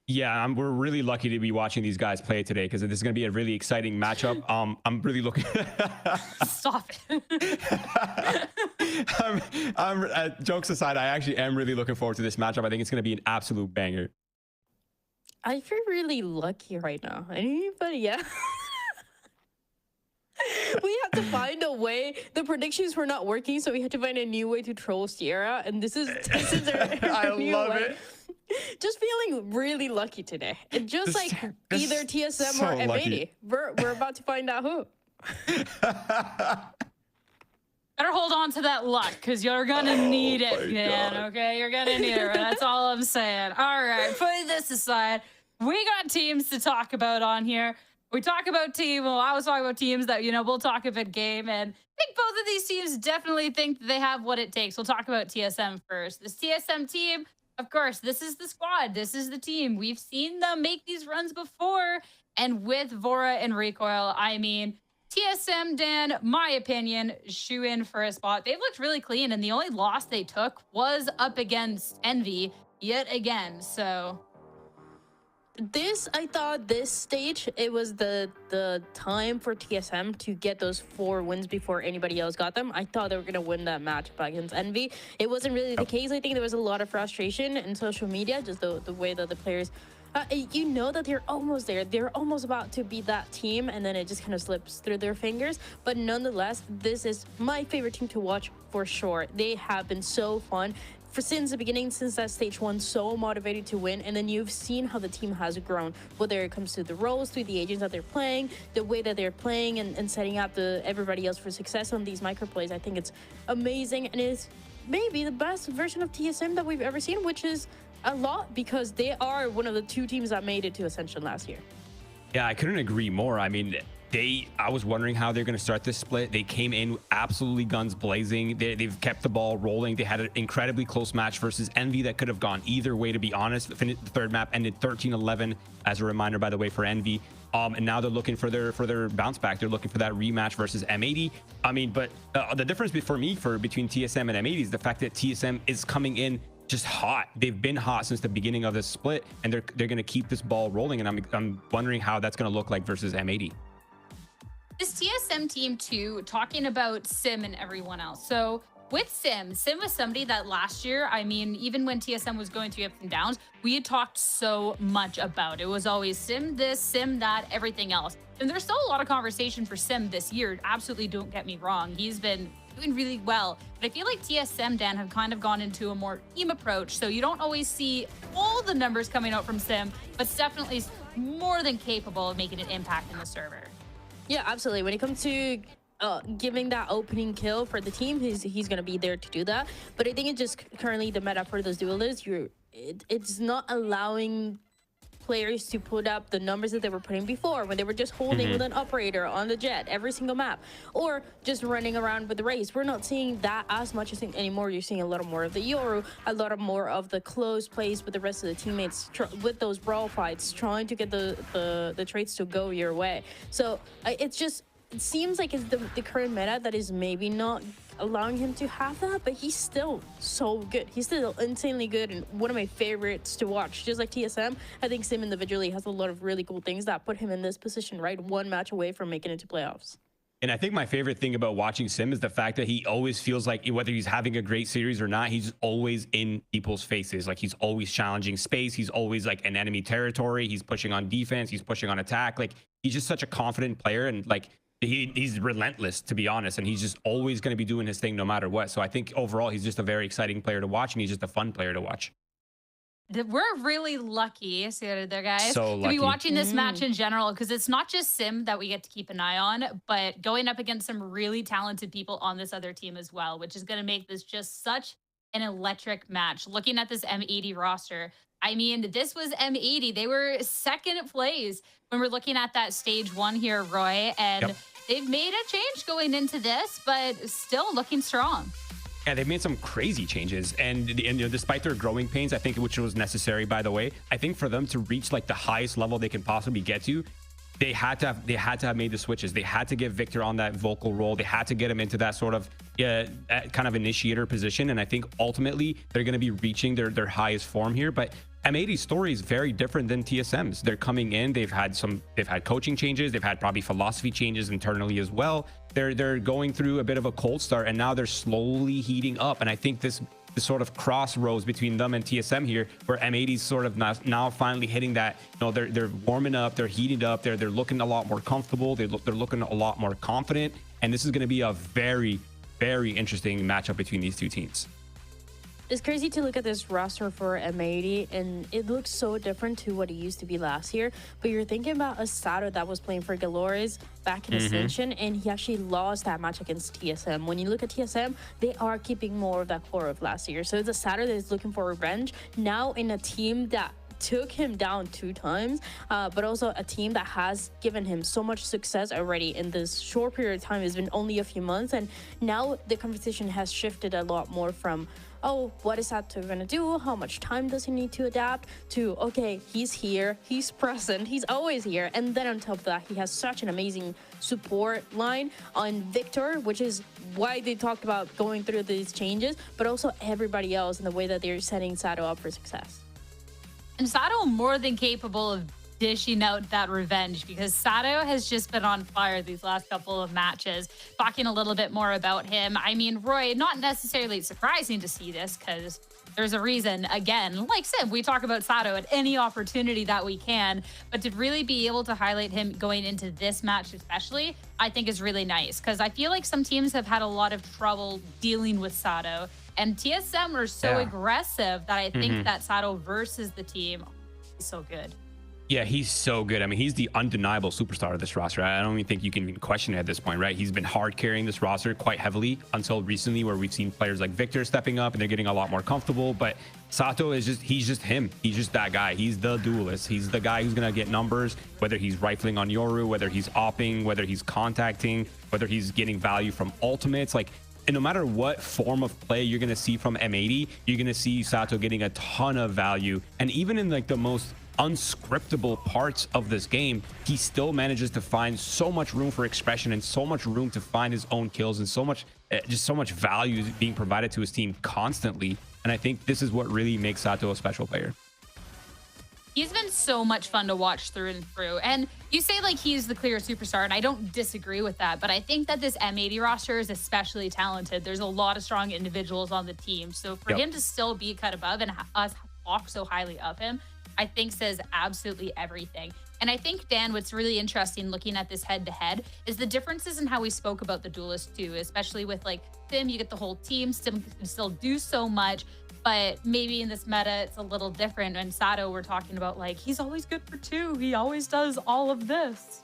Yeah, we're really lucky to be watching these guys play today because this is going to be a really exciting matchup. I'm really looking. Stop it. Jokes aside, I actually am really looking forward to this matchup. I think it's going to be an absolute banger. I feel really lucky right now. Anybody? Yeah. We have to find a way. The predictions were not working, so we had to find a new way to troll Sierra, and this is our new love way. it. Just feeling really lucky today. And just like either TSM or M80. Lucky. We're about to find out who. Better hold on to that luck because you're going to need it, man. Okay, you're going to need it. That's all I'm saying. All right, putting this aside, we got teams to talk about on here. We talk about I was talking about teams that, we'll talk about game. And I think both of these teams definitely think that they have what it takes. We'll talk about TSM first. This TSM team, of course, this is the squad. This is the team. We've seen them make these runs before. And with Vora and Recoil, I mean, TSM, Dan, my opinion, shoe in for a spot. They've looked really clean. And the only loss they took was up against Envy yet again. So I thought this stage, it was the time for TSM to get those 4 wins before anybody else got them. I thought they were going to win that match against Envy. It wasn't really the case. I think there was a lot of frustration in social media, just the way that the players You know that they're almost there. They're almost about to be that team, and then it just kind of slips through their fingers. But nonetheless, this is my favorite team to watch for sure. They have been so fun. Since the beginning, since that stage 1, so motivated to win, and then you've seen how the team has grown, whether it comes to the roles, to the agents that they're playing, the way that they're playing, and setting up everybody else for success on these micro plays. I think it's amazing, and it's maybe the best version of TSM that we've ever seen, which is a lot because they are one of the 2 teams that made it to Ascension last year. Yeah, I couldn't agree more. I mean, I was wondering how they're going to start this split. They came in absolutely guns blazing. They've kept the ball rolling. They had an incredibly close match versus Envy that could have gone either way, to be honest. The third map ended 13-11, as a reminder, by the way, for Envy. And now they're looking for their bounce back. They're looking for that rematch versus M80. I mean, but the difference between TSM and M80 is the fact that TSM is coming in just hot. They've been hot since the beginning of this split, and they're going to keep this ball rolling. And I'm wondering how that's going to look like versus M80. This TSM team too, talking about Sim and everyone else. So with Sim was somebody that last year, I mean, even when TSM was going through ups and downs, we had talked so much about. It was always Sim this, Sim that, everything else. And there's still a lot of conversation for Sim this year. Absolutely, don't get me wrong. He's been doing really well. But I feel like TSM, Dan, have kind of gone into a more team approach. So you don't always see all the numbers coming out from Sim, but it's definitely more than capable of making an impact in the server. Yeah, absolutely. When it comes to giving that opening kill for the team, he's going to be there to do that. But I think it's just currently the meta for those duelists. It's not allowing players to put up the numbers that they were putting before, when they were just holding with an operator on the jet every single map, or just running around with the race. We're not seeing that as much anymore. You're seeing a lot more of the Yoru, a lot more of the close plays with the rest of the teammates, with those brawl fights, trying to get the traits to go your way. So it seems like it's the current meta that is maybe not allowing him to have that, but he's still so good. He's still insanely good and one of my favorites to watch. Just like TSM, I think Sim individually has a lot of really cool things that put him in this position, right? One match away from making it to playoffs. And I think my favorite thing about watching Sim is the fact that he always feels like, whether he's having a great series or not, he's always in people's faces. Like, he's always challenging space. He's always like in enemy territory. He's pushing on defense. He's pushing on attack. Like, he's just such a confident player, and like, he's relentless, to be honest, and he's just always going to be doing his thing no matter what. So I think overall he's just a very exciting player to watch, and he's just a fun player to watch. We're really lucky, see what I did there, guys, so to be watching this match in general, because it's not just Sim that we get to keep an eye on, but going up against some really talented people on this other team as well, which is going to make this just such an electric match. Looking at this M80 roster, I mean, this was M80. They were second place when we're looking at that stage 1 here, Roy, and they've made a change going into this, but still looking strong. Yeah, they've made some crazy changes, and you know, despite their growing pains, I think, which was necessary, by the way, I think for them to reach like the highest level they can possibly get to, they had to have made the switches. They had to get Victor on that vocal role. They had to get him into that sort of kind of initiator position, and I think ultimately they're going to be reaching their highest form here. But M80's story is very different than TSM's. They're coming in, they've had coaching changes, they've had probably philosophy changes internally as well. They're going through a bit of a cold start, and now they're slowly heating up. And I think this sort of crossroads between them and TSM here, where M80's sort of now finally hitting that, you know, they're warming up, they're heating up, they're looking a lot more comfortable, they're looking a lot more confident, and this is going to be a very, very interesting matchup between these two teams. It's crazy to look at this roster for M80, and it looks so different to what it used to be last year. But you're thinking about a Sato that was playing for Galores back in Ascension, and he actually lost that match against TSM. When you look at TSM, they are keeping more of that core of last year. So it's a Sato that is looking for revenge now in a team that took him down 2 times, but also a team that has given him so much success already in this short period of time. It's been only a few months, and now the conversation has shifted a lot more from, oh, what is Sato going to do? How much time does he need to adapt? To, okay, he's here, he's present, he's always here. And then on top of that, he has such an amazing support line on Victor, which is why they talked about going through these changes, but also everybody else in the way that they're setting Sato up for success. And Sato more than capable of dishing out that revenge, because Sato has just been on fire these last couple of matches. Talking a little bit more about him, I mean, Roy, not necessarily surprising to see this because there's a reason. Again, like Sim, we talk about Sato at any opportunity that we can, but to really be able to highlight him going into this match especially, I think is really nice, because I feel like some teams have had a lot of trouble dealing with Sato, and TSM are so aggressive that I think that Sato versus the team is so good. Yeah, he's so good. I mean, he's the undeniable superstar of this roster. I don't even think you can even question it at this point, right? He's been hard carrying this roster quite heavily until recently, where we've seen players like Victor stepping up and they're getting a lot more comfortable. But Sato is just, he's just him. He's just that guy. He's the duelist. He's the guy who's going to get numbers, whether he's rifling on Yoru, whether he's opping, whether he's contacting, whether he's getting value from ultimates. Like, and no matter what form of play you're going to see from M80, you're going to see Sato getting a ton of value. And even in like the most unscriptable parts of this game, he still manages to find so much room for expression and so much room to find his own kills, and so much just so much value being provided to his team constantly. And I think this is what really makes Sato a special player. He's been so much fun to watch through and through. And you say like he's the clear superstar, and I don't disagree with that, but I think that this M80 roster is especially talented. There's a lot of strong individuals on the team. So for him to still be cut above and us talk so highly of him, I think says absolutely everything. And I think, Dan, what's really interesting looking at this head-to-head is the differences in how we spoke about the duelists too, especially with like Sim, you get the whole team, Sim can still do so much, but maybe in this meta, it's a little different. And Sato, we're talking about like, he's always good for two. He always does all of this.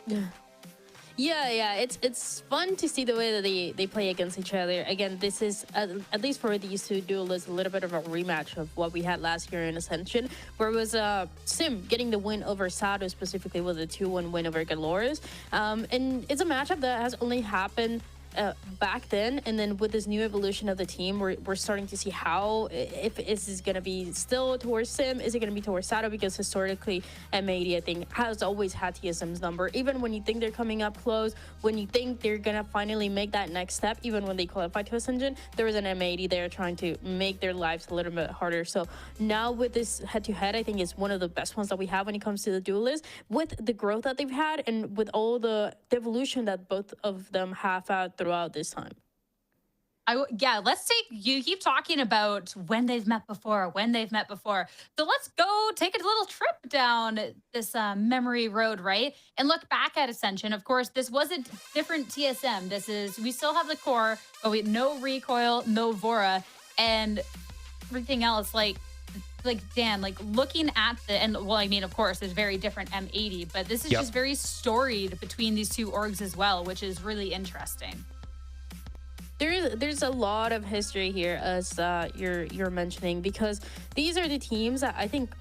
Yeah, it's fun to see the way that they play against each other. Again, this is, at least for these two duelists, a little bit of a rematch of what we had last year in Ascension, where it was Sim getting the win over Sato, specifically with a 2-1 win over Galores. And it's a matchup that has only happened back then, and then with this new evolution of the team, we're starting to see how, if this is going to be still towards Sim, is it going to be towards Sato, because historically M80 I think has always had TSM's number. Even when you think they're coming up close, when you think they're going to finally make that next step, even when they qualify to Ascension, there was an M80 there trying to make their lives a little bit harder. So now with this head-to-head, I think it's one of the best ones that we have when it comes to the duelists, with the growth that they've had and with all the evolution that both of them have had throughout this time. Yeah, let's take, you keep talking about when they've met before. So let's go take a little trip down this memory road, right? And look back at Ascension. Of course, this wasn't different TSM. This is, we still have the core, but we no recoil, no Vora, and everything else. Like Dan, like looking at the, and well, I mean, of course, there's very different M80, but this is just very storied between these two orgs as well, which is really interesting. There's a lot of history here, as you're mentioning, because these are the teams that I think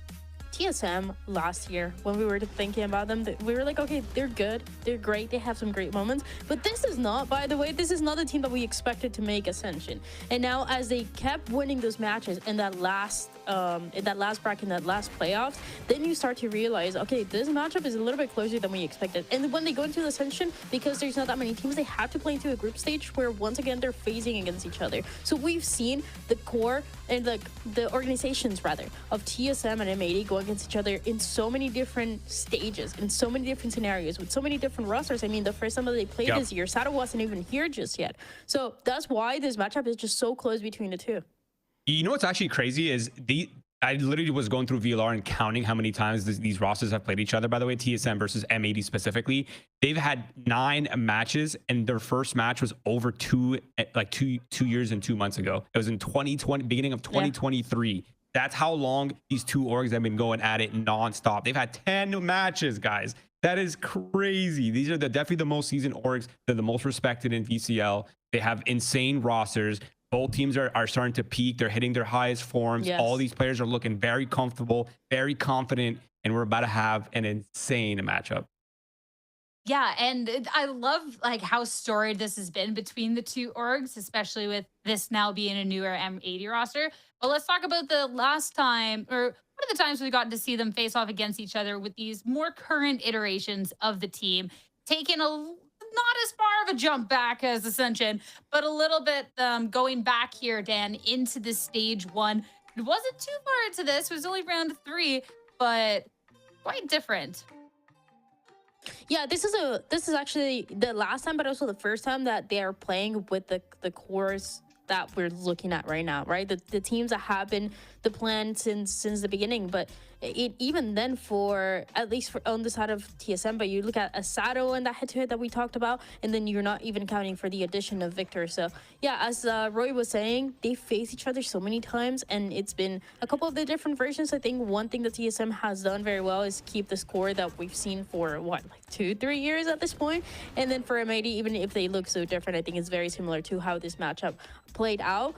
TSM last year, when we were thinking about them, we were like, okay, they're good, they're great, they have some great moments, but this is not, by the way, this is not the team that we expected to make Ascension. And now, as they kept winning those matches in that last bracket, in that last playoffs, then you start to realize, okay, this matchup is a little bit closer than we expected. And when they go into the Ascension, because there's not that many teams, they have to play into a group stage where once again they're phasing against each other. So we've seen the core and the organizations rather of TSM and M80 go against each other in so many different stages, in so many different scenarios, with so many different rosters. I mean, the first time that they played this year, Sato wasn't even here just yet. So that's why this matchup is just so close between the two. You know what's actually crazy is I literally was going through VLR and counting how many times these rosters have played each other. By the way, TSM versus M80 specifically, they've had 9 matches, and their first match was over two years and 2 months ago. It was in 2020, beginning of 2023. Yeah. That's how long these two orgs have been going at it nonstop. They've had 10 matches, guys. That is crazy. These are definitely the most seasoned orgs. They're the most respected in VCL. They have insane rosters. Both teams are starting to peak. They're hitting their highest forms. Yes. All these players are looking very comfortable, very confident, and we're about to have an insane matchup. Yeah, and I love like how storied this has been between the two orgs, especially with this now being a newer M80 roster. But let's talk about the last time, or one of the times we got to see them face off against each other with these more current iterations of the team, taking not as far of a jump back as Ascension, but a little bit going back here, Dan, into the stage 1. It wasn't too far into this. It was only round 3, but quite different. Yeah, this is actually the last time, but also the first time that they are playing with the cores that we're looking at right now, right? The teams that have been the plan since the beginning, but even then, for at least on the side of TSM, but you look at Asado and that head-to-head that we talked about, and then you're not even counting for the addition of Victor. So yeah, as Roy was saying, they face each other so many times, and it's been a couple of the different versions. I think one thing that TSM has done very well is keep the score that we've seen for what, like 2-3 years at this point. And then for M80, even if they look so different, I think it's very similar to how this matchup played out.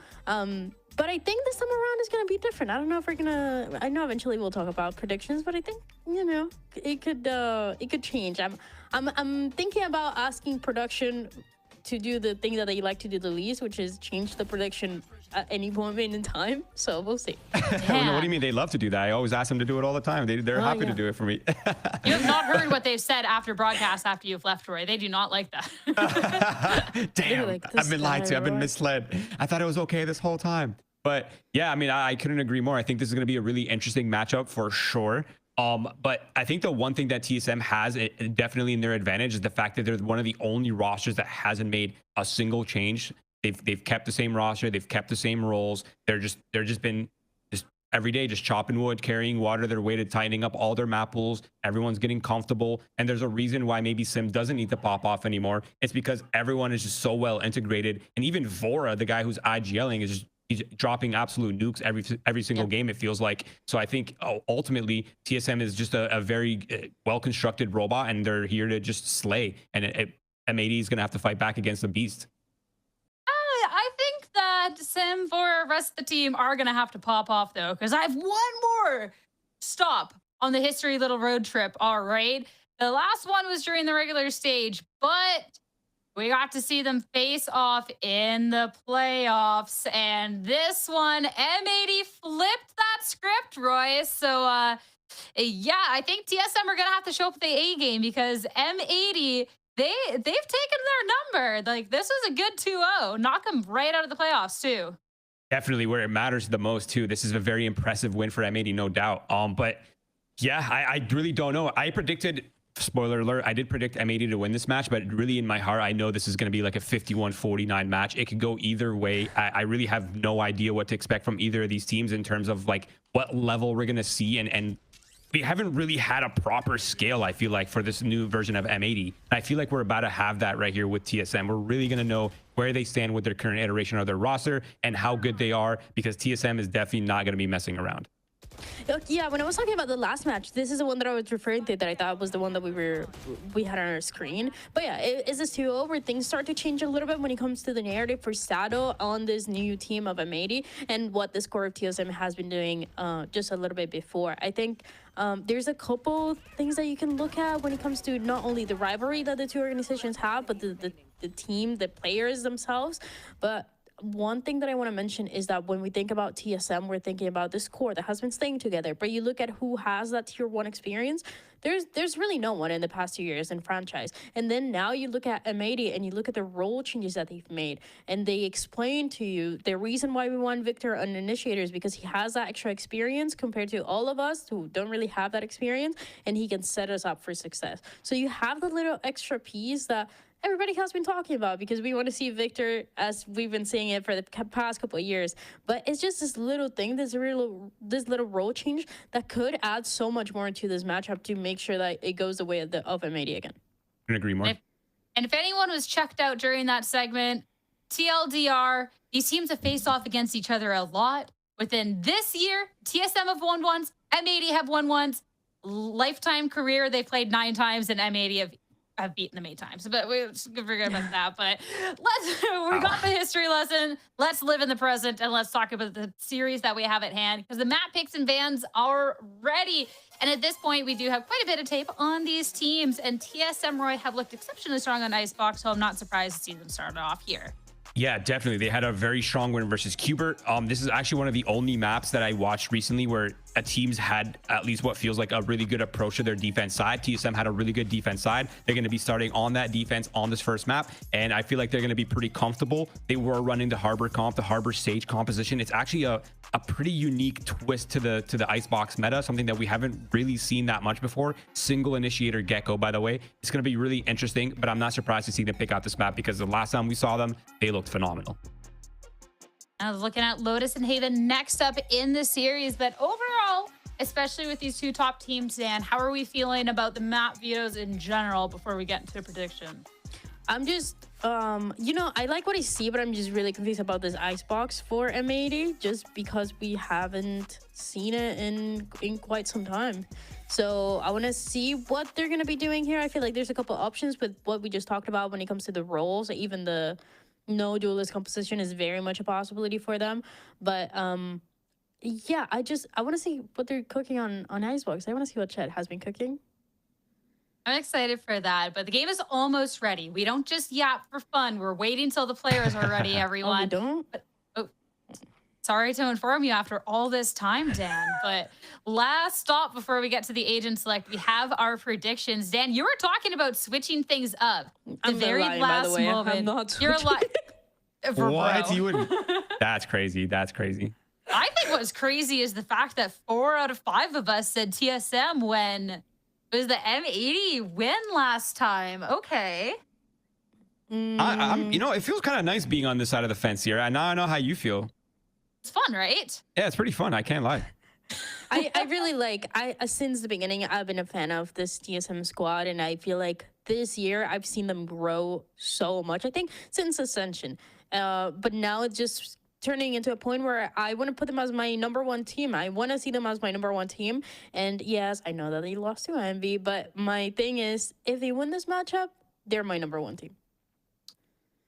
But I think this time around is going to be different. I don't know if we're gonna. I know eventually we'll talk about predictions, but I think, you know, it could change. I'm thinking about asking production to do the thing that they like to do the least, which is change the prediction at any moment in time. So we'll see. What do you mean? They love to do that. I always ask them to do it all the time. They're happy to do it for me. You have not heard what they've said after broadcast after you've left, Roy. They do not like that. Damn, like, I've been lied to. I've been misled. I thought it was okay this whole time. But yeah, I mean, I couldn't agree more. I think this is going to be a really interesting matchup for sure. But I think the one thing that TSM has definitely in their advantage is the fact that they're one of the only rosters that hasn't made a single change. They've kept the same roster. They've kept the same roles. They're just been every day just chopping wood, carrying water their way to tightening up all their map pools. Everyone's getting comfortable, and there's a reason why maybe Sim doesn't need to pop off anymore. It's because everyone is just so well integrated, and even Vora, the guy who's IGLing, is just he's dropping absolute nukes every single game, it feels like. So I think ultimately TSM is just a very well-constructed robot, and they're here to just slay. And M80 is going to have to fight back against the beast. I think that Sim for the rest of the team are going to have to pop off, though, because I have one more stop on the history little road trip. All right. The last one was during the regular stage, but we got to see them face off in the playoffs. And this one, M80 flipped that script, Roy. So, yeah, I think TSM are going to have to show up at the A game, because M80, they've taken their number. Like, this was a good 2-0. Knock them right out of the playoffs, too. Definitely where it matters the most, too. This is a very impressive win for M80, no doubt. But yeah, I really don't know. I predicted... Spoiler alert, I did predict M80 to win this match, but really in my heart, I know this is going to be like a 51-49 match. It could go either way. I really have no idea what to expect from either of these teams in terms of like what level we're going to see. And we haven't really had a proper scale, I feel like, for this new version of M80. I feel like we're about to have that right here with TSM. We're really going to know where they stand with their current iteration of their roster and how good they are, because TSM is definitely not going to be messing around. Yeah, when I was talking about the last match, this is the one that I was referring to that I thought was the one that we had on our screen. But yeah, is this 2-0 where things start to change a little bit when it comes to the narrative for Sado on this new team of M80 and what this core of TSM has been doing just a little bit before. I think there's a couple things that you can look at when it comes to not only the rivalry that the two organizations have, but the team, the players themselves. But one thing that I want to mention is that when we think about TSM, we're thinking about this core that has been staying together. But you look at who has that tier 1 experience, there's really no one in the past 2 years in franchise. And then now you look at M80 and you look at the role changes that they've made, and they explain to you the reason why we want Victor on Initiators, because he has that extra experience compared to all of us who don't really have that experience, and he can set us up for success. So you have the little extra piece that everybody has been talking about, because we want to see Victor, as we've been saying it for the past couple of years. But it's just this little thing, this little role change that could add so much more to this matchup to make sure that it goes the way of M80 again. Couldn't agree more. And if anyone was checked out during that segment, TLDR, these teams have faced off against each other a lot. Within this year, TSM have won once, M80 have won once. Lifetime career, they played 9 times, and M80 have beaten them 8 times, but we forget about that. But we got the history lesson. Let's live in the present, and let's talk about the series that we have at hand, because the map picks and bans are ready. And at this point, we do have quite a bit of tape on these teams, and TSM Roy have looked exceptionally strong on Icebox, so I'm not surprised to see them start off here. Yeah, definitely. They had a very strong win versus Qbert. This is actually one of the only maps that I watched recently where teams had at least what feels like a really good approach to their defense side. TSM had a really good defense side. They're going to be starting on that defense on this first map, and I feel like they're going to be pretty comfortable. They were running the Harbor comp, the Harbor Sage composition. It's actually a pretty unique twist to the Icebox meta, something that we haven't really seen that much before. Single initiator Gecko, by the way. It's going to be really interesting, but I'm not surprised to see them pick out this map because the last time we saw them, they looked phenomenal. I was looking at Lotus and Haven next up in the series, but overall, especially with these two top teams, Dan, how are we feeling about the map vetoes in general before we get into a prediction? I'm just, you know, I like what I see, but I'm just really confused about this Icebox for M80, just because we haven't seen it in quite some time. So I want to see what they're going to be doing here. I feel like there's a couple options with what we just talked about when it comes to the roles. Even the no duelist composition is very much a possibility for them. But yeah, I want to see what they're cooking on Icebox. I want to see what Chet has been cooking. I'm excited for that, but the game is almost ready. We don't just yap for fun. We're waiting till the players are ready, everyone. Oh, we don't? But, sorry to inform you after all this time, Dan, but last stop before we get to the agent select, we have our predictions. Dan, you were talking about switching things up. I'm the very lying, last by the way. moment. I'm not You're switching. What? You would? That's crazy. That's crazy. I think what's crazy is the fact that 4 out of 5 of us said TSM when it was the M80 win last time. Okay. I'm, you know, it feels kind of nice being on this side of the fence here. And now I know how you feel. It's fun, right? Yeah, it's pretty fun. I can't lie. I really like, since the beginning, I've been a fan of this TSM squad, and I feel like this year I've seen them grow so much. I think since Ascension, but now it's just turning into a point where I want to put them as my #1 team. I want to see them as my #1 team. And yes, I know that they lost to AMB, but my thing is, if they win this matchup, they're my #1 team.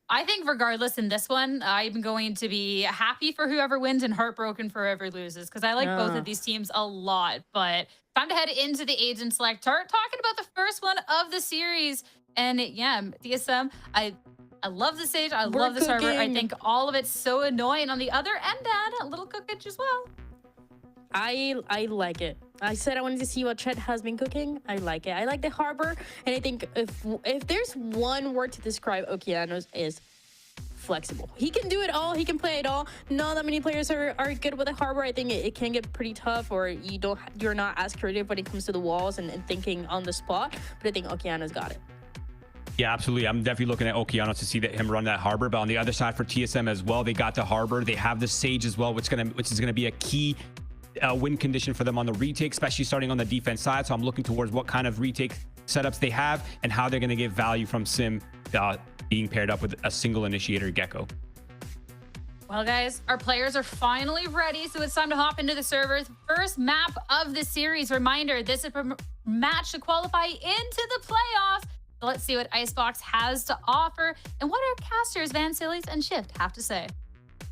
I think regardless in this one, I'm going to be happy for whoever wins and heartbroken for whoever loses, because I like both of these teams a lot. But time to head into the agent select. Start talking about the first one of the series. And yeah, DSM, I love the stage. I love the server. I think all of it's so annoying. On the other end, Dan, a little cookage as well. I like it. I said I wanted to see what Chet has been cooking. I like it. I like the Harbor, and I think if there's one word to describe Okeanos is flexible. He can do it all. He can play it all. Not that many players are good with the Harbor. I think it can get pretty tough, or you're not as creative when it comes to the walls and thinking on the spot. But I think Okeanos got it. Yeah, absolutely. I'm definitely looking at Okeanos to see him run that Harbor. But on the other side for TSM as well, they got the Harbor. They have the Sage as well, which is gonna be a key win condition for them on the retake, especially starting on the defense side. So I'm looking towards what kind of retake setups they have and how they're going to get value from Sim being paired up with a single initiator Gecko. Well, guys, our players are finally ready, so it's time to hop into the servers. First map of the series. Reminder, this is a match to qualify into the playoffs. So let's see what Icebox has to offer and what our casters Van Sillies and Shift have to say.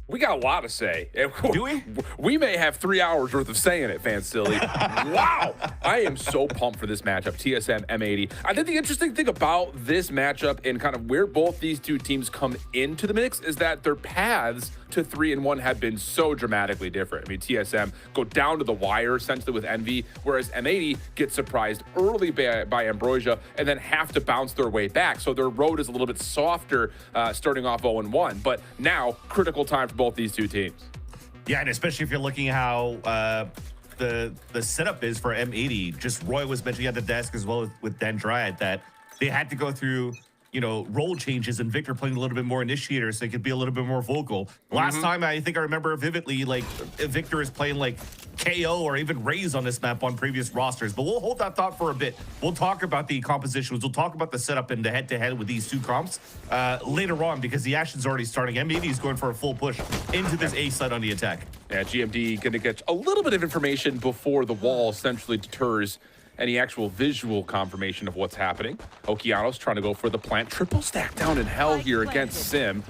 We got a lot to say. Do we? We may have 3 hours worth of saying it, Fan Silly. Wow. I am so pumped for this matchup, TSM M80. I think the interesting thing about this matchup and kind of where both these two teams come into the mix is that their paths to 3-1 have been so dramatically different. I mean, TSM go down to the wire essentially with Envy, whereas M80 gets surprised early by Ambrosia and then have to bounce their way back. So their road is a little bit softer starting off 0-1. But now, critical time for both these two teams. Yeah, and especially if you're looking how the setup is for M80. Just Roy was mentioning at the desk as well with Dendriad that they had to go through, you know, role changes and Victor playing a little bit more initiator so he could be a little bit more vocal. Last time, I think I remember vividly, like, Victor is playing like KO or even Raze on this map on previous rosters. But we'll hold that thought for a bit. We'll talk about the compositions. We'll talk about the setup and the head-to-head with these two comps later on, because the action's already starting. M80 is going for a full push into this A side on the attack. Yeah, GMD going to get a little bit of information before the wall essentially deters any actual visual confirmation of what's happening. Okeanos trying to go for the plant. Triple stack down in hell here against Sim.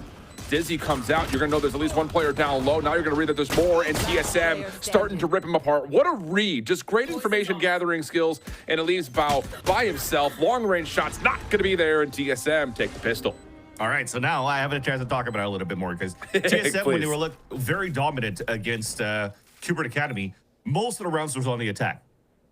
Dizzy comes out. You're going to know there's at least one player down low. Now you're going to read that there's more, and TSM starting to rip him apart. What a read. Just great information gathering skills, and it leaves Bao by himself. Long-range shots not going to be there, and TSM take the pistol. All right, so now I have a chance to talk about it a little bit more, because TSM, when they were very dominant against Cubert Academy, most of the rounds was on the attack.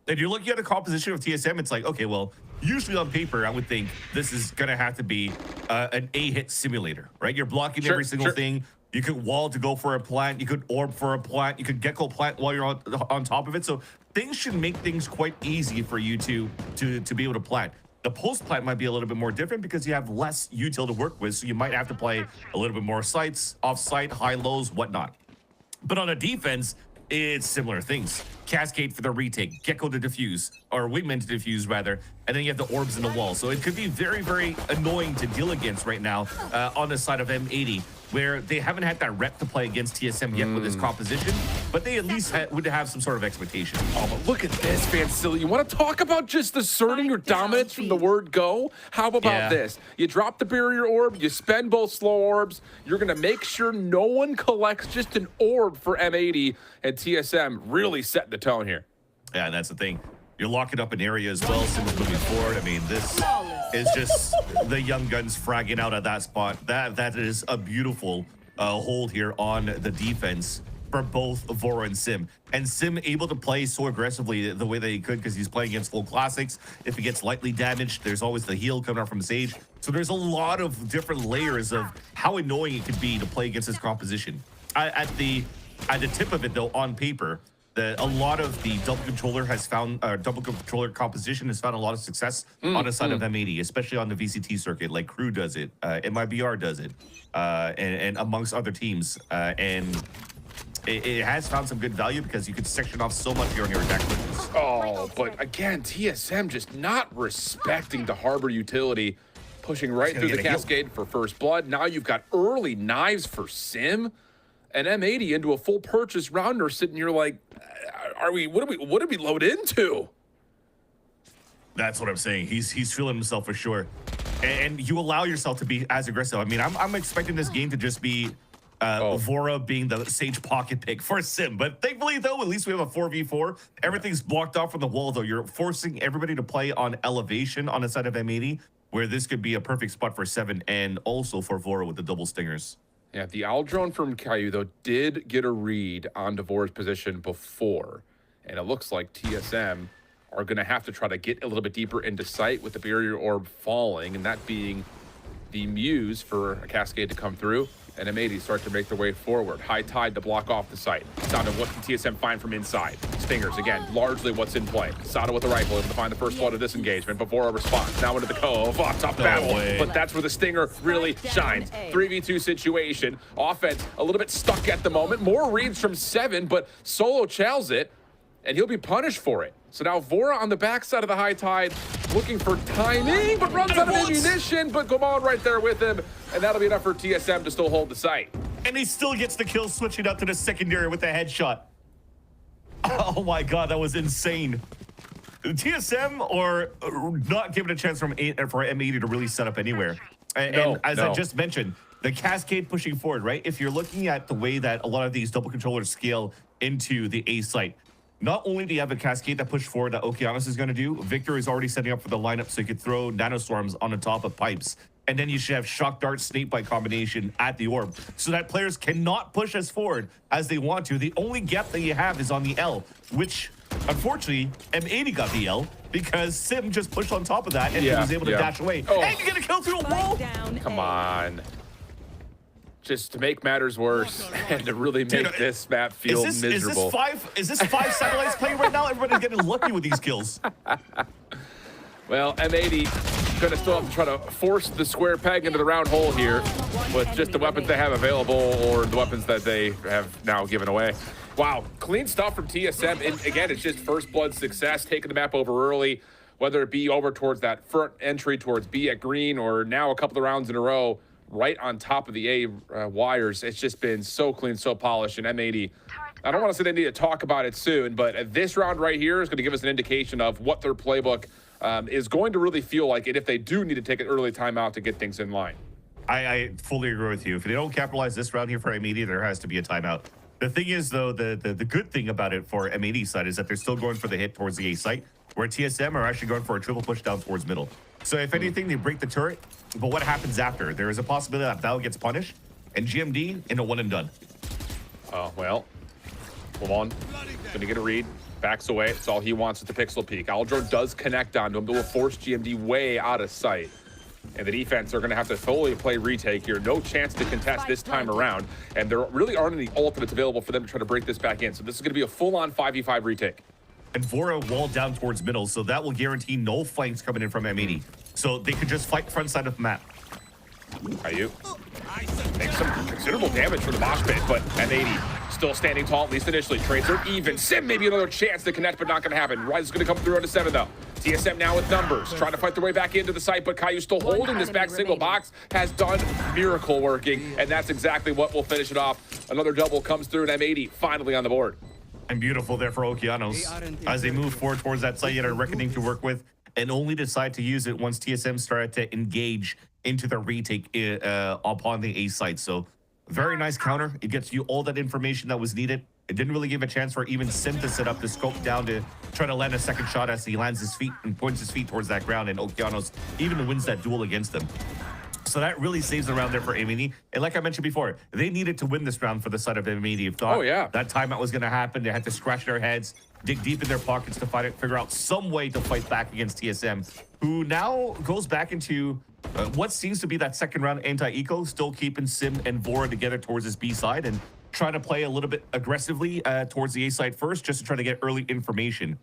And you're looking at a composition of TSM, it's like, okay, well, usually on paper, I would think this is going to have to be an A-hit simulator, right? You're blocking every single thing. You could wall to go for a plant. You could orb for a plant. You could gecko plant while you're on top of it. So things should make things quite easy for you to be able to plant. The post plant might be a little bit more different because you have less util to work with. So you might have to play a little bit more sites, off site, high lows, whatnot. But on a defense, it's similar things. Cascade for the retake, Gecko to defuse, or Wingman to defuse rather, and then you have the orbs in the wall. So it could be very, very annoying to deal against right now on the side of M80, where they haven't had that rep to play against TSM yet with this composition, but they at least would have some sort of expectation. Oh, but look at this, Vansili. You want to talk about just asserting your dominance from the word go? How about this? You drop the barrier orb, you spend both slow orbs, you're going to make sure no one collects just an orb for M80, and TSM really setting the tone here. Yeah, that's the thing. You're locking up an area as well, Sim's moving forward. I mean, this is just the young guns fragging out at that spot. That is a beautiful hold here on the defense for both Voro and Sim. And Sim able to play so aggressively the way that he could because he's playing against full classics. If he gets lightly damaged, there's always the heal coming out from Sage. So there's a lot of different layers of how annoying it could be to play against this composition. At the tip of it, though, on paper, a lot of the double controller composition has found a lot of success on the side of M80, especially on the VCT circuit. Like Crew does it, MIBR does it, and amongst other teams. And it has found some good value because you could section off so much here on your attack quickness. Oh, but again, TSM just not respecting the harbor utility, pushing right through the cascade for first blood. Now you've got early knives for Sim. And M80 into a full purchase rounder sitting here like, what did we load into? That's what I'm saying. He's feeling himself for sure. And you allow yourself to be as aggressive. I mean, I'm expecting this game to just be Vora being the Sage pocket pick for Sim. But thankfully, though, at least we have a 4v4. Everything's blocked off from the wall, though. You're forcing everybody to play on elevation on the side of M80, where this could be a perfect spot for 7 and also for Vora with the double stingers. Yeah, the owl drone from Caillou, though, did get a read on Devore's position before. And it looks like TSM are going to have to try to get a little bit deeper into sight with the barrier orb falling, and that being the muse for a cascade to come through. And M80 start to make their way forward. High tide to block off the site. Sada, what can TSM find from inside? Stingers, again, largely what's in play. Sada with the rifle, able to find the first blood of this engagement before a response. Now into the cove. Oh, tough battle. But that's where the Stinger really shines. 3v2 situation. Offense a little bit stuck at the moment. More reads from 7, but Solo chows it, and he'll be punished for it. So now Vora on the backside of the high tide, looking for timing, but runs out of ammunition, but Gomon right there with him, and that'll be enough for TSM to still hold the site. And he still gets the kill, switching up to the secondary with a headshot. Oh my god, that was insane. TSM or not given a chance for M80 to really set up anywhere. And as I just mentioned, the cascade pushing forward, right? If you're looking at the way that a lot of these double controllers scale into the A site, not only do you have a cascade that push forward that Okeanos is going to do, Victor is already setting up for the lineup so you could throw nanostorms on the top of pipes. And then you should have shock dart snake bite combination at the orb so that players cannot push as forward as they want to. The only gap that you have is on the L, which unfortunately M80 got the L because Sim just pushed on top of that and he was able to dash away. And you get a kill through a wall. Come on. Just to make matters worse and to really make this map feel miserable. Is this five satellites playing right now? Everybody's getting lucky with these kills. Well, M80 gonna still have to try to force the square peg into the round hole here with just the weapons they have available or the weapons that they have now given away. Wow, clean stuff from TSM. And again, it's just first blood success, taking the map over early, whether it be over towards that front entry towards B at green or now a couple of rounds in a row right on top of the A wires. It's just been so clean, so polished. And M80, I don't want to say they need to talk about it soon, but this round right here is going to give us an indication of what their playbook is going to really feel like it if they do need to take an early timeout to get things in line. I fully agree with you. If they don't capitalize this round here for M80, there has to be a timeout. The thing is, though, the good thing about it for M80 side is that they're still going for the hit towards the A site, where TSM are actually going for a triple push down towards middle. So if anything, they break the turret, but what happens after? There is a possibility that Val gets punished, and GMD in a one and done. Oh, well. Lamont gonna get a read. Backs away. It's all he wants is the pixel peek. Aldro does connect onto him, but will force GMD way out of sight. And the defense are going to have to fully play retake here. No chance to contest this time around. And there really aren't any ultimates available for them to try to break this back in. So this is going to be a full-on 5v5 retake. And Vora walled down towards middle, so that will guarantee no flanks coming in from M80. So they could just fight front side of the map. Caillou makes some considerable damage for the mosh pit, but M80 still standing tall, at least initially. Trades are even. Sim maybe another chance to connect, but not going to happen. Rise is going to come through on the 7, though. TSM now with numbers, trying to fight their way back into the site, but Caillou still holding this back single box, has done miracle working, and that's exactly what will finish it off. Another double comes through, and M80 finally on the board. And beautiful there for Okeanos as they move forward towards that site, yet a reckoning to work with, and only decide to use it once TSM started to engage into the retake upon the A site. So very nice counter. It gets you all that information that was needed. It didn't really give a chance for even Sim to set up the scope down to try to land a second shot as he lands his feet and points his feet towards that ground, and Okeanos even wins that duel against them. So that really saves the round there for M80. And like I mentioned before, they needed to win this round for the side of M80. If thought that timeout was going to happen, they had to scratch their heads, dig deep in their pockets to fight it, figure out some way to fight back against TSM, who now goes back into what seems to be that second round anti-eco, still keeping Sim and Vora together towards his B side and trying to play a little bit aggressively towards the A side first, just to try to get early information.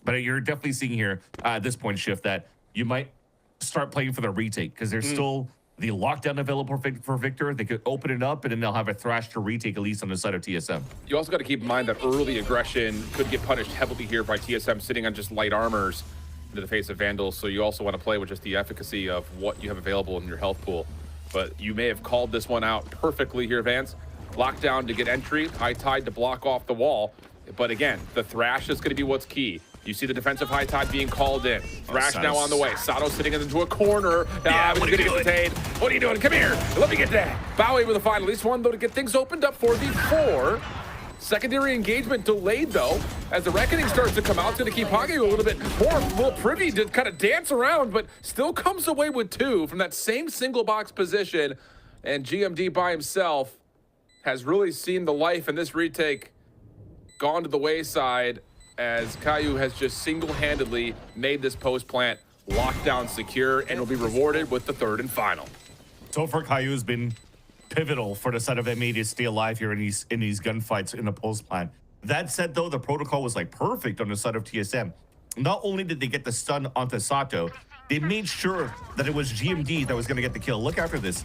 But you're definitely seeing here at this point, Shift, that you might start playing for the retake because there's still the lockdown available for Victor. They could open it up and then they'll have a thrash to retake, at least on the side of TSM. You also got to keep in mind that early aggression could get punished heavily here by TSM sitting on just light armors into the face of Vandals. So you also want to play with just the efficacy of what you have available in your health pool. But you may have called this one out perfectly here, Vance. Lockdown to get entry, high tide to block off the wall. But again, the thrash is going to be what's key. You see the defensive high tide being called in. Thrash now on the way. Sato sitting into a corner. Yeah, what are you doing? What are you doing? Come here. Let me get that. Bowie with a find. At least one, though, to get things opened up for the 4. Secondary engagement delayed, though. As the Reckoning starts to come out, it's going to keep Hage a little bit more privy to kind of dance around, but still comes away with 2 from that same single box position. And GMD by himself has really seen the life in this retake gone to the wayside, as Caillou has just single-handedly made this post plant lockdown secure and will be rewarded with the 3rd and final. So far, Caillou has been pivotal for the side of M80 to stay alive here in these gunfights in the post plant. That said, though, the protocol was like perfect on the side of TSM. Not only did they get the stun onto Sato, they made sure that it was GMD that was going to get the kill. Look after this.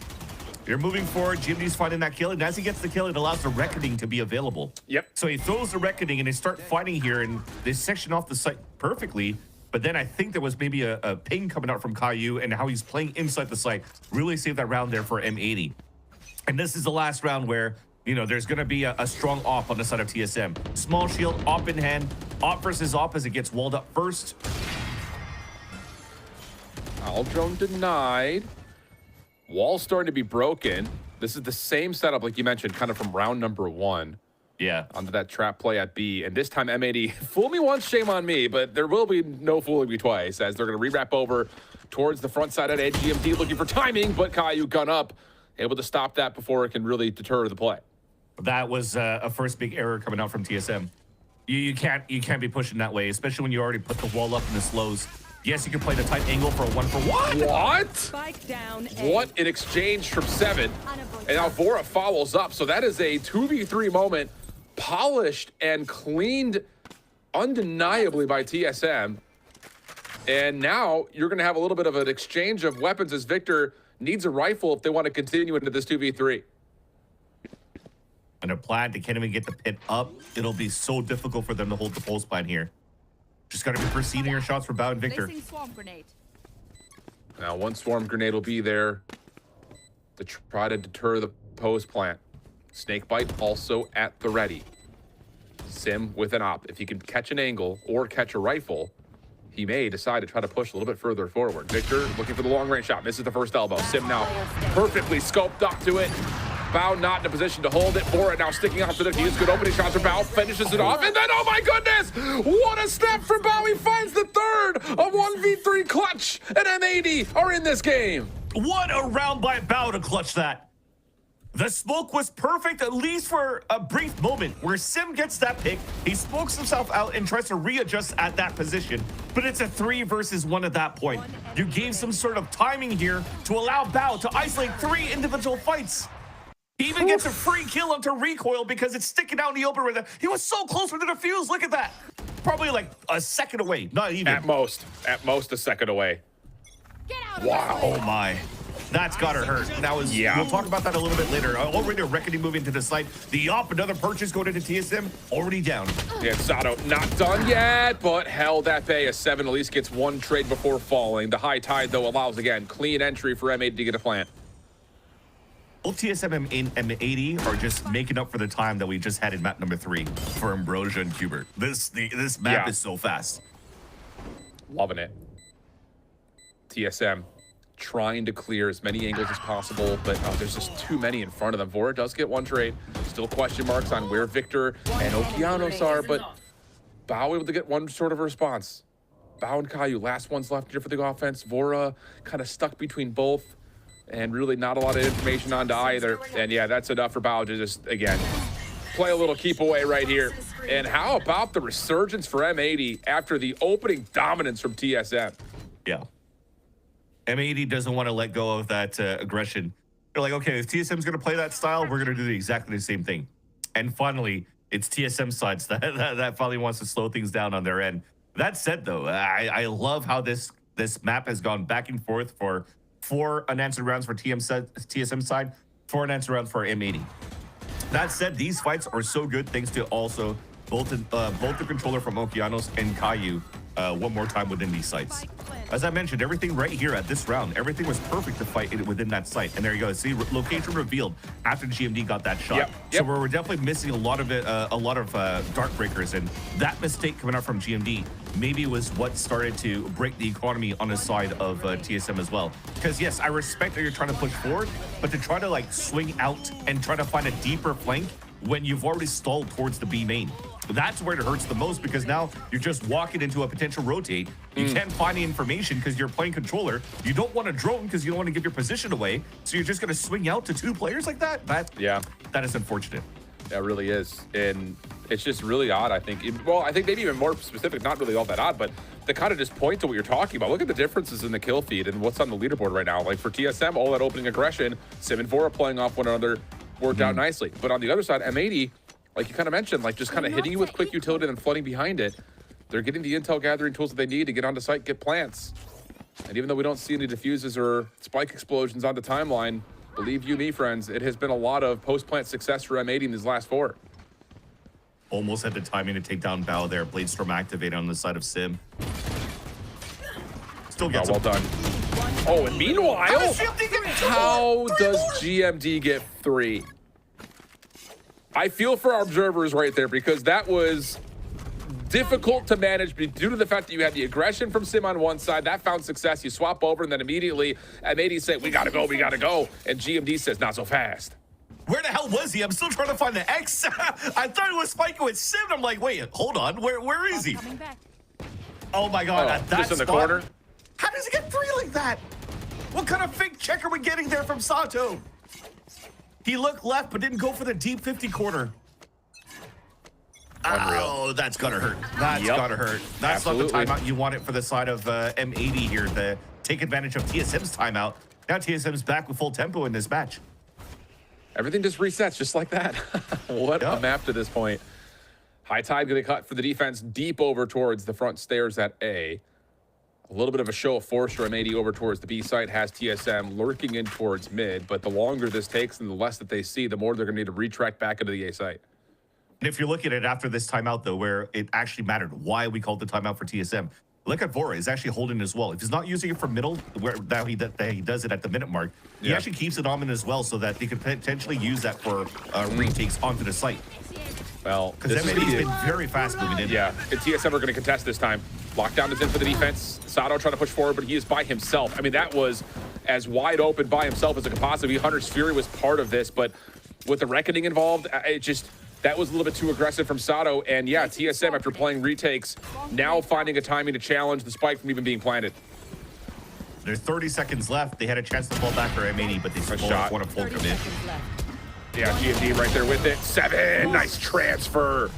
You're moving forward, GMD's finding that kill, and as he gets the kill, it allows the Reckoning to be available. Yep. So he throws the Reckoning, and they start fighting here, and they section off the site perfectly, but then I think there was maybe a ping coming out from Caillou, and how he's playing inside the site really saved that round there for M80. And this is the last round where, you know, there's going to be a strong op on the side of TSM. Small shield, op in hand, op versus op as it gets walled up first. Aldrone denied. Wall starting to be broken. This is the same setup, like you mentioned, kind of from round number 1. Yeah. Onto that trap play at B. And this time, M80, fool me once, shame on me, but there will be no fooling me twice, as they're going to re-wrap over towards the front side at edge. GMD looking for timing, but Caillou gun up, able to stop that before it can really deter the play. That was a first big error coming out from TSM. You can't be pushing that way, especially when you already put the wall up in the slows. Yes, you can play the tight angle for a 1-for-1. What? Spike down. What an exchange from 7. And now Vora follows up. So that is a 2v3 moment, polished and cleaned undeniably by TSM. And now you're going to have a little bit of an exchange of weapons as Victor needs a rifle if they want to continue into this 2v3. And their plan, they can't even get the pit up. It'll be so difficult for them to hold the pulse plan here. Just got to be proceeding your shots for Bao and Victor. Now, one swarm grenade will be there to try to deter the post plant. Snakebite also at the ready. Sim with an op. If he can catch an angle or catch a rifle, he may decide to try to push a little bit further forward. Victor looking for the long range shot. Misses the first elbow. Sim now perfectly scoped up to it. Bao not in a position to hold it. Bora now sticking out to the team. Good opening shots for Bao. Finishes it off. And then, oh my goodness! What a step for Bao. He finds the 3rd. A 1v3 clutch. And M80 are in this game. What a round by Bao to clutch that. The smoke was perfect, at least for a brief moment, where Sim gets that pick, he smokes himself out and tries to readjust at that position, but it's a 3 versus 1 at that point. You gave some sort of timing here to allow Bao to isolate 3 individual fights. He even gets a free kill onto recoil because it's sticking out in the open right there. He was so close with the defuse, look at that. Probably like a second away, not even. At most a second away. Wow, oh my. That's gotta hurt. That was, we'll talk about that a little bit later. Already a Reckoning moving to the site. The op, another purchase going into TSM, already down. Yeah, Sato not done yet, but held that bay. A 7 at least gets 1 trade before falling. The high tide, though, allows, again, clean entry for M80 to get a plant. Both TSM and M80 are just making up for the time that we just had in map number 3 for Ambrosia and Hubert. This map is so fast. Loving it. TSM trying to clear as many angles as possible, but there's just too many in front of them. Vora does get 1 trade. Still question marks on where Victor and Okeanos are, but Bao able to get 1 sort of response. Bao and Caillou, last ones left here for the offense. Vora kind of stuck between both, and really not a lot of information onto either. And yeah, that's enough for Bao to just, again, play a little keep away right here. And how about the resurgence for M80 after the opening dominance from TSM? Yeah. M80 doesn't want to let go of that aggression. They're like, okay, if TSM's going to play that style, we're going to do exactly the same thing. And finally, it's TSM sides that finally wants to slow things down on their end. That said, though, I love how this map has gone back and forth for 4 unanswered rounds for TSM side, 4 unanswered rounds for M80. That said, these fights are so good thanks to also both the controller from Okeanos and Caillou one more time within these sites. As I mentioned, everything right here at this round, everything was perfect to fight within that site. And there you go. See, location revealed after GMD got that shot. So we're definitely missing a lot of dart breakers, and that mistake coming out from GMD maybe was what started to break the economy on the side of TSM as well. Because yes, I respect that you're trying to push forward, but to try to like swing out and try to find a deeper flank when you've already stalled towards the B main. That's where it hurts the most, because now you're just walking into a potential rotate. You can't find the information because you're playing controller. You don't want to drone because you don't want to give your position away. So you're just going to swing out to 2 players like that? That is unfortunate. That really is. And it's just really odd, I think. Well, I think maybe even more specific, not really all that odd, but to kind of just point to what you're talking about. Look at the differences in the kill feed and what's on the leaderboard right now. Like for TSM, all that opening aggression, Sim and Vora playing off one another worked out nicely. But on the other side, M80, like you kind of mentioned, like just kind of hitting you with quick utility and then flooding behind it. They're getting the intel gathering tools that they need to get onto site, get plants. And even though we don't see any diffuses or spike explosions on the timeline, believe you me, friends, it has been a lot of post-plant success for M80 in these last 4. Almost had the timing to take down Bao there. Bladestorm activated on the side of Sim. Still gets well done. Oh, and meanwhile, how does GMD get 3? I feel for our observers right there, because that was difficult to manage due to the fact that you had the aggression from Sim on one side. That found success. You swap over, and then immediately M80 say, we got to go, we got to go. And GMD says, not so fast. Where the hell was he? I'm still trying to find the X. I thought it was spiking with Sim. I'm like, wait, hold on. Where is he? Oh, my God. At that just in the spot, corner? How does he get 3 like that? What kind of fake check are we getting there from Sato? He looked left, but didn't go for the deep 50 corner. Unreal. Oh, that's gotta hurt. That's gotta hurt. That's Absolutely. not the timeout you want it for the side of M80 here to take advantage of TSM's timeout. Now TSM's back with full tempo in this match. Everything just resets just like that. What a map to this point. High tide gonna cut for the defense deep over towards the front stairs at A. A little bit of a show of force for M80 over towards the B site, has TSM lurking in towards mid, but the longer this takes and the less that they see, the more they're going to need to retract back into the A site. And if you're looking at it after this timeout, though, where it actually mattered why we called the timeout for TSM, look at Vora. He's actually holding as well. If he's not using it for middle, where he does it at the minute mark, he actually keeps it on as well so that they could potentially use that for retakes onto the site. Well, because M80's been very fast moving in. Yeah, and TSM are going to contest this time. Lockdown is in for the defense. Sato trying to push forward, but he is by himself. I mean, that was as wide open by himself as it could possibly be. Hunter's Fury was part of this, but with the Reckoning involved, that was a little bit too aggressive from Sato. And yeah, TSM, after playing retakes, now finding a timing to challenge the spike from even being planted. There's 30 seconds left. They had a chance to fall back for M80, but they still want to full commit. Yeah, GMD right there with it. 7, nice transfer.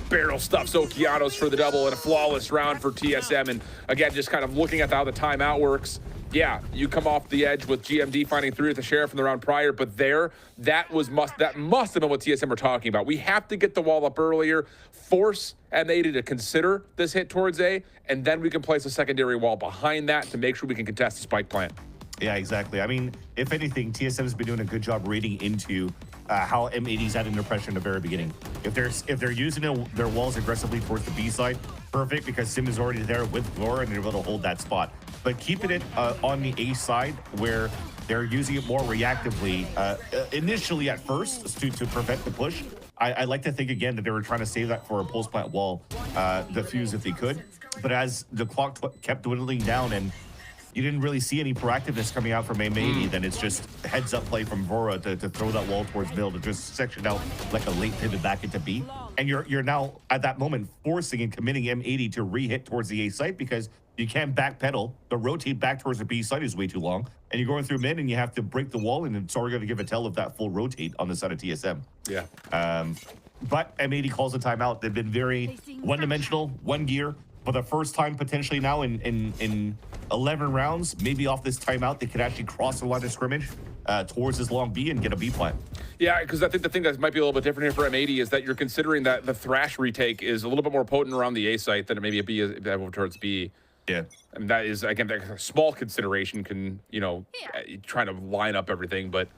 Barrel stuffs Okeanos for the double and a flawless round for TSM. And again, just kind of looking at how the timeout works. Yeah, you come off the edge with GMD finding 3 with the sheriff in the round prior, but that must have been what TSM were talking about. We have to get the wall up earlier, force M80 to consider this hit towards A, and then we can place a secondary wall behind that to make sure we can contest the spike plant. Yeah, exactly. I mean, if anything, TSM has been doing a good job reading into how M80's adding their pressure in the very beginning. If they're using their walls aggressively towards the B side, perfect, because Sim is already there with Flora and they're able to hold that spot. But keeping it on the A side where they're using it more reactively, initially at first to prevent the push. I like to think again that they were trying to save that for a post plant wall, defuse if they could. But as the clock kept dwindling down and you didn't really see any proactiveness coming out from M80, then it's just heads up play from Vora to throw that wall towards middle, to just section out like a late pivot back into B. And you're now at that moment forcing and committing M80 to re-hit towards the A site because you can't backpedal. The rotate back towards the B side is way too long. And you're going through mid and you have to break the wall, and it's already going to give a tell of that full rotate on the side of TSM. Yeah. But M80 calls a timeout. They've been very one-dimensional, one gear. For the first time potentially now in 11 rounds, maybe off this timeout, they could actually cross the line of scrimmage towards this long B and get a B plant. Yeah, because I think the thing that might be a little bit different here for M80 is that you're considering that the Thrash retake is a little bit more potent around the A site than it maybe a B is over towards B. Yeah. And that is, again, a small consideration can, trying to line up everything, but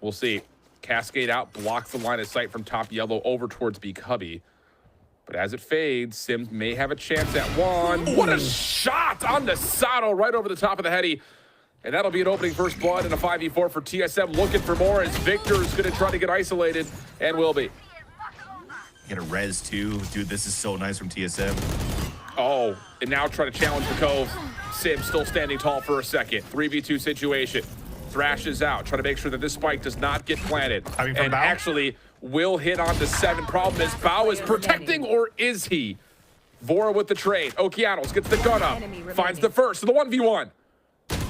we'll see. Cascade out, blocks the line of sight from top yellow over towards B cubby. But as it fades, Sims may have a chance at one. What a shot on the Sato right over the top of the heady. And that'll be an opening first blood and a 5v4 for TSM, looking for more as Victor's going to try to get isolated and will be. Get a res too. Dude, this is so nice from TSM. Oh, and now try to challenge the Cove. Sims still standing tall for a second. 3v2 situation. Thrashes out, trying to make sure that this spike does not get planted. And actually will hit on the 7. Problem is, Bao is protecting, or is he? Vora with the trade. Okeanos gets the gun up. Finds the first, the 1v1.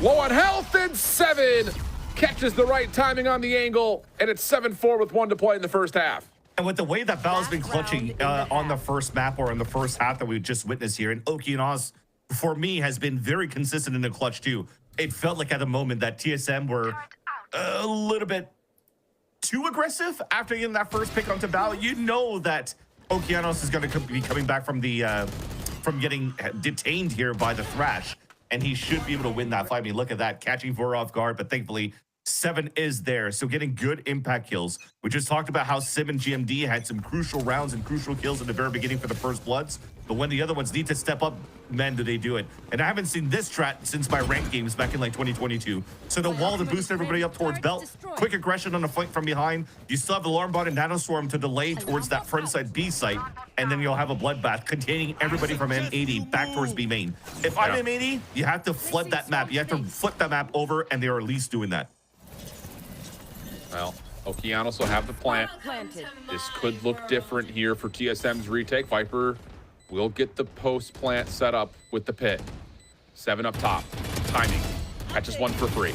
Low on health, and 7 catches the right timing on the angle, and it's 7-4 with 1 to play in the first half. And with the way that Bao's been clutching on the first map or in the first half that we just witnessed here, and Okeanos, for me, has been very consistent in the clutch too. It felt like at the moment that TSM were a little bit too aggressive after getting that first pick onto Bao. You know that Okeanos is going to be coming back from the from getting detained here by the Thrash, and he should be able to win that fight. I mean, look at that, catching Vora off guard, but thankfully 7 is there, so getting good impact kills. We just talked about how Sim and GMD had some crucial rounds and crucial kills in the very beginning for the first bloods, but when the other ones need to step up, man, do they do it. And I haven't seen this strat since my ranked games back in like 2022. So the wall to boost everybody up towards belt, quick aggression on the flank from behind. You still have the alarm bot and nanoswarm to delay towards that front side B site, and then you'll have a bloodbath containing everybody from M80 back towards B main. If I'm M80, you have to flood that map. You have to flip that map over, and they are at least doing that. Well, Okeanos will have the plant. This could look different here for TSM's retake. Viper will get the post plant set up with the pit. 7 up top. Timing. Catches 1 for free.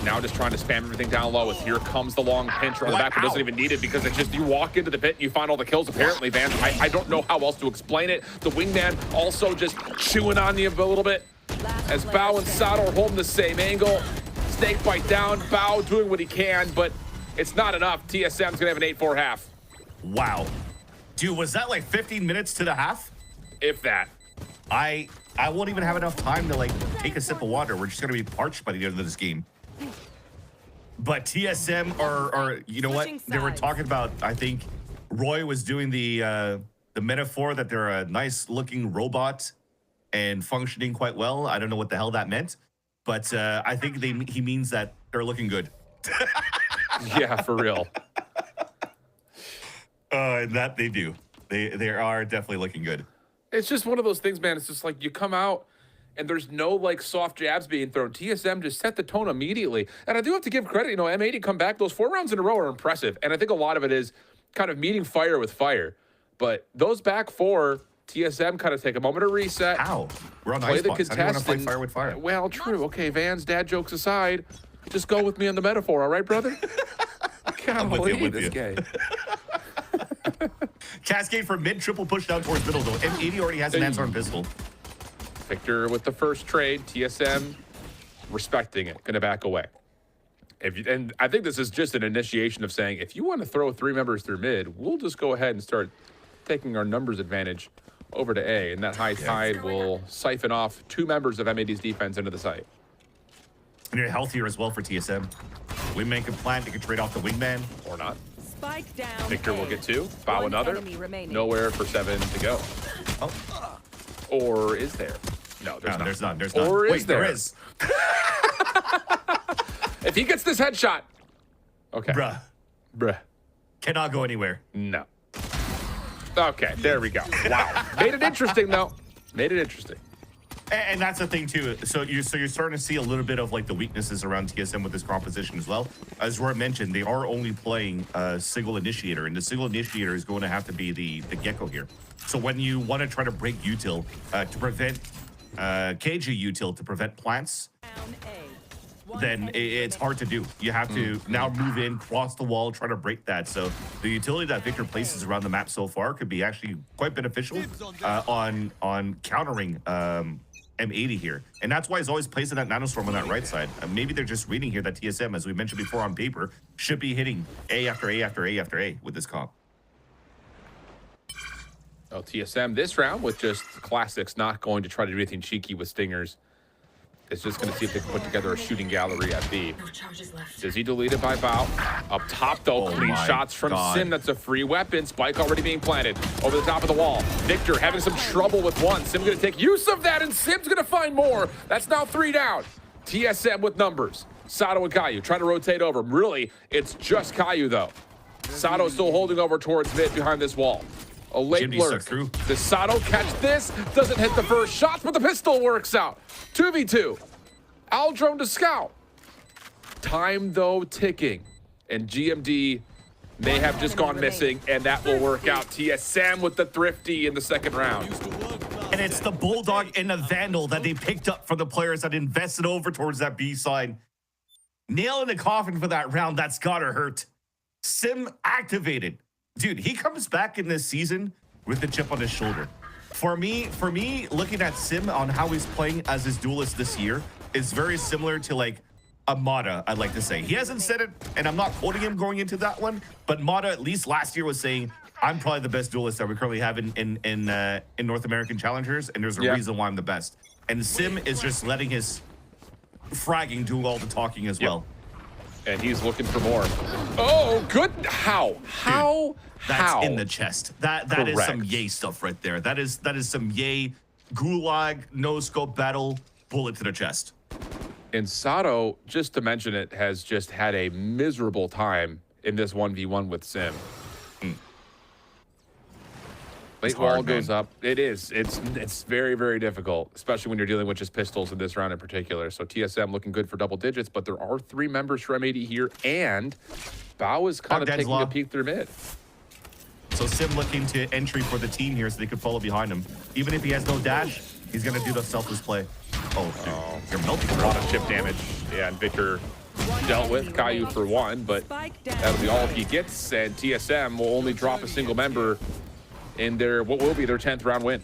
Now just trying to spam everything down low as here comes the long pincher on the back, but doesn't even need it because it's just you walk into the pit and you find all the kills apparently, Van. I don't know how else to explain it. The wingman also just chewing on you a little bit as Bao and Sato are holding the same angle. Snake bite down, Bao doing what he can, but it's not enough. TSM's gonna have an 8-4 half. Wow. Dude, was that like 15 minutes to the half? If that. I won't even have enough time to like take a sip of water. We're just gonna be parched by the end of this game. But TSM are you know what? They were talking about, I think Roy was doing the metaphor that they're a nice looking robot and functioning quite well. I don't know what the hell that meant. But I think he means that they're looking good. Yeah, for real. And that they do. They are definitely looking good. It's just one of those things, man. It's just like you come out and there's no like soft jabs being thrown. TSM just set the tone immediately. And I do have to give credit, M80 come back. Those 4 rounds in a row are impressive. And I think a lot of it is kind of meeting fire with fire. But those back 4, TSM kind of take a moment to reset. How? We're on play the contest. I don't want to fight fire with fire. Well, true. Okay, Van's dad jokes aside, just go with me on the metaphor, all right, brother? can't believe this game. Cascade for mid, triple push down towards middle though. M80 already has an answer on pistol. Victor with the first trade. TSM respecting it, gonna back away. And I think this is just an initiation of saying, if you want to throw 3 members through mid, we'll just go ahead and start taking our numbers advantage over to A, and that high tide will siphon off 2 members of M80's defense into the site. And you're healthier as well for TSM. Wingman can plant, they can trade off the wingman. Or not. Spike down. Victor will get 2, Bow another. Nowhere for 7 to go. Oh. Or is there? No, there's not. There's none. Or is Wait, there? there is. If he gets this headshot. Okay. Bruh. Cannot go anywhere. No. Okay, there we go. Wow. Made it interesting, though. Made it interesting. And that's the thing too. So you're starting to see a little bit of like the weaknesses around TSM with this composition as well. As Roy mentioned, they are only playing a single initiator, and the single initiator is going to have to be the gecko here. So when you want to try to break util to prevent KG util to prevent plants, then it's hard to do. You have to now move in, cross the wall, try to break that. So the utility that Victor places around the map so far could be actually quite beneficial on countering M80 here. And that's why he's always placing that nanostorm on that right side. Maybe they're just reading here that TSM, as we mentioned before on paper, should be hitting A after A after A after A with this comp. Oh, TSM this round with just classics, not going to try to do anything cheeky with stingers. It's just going to see if they can put together a shooting gallery at B. Dizzy deleted by Bow. Up top, though, clean shots from Sim. That's a free weapon. Spike already being planted over the top of the wall. Victor having some trouble with one. Sim going to take use of that, and Sim's going to find more. That's now 3 down. TSM with numbers. Sato and Caillou trying to rotate over. Really, it's just Caillou, though. Sato still holding over towards mid behind this wall. A late lurk. Does Sato catch this? Doesn't hit the first shot, but the pistol works out. 2v2. Aldrone to scout. Time, though, ticking. And GMD may have just gone missing, and that will work out. TSM with the thrifty in the second round. And it's the Bulldog and the Vandal that they picked up from the players that invested over towards that B side. Nail in the coffin for that round. That's gotta hurt. Sim activated. Dude, he comes back in this season with the chip on his shoulder. For me, looking at Sim on how he's playing as his duelist this year is very similar to like a Mata, I'd like to say. He hasn't said it, and I'm not quoting him going into that one, but Mata at least last year was saying, I'm probably the best duelist that we currently have in North American Challengers, and there's a reason why I'm the best. And Sim is just letting his fragging do all the talking as well. And he's looking for more. Oh, good. How? That's in the chest. That is some yay stuff right there. That is some yay gulag, no scope battle, bullet to the chest. And Sato, just to mention it, has just had a miserable time in this 1v1 with Sim. Late wall goes up. It is. It's very, very difficult, especially when you're dealing with just pistols in this round in particular. So TSM looking good for double digits, but there are 3 members for M80 here, and Bow is kind of taking a peek through mid. So Sim looking to entry for the team here so they could follow behind him. Even if he has no dash, he's going to do the selfless play. Oh, dude. You're melting. A lot of chip damage. Yeah, and Victor dealt with Caillou for 1, but that'll be all he gets, and TSM will only drop a single member in their what will be their 10th round win.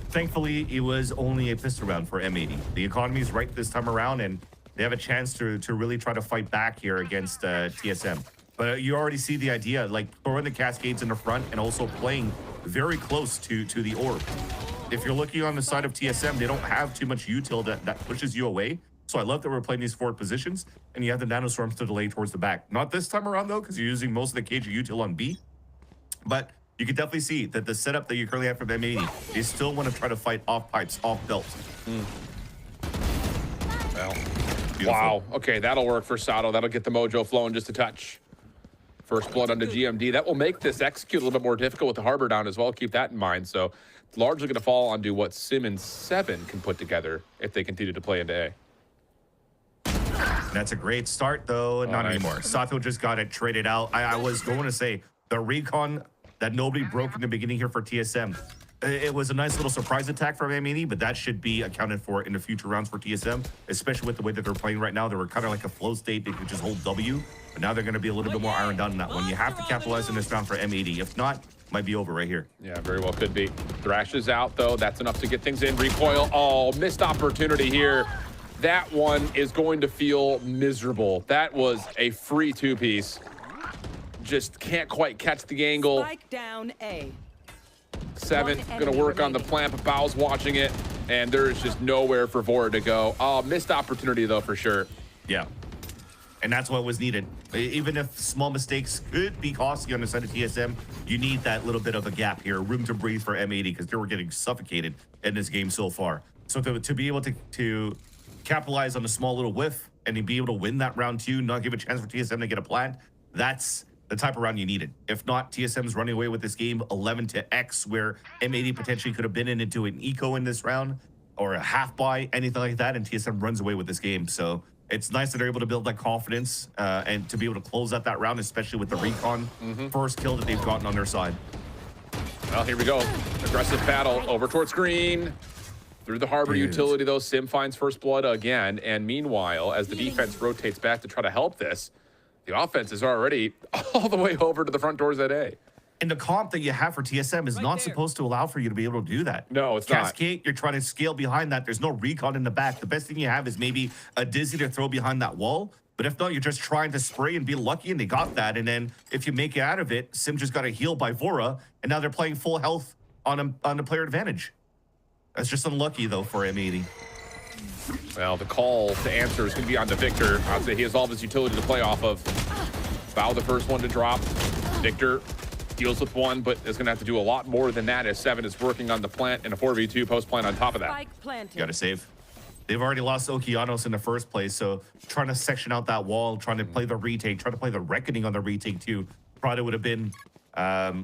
Thankfully, it was only a pistol round for M80. The economy is right this time around, and they have a chance to really try to fight back here against TSM. But you already see the idea, like throwing the cascades in the front and also playing very close to the orb. If you're looking on the side of TSM, they don't have too much util that pushes you away. So I love that we're playing these forward positions, and you have the nanostorms to delay towards the back. Not this time around, though, because you're using most of the KG util on B. But you can definitely see that the setup that you currently have from M80, they still want to try to fight off pipes, off belt. Well, wow. Okay, that'll work for Sato. That'll get the mojo flowing just a touch. First blood onto GMD. That will make this execute a little bit more difficult with the harbor down as well. Keep that in mind. So it's largely going to fall onto what Sim and 7 can put together if they continue to play into A. That's a great start, though. Not anymore. Sato just got it traded out. I was going to say the recon that nobody broke in the beginning here for TSM. it was a nice little surprise attack from M80, but that should be accounted for in the future rounds for TSM, especially with the way that they're playing right now. They were kind of like a flow state. They could just hold W, but now they're going to be a little bit more ironed down in that one. You have to capitalize in this round for M80. If not, might be over right here. Yeah, very well could be. Thrash is out, though. That's enough to get things in. Recoil. Oh, missed opportunity here. That one is going to feel miserable. That was a free two-piece. Just can't quite catch the angle. Spike down A. 7 going to work on the plant, but Bao's watching it, and there is just nowhere for Vora to go. Oh, missed opportunity, though, for sure. Yeah. And that's what was needed. Even if small mistakes could be costly on the side of TSM, you need that little bit of a gap here, room to breathe for M80, because they were getting suffocated in this game so far. So to be able to capitalize on a small little whiff and to be able to win that round 2, not give a chance for TSM to get a plant, that's the type of round you needed. If not, TSM's running away with this game 11 to X, where M80 potentially could have been into an eco in this round or a half buy, anything like that, and TSM runs away with this game. So it's nice that they're able to build that confidence and to be able to close out that round, especially with the recon first kill that they've gotten on their side. Well, here we go. Aggressive battle over towards green. Through the harbor utility, though, Sim finds first blood again. And meanwhile, as the defense rotates back to try to help this, the offense is already all the way over to the front doors at A. And the comp that you have for TSM is not supposed to allow for you to be able to do that. No, it's not. Cascade, you're trying to scale behind that. There's no recon in the back. The best thing you have is maybe a Dizzy to throw behind that wall. But if not, you're just trying to spray and be lucky, and they got that. And then if you make it out of it, Sim just got a heal by Vora, and now they're playing full health on a player advantage. That's just unlucky, though, for M80. Well, the call to answer is going to be on to Victor. I'd say he has all of his utility to play off of. Bao, the first one to drop. Victor deals with one, but is going to have to do a lot more than that as 7 is working on the plant and a 4v2 post plant on top of that. You got to save. They've already lost Okeanos in the first place, so trying to section out that wall, trying to play the retake, trying to play the reckoning on the retake too, probably would have been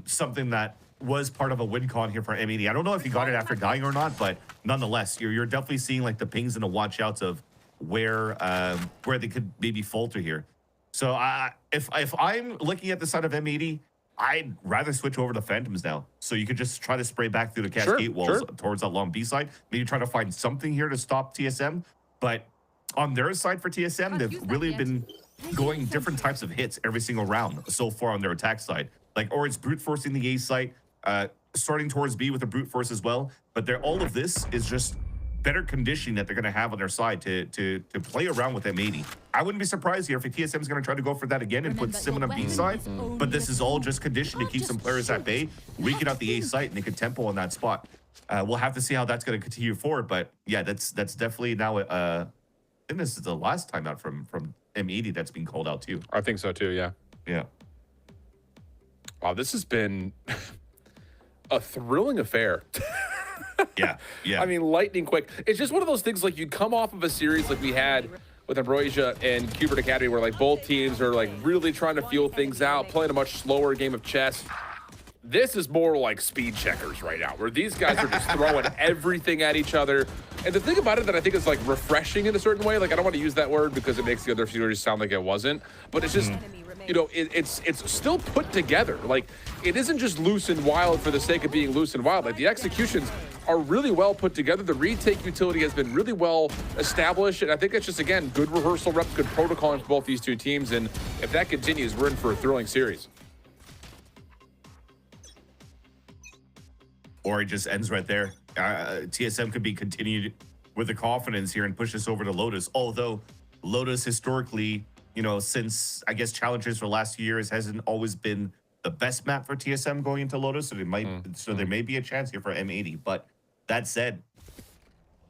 something that was part of a win con here for M80. I don't know if he got it after dying or not, but nonetheless, you're definitely seeing like the pings and the watch outs of where they could maybe falter here. So if I'm looking at the side of M80, I'd rather switch over to Phantoms now. So you could just try to spray back through the cascade walls towards that long B side. Maybe try to find something here to stop TSM. But on their side for TSM, they've really been going different types of hits every single round so far on their attack side. Like, or it's brute forcing the A site, starting towards B with a brute force as well. But all of this is just better conditioning that they're going to have on their side to play around with M80. I wouldn't be surprised here if TSM is going to try to go for that again and put Sim on the B side, but this is all just conditioned to keep some players at bay, weaken out the A site, and they could tempo on that spot. We'll have to see how that's going to continue forward, but yeah, that's definitely now, I think this is the last time out from M80 that's been called out too. I think so too, yeah. Yeah. Wow, this has been a thrilling affair. Yeah. I mean, lightning quick. It's just one of those things, like, you'd come off of a series like we had with Ambrosia and Cubert Academy, where like both teams are like really trying to feel things out, playing a much slower game of chess. This is more like speed checkers right now, where these guys are just throwing everything at each other. And the thing about it that I think is like refreshing in a certain way, like I don't want to use that word because it makes the other series sound like it wasn't, but it's just, you know, it's still put together. Like, it isn't just loose and wild for the sake of being loose and wild. Like, the executions are really well put together. The retake utility has been really well established, and I think it's just, again, good rehearsal reps, good protocoling for both these two teams, and if that continues, we're in for a thrilling series. Or it just ends right there. TSM could be continued with the confidence here and push this over to Lotus, although Lotus historically, you know, since I guess Challengers for the last few years hasn't always been the best map for TSM going into Lotus, so there may be a chance here for M80. But that said,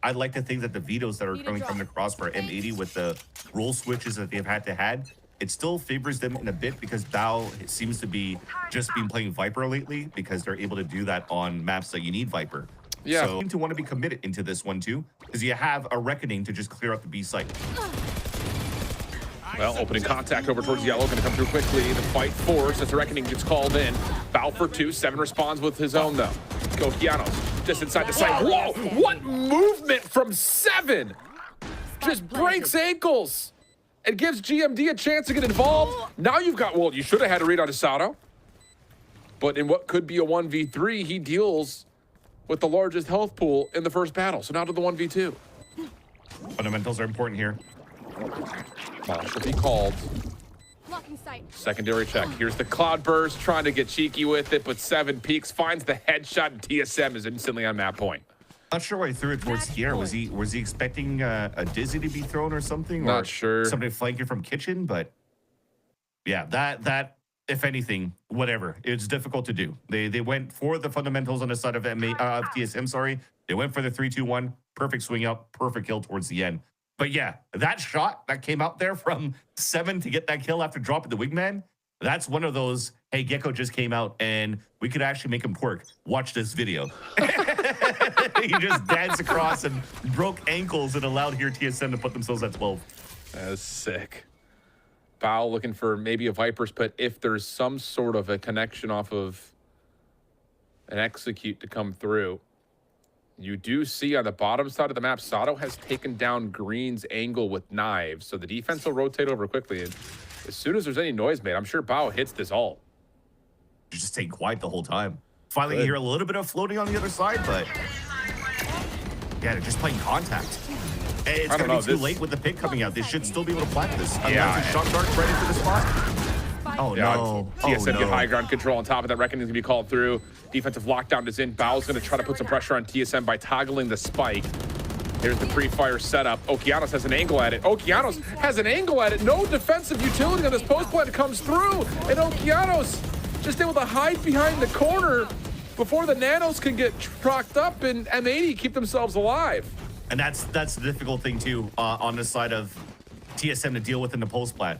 I'd like to think that the vetoes that are coming from the cross for M80 with the role switches that they've had to had, it still favors them in a bit because Bao seems to be just been playing Viper lately because they're able to do that on maps that you need Viper. Yeah. So you seem to want to be committed into this one too, because you have a Reckoning to just clear out the B site. Well, opening contact over towards Yellow, going to come through quickly. The fight force as the Reckoning gets called in. Bao for 2, 7 responds with his own though. Gokianos just inside the site. Whoa, what movement from 7! Just breaks ankles and gives GMD a chance to get involved. Now you've got, well, you should have had a read on Asado. But in what could be a 1v3, he deals with the largest health pool in the first battle. So now to the 1v2. Fundamentals are important here. Should be called. Secondary check. Here's the Cloudburst trying to get cheeky with it, but 7 peaks, finds the headshot, and TSM is instantly on map point. Not sure why he threw it towards here. Was he expecting a Dizzy to be thrown or something? Not or sure. Somebody flanking from kitchen, but yeah, that if anything, whatever. It's difficult to do. They went for the fundamentals on the side of TSM. Sorry, they went for the 3-2-1. Perfect swing out, perfect kill towards the end. But yeah, that shot that came out there from 7 to get that kill after dropping the wingman, that's one of those, hey, Gecko just came out and we could actually make him twerk. Watch this video. He just danced across and broke ankles and allowed here TSM to put themselves at 12. That's sick. Bao looking for maybe a Viper's Pit if there's some sort of a connection off of an execute to come through. You do see on the bottom side of the map, Sato has taken down Green's angle with knives, so the defense will rotate over quickly. And as soon as there's any noise made, I'm sure Bao hits this ult. You just stayed quiet the whole time. Finally, you hear a little bit of floating on the other side, but yeah, they're just playing contact. It's going to be too late with the pick coming out. They should still be able to plant this. Yeah. Shot dart's ready for the spot. Oh, yeah, no. TSM Oh, get no. high ground control on top of that. Reckoning is going to be called through. Defensive lockdown is in. Bao's going to try to put some pressure on TSM by toggling the spike. Here's the pre-fire setup. Okeanos has an angle at it. Okeanos has an angle at it. No defensive utility on this post plant comes through. And Okeanos just able to hide behind the corner before the nanos can get trucked up and M80 keep themselves alive. And that's the difficult thing, too, on the side of TSM to deal with in the post plant.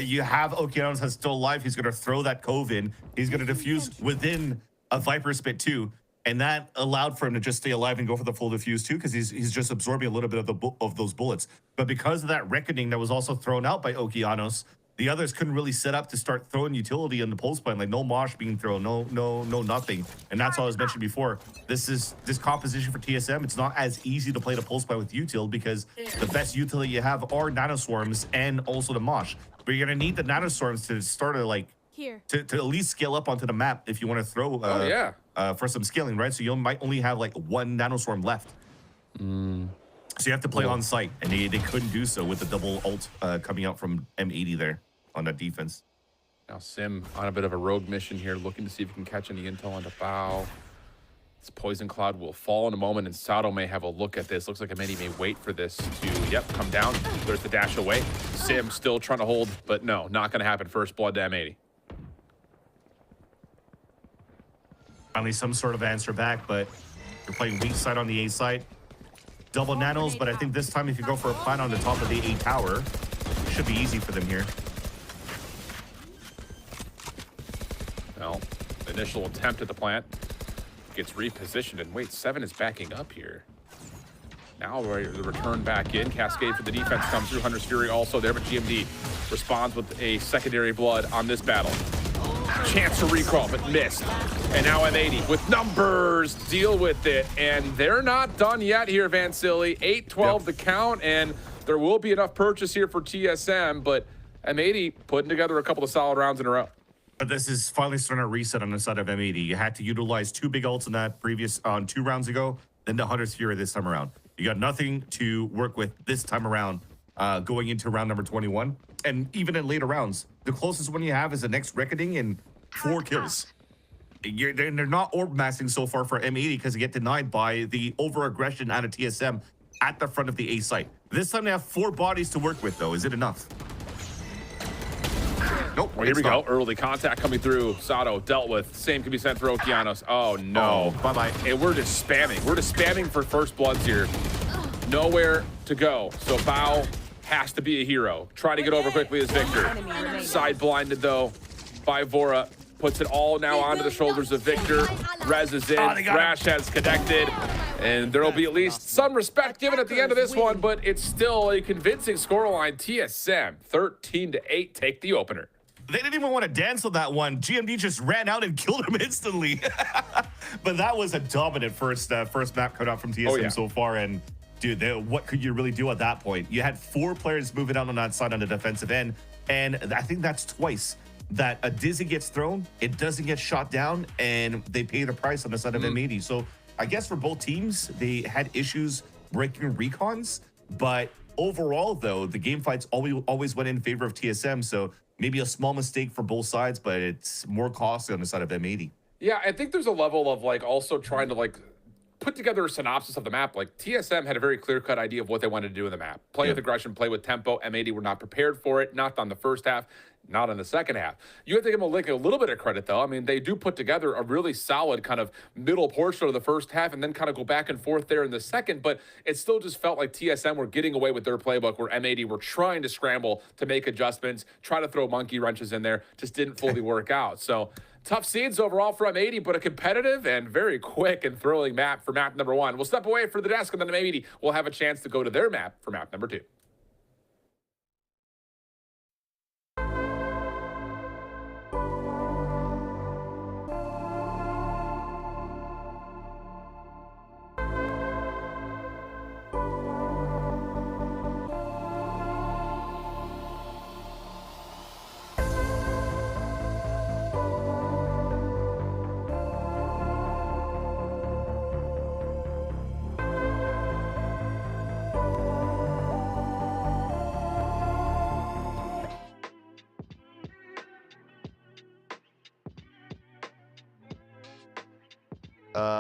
You have Okeanos that's still alive. He's going to throw that cove in. He's going to defuse within a Viper's Pit, too. And that allowed for him to just stay alive and go for the full defuse, too, because he's just absorbing a little bit of those bullets. But because of that reckoning that was also thrown out by Okeanos, the others couldn't really set up to start throwing utility in the pulse plant, like no mosh being thrown, no nothing. And that's all I was mentioned before. This composition for TSM, it's not as easy to play the pulse plant with util because the best utility you have are nanoswarms and also the mosh. But you're gonna need the nanoswarms to start to to at least scale up onto the map if you want to throw for some scaling, right? So you might only have like 1 nanoswarm left. So you have to play on site, and they couldn't do so with the double ult coming out from M80 there on that defense. Now Sim on a bit of a rogue mission here, looking to see if he can catch any intel onto Bao. This poison cloud will fall in a moment, and Sato may have a look at this. Looks like M80 may wait for this to, come down. There's the dash away. Sim still trying to hold, but no, not going to happen. First blood to M80. Finally, some sort of answer back, but you're playing weak side on the A side. Double nanos, but I think this time if you go for a plant on the top of the A tower, it should be easy for them here. Well, the initial attempt at the plant gets repositioned, and wait, 7 is backing up here. Now the return back in. Cascade for the defense comes through. Hunter's Fury also there, but GMD responds with a secondary blood on this battle. Chance to recall, but missed. And now M80 with numbers, deal with it. And they're not done yet here, Van Silly. 8-12 the count, and there will be enough purchase here for TSM, but M80 putting together a couple of solid rounds in a row. But this is finally starting to reset on the side of M80. You had to utilize 2 big ults in that previous, 2 rounds ago, then the Hunter's Fury this time around. You got nothing to work with this time around, going into round number 21. And even in later rounds, the closest one you have is the next Reckoning and 4 kills. They're not orb massing so far for M80 because they get denied by the over-aggression out of TSM at the front of the A site. This time they have 4 bodies to work with, though. Is it enough? Nope. Well, here we go. Early contact coming through. Sato dealt with. Same can be sent for Okeanos. Oh, no. Oh, bye-bye. And we're just spamming. We're just spamming for first bloods here. Nowhere to go. So Bao has to be a hero. Try to get over quickly as Victor. Side blinded, though, by Vora. Puts it all now onto the shoulders of Victor. Rez is in. Rash has connected. And there will be at least some respect given at the end of this one, but it's still a convincing scoreline. TSM 13-8 take the opener. They didn't even want to dance on that one. GMD just ran out and killed him instantly. But that was a dominant first map cut out from TSM so far. And dude, what could you really do at that point? You had 4 players moving out on that side on the defensive end. And I think that's twice that a Dizzy gets thrown, it doesn't get shot down, and they pay the price on the side of M80. So I guess for both teams, they had issues breaking recons, but overall, though, the game fights always went in favor of TSM. So maybe a small mistake for both sides, but it's more costly on the side of M80. Yeah, I think there's a level of like also trying to like put together a synopsis of the map. Like TSM had a very clear-cut idea of what they wanted to do in the map. Play with aggression, play with tempo. M80 were not prepared for it, not on the first half, not in the second half. You have to give them a little bit of credit, though. I mean, they do put together a really solid kind of middle portion of the first half and then kind of go back and forth there in the second, but it still just felt like TSM were getting away with their playbook where M80 were trying to scramble to make adjustments, try to throw monkey wrenches in there, just didn't fully work out. So tough seeds overall for M80, but a competitive and very quick and thrilling map for map number 1. We'll step away for the desk, and then M80 will have a chance to go to their map for map number 2.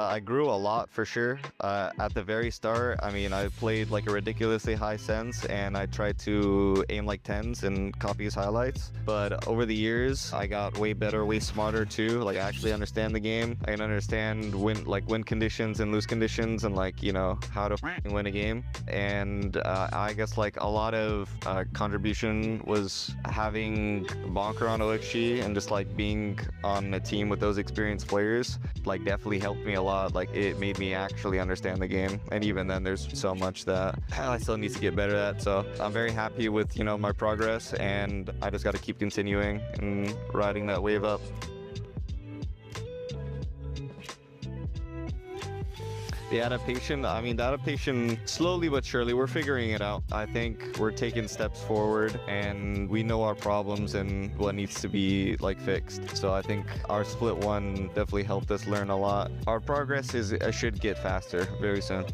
I grew a lot for sure. At the very start, I mean, I played like a ridiculously high sense and I tried to aim like 10s and copy his highlights. But over the years, I got way better, way smarter too. Like I actually understand the game. I can understand win conditions and lose conditions and like, you know, how to win a game. And I guess like a lot of contribution was having Bonker on OXG and just like being on a team with those experienced players, like definitely helped me a lot. Like it made me actually understand the game, and even then there's so much that I still need to get better at. So I'm very happy with, you know, my progress, and I just got to keep continuing and riding that wave up. The adaptation, I mean, the adaptation, slowly but surely, we're figuring it out. I think we're taking steps forward and we know our problems and what needs to be like fixed. So I think our split one definitely helped us learn a lot. Our progress should get faster very soon.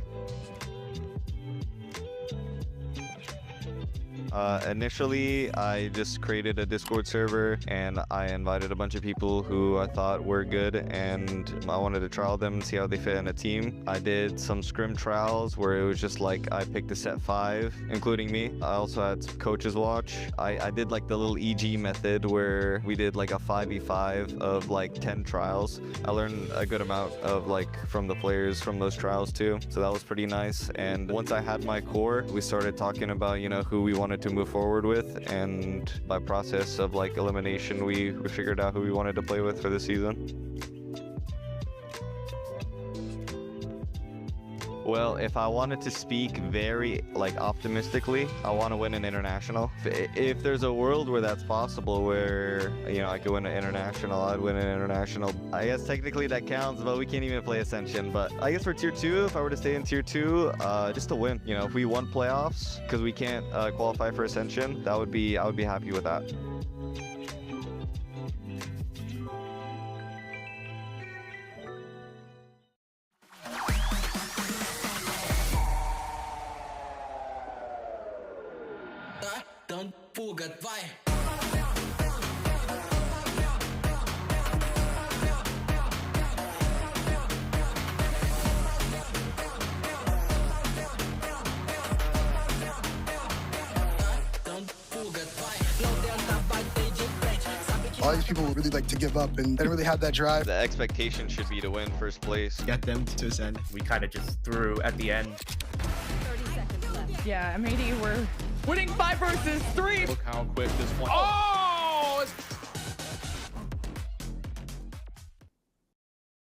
Initially, I just created a Discord server and I invited a bunch of people who I thought were good and I wanted to trial them and see how they fit in a team. I did some scrim trials where it was just like I picked a set 5, including me. I also had coaches watch. I did like the little EG method where we did like a 5v5 of like 10 trials. I learned a good amount of like from the players from those trials too. So that was pretty nice. And once I had my core, we started talking about, you know, who we wanted to move forward with, and by process of like elimination we figured out who we wanted to play with for the season. Well, if I wanted to speak very like optimistically, I want to win an international. If there's a world where that's possible, where, you know, I could win an international, I'd win an international. I guess technically that counts, but we can't even play Ascension. But I guess for tier 2, if I were to stay in tier 2, just to win. You know, if we won playoffs because we can't qualify for Ascension, I would be happy with that. All these people would really like to give up and they don't really have that drive. The expectation should be to win first place. Get them to ascend. We kind of just threw at the end. 30 seconds left. Yeah, M80 we're winning 5 versus 3. Look how quick this one. Oh!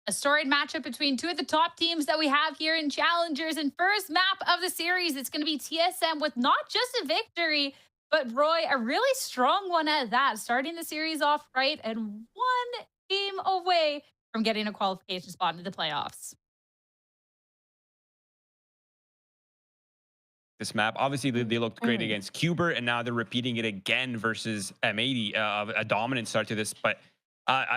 A storied matchup between two of the top teams that we have here in Challengers. And first map of the series, it's going to be TSM with not just a victory, but Roy, a really strong one at that, starting the series off right and 1 game away from getting a qualification spot into the playoffs. This map, obviously they looked great against Cuber, and now they're repeating it again versus M80, a dominant start to this. But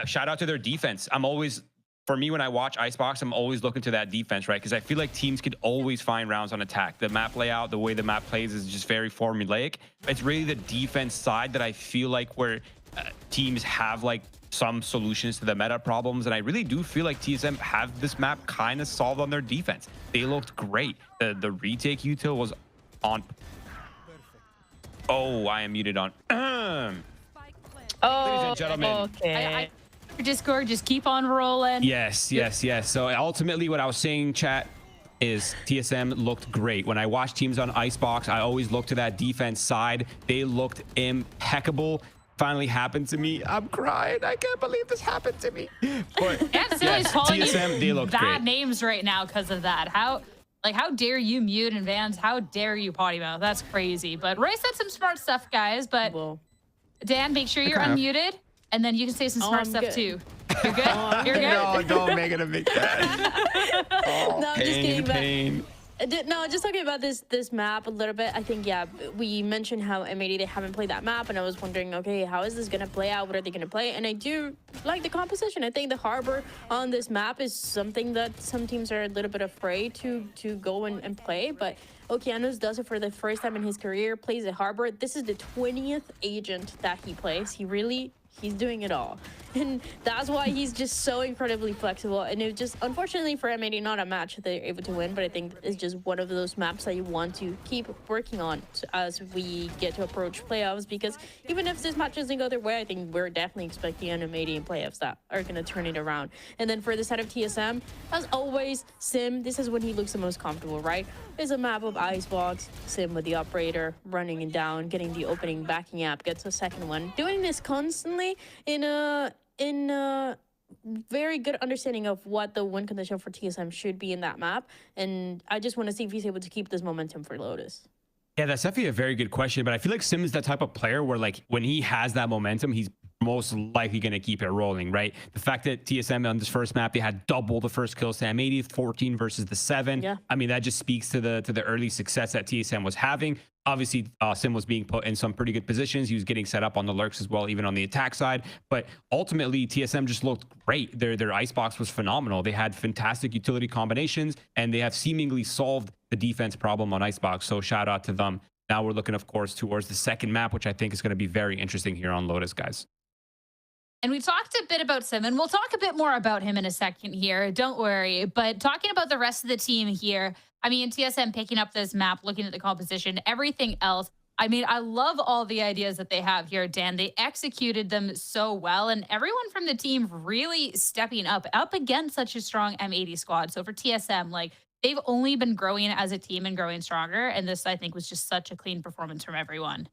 shout out to their defense. I'm always for me, when I watch Icebox, I'm always looking to that defense, right? Because I feel like teams could always find rounds on attack. The map layout, the way the map plays is just very formulaic. It's really the defense side that I feel like where teams have like some solutions to the meta problems. And I really do feel like TSM have this map kind of solved on their defense. They looked great. The retake util was on. Oh, I am muted on. Ladies and gentlemen. Okay. Discord, just keep on rolling. Yes. So ultimately what I was saying, chat, is TSM looked great. When I watch teams on Icebox, I always look to that defense side. They looked impeccable. Finally happened to me. I'm crying. I can't believe this happened to me. But yes, calling TSM, they looked bad great. names right now because of that. How dare you mute and Vans? How dare you potty mouth? That's crazy. But Roy said some smart stuff, guys. But Dan, make sure you're unmuted. And then you can say some smart stuff too. You're good? You're good? No, don't make it a big bad. No, I'm just kidding. Pain. No, just talking about this map a little bit. I think, yeah, we mentioned how M80, they haven't played that map. And I was wondering, okay, how is this going to play out? What are they going to play? And I do like the composition. I think the harbor on this map is something that some teams are a little bit afraid to go and play. But Okeanos does it for the first time in his career, plays the harbor. This is the 20th agent that he plays. He's doing it all. And that's why he's just so incredibly flexible. And it just, unfortunately for M80, not a match that they're able to win, but I think it's just one of those maps that you want to keep working on as we get to approach playoffs. Because even if this match doesn't go their way, I think we're definitely expecting an M80 in playoffs that are going to turn it around. And then for the side of TSM, as always, Sim, this is when he looks the most comfortable, right? It's a map of Icebox, Sim with the operator, running it down, getting the opening, backing up, gets a second one. Doing this constantly in a very good understanding of what the win condition for TSM should be in that map. And I just want to see if he's able to keep this momentum for Lotus. Yeah, that's definitely a very good question. But I feel like Sim is that type of player where, like, when he has that momentum, he's most likely going to keep it rolling, right? The fact that TSM on this first map, they had double the first kills to M80, 14 versus the 7. Yeah. I mean, that just speaks to the early success that TSM was having. Obviously, Sim was being put in some pretty good positions. He was getting set up on the lurks as well, even on the attack side. But ultimately, TSM just looked great. Their icebox was phenomenal. They had fantastic utility combinations, and they have seemingly solved the defense problem on icebox. So shout out to them. Now we're looking, of course, towards the second map, which I think is going to be very interesting here on Lotus, guys. And we talked a bit about Sim, and we'll talk a bit more about him in a second here. Don't worry. But talking about the rest of the team here, I mean, TSM picking up this map, looking at the composition, everything else. I mean, I love all the ideas that they have here, Dan. They executed them so well, and everyone from the team really stepping up against such a strong M80 squad. So for TSM, like, they've only been growing as a team and growing stronger, and this, I think, was just such a clean performance from everyone.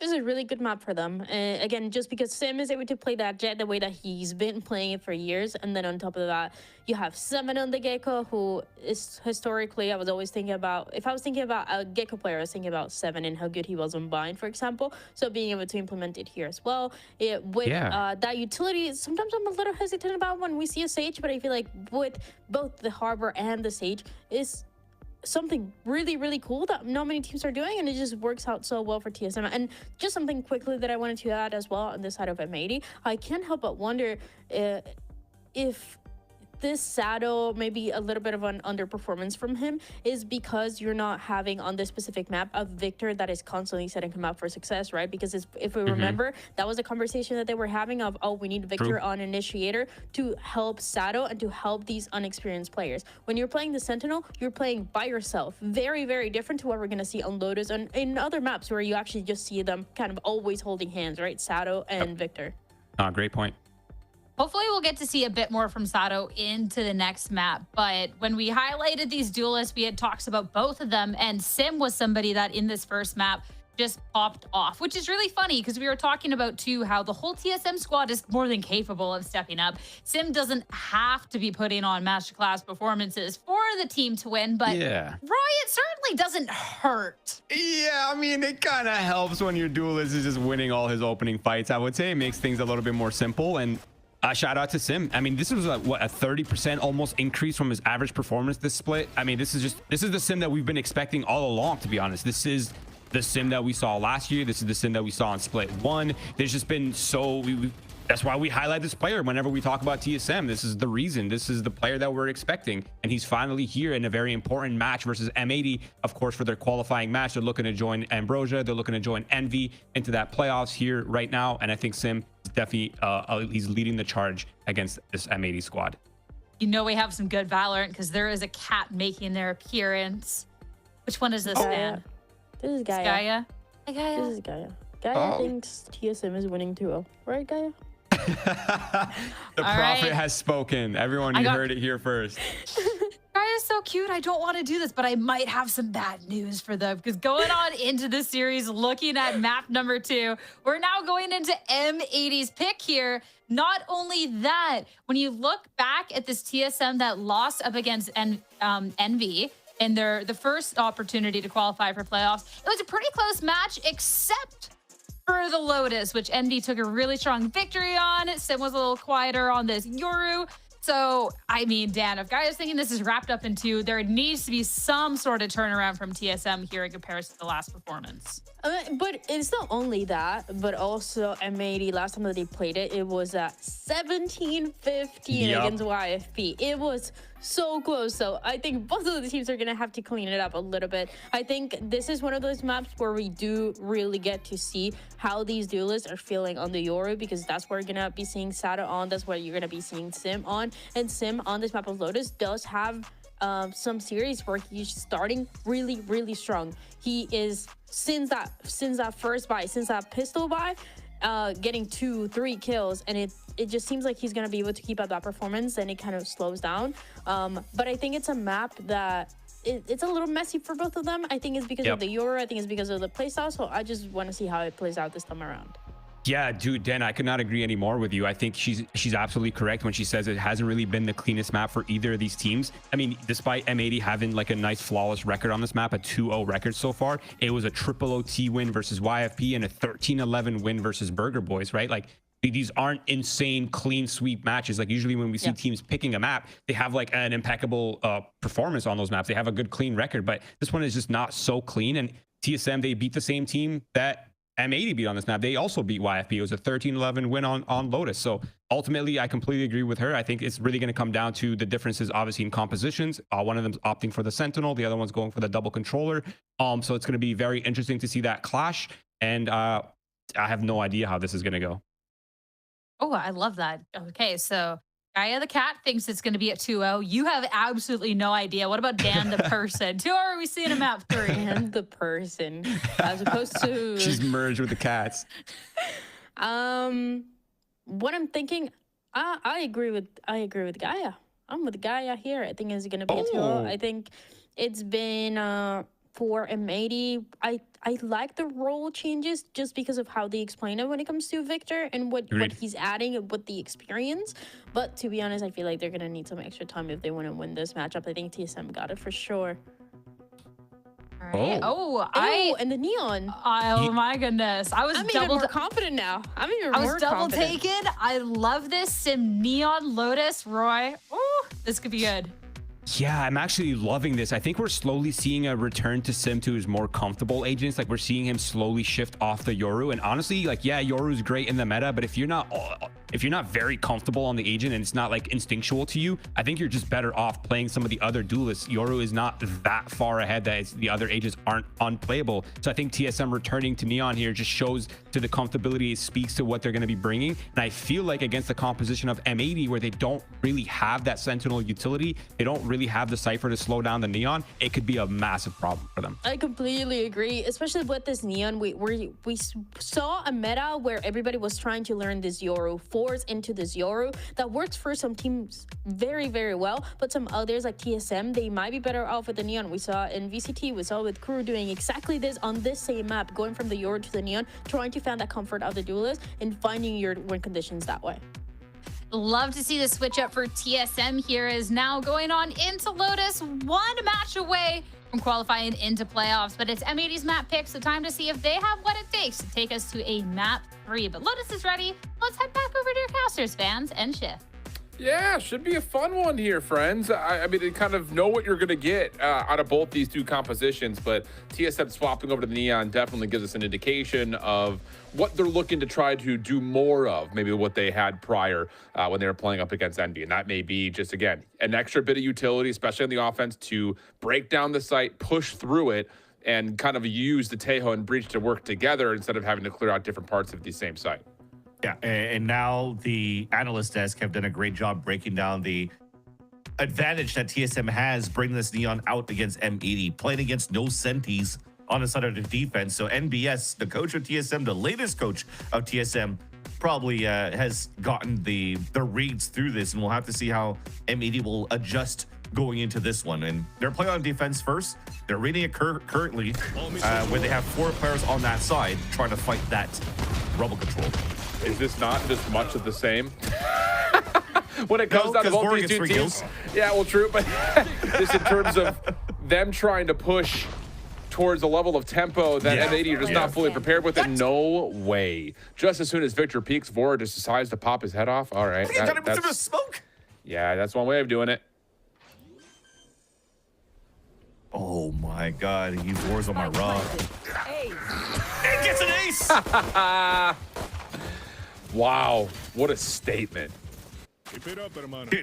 This is a really good map for them. Again, just because Sim is able to play that jet the way that he's been playing it for years. And then on top of that, you have 7 on the Gecko, who is historically, I was always thinking about, if I was thinking about a Gecko player, I was thinking about 7 and how good he was on Bind, for example. So being able to implement it here as well. That utility, sometimes I'm a little hesitant about when we see a Sage, but I feel like with both the Harbor and the Sage is something really, really cool that not many teams are doing, and it just works out so well for TSM. And just something quickly that I wanted to add as well on this side of M80, I can't help but wonder if this saddle, maybe a little bit of an underperformance from him, is because you're not having on this specific map a Victor that is constantly setting him up for success, right? Because if we remember, that was a conversation that they were having of, oh, we need Victor on Initiator to help Saddle and to help these unexperienced players. When you're playing the Sentinel, you're playing by yourself. Very, very different to what we're going to see on Lotus and in other maps where you actually just see them kind of always holding hands, right? Saddle and Victor. Great point. Hopefully we'll get to see a bit more from Sato into the next map. But when we highlighted these duelists, we had talks about both of them. And Sim was somebody that in this first map just popped off, which is really funny because we were talking about too how the whole TSM squad is more than capable of stepping up. Sim doesn't have to be putting on masterclass performances for the team to win, but yeah, Roy, it certainly doesn't hurt. Yeah, I mean, it kind of helps when your duelist is just winning all his opening fights. I would say it makes things a little bit more simple. And shout out to Sim. I mean, this was a 30% almost increase from his average performance this split. I mean, this is the Sim that we've been expecting all along, to be honest. This is the Sim that we saw last year. This is the Sim that we saw in split 1. There's just been That's why we highlight this player whenever we talk about TSM. This is the reason. This is the player that we're expecting. And he's finally here in a very important match versus M80. Of course, for their qualifying match, they're looking to join Ambrosia. They're looking to join Envy into that playoffs here right now. And I think Sim is definitely, he's leading the charge against this M80 squad. You know we have some good Valorant because there is a cat making their appearance. Which one is this, man? This is Gaia. Gaia? Hi, Gaia. This is Gaia. Gaia thinks TSM is winning 2-0. Right, Gaia? The prophet has spoken. Everyone, you heard it here first. Gaia is so cute. I don't want to do this, but I might have some bad news for them because going on into the series, looking at map number 2, we're now going into M80's pick here. Not only that, when you look back at this TSM that lost up against Envy in the first opportunity to qualify for playoffs, it was a pretty close match, except for the Lotus, which Envy took a really strong victory on. Sim was a little quieter on this Yoru. So, I mean, Dan, if Gaia's thinking this is wrapped up in 2, there needs to be some sort of turnaround from TSM here in comparison to the last performance. But it's not only that, but also M80, last time that they played it, it was at 17-15 against YFP. It was so close. So I think both of the teams are going to have to clean it up a little bit. I think this is one of those maps where we do really get to see how these duelists are feeling on the Yoru, because that's where you're going to be seeing Sada on. That's where you're going to be seeing Sim on. And Sim on this map of Lotus does have some series where he's starting really, really strong. He is, since that first buy, since that pistol buy, getting 2-3 kills, and it just seems like he's going to be able to keep up that performance, and it kind of slows down. But I think it's a map that it's a little messy for both of them. I think it's because of the Yoru. I think it's because of the playstyle. So I just want to see how it plays out this time around. Yeah, dude, Dan, I could not agree any more with you. I think she's absolutely correct when she says it hasn't really been the cleanest map for either of these teams. I mean, despite M80 having like a nice flawless record on this map, a 2-0 record so far, it was a triple OT win versus YFP and a 13-11 win versus Burger Boys, right? Like, these aren't insane clean sweep matches. Like, usually when we see teams picking a map, they have like an impeccable performance on those maps. They have a good clean record, but this one is just not so clean. And TSM, they beat the same team that M80 beat on this map. They also beat YFP. It was a 13-11 win on Lotus. So ultimately, I completely agree with her. I think it's really going to come down to the differences, obviously, in compositions. One of them's opting for the Sentinel. The other one's going for the double controller. So it's going to be very interesting to see that clash. And I have no idea how this is going to go. Oh, I love that. Okay, so Gaia the cat thinks it's going to be at 2-0. You have absolutely no idea. What about Dan the person? 2-0 are we seeing in map 3? Dan the person, as opposed to... She's merged with the cats. What I'm thinking, I agree with Gaia. I'm with Gaia here. I think it's going to be a 2-0. I think it's been for M80. I like the role changes just because of how they explain it when it comes to Victor and what he's adding with the experience. But to be honest, I feel like they're going to need some extra time if they want to win this matchup. I think TSM got it for sure. All right. And the neon. Oh my goodness. I'm even more confident now. I was double taken. I love this. Sim Neon Lotus, Roy. Oh, this could be good. Yeah, I'm actually loving this. I think we're slowly seeing a return to Sim to his more comfortable agents. Like, we're seeing him slowly shift off the Yoru. And honestly, like, yeah, Yoru's great in the meta, but if you're not very comfortable on the agent and it's not like instinctual to you, I think you're just better off playing some of the other duelists. Yoru is not that far ahead that the other agents aren't unplayable. So I think TSM returning to Neon here just shows to the comfortability. It speaks to what they're going to be bringing. And I feel like against the composition of M80, where they don't really have that Sentinel utility, they don't really have the Cypher to slow down the Neon, it could be a massive problem for them. I completely agree, especially with this Neon. We saw a meta where everybody was trying to learn this Yoru, force into this Yoru. That works for some teams very, very well, but some others like TSM, they might be better off with the Neon. We saw in VCT, we saw with Crew doing exactly this on this same map, going from the Yoru to the Neon, trying to find that comfort of the duelist and finding your win conditions that way. Love to see the switch up for TSM here is now going on into Lotus, one match away from qualifying into playoffs, but it's M80's map pick, so time to see if they have what it takes to take us to a map 3. But Lotus is ready. Let's head back over to your casters, fans, and shift. Yeah, should be a fun one here, friends. I mean, they kind of know what you're going to get out of both these two compositions, but TSM swapping over to the Neon definitely gives us an indication of what they're looking to try to do more of, maybe what they had prior when they were playing up against Envy. And that may be just, again, an extra bit of utility, especially on the offense, to break down the site, push through it, and kind of use the Tejo and Breach to work together instead of having to clear out different parts of the same site. Yeah, and now the analyst desk have done a great job breaking down the advantage that TSM has bringing this Neon out against M80, playing against no Sentis on the side of the defense. So NBS, the coach of TSM, the latest coach of TSM, probably has gotten the reads through this, and we'll have to see how M80 will adjust going into this one. And they're playing on defense first. They're reading it currently where they have 4 players on that side trying to fight that rubble control. Is this not just much of the same? When it comes down to both these two teams? Yeah, well, true, but just in terms of them trying to push towards a level of tempo that M80 are just not fully prepared with it. No way. Just as soon as Victor peaks, Vora just decides to pop his head off. All right. That's smoke. Yeah, that's one way of doing it. Oh my God, he Vora's on my rock. It gets an ace. Wow, what a statement.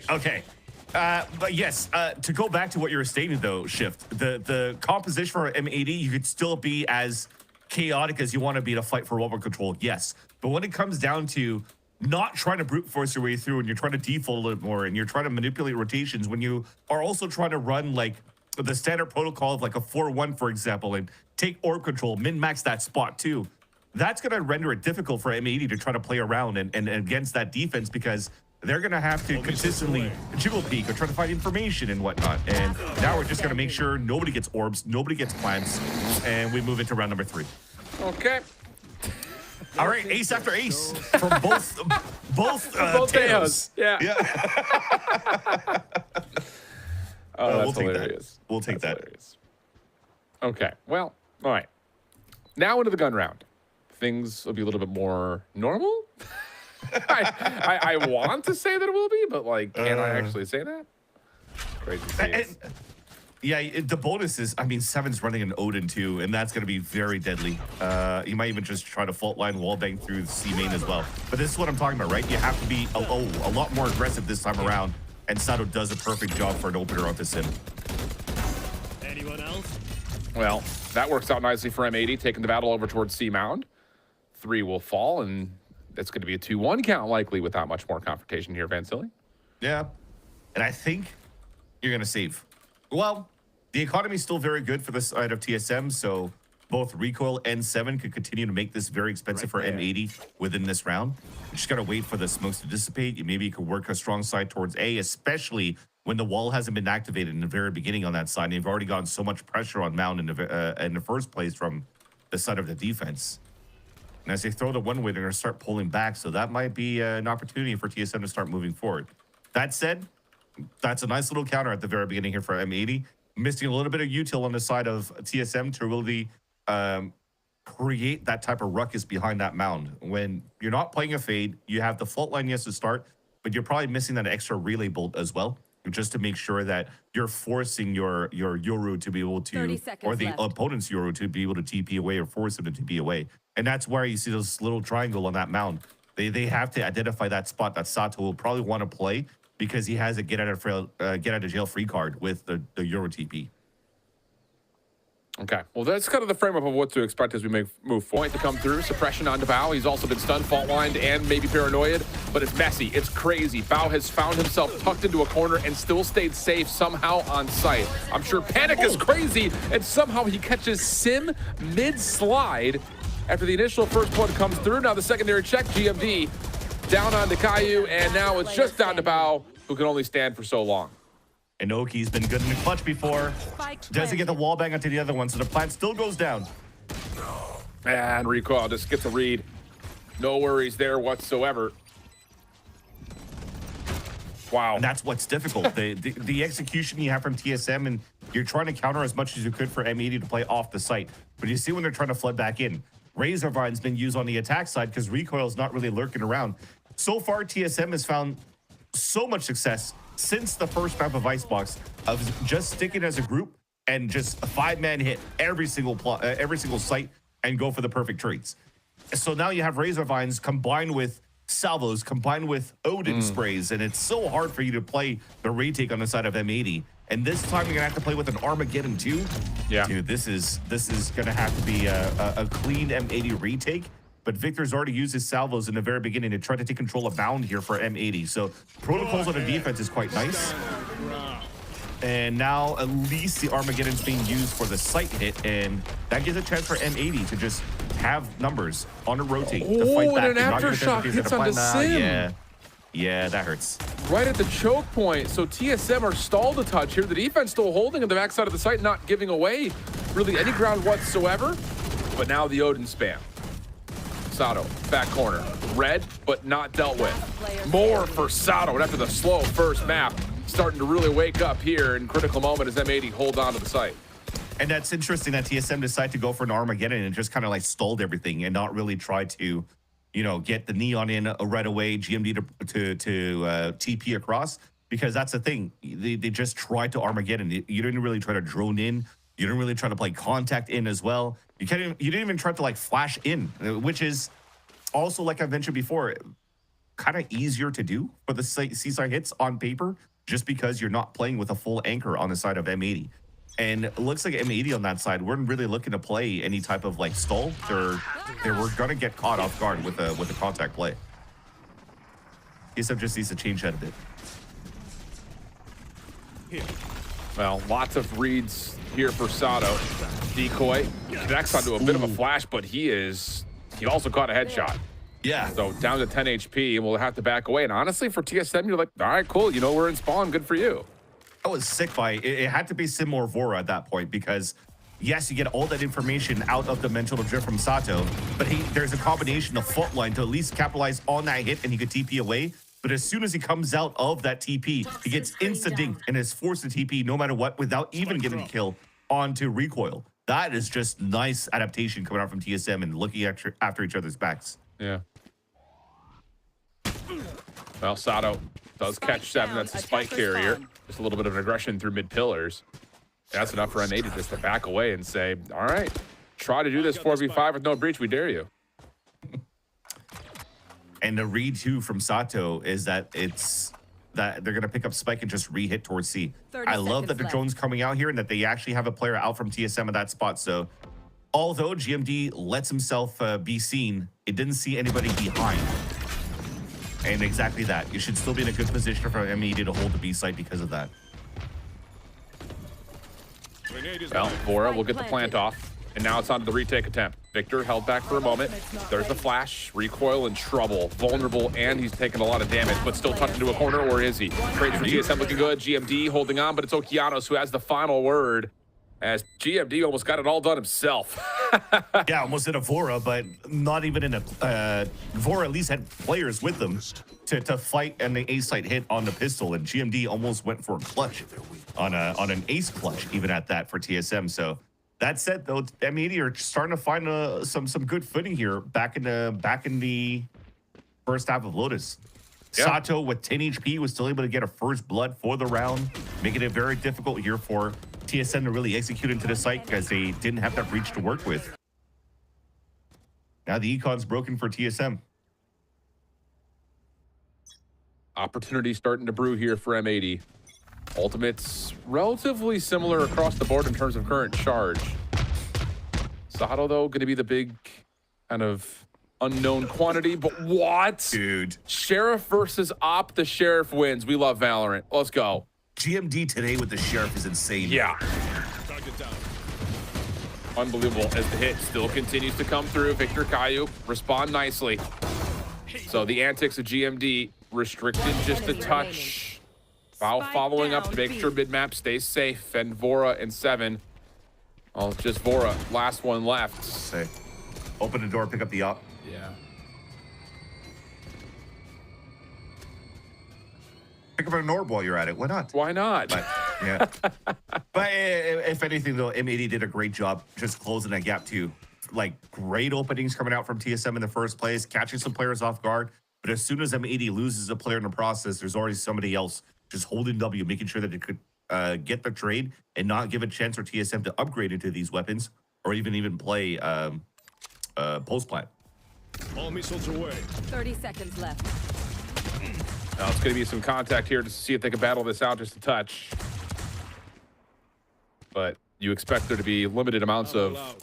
Okay. But yes, to go back to what you were stating though, Shift, the composition for M80, you could still be as chaotic as you want to be to fight for rubber control, yes. But when it comes down to not trying to brute force your way through and you're trying to default a little more and you're trying to manipulate rotations, when you are also trying to run like the standard protocol of like a 4-1, for example, and take orb control, min-max that spot too, that's going to render it difficult for M80 to try to play around and against that defense, because they're going to have to consistently jiggle peek or try to find information and whatnot. And now we're just going to make sure nobody gets orbs, nobody gets plants, and we move into round number 3. Okay. All right, ace after ace from both Teos. Yeah. Oh, that's we'll hilarious. We'll take that. Hilarious. Okay, well, all right. Now into the gun round. Things will be a little bit more normal. I want to say that it will be, but like, can I actually say that? Crazy. The bonus is, I mean, 7's running an Odin too, and that's going to be very deadly. You might even just try to fault line wallbang through the C main as well. But this is what I'm talking about, right? You have to be a lot more aggressive this time around, and Sato does a perfect job for an opener on this sim. Anyone else? Well, that works out nicely for M80, taking the battle over towards C Mound. 3 will fall, and that's going to be a 2-1 count likely without much more confrontation here, Vansili. Yeah, and I think you're going to save. Well, the economy is still very good for the side of TSM, so both Recoil and 7 could continue to make this very expensive for M80 within this round. You just got to wait for the smokes to dissipate. Maybe you could work a strong side towards A, especially when the wall hasn't been activated in the very beginning on that side. And you've already gotten so much pressure on Mound in the first place from the side of the defense. And as they throw the one way, they're going to start pulling back. So that might be an opportunity for TSM to start moving forward. That said, that's a nice little counter at the very beginning here for M80. Missing a little bit of util on the side of TSM to really create that type of ruckus behind that mound. When you're not playing a fade, you have the fault line, yes, to start, but you're probably missing that extra relay bolt as well, just to make sure that you're forcing your Yoru to be able to, or the opponent's Yoru to be able to TP away or force him to TP away. And that's where you see this little triangle on that mound. They have to identify that spot that Sato will probably want to play, because he has a get out of jail free card with the Euro TP. Okay, well, that's kind of the framework of what to expect as we move forward. To come through, suppression onto Bao. He's also been stunned, fault lined, and maybe paranoid, but it's messy. It's crazy. Bao has found himself tucked into a corner and still stayed safe somehow on site. I'm sure Panic is crazy, and somehow he catches Sim mid-slide after the initial first point comes through. Now the secondary check, GMD down onto Caillou, and now it's just down to Bao, who can only stand for so long. And Oki's been good in the clutch before. Doesn't get the wall bang onto the other one, so the plant still goes down. And Recoil just gets a read. No worries there whatsoever. Wow. And that's what's difficult. the execution you have from TSM, and you're trying to counter as much as you could for M80 to play off the site. But you see when they're trying to flood back in. Razorvine's been used on the attack side because Recoil's not really lurking around. So far, TSM has found so much success since the first map of Icebox of just sticking as a group and just a 5-man hit every single site and go for the perfect trades. So now you have Razor Vines combined with salvos, combined with Odin sprays, and it's so hard for you to play the retake on the side of M80. And this time you're gonna have to play with an Armageddon too. Yeah, dude, this is gonna have to be a clean M80 retake. But Victor's already used his salvos in the very beginning to try to take control of Bound here for M80. So protocols on the defense is quite nice. And now at least the Armageddon's being used for the site hit, and that gives a chance for M80 to just have numbers on a rotate to fight back. And an aftershock hits onto Sim. Yeah, that hurts. Right at the choke point. So TSM are stalled a touch here. The defense still holding on the backside of the site, not giving away really any ground whatsoever. But now the Odin spam. Sato, back corner. Red, but not dealt with. More for Sato. And after the slow first map, starting to really wake up here in critical moment as M80 hold on to the site. And that's interesting that TSM decided to go for an Armageddon and just kind of like stalled everything and not really try to, you know, get the neon in right away, GMD to TP across, because that's the thing. They just tried to Armageddon. You didn't really try to drone in. You didn't really try to play contact in as well. You didn't even try to like flash in, which is also, like I mentioned before, kind of easier to do for the seaside hits on paper, just because you're not playing with a full anchor on the side of M80. And it looks like M80 on that side weren't really looking to play any type of like stall. They were gonna get caught off guard with a contact play. TSM just needs to change that a bit. Well, lots of reads here for Sato. Decoy connects onto a bit of a flash, but he also caught a headshot. Yeah. So down to 10 HP, and we'll have to back away. And honestly, for TSM, you're like, all right, cool. You know, we're in spawn. Good for you. That was sick by it had to be Sim or Vora at that point, because yes, you get all that information out of the mental drift from Sato, but there's a combination of fault line to at least capitalize on that hit, and he could TP away. But as soon as he comes out of that TP, he gets insta-dinked and is forced to TP no matter what without even getting a kill onto recoil. That is just nice adaptation coming out from TSM and looking after each other's backs. Yeah. Well, Sato does catch 7. That's a spike carrier. Just a little bit of an aggression through mid pillars. That's enough for M80 just to back away and say, all right, try to do this 4v5 with no breach. We dare you. And the read too from Sato is that they're going to pick up spike and just re-hit towards C. I love that the drone's coming out here and that they actually have a player out from TSM at that spot. So although GMD lets himself be seen, it didn't see anybody behind. And exactly that. You should still be in a good position for M80 to hold the B site because of that. Well, Vora will get the plant off. And now it's on to the retake attempt. Victor held back for a moment. There's the flash. Recoil in trouble. Vulnerable, and he's taking a lot of damage, but still tucked into a corner, or is he? Trade for TSM looking good. GMD holding on, but it's Okeanos who has the final word, as GMD almost got it all done himself. Yeah, almost in a Vora, but not even in a... Vora at least had players with them to fight and the ace site hit on the pistol, and GMD almost went for a clutch on an ace clutch, even at that for TSM. So that said, though, M80 are starting to find some good footing here back in the first half of Lotus. Yeah. Sato with 10 HP was still able to get a first blood for the round, making it very difficult here for TSM to really execute into the site because they didn't have that breach to work with. Now the econ's broken for TSM. Opportunity starting to brew here for M80. Ultimates relatively similar across the board in terms of current charge. Sato, though, going to be the big kind of unknown quantity, but what? Dude. Sheriff versus Op, the Sheriff wins. We love Valorant. Let's go. GMD today with the Sheriff is insane. Yeah. Unbelievable as the hit still continues to come through. Victor Caillou respond nicely. So the antics of GMD restricted just a touch. Foul following up to make sure mid-map stays safe. And Vora and 7. Oh, just Vora. Last one left. Say, open the door, pick up the op. Yeah. Pick up an orb while you're at it. Why not? Why not? But, yeah. But if anything, though, M80 did a great job just closing that gap too. Like, great openings coming out from TSM in the first place, catching some players off guard. But as soon as M80 loses a player in the process, there's already somebody else just holding W, making sure that it could get the trade and not give a chance for TSM to upgrade into these weapons or even play post plant. All missiles away. 30 seconds left. Now it's going to be some contact here to see if they can battle this out just a touch. But you expect there to be limited amounts of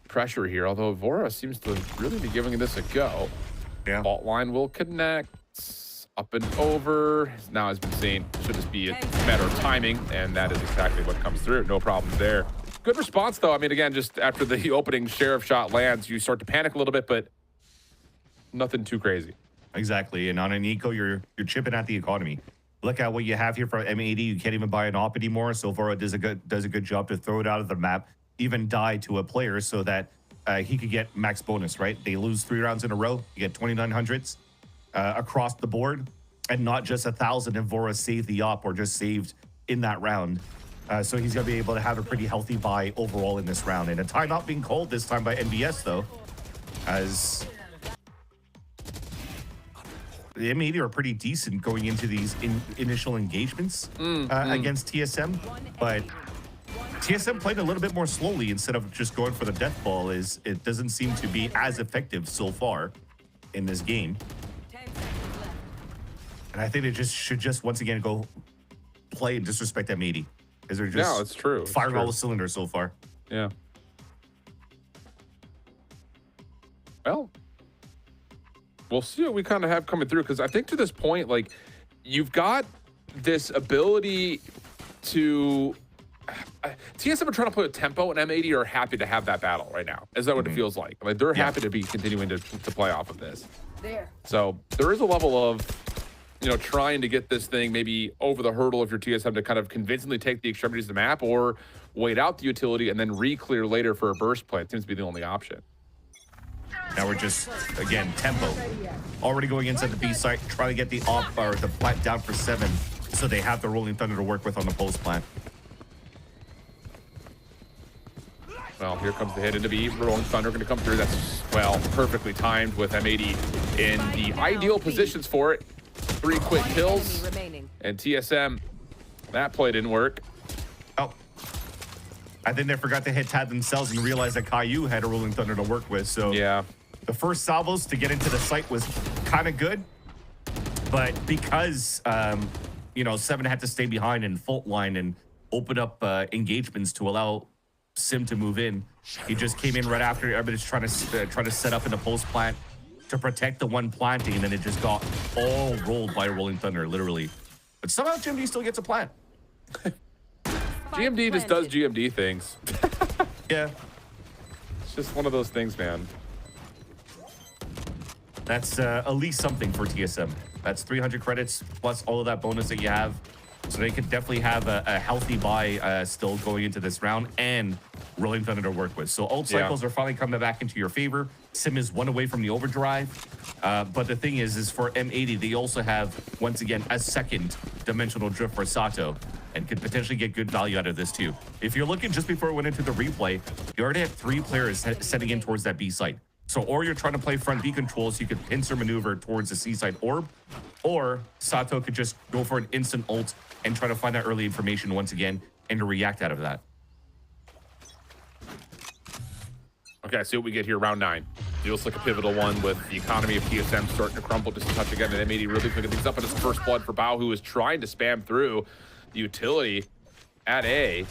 pressure here, although Vora seems to really be giving this a go. Yeah. Fault line will connect. Up and over. Now has been seen. Should just be a matter of timing, and that is exactly what comes through. No problems there. Good response, though. I mean, again, just after the opening sheriff shot lands, you start to panic a little bit, but nothing too crazy. Exactly. And on an eco, you're chipping at the economy. Look at what you have here for M80. You can't even buy an op anymore. So Vora does a good job to throw it out of the map, even die to a player so that he could get max bonus, right? They lose 3 rounds in a row. You get 2900s. Across the board, and not just 1,000 if Vora saved the op or just saved in that round. So he's going to be able to have a pretty healthy buy overall in this round. And a tie not being called this time by NBS, though, as the M80 are pretty decent going into these initial engagements against TSM. But TSM played a little bit more slowly instead of just going for the death ball. It doesn't seem to be as effective so far in this game. And I think they should once again go play and disrespect M80 because they're just it's true. firing all the cylinders so far. Yeah. Well, we'll see what we kind of have coming through because I think to this point, like, you've got this ability to. TSM are trying to play with tempo, and M80 are happy to have that battle right now. Is that what it feels like? Like they're happy to be continuing to play off of this. So there is a level of, trying to get this thing maybe over the hurdle if you're TSM to kind of convincingly take the extremities of the map or wait out the utility and then re-clear later for a burst play. It seems to be the only option. Now we're just, again, tempo. Already going inside the B site, trying to get the op or the plant down for 7 so they have the Rolling Thunder to work with on the post plant. Well, here comes the hit into B. Rolling Thunder going to come through. That's, well, perfectly timed with M80 in the ideal positions for it. 3 quick kills. And TSM, that play didn't work. Oh. I think they forgot to hit Tad themselves and realized that Caillou had a Rolling Thunder to work with. So yeah, the first salvos to get into the site was kind of good. But because, 7 had to stay behind and fault line and open up engagements to allow Sim to move in, he just came in right after everybody's trying to set up in the post plant to protect the one planting, and then it just got all rolled by Rolling Thunder, literally. But somehow GMD still gets a plant. GMD just does GMD things. Yeah. It's just one of those things, man. That's at least something for TSM. That's 300 credits plus all of that bonus that you have. So they could definitely have a healthy buy still going into this round and Rolling Thunder to work with. So ult cycles are finally coming back into your favor. Sim is 1 away from the overdrive. But the thing is for M80, they also have, once again, a second dimensional drift for Sato and could potentially get good value out of this too. If you're looking just before it went into the replay, you already have 3 players setting in towards that B site. So, or you're trying to play front B control so you could pincer maneuver towards the C side orb, or Sato could just go for an instant ult and try to find that early information once again and to react out of that. Okay, see what we get here, round 9. Feels like a pivotal one with the economy of TSM starting to crumble just a touch again, and M80 really picking things up in his first blood for Bao, who is trying to spam through the utility at A.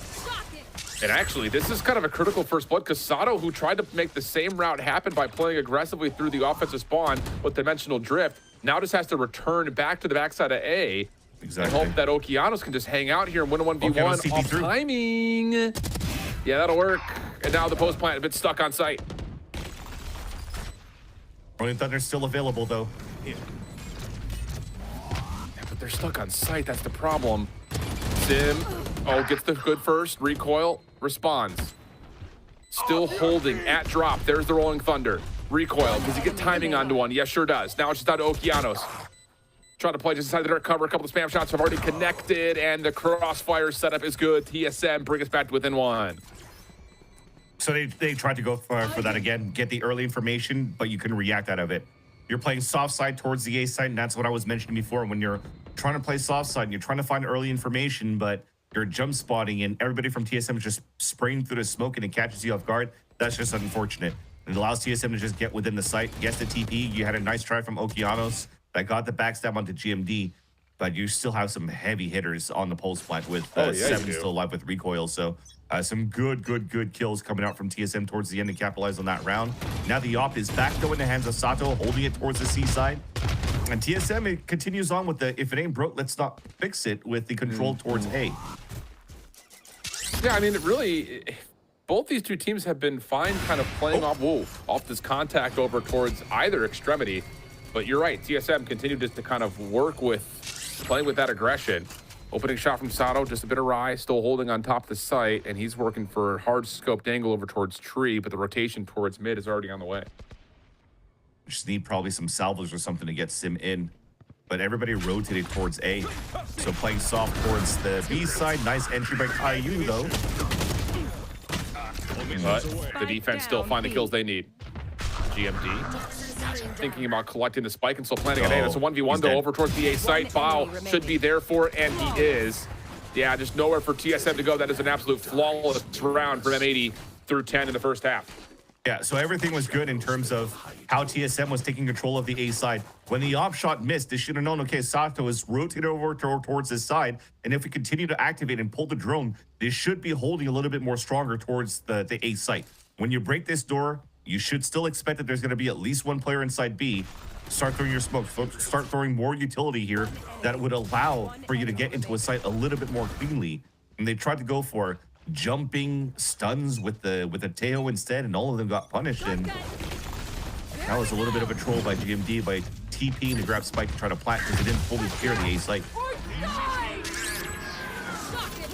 And actually, this is kind of a critical first blood because Sato, who tried to make the same route happen by playing aggressively through the offensive spawn with dimensional drift, now just has to return back to the backside of A. Exactly. And hope that Okeanos can just hang out here and win a 1v1 off timing. Yeah, that'll work. And now the post plant a bit stuck on site. Rolling Thunder's still available though. Yeah, but they're stuck on site. That's the problem. Sim, gets the good first. Recoil, responds. Still holding at drop. There's the Rolling Thunder. Recoil. Does he get timing onto one? Yes, sure does. Now it's just down to Okeanos. Trying to play just inside the dark cover. A couple of spam shots have already connected, and the crossfire setup is good. TSM bring us back to within 1. So they tried to go for that again, get the early information, but you couldn't react out of it. You're playing soft side towards the A side, and that's what I was mentioning before. When you're trying to play soft side and you're trying to find early information, but you're jump spotting and everybody from TSM is just spraying through the smoke and it catches you off guard, that's just unfortunate. It allows TSM to just get within the site, gets the TP. You had a nice try from Okeanos that got the backstab onto GMD, but you still have some heavy hitters on the pulse plant with Seven still alive with recoil. So some good kills coming out from TSM towards the end to capitalize on that round. Now the op is back though in the hands of Sato, holding it towards the C side. And TSM, it continues on with the, if it ain't broke, let's not fix it, with the control towards A. Yeah, I mean, it really, both these two teams have been fine kind of playing off this contact over towards either extremity. But you're right, TSM continued just to kind of work with, playing with that aggression. Opening shot from Sato, just a bit awry, still holding on top of the site, and he's working for a hard scoped angle over towards tree, but the rotation towards mid is already on the way. Just need probably some salvage or something to get Sim in. But everybody rotated towards A. So playing soft towards the B side. Nice entry by IU though. But the defense still find the kills they need. GMD thinking about collecting the spike and still planning an A. That's a 1v1 though over towards the A site. Bao should be there for it, and he is. Yeah, just nowhere for TSM to go. That is an absolute flawless round for M80 through 10 in the first half. Yeah, so everything was good in terms of how TSM was taking control of the A side. When the op shot missed, they should have known, okay, Sato is rotated over towards this side, and if we continue to activate and pull the drone, they should be holding a little bit more stronger towards the A site. When you break this door, you should still expect that there's going to be at least one player inside B. Start throwing your smoke, start throwing more utility here that would allow for you to get into a site a little bit more cleanly. And they tried to go for jumping stuns with the Teo instead, and all of them got punished. And that was a little bit of a troll by GMD by TPing to grab spike to try to plant because it didn't fully clear the A site.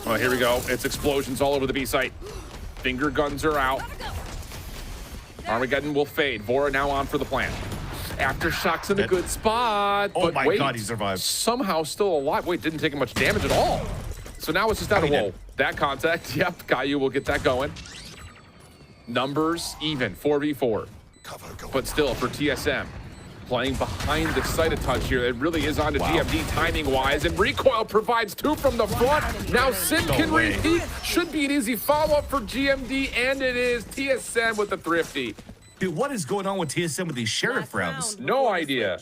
Oh, here we go. It's explosions all over the B site. Finger guns are out. Armageddon will fade. Vora now on for the plant. Aftershocks in a good spot. Oh but my wait, God, he survived. Somehow still alive. Wait, didn't take much damage at all. So now it's just out of whoa. That contact. Yep, Caillou will get that going. Numbers even, 4v4. But still, for TSM, playing behind the site a touch here. It really is on to GMD timing-wise, and Recoil provides two from the front. Now Sim can repeat. Should be an easy follow-up for GMD, and it is TSM with the thrifty. Dude, what is going on with TSM with these Sheriff rounds? No idea.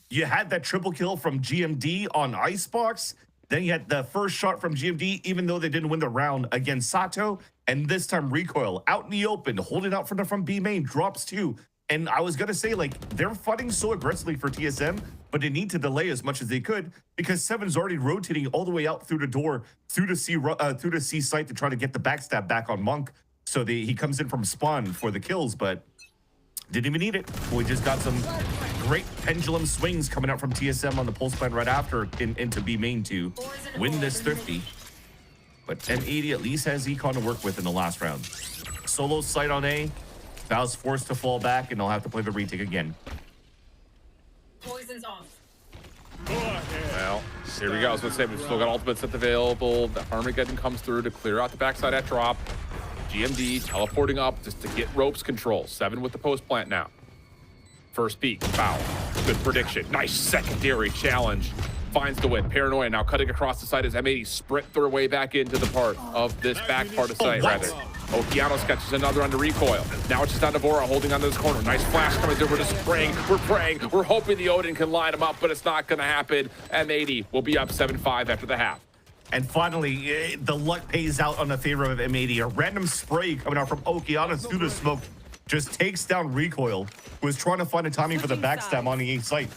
You had that triple kill from GMD on Icebox. Then you had the first shot from GMD, even though they didn't win the round against Sato. And this time Recoil out in the open, holding out from B main, drops two. And I was gonna say, like, they're fighting so aggressively for TSM, but they need to delay as much as they could because Seven's already rotating all the way out through the door, through the C site to try to get the backstab back on Monk. So he comes in from spawn for the kills, but didn't even need it. We just got some great pendulum swings coming out from TSM on the pulse plan right after into B main to win this thrifty. But M80 at least has Econ to work with in the last round. Solo site on A. Val's forced to fall back, and they'll have to play the retake again. Poison's off. Well, here we go. I was gonna say we've still got ultimates set available. The Armageddon comes through to clear out the backside at drop. GMD teleporting up just to get ropes control. 7 with the post plant now. First peek, foul. Good prediction. Nice secondary challenge. Finds the win. Paranoia now cutting across the site as M80 sprint their way back into the part of this back part of site, rather. Okeanos catches another under recoil. Now it's just down to Vora holding onto this corner. Nice flash coming through. We're just spraying. We're praying. We're hoping the Odin can line them up, but it's not going to happen. M80 will be up 7-5 after the half. And finally, the luck pays out on the favor of M80. A random spray coming out from Okeanos through the smoke just takes down Recoil, who is trying to find a timing for the backstab on the A site.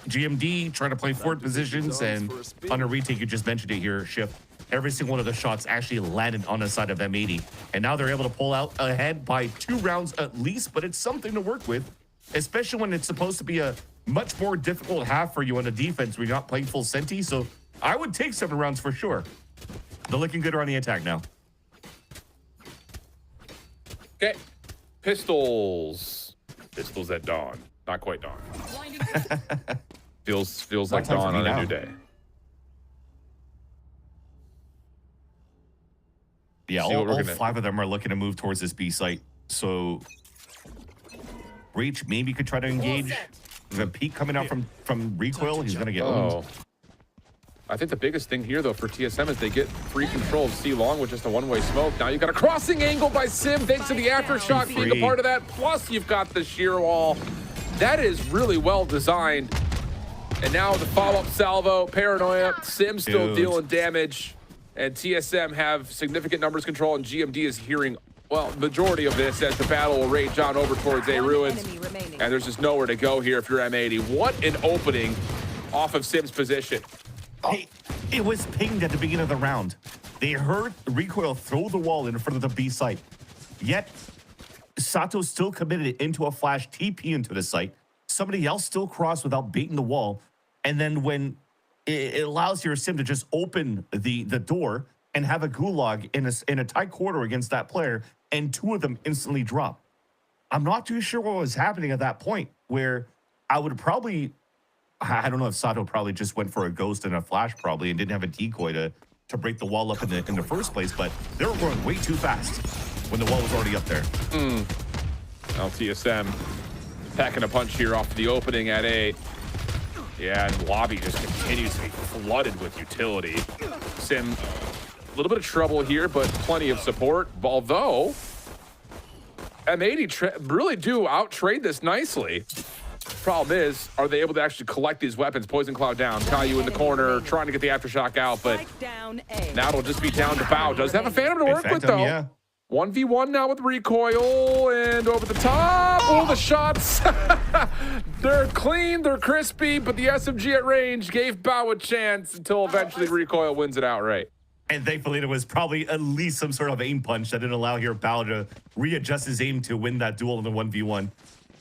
GMD trying to play forward positions, and on a retake, you just mentioned it here, Shift. Every single one of the shots actually landed on the side of M80. And now they're able to pull out ahead by 2 rounds at least, but it's something to work with, especially when it's supposed to be a much more difficult half for you on the defense when you're not playing full Senti. So I would take 7 rounds for sure. They're looking good on the attack now. Okay. Pistols. Pistols at dawn. Not quite dawn. feels like dawn on a new day. Yeah, all 5 of them are looking to move towards this B site. So Breach maybe could try to engage. The peak coming out from recoil, he's gonna get owned. I think the biggest thing here, though, for TSM is they get free control of C long with just a one-way smoke. Now you've got a crossing angle by Sim, thanks to the aftershock being a part of that. Plus, you've got the shear wall. That is really well designed. And now the follow-up salvo, Paranoia, Sim still dealing damage. And TSM have significant numbers control, and GMD is hearing, well, majority of this as the battle will rage on over towards A Ruins. And there's just nowhere to go here if you're M80. What an opening off of Sim's position. Hey, it was pinged at the beginning of the round. They heard recoil throw the wall in front of the B site. Yet, Sato still committed it into a flash TP into the site. Somebody else still crossed without baiting the wall. And then when it allows your Sim to just open the door and have a gulag in a tight quarter against that player, and two of them instantly drop. I'm not too sure what was happening at that point, where I would probably... I don't know if Sato probably just went for a ghost and a flash probably and didn't have a decoy to break the wall up in the first place, but they were going way too fast when the wall was already up there. TSM packing a punch here off the opening at A. Yeah, and lobby just continues to be flooded with utility. Sim, a little bit of trouble here, but plenty of support. Although M80 really do out-trade this nicely. Problem is, are they able to actually collect these weapons? Poison Cloud down, Caillou in the corner, trying to get the aftershock out, but now it'll just be down to Bao. Does have a Phantom to work with, though. Yeah. 1v1 now with recoil, and over the top. Oh, the shots. They're clean, they're crispy, but the SMG at range gave Bao a chance until eventually recoil wins it outright. And thankfully, there was probably at least some sort of aim punch that didn't allow here Bao to readjust his aim to win that duel in the 1v1.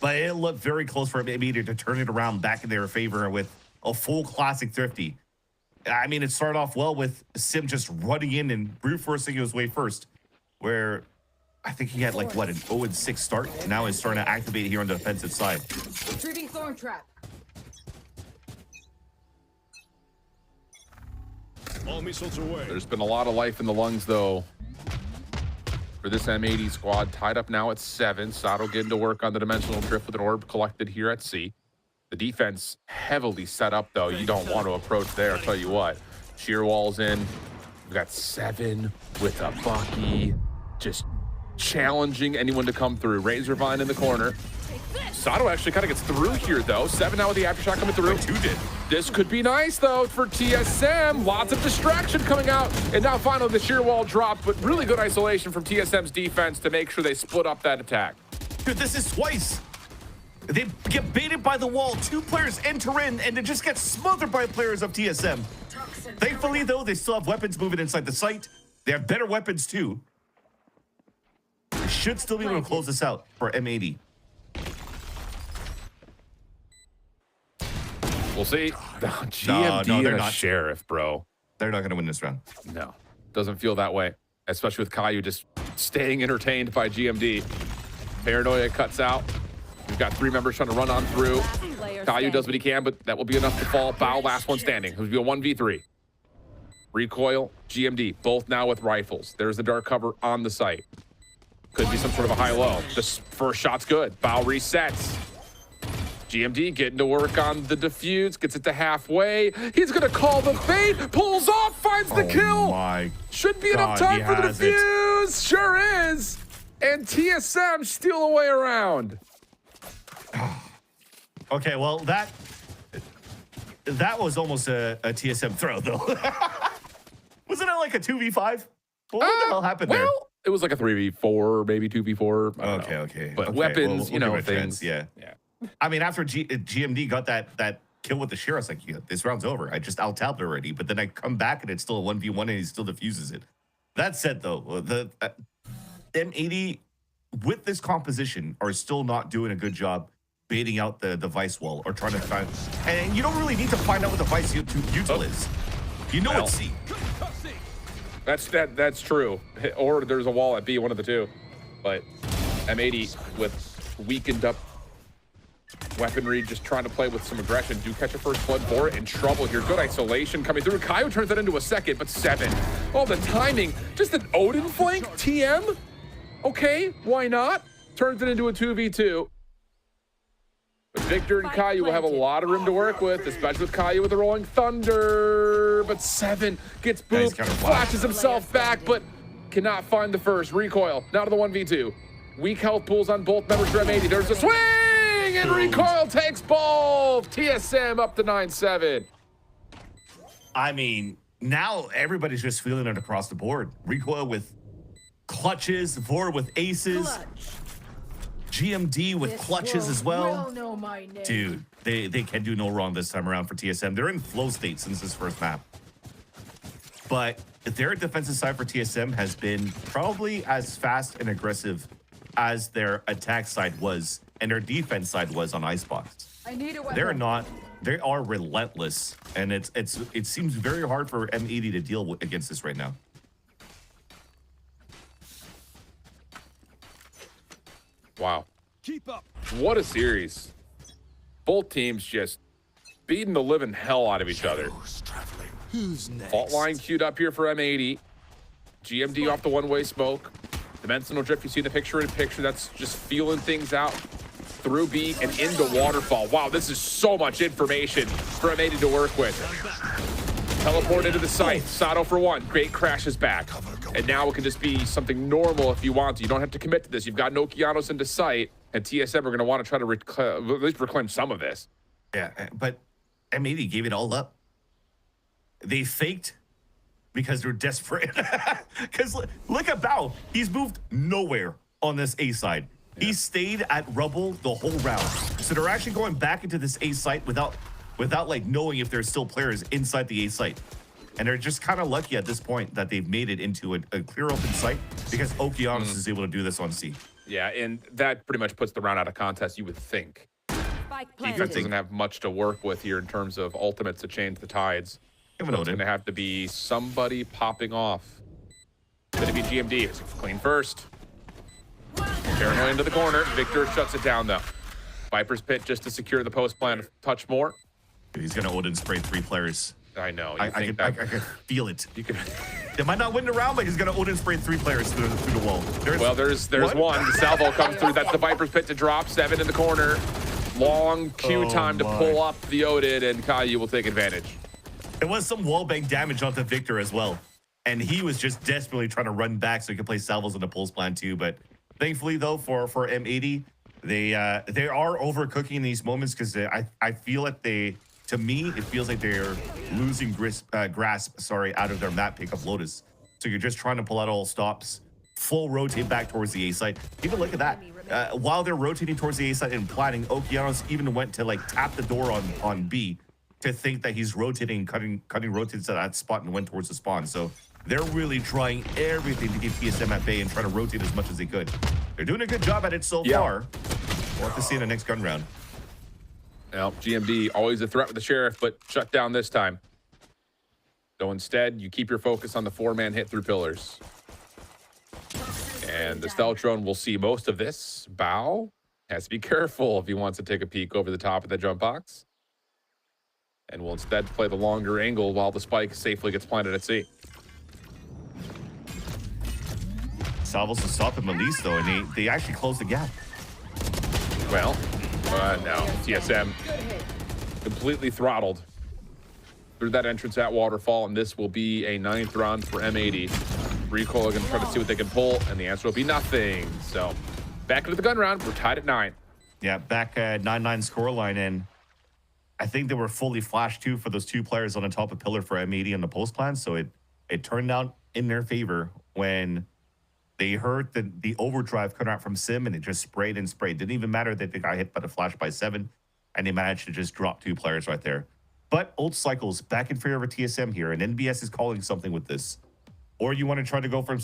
But it looked very close for M80 to turn it around back in their favor with a full classic Thrifty. I mean, it started off well with Sim just running in and brute forcing his way first, where I think he had like, what, an 0-6 start? Now he's starting to activate here on the defensive side. Retrieving thorn trap. All missiles away. There's been a lot of life in the lungs, though, for this M80 squad. Tied up now at 7. Sato getting to work on the dimensional drift with an orb collected here at C. The defense heavily set up, though. You don't want to approach there, I'll tell you what. Sheer walls in. We've got 7 with a Bucky. Just challenging anyone to come through. Razorvine in the corner. Sato actually kind of gets through here, though. 7 now with the aftershock coming through. 2 did. This could be nice, though, for TSM. Lots of distraction coming out. And now finally the sheer wall dropped, but really good isolation from TSM's defense to make sure they split up that attack. Dude, this is twice. They get baited by the wall. 2 players enter in, and they just get smothered by players of TSM. Thankfully, though, they still have weapons moving inside the site. They have better weapons, too. They should still be able to close this out for M80. We'll see. GMD no, they're and a not. Sheriff, bro. They're not going to win this round. No, doesn't feel that way, especially with Caillou just staying entertained by GMD. Paranoia cuts out. We've got 3 members trying to run on through. Caillou does what he can, but that will be enough to fall. Bao, last one standing. It would be a 1v3. Recoil, GMD, both now with rifles. There's the dark cover on the site. Could be some sort of a high-low. This first shot's good. Bao resets. GMD getting to work on the defuse, gets it to halfway. He's gonna call the bait, pulls off, finds the kill. My Should be enough time for the defuse. Sure is. And TSM steal away around. Okay, well, that was almost a TSM throw, though. Wasn't it like a 2v5? What the hell happened there? Well, it was like a 3v4, maybe 2v4. Okay. But okay, weapons, we'll you know, give it a things. chance, yeah. I mean, after GMD got that kill with the shear, I was like, yeah, this round's over. I just out-tapped already. But then I come back and it's still a 1v1 and he still diffuses it. That said, though, the M80 with this composition are still not doing a good job baiting out the Vice wall or trying to find. And you don't really need to find out what the Vice util is. You know it's C. That's true. Or there's a wall at B, one of the two. But M80 with weakened up weaponry, just trying to play with some aggression. Do catch a first blood for it. In trouble here. Good isolation coming through. Caillou turns that into a second, but 7. Oh, the timing. Just an Odin flank. TM. Okay, why not? Turns it into a 2v2. But Victor and Caillou will have a lot of room to work with, especially with Caillou with the Rolling Thunder. But Seven gets booped, flashes himself back, but cannot find the first. Recoil, now to the 1v2. Weak health pools on both members for M80. There's a swing, and Recoil takes both. TSM up to 9-7. I mean, now everybody's just feeling it across the board. Recoil with clutches, Vor with aces, GMD with clutches as well. Dude, they can do no wrong this time around for TSM. They're in flow state since this first map. But their defensive side for TSM has been probably as fast and aggressive as their attack side was and their defense side was on Icebox. They're not. They are relentless, and it seems very hard for M80 to deal with against this right now. Wow. Keep up. What a series. Both teams just beating the living hell out of each other. Who's next? Fault line queued up here for M80. GMD off the one-way smoke. Dimensional drift, you see the picture-in-picture. That's just feeling things out through B and into Waterfall. Wow, this is so much information for M80 to work with. Teleport into the site. Sato for one. Great crashes back. And now it can just be something normal if you want to. You don't have to commit to this. You've got Nokianos into sight, and TSM are going to want to try to at least reclaim some of this. Yeah, but M80 gave it all up. They faked because they're desperate. Because look at Bao. He's moved nowhere on this A side. Yeah. He stayed at rubble the whole round. So they're actually going back into this A site without like knowing if there's still players inside the A site. And they're just kind of lucky at this point that they've made it into a clear open site because Okeanos is able to do this on C. Yeah, and that pretty much puts the round out of contest, you would think. Defense doesn't have much to work with here in terms of ultimates to change the tides. It's going to have to be somebody popping off. It's going to be GMD. It's clean first. Paranoid into the corner. Victor shuts it down, though. Viper's Pit just to secure the post plan a touch more. He's going to Odin spray 3 players. I know. I can feel it. They might not win the round, but he's going to Odin spray 3 players through the wall. There's one. The salvo comes through. That's the Viper's Pit to drop. 7 in the corner. Long queue time to pull up the Odin, and Caillou will take advantage. There was some wallbang damage onto Victor as well. And he was just desperately trying to run back so he could play salvos in the pulse plan too. But thankfully, though, for M80, they are overcooking in these moments because I feel like to me, it feels like they're losing grasp out of their map pickup Lotus. So you're just trying to pull out all stops, full rotate back towards the A site. Even look at that. While they're rotating towards the A site and planning, Okeanos even went to like tap the door on B to think that he's rotating, cutting rotates to that spot and went towards the spawn. So they're really trying everything to keep TSM at bay and try to rotate as much as they could. They're doing a good job at it so far. We'll have to see in the next gun round. Well, GMD, always a threat with the Sheriff, but shut down this time. So instead, you keep your focus on the 4-man hit through pillars. And the stealth drone will see most of this. Bao has to be careful if he wants to take a peek over the top of the jump box. And will instead play the longer angle while the spike safely gets planted at C. Salvos to stop him at least, though, and they actually closed the gap. Well, no. TSM completely throttled through that entrance at Waterfall, and this will be a 9th round for M80. Recoil are going to try to see what they can pull, and the answer will be nothing. So, back into the gun round. We're tied at 9. Yeah, back at 9-9 scoreline, and I think they were fully flashed, too, for those 2 players on the top of pillar for M80 on the post plan, so it turned out in their favor when they heard the overdrive coming out from Sim, and it just sprayed and sprayed. Didn't even matter that they got hit by the flash by 7, and they managed to just drop 2 players right there. But old cycles back in favor of TSM here, and NBS is calling something with this. Or you want to try to go for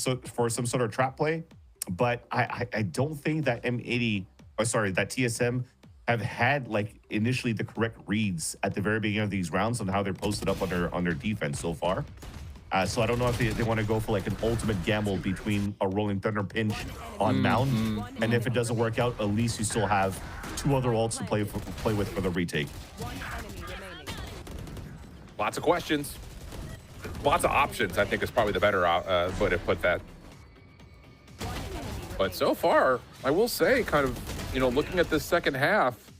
some sort of trap play, but I don't think that that TSM have had like initially the correct reads at the very beginning of these rounds on how they're posted up on their defense so far. So I don't know if they want to go for like an ultimate gamble between a Rolling Thunder pinch on Mound, and if it doesn't work out, at least you still have 2 other ults to play with for the retake. Lots of questions. Lots of options, I think, is probably the better way to put that. But so far, I will say, kind of, looking at this second half,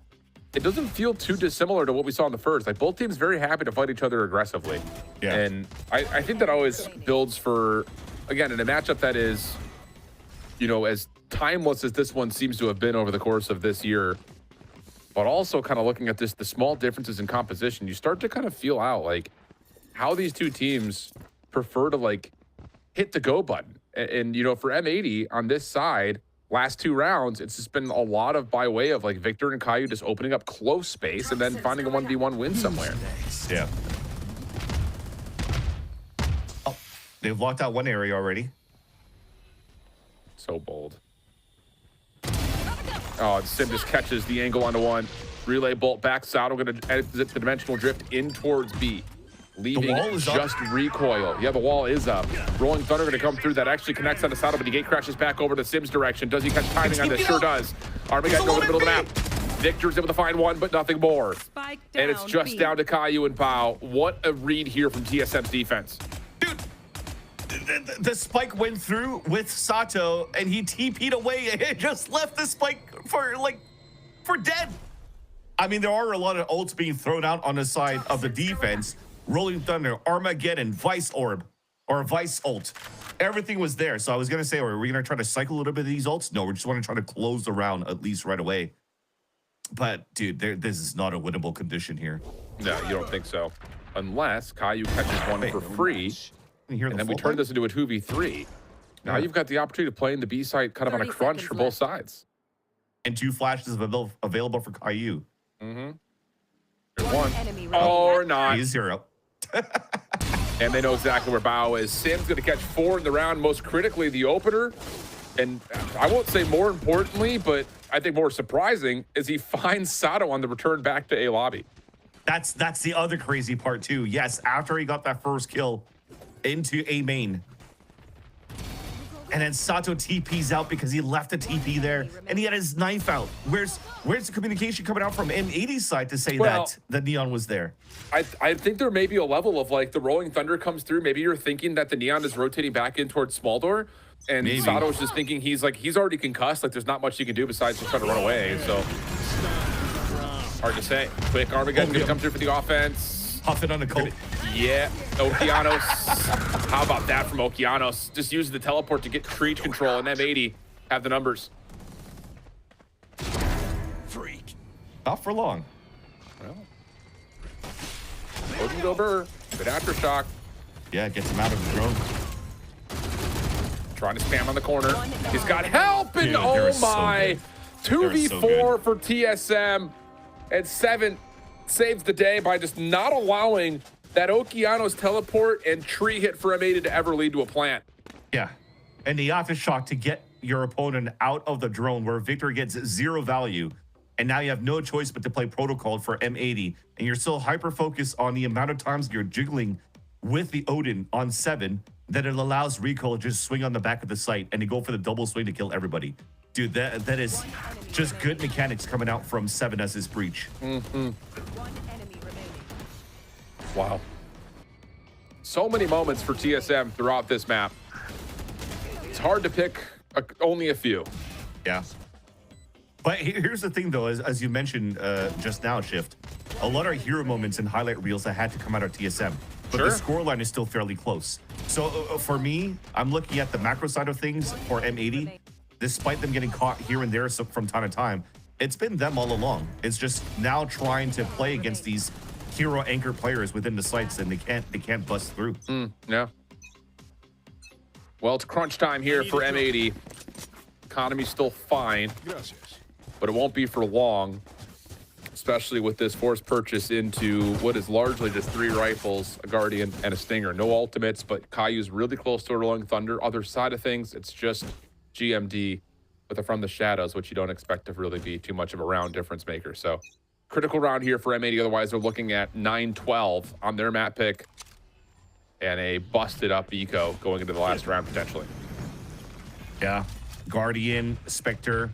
it doesn't feel too dissimilar to what we saw in the first. Like, both teams very happy to fight each other aggressively. Yeah. And I think that always builds for, again, in a matchup that is, you know, as timeless as this one seems to have been over the course of this year, but also kind of looking at this, the small differences in composition, you start to kind of feel out, like, how these two teams prefer to, like, hit the go button. And you know, for M80 on this side, last 2 rounds, it's just been a lot of by way of like Victor and Caillou just opening up close space and then finding a 1v1 win somewhere. Yeah. Oh, they've locked out one area already. So bold. Oh, and Sim just catches the angle onto one. Relay bolt back. Sato going to exit the dimensional drift in towards B. Leaving just recoil. Yeah, the wall is up. Rolling Thunder going to come through. That actually connects on the Sato, but the gate crashes back over to Sim's direction. Does he catch timing on this? Sure does. Armageddon over the middle of the map. Victor's able to find one, but nothing more. And it's just down to Caillou and Bao. What a read here from TSM's defense. Dude, the spike went through with Sato, and he TP'd away and just left the spike for dead. I mean, there are a lot of ults being thrown out on the side of the defense. Rolling Thunder, Armageddon, Vice Orb, or Vice Ult. Everything was there. So I was going to say, are we going to try to cycle a little bit of these ults? No, we just want to try to close the round at least right away. But, dude, this is not a winnable condition here. No, you don't think so. Unless Caillou catches one for free, and then we turn this into a 2v3. Now you've got the opportunity to play in the B side kind of on a crunch for both sides. And 2 flashes available for Caillou. Mm-hmm. There's one. Or not. He's 0. And they know exactly where Bao is. Sim's going to catch 4 in the round, most critically the opener. And I won't say more importantly, but I think more surprising is he finds Sato on the return back to A lobby. That's the other crazy part too. Yes, after he got that first kill into A main. And then Sato TP's out because he left a TP there and he had his knife out. Where's the communication coming out from M80's side to say that the Neon was there? I think there may be a level of like the Rolling Thunder comes through. Maybe you're thinking that the Neon is rotating back in towards small door. And Sato's just thinking he's already concussed. Like there's not much you can do besides just try to run away. So hard to say. Quick Armageddon gonna come through for the offense. Huffing on the coat. Yeah, Okeanos. How about that from Okeanos? Just use the teleport to get creech control, and M80 have the numbers. Freak. Not for long. Well, Odin Dober, good aftershock. Yeah, gets him out of the drone. Trying to spam on the corner. He's got help, and oh my. 2v4 for TSM, and 7 saves the day by just not allowing that Okeanos teleport and tree hit for M80 to ever lead to a plant. Yeah, and the aftershock to get your opponent out of the drone where Victor gets 0 value, and now you have no choice but to play protocol for M80, and you're still hyper-focused on the amount of times you're jiggling with the Odin on 7 that it allows Rico to just swing on the back of the site and to go for the double swing to kill everybody. Dude, that is just good mechanics coming out from 7 as his breach. Mm-hmm. Wow. So many moments for TSM throughout this map. It's hard to pick only a few. Yeah. But here's the thing, though, as you mentioned just now, Shift, a lot of hero moments and highlight reels that had to come out of TSM. But the scoreline is still fairly close. So for me, I'm looking at the macro side of things for M80. Despite them getting caught here and there from time to time, it's been them all along. It's just now trying to play against these hero anchor players within the sites, and they can't bust through. Yeah. Well, it's crunch time here for M80. Economy's still fine, but it won't be for long, especially with this forced purchase into what is largely just 3 rifles, a Guardian, and a Stinger. No ultimates, but Caillou's really close to Rolling Thunder. Other side of things, it's just GMD with a From the Shadows, which you don't expect to really be too much of a round difference maker. So critical round here for M80. Otherwise, they're looking at 9-12 on their map pick and a busted up Eco going into the last round potentially. Yeah, Guardian, Spectre.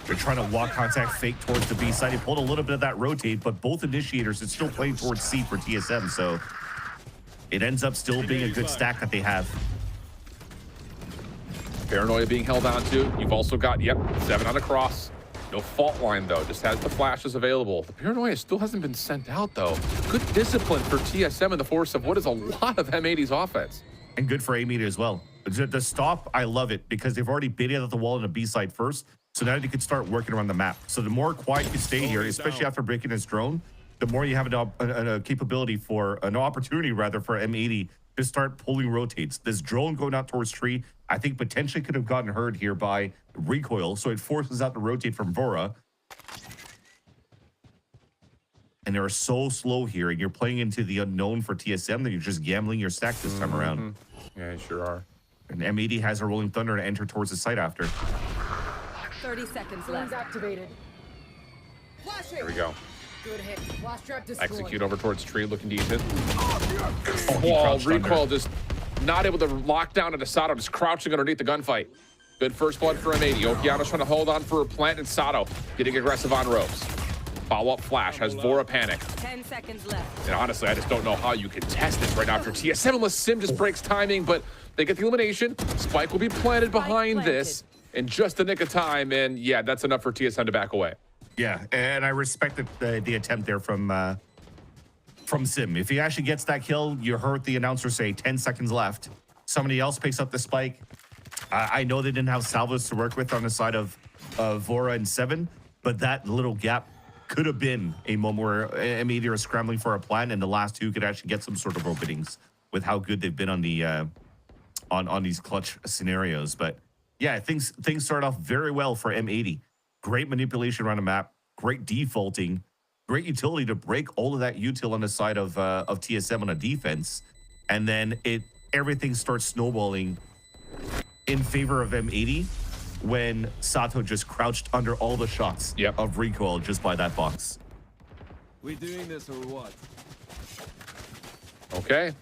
They're trying to walk contact fake towards the B side. He pulled a little bit of that rotate, but both initiators are still playing towards C for TSM, so it ends up still being a good stack that they have. Paranoia being held on to. You've also got, 7 on the cross. No fault line, though. Just has the flashes available. The paranoia still hasn't been sent out, though. Good discipline for TSM in the force of what is a lot of M80's offense. And good for A-Meter as well. The stop, I love it because they've already baited out the wall on the B side first. So now they can start working around the map. So the more quiet you stay here, especially after breaking his drone, the more you have a capability for, an opportunity rather, for M80 to start pulling rotates. This drone going out towards tree, I think potentially could have gotten hurt here by recoil. So it forces out the rotate from Vora. And they're so slow here, and you're playing into the unknown for TSM that you're just gambling your stack this time around. Yeah, you sure are. And M80 has a Rolling Thunder to enter towards the site after. 30 seconds left. Activated. There we go. Good hit. Flash trap destroyed. Execute over towards tree, looking decent. Oh, recoil just not able to lock down at Sato, just crouching underneath the gunfight. Good first blood for M80. Okeano's trying to hold on for a plant, and Sato getting aggressive on ropes. Follow-up flash, has Vora panic. 10 seconds left. And honestly, I just don't know how you can test this right now after TSM, unless Sim just breaks timing, but they get the elimination. Spike will be planted behind this in just the nick of time, and yeah, that's enough for TSM to back away. Yeah, and I respect the attempt there from Sim. If he actually gets that kill, you heard the announcer say 10 seconds left. Somebody else picks up the spike. I know they didn't have salvos to work with on the side of Vora and 7, but that little gap could have been a moment where M80 are scrambling for a plan, and the last two could actually get some sort of openings with how good they've been on the on these clutch scenarios. But yeah, things start off very well for M80. Great manipulation around the map, great defaulting, great utility to break all of that util on the side of TSM on a defense, and then everything starts snowballing in favor of M80 when Sato just crouched under all the shots of recoil just by that box. We doing this or what? Okay.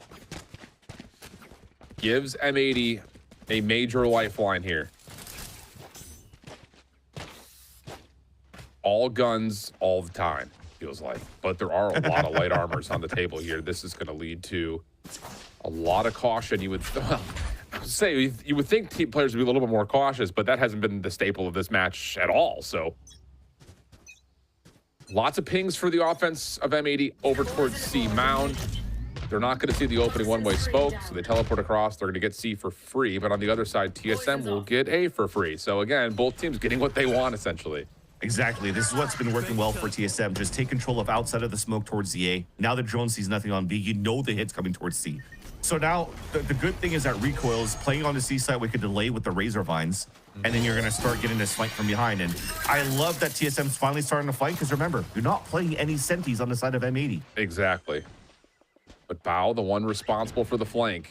Gives M80 a major lifeline here. All guns all the time, feels like. But there are a lot of light armors on the table here. This is going to lead to a lot of caution. You would say you would think team players would be a little bit more cautious, but that hasn't been the staple of this match at all. So lots of pings for the offense of M80 over towards C Mound. They're not going to see the opening one-way smoke, so they teleport across. They're going to get C for free, but on the other side, TSM will get A for free. So again, both teams getting what they want, essentially. Exactly. This is what's been working well for TSM. Just take control of outside of the smoke towards the A. Now the drone sees nothing on B. You know the hit's coming towards C. So now the good thing is that recoil is playing on the C side with a delay with the razor vines, and then you're going to start getting this flank from behind. And I love that TSM's finally starting to fight, because remember, you're not playing any senties on the side of M80. Exactly. But Bao, the one responsible for the flank,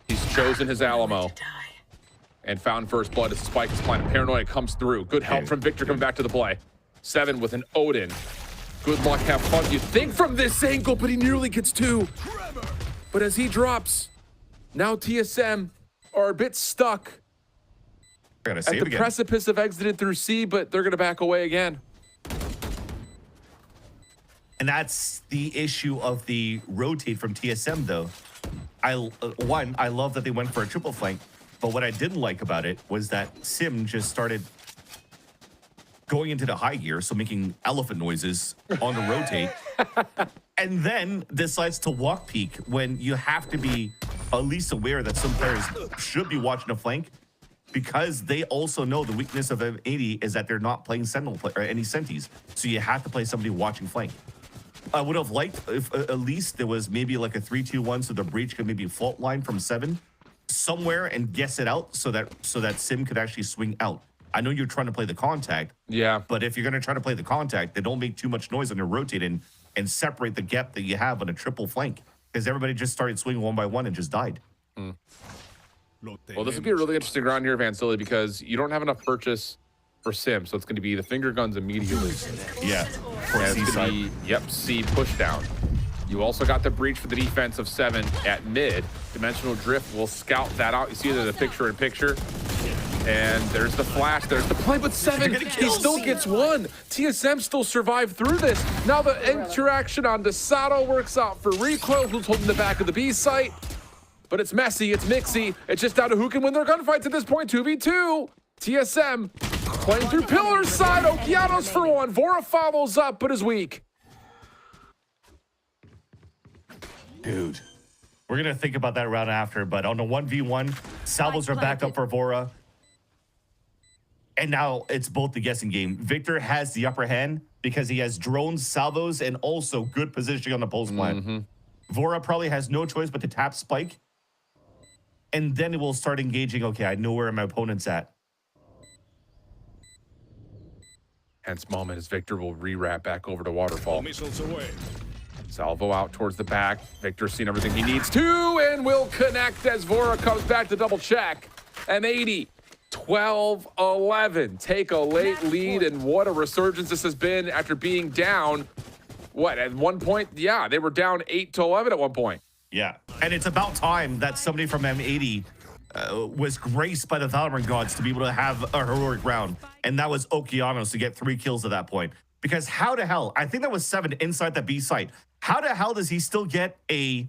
he's chosen his Alamo and found first blood as Spike is planted. Paranoia comes through. Good help from Victor coming back to the play. 7 with an Odin. Good luck, have fun. You think from this angle, but he nearly gets 2. But as he drops, now TSM are a bit stuck at the precipice of exited through C, but they're going to back away again. And that's the issue of the rotate from TSM, though. I love that they went for a triple flank, but what I didn't like about it was that Sim just started going into the high gear, so making elephant noises on the rotate, and then decides to walk peek when you have to be at least aware that some players should be watching a flank, because they also know the weakness of M80 is that they're not playing Sentinel or any senties, so you have to play somebody watching flank. I would have liked if at least there was maybe like a 3-2-1, so the breach could maybe fault line from 7 somewhere and guess it out so that Sim could actually swing out. I know you're trying to play the contact, but if you're going to try to play the contact, then don't make too much noise on your rotate and separate the gap that you have on a triple flank, because everybody just started swinging one by one and just died. Well, this would be a really interesting round here, Vansili, because you don't have enough purchase for Sim, so it's going to be the finger guns immediately. Yeah. And it's going to be, C push down. You also got the breach for the defense of 7 at mid. Dimensional Drift will scout that out. You see the picture-in-picture. And there's the flash, there's the play, but 7, he still gets 1. TSM still survived through this. Now the interaction on Desato works out for Recoil, who's holding the back of the B site. But it's messy, it's mixy. It's just down to who can win their gunfights at this point. 2v2. TSM playing through pillar side. Okeanos for one. Vora follows up, but is weak. Dude, we're going to think about that round after, but on a 1v1, salvos are back up for Vora. And now it's both the guessing game. Victor has the upper hand because he has drones, salvos, and also good positioning on the post plant. Vora probably has no choice but to tap spike. And then it will start engaging, okay, I know where my opponent's at. Hence moment as Victor will re-wrap back over to Waterfall. Salvo out towards the back. Victor's seen everything he needs to and will connect as Vora comes back to double check. M80, 12-11. Take a late lead, and what a resurgence this has been after being down. What, at one point? Yeah, they were down 8-11 at one point. Yeah, and it's about time that somebody from M80 was graced by the Valorant gods to be able to have a heroic round, and that was Okeanos to get 3 kills at that point. Because how the hell, I think that was 7 inside the B site. How the hell does he still get a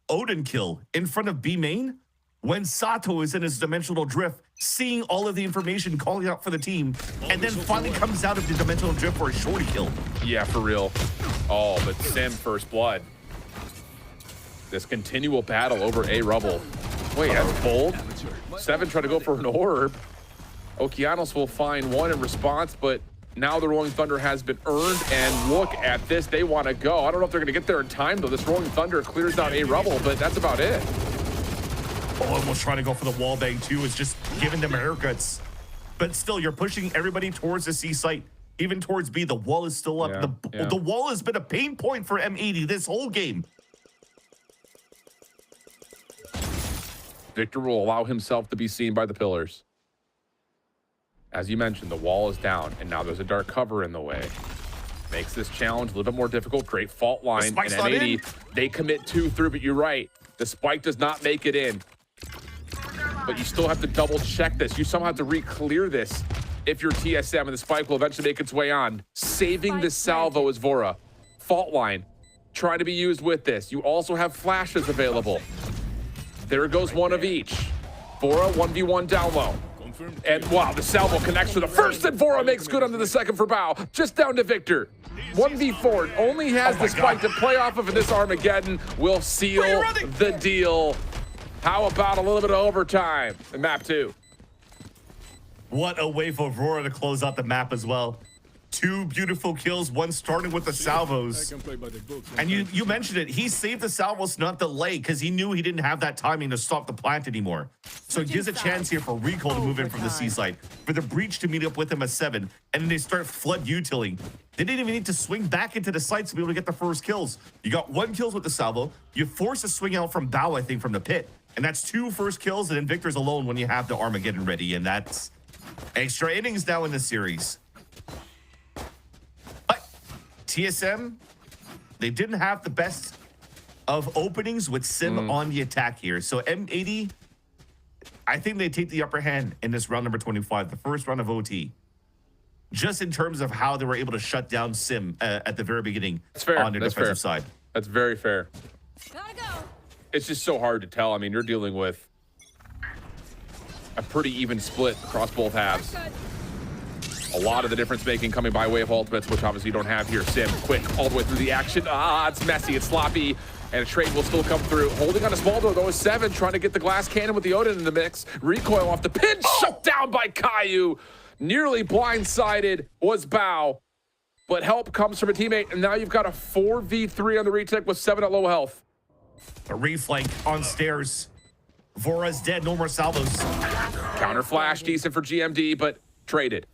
Odin kill in front of B main when Sato is in his dimensional drift, seeing all of the information, calling out for the team, and then finally comes out of the dimensional drift for a shorty kill? Yeah, for real. Oh, but Sim first blood. This continual battle over A rubble. Wait, that's bold. 7 trying to go for an orb. Okeanos will find one in response, but now the Rolling Thunder has been earned, and look at this. They want to go. I don't know if they're going to get there in time, though. This Rolling Thunder clears out A rubble, but that's about it. Oh, almost trying to go for the wall bang, too. It's just giving them haircuts. But still, you're pushing everybody towards the C site, even towards B. The wall is still up. The wall has been a pain point for M80 this whole game. Victor will allow himself to be seen by the pillars. As you mentioned, the wall is down, and now there's a dark cover in the way. Makes this challenge a little bit more difficult. Great fault line, and M80, they commit 2 through, but you're right. The spike does not make it in. But you still have to double check this. You somehow have to re-clear this if you're TSM, and the spike will eventually make its way on. Saving the salvo is Vora. Fault line, trying to be used with this. You also have flashes available. There goes one of each. Vora 1v1 down low. And wow, the salvo connects for the first, and Vora makes good onto the second for Bao. Just down to Victor. 1v4, only has the spike to play off of, and this Armageddon will seal the deal. How about a little bit of overtime in map 2? What a way for Vora to close out the map as well. 2 beautiful kills, one starting with the salvos. And you mentioned it, he saved the salvos, not the lay, because he knew he didn't have that timing to stop the plant anymore. So it gives a chance here for Recall to move in from the C site, for the Breach to meet up with him at 7, and then they start flood utiling. They didn't even need to swing back into the sites to be able to get the first kills. You got 1 kills with the salvo, you force a swing out from Bao, I think, from the pit, and that's 2 first kills, and then Victor's alone when you have the Armageddon ready, and that's extra innings now in the series. TSM, they didn't have the best of openings with Sim on the attack here. So M80, I think they take the upper hand in this round number 25, the first round of OT. Just in terms of how they were able to shut down Sim at the very beginning on their defensive side. That's very fair. Gotta go. It's just so hard to tell. I mean, you're dealing with a pretty even split across both halves. A lot of the difference making coming by way of ultimates, which obviously you don't have here. Sim, quick, all the way through the action. It's messy, it's sloppy, and a trade will still come through. Holding on a small door, though, is 7, trying to get the glass cannon with the Odin in the mix. Recoil off the pin, shut down by Caillou. Nearly blindsided was Bao, but help comes from a teammate, and now you've got a 4v3 on the retake with 7 at low health. A reflank on stairs. Vora's dead, no more salvos. Counter flash, decent for GMD, but traded.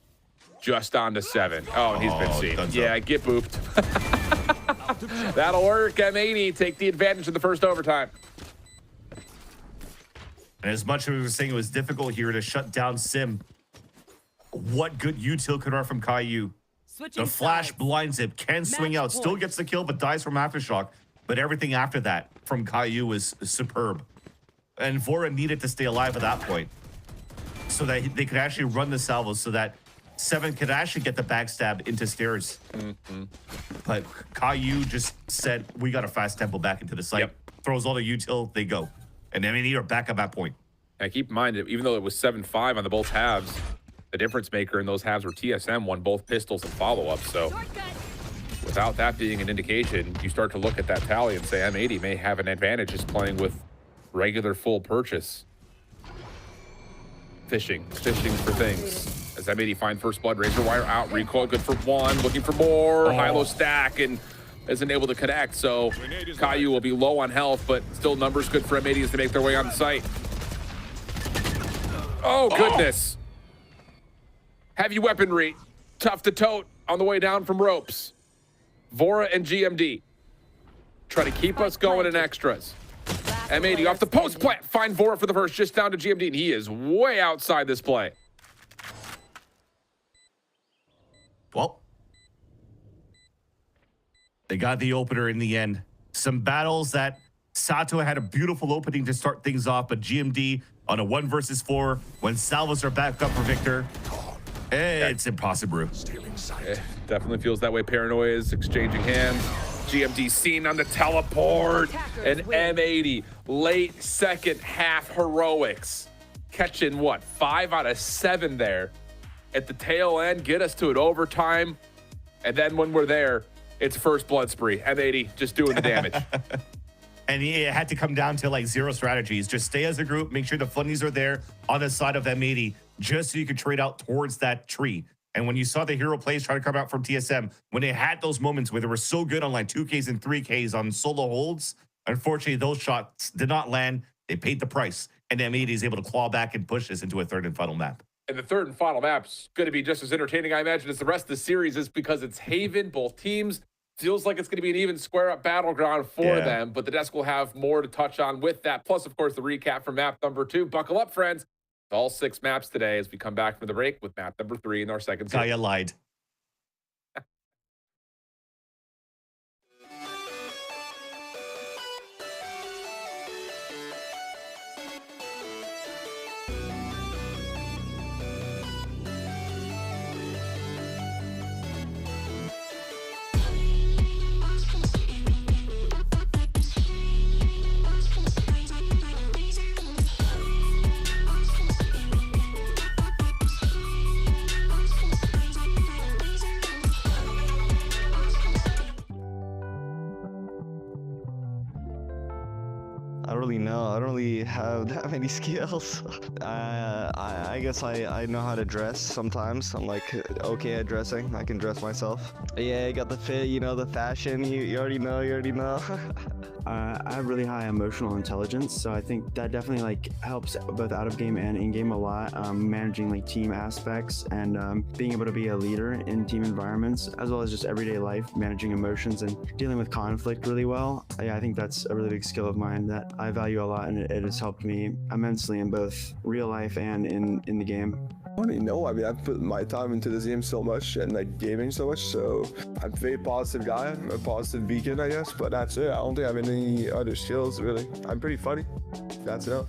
Just on to 7. Oh, and he's been seen. Yeah, get booped. That'll work. M80 take the advantage in the first overtime. And as much as we were saying it was difficult here to shut down Sim, what good util could are from Caillou. The flash blinds him, can swing out, still gets the kill, but dies from Aftershock. But everything after that from Caillou was superb. And Vora needed to stay alive at that point so that they could actually run the salvos so that 7 could actually get the backstab into stairs. But Caillou just said, we got a fast tempo back into the site. Throws all the util, they go. And M80 are back at that point. And keep in mind, that even though it was 7-5 on the both halves, the difference maker in those halves where TSM won both pistols and follow-ups. So without that being an indication, you start to look at that tally and say M80 may have an advantage just playing with regular full purchase. Fishing for things. As M80 find first blood, razor wire out, recoil good for one, looking for more, high-low stack, and isn't able to connect. So Caillou will be low on health, but still numbers good for M80 as they make their way on site. Oh, goodness. Heavy weaponry, tough to tote on the way down from ropes. Vora and GMD try to keep us going in extras. M80 off the post plant, find Vora for the first, just down to GMD, and he is way outside this play. Well, they got the opener in the end. Some battles that Sato had a beautiful opening to start things off, but GMD on a 1 versus 4 when Salvos are back up for Victor. It's impossible. It definitely feels that way. Paranoia is exchanging hands. GMD seen on the teleport, and M80 late second half heroics. Catching what, 5 out of 7 there at the tail end, get us to an overtime. And then when we're there, it's first blood spree. M80 just doing the damage. And it had to come down to like 0 strategies. Just stay as a group, make sure the funnies are there on the side of M80, just so you can trade out towards that tree. And when you saw the hero plays try to come out from TSM, when they had those moments where they were so good on like 2Ks and 3Ks on solo holds, unfortunately, those shots did not land. They paid the price. And M80 is able to claw back and push this into a third and final map. And the third and final map's going to be just as entertaining, I imagine, as the rest of the series is because it's Haven, both teams. Feels like it's going to be an even square-up battleground for them, but the desk will have more to touch on with that. Plus, of course, the recap from map number 2. Buckle up, friends. All 6 maps today as we come back from the break with map number 3 in our second series. Gaia lied. I don't really know. I don't really have that many skills. I guess I know how to dress sometimes. I'm like okay at dressing. I can dress myself. Yeah, I got the fit, you know, the fashion. You already know. You already know. I have really high emotional intelligence, so I think that definitely like helps both out of game and in game a lot. Managing like team aspects and being able to be a leader in team environments, as well as just everyday life, managing emotions and dealing with conflict really well. Yeah, I think that's a really big skill of mine that I value a lot, and it has helped me immensely in both real life and in the game. I don't even know. I mean, I've put my time into this game so much and like gaming so much, so I'm a very positive guy. I'm a positive beacon, I guess, but that's it. I don't think I have any other skills, really. I'm pretty funny. That's enough.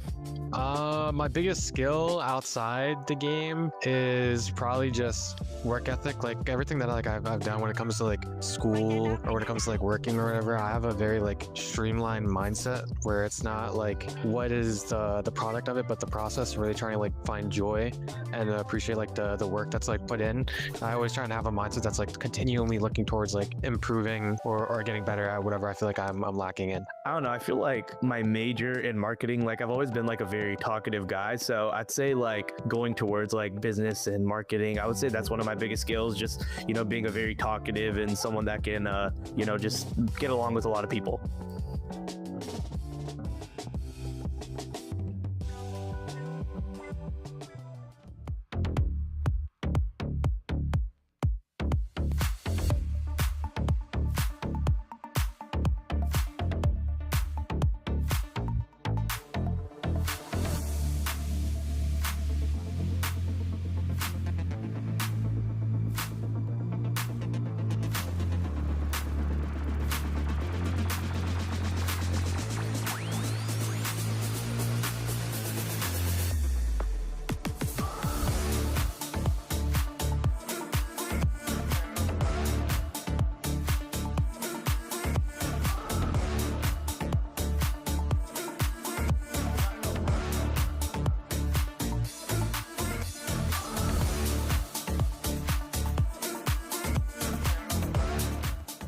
My biggest skill outside the game is probably just work ethic. Like everything that I've done when it comes to like school or when it comes to like working or whatever, I have a very like streamlined mindset where it's not like what is the product of it, but the process. Really trying to like find joy and appreciate like the work that's like put in. I always try to have a mindset that's like continually looking towards like improving or getting better at whatever I feel like I'm lacking in. I don't know. I feel like my major in marketing, like I've always been like a very talkative guy. So I'd say like going towards like business and marketing, I would say that's one of my biggest skills. Just, you know, being a very talkative and someone that can, you know, just get along with a lot of people.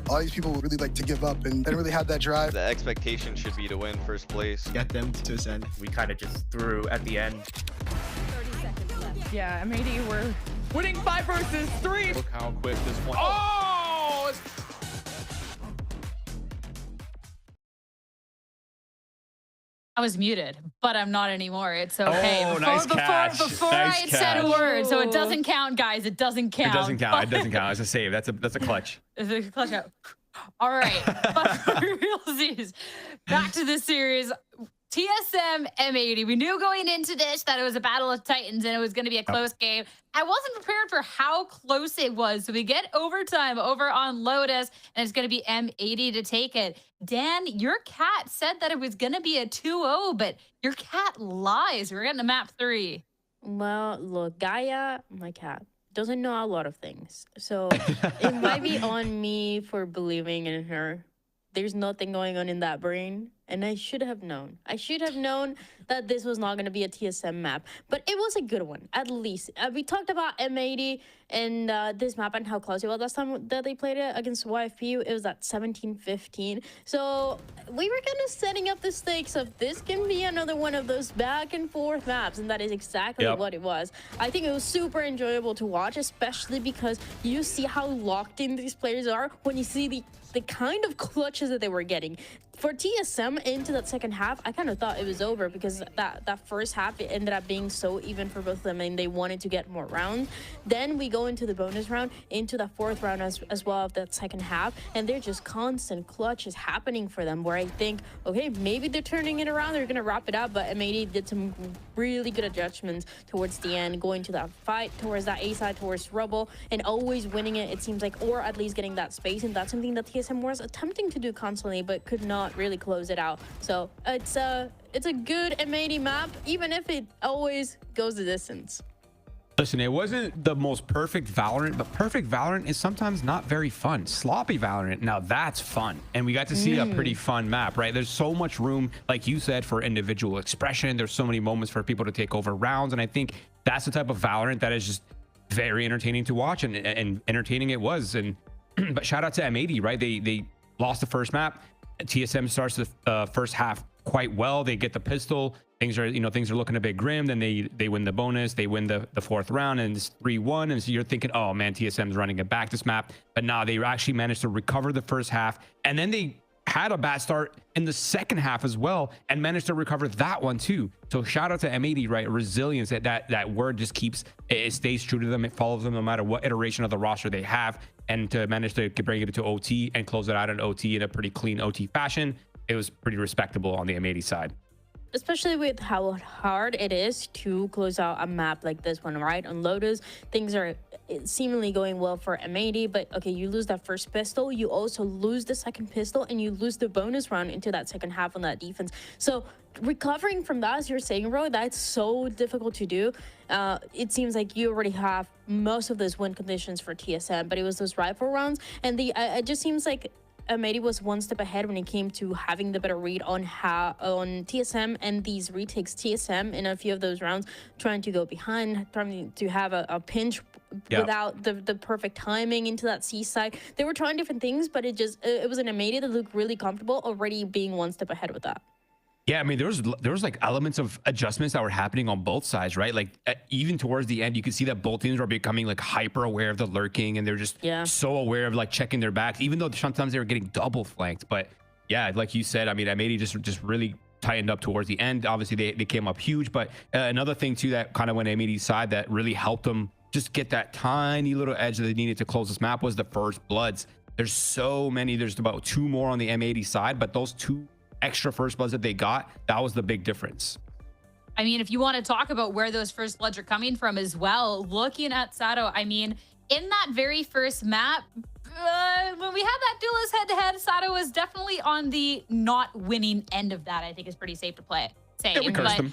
a lot of these people would really like to give up and they don't really have that drive. The expectation should be to win first place. Get them to ascend. We kind of just threw at the end. 30 seconds left. Yeah, M80 we're winning 5 versus 3. Look how quick this one. Oh! I was muted, but I'm not anymore. It's okay. Oh, nice catch. Before Nice I had said a catch. word, so it doesn't count, guys. It doesn't count. It doesn't count. It doesn't count. It's a save. That's a clutch. It's a clutch out. All right, but for realsies, back to the series. TSM M80. We knew going into this that it was a battle of titans and it was going to be a close game. I wasn't prepared for how close it was. So we get overtime over on Lotus, and it's going to be M80 to take it. Dan, your cat said that it was going to be a 2-0, but your cat lies. We're getting to map 3. Well, look, Gaia, my cat, doesn't know a lot of things. So it might be on me for believing in her. There's nothing going on in that brain. And I should have known. I should have known that this was not going to be a TSM map. But it was a good one, at least. We talked about M80 and this map and how close it was last time that they played it against YFP. It was at 17-15. So we were kind of setting up the stakes of this can be another one of those back and forth maps. And that is exactly what it was. I think it was super enjoyable to watch, especially because you see how locked in these players are when you see the kind of clutches that they were getting. For TSM into that second half, I kind of thought it was over because that first half, it ended up being so even for both of them and they wanted to get more rounds. Then we go into the bonus round, into the fourth round as well of that second half, and they're just constant clutches happening for them where I think, okay, maybe they're turning it around, they're going to wrap it up, but M80 did some really good adjustments towards the end, going to that fight, towards that A side, towards Rubble, and always winning it seems like, or at least getting that space, and that's something that TSM was attempting to do constantly, but could not really close it out. So it's a good M80 map, even if it always goes the distance. Listen, it wasn't the most perfect Valorant, but perfect Valorant is sometimes not very fun. Sloppy Valorant, now that's fun. And we got to see a pretty fun map, right? There's so much room, like you said, for individual expression. There's so many moments for people to take over rounds. And I think that's the type of Valorant that is just very entertaining to watch, and entertaining it was. And but shout out to M80, right? They lost the first map. TSM starts the first half quite well. They get the pistol. Things are looking a bit grim. Then they win the bonus. They win the fourth round, and it's 3-1. And so you're thinking, oh man, TSM's running it back this map. But nah, they actually managed to recover the first half, and then they had a bad start in the second half as well, and managed to recover that one too. So shout out to M80, right? Resilience. That word just keeps it stays true to them. It follows them no matter what iteration of the roster they have. And to manage to bring it to OT and close it out in OT in a pretty clean OT fashion, it was pretty respectable on the M80 side. Especially with how hard it is to close out a map like this one, right? On Lotus, things are seemingly going well for M80, but okay, you lose that first pistol, you also lose the second pistol, and you lose the bonus round into that second half on that defense. So recovering from that, as you're saying, bro, that's so difficult to do. It seems like you already have most of those win conditions for TSM, but it was those rifle rounds, and it just seems like M80 was one step ahead when it came to having the better read on TSM and these retakes. TSM in a few of those rounds trying to go behind, trying to have a pinch without the perfect timing into that C side. They were trying different things, but it was an M80 that looked really comfortable, already being one step ahead with that. Yeah, I mean, there was like elements of adjustments that were happening on both sides, right? Like even towards the end, you could see that both teams were becoming like hyper aware of the lurking, and they're just so aware of like checking their backs, even though sometimes they were getting double flanked. But yeah, like you said, I mean, M80 just really tightened up towards the end. Obviously, they came up huge, but another thing too that kind of went M80's side that really helped them just get that tiny little edge that they needed to close this map was the first bloods. There's so many. There's about 2 more on the M80 side, but those 2 extra first bloods that they got, that was the big difference. I mean, if you want to talk about where those first bloods are coming from as well, looking at Sato, I mean, in that very first map, when we had that duelist head-to-head, Sato was definitely on the not winning end of that. I think is pretty safe to say. Yeah, we cursed him.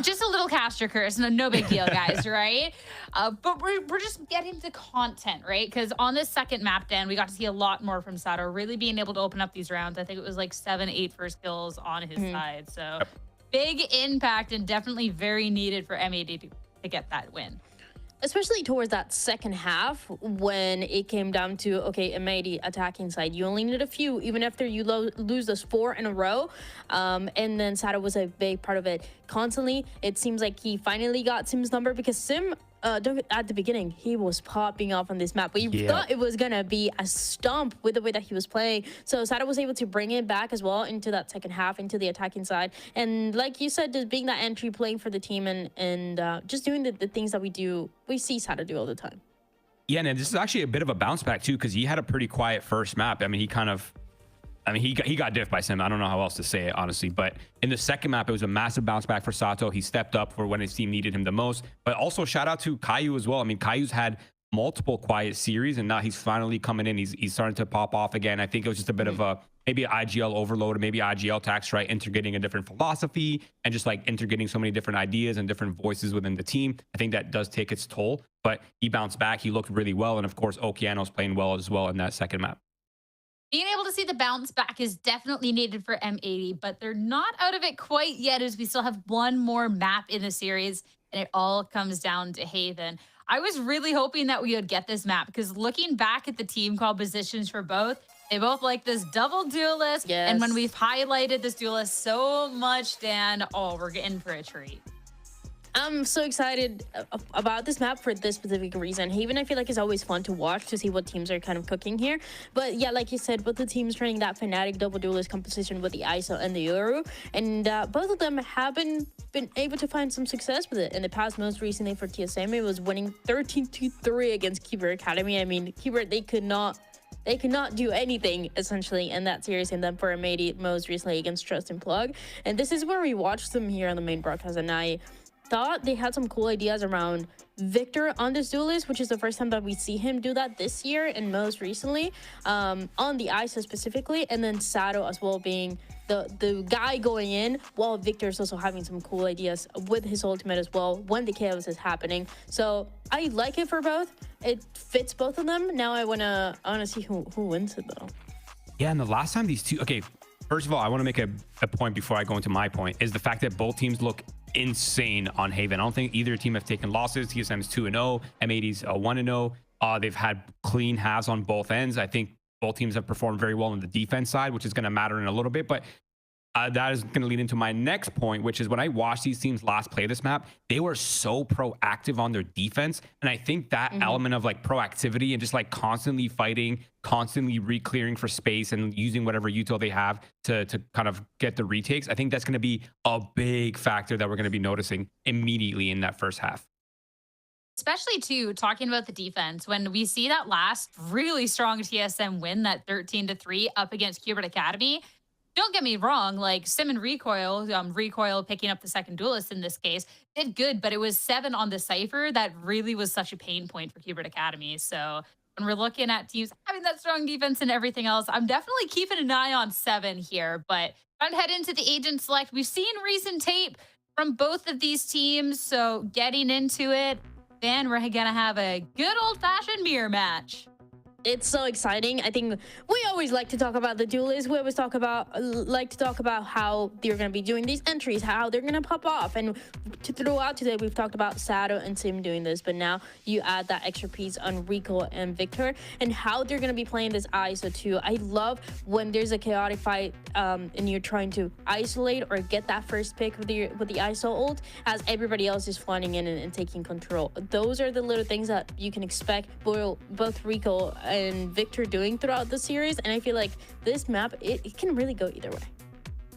Just a little caster curse, no big deal, guys, right? But we're just getting to content, right? Because on this second map, Dan, we got to see a lot more from Sato, really being able to open up these rounds. I think it was like 7-8 first kills on his side. So big impact, and definitely very needed for M80 to get that win. especially towards that second half when it came down to, okay, M80 attacking side, you only need a few, even after you lose those 4 in a row. And then Sato was a big part of it constantly. It seems like he finally got Sim's number, because Sim, at the beginning, he was popping off on this map. We thought it was gonna be a stomp with the way that he was playing. So Sato was able to bring it back as well into that second half, into the attacking side. And like you said, just being that entry, playing for the team, and just doing the things that we see Sato do all the time. Yeah, and this is actually a bit of a bounce back too, because he had a pretty quiet first map. I mean, he got diffed by Sim. I don't know how else to say it, honestly. But in the second map, it was a massive bounce back for Sato. He stepped up for when his team needed him the most. But also shout out to Caillou as well. I mean, Caillou's had multiple quiet series, and now he's finally coming in. He's starting to pop off again. I think it was just a bit of a maybe an IGL overload, or maybe IGL tax, right? Integrating a different philosophy and just like integrating so many different ideas and different voices within the team. I think that does take its toll. But he bounced back. He looked really well. And of course, Okeano's playing well as well in that second map. Being able to see the bounce back is definitely needed for M80, but they're not out of it quite yet, as we still have one more map in the series, and it all comes down to Haven. I was really hoping that we would get this map, because looking back at the team compositions for both, they both like this double duelist. Yes. And when we've highlighted this duelist so much, Dan, oh, we're in for a treat. I'm so excited about this map for this specific reason. Haven, I feel like, is always fun to watch to see what teams are kind of cooking here. But yeah, like you said, both the teams running that Fnatic double duelist composition with the ISO and the Euro. And both of them have been able to find some success with it. In the past, most recently for TSM, it was winning 13-3 against Keeper Academy. I mean, Keeper, they could not do anything essentially in that series, and then for M80 most recently against Trust and Plug. And this is where we watched them here on the main broadcast, and I thought they had some cool ideas around Victor on this duelist, which is the first time that we see him do that this year, and most recently on the ISO specifically, and then Sato as well being the guy going in, while Victor's also having some cool ideas with his ultimate as well when the chaos is happening. So I like it for both. It fits both of them. Now I wanna see who wins it though. Yeah, and the last time these two, okay, first of all, I want to make a point before I go into my point, is the fact that both teams look insane on Haven. I don't think either team have taken losses. TSM's 2-0, M80's 1-0. They've had clean halves on both ends. I think both teams have performed very well on the defense side, which is going to matter in a little bit. But that is going to lead into my next point, which is when I watched these teams last play this map, they were so proactive on their defense. And I think that element of like proactivity and just like constantly fighting, constantly re-clearing for space and using whatever util they have to kind of get the retakes, I think that's going to be a big factor that we're going to be noticing immediately in that first half. Especially too, talking about the defense, when we see that last really strong TSM win, that 13-3 up against Qbert Academy. Don't get me wrong, like Sim and Recoil, Recoil picking up the second duelist in this case, did good, but it was 7 on the Cypher that really was such a pain point for Qbert Academy. So when we're looking at teams having that strong defense and everything else, I'm definitely keeping an eye on 7 here. But I'm head into the agent select. We've seen recent tape from both of these teams, so getting into it, then we're gonna have a good old-fashioned mirror match. It's so exciting. I think we always like to talk about the duelists. We always like to talk about how they're going to be doing these entries, how they're going to pop off. And throughout today, we've talked about Sato and Sim doing this, but now you add that extra piece on Rico and Victor and how they're going to be playing this ISO too. I love when there's a chaotic fight and you're trying to isolate or get that first pick with the ISO ult as everybody else is flying in and taking control. Those are the little things that you can expect both Rico and Victor doing throughout the series, and I feel like this map it can really go either way.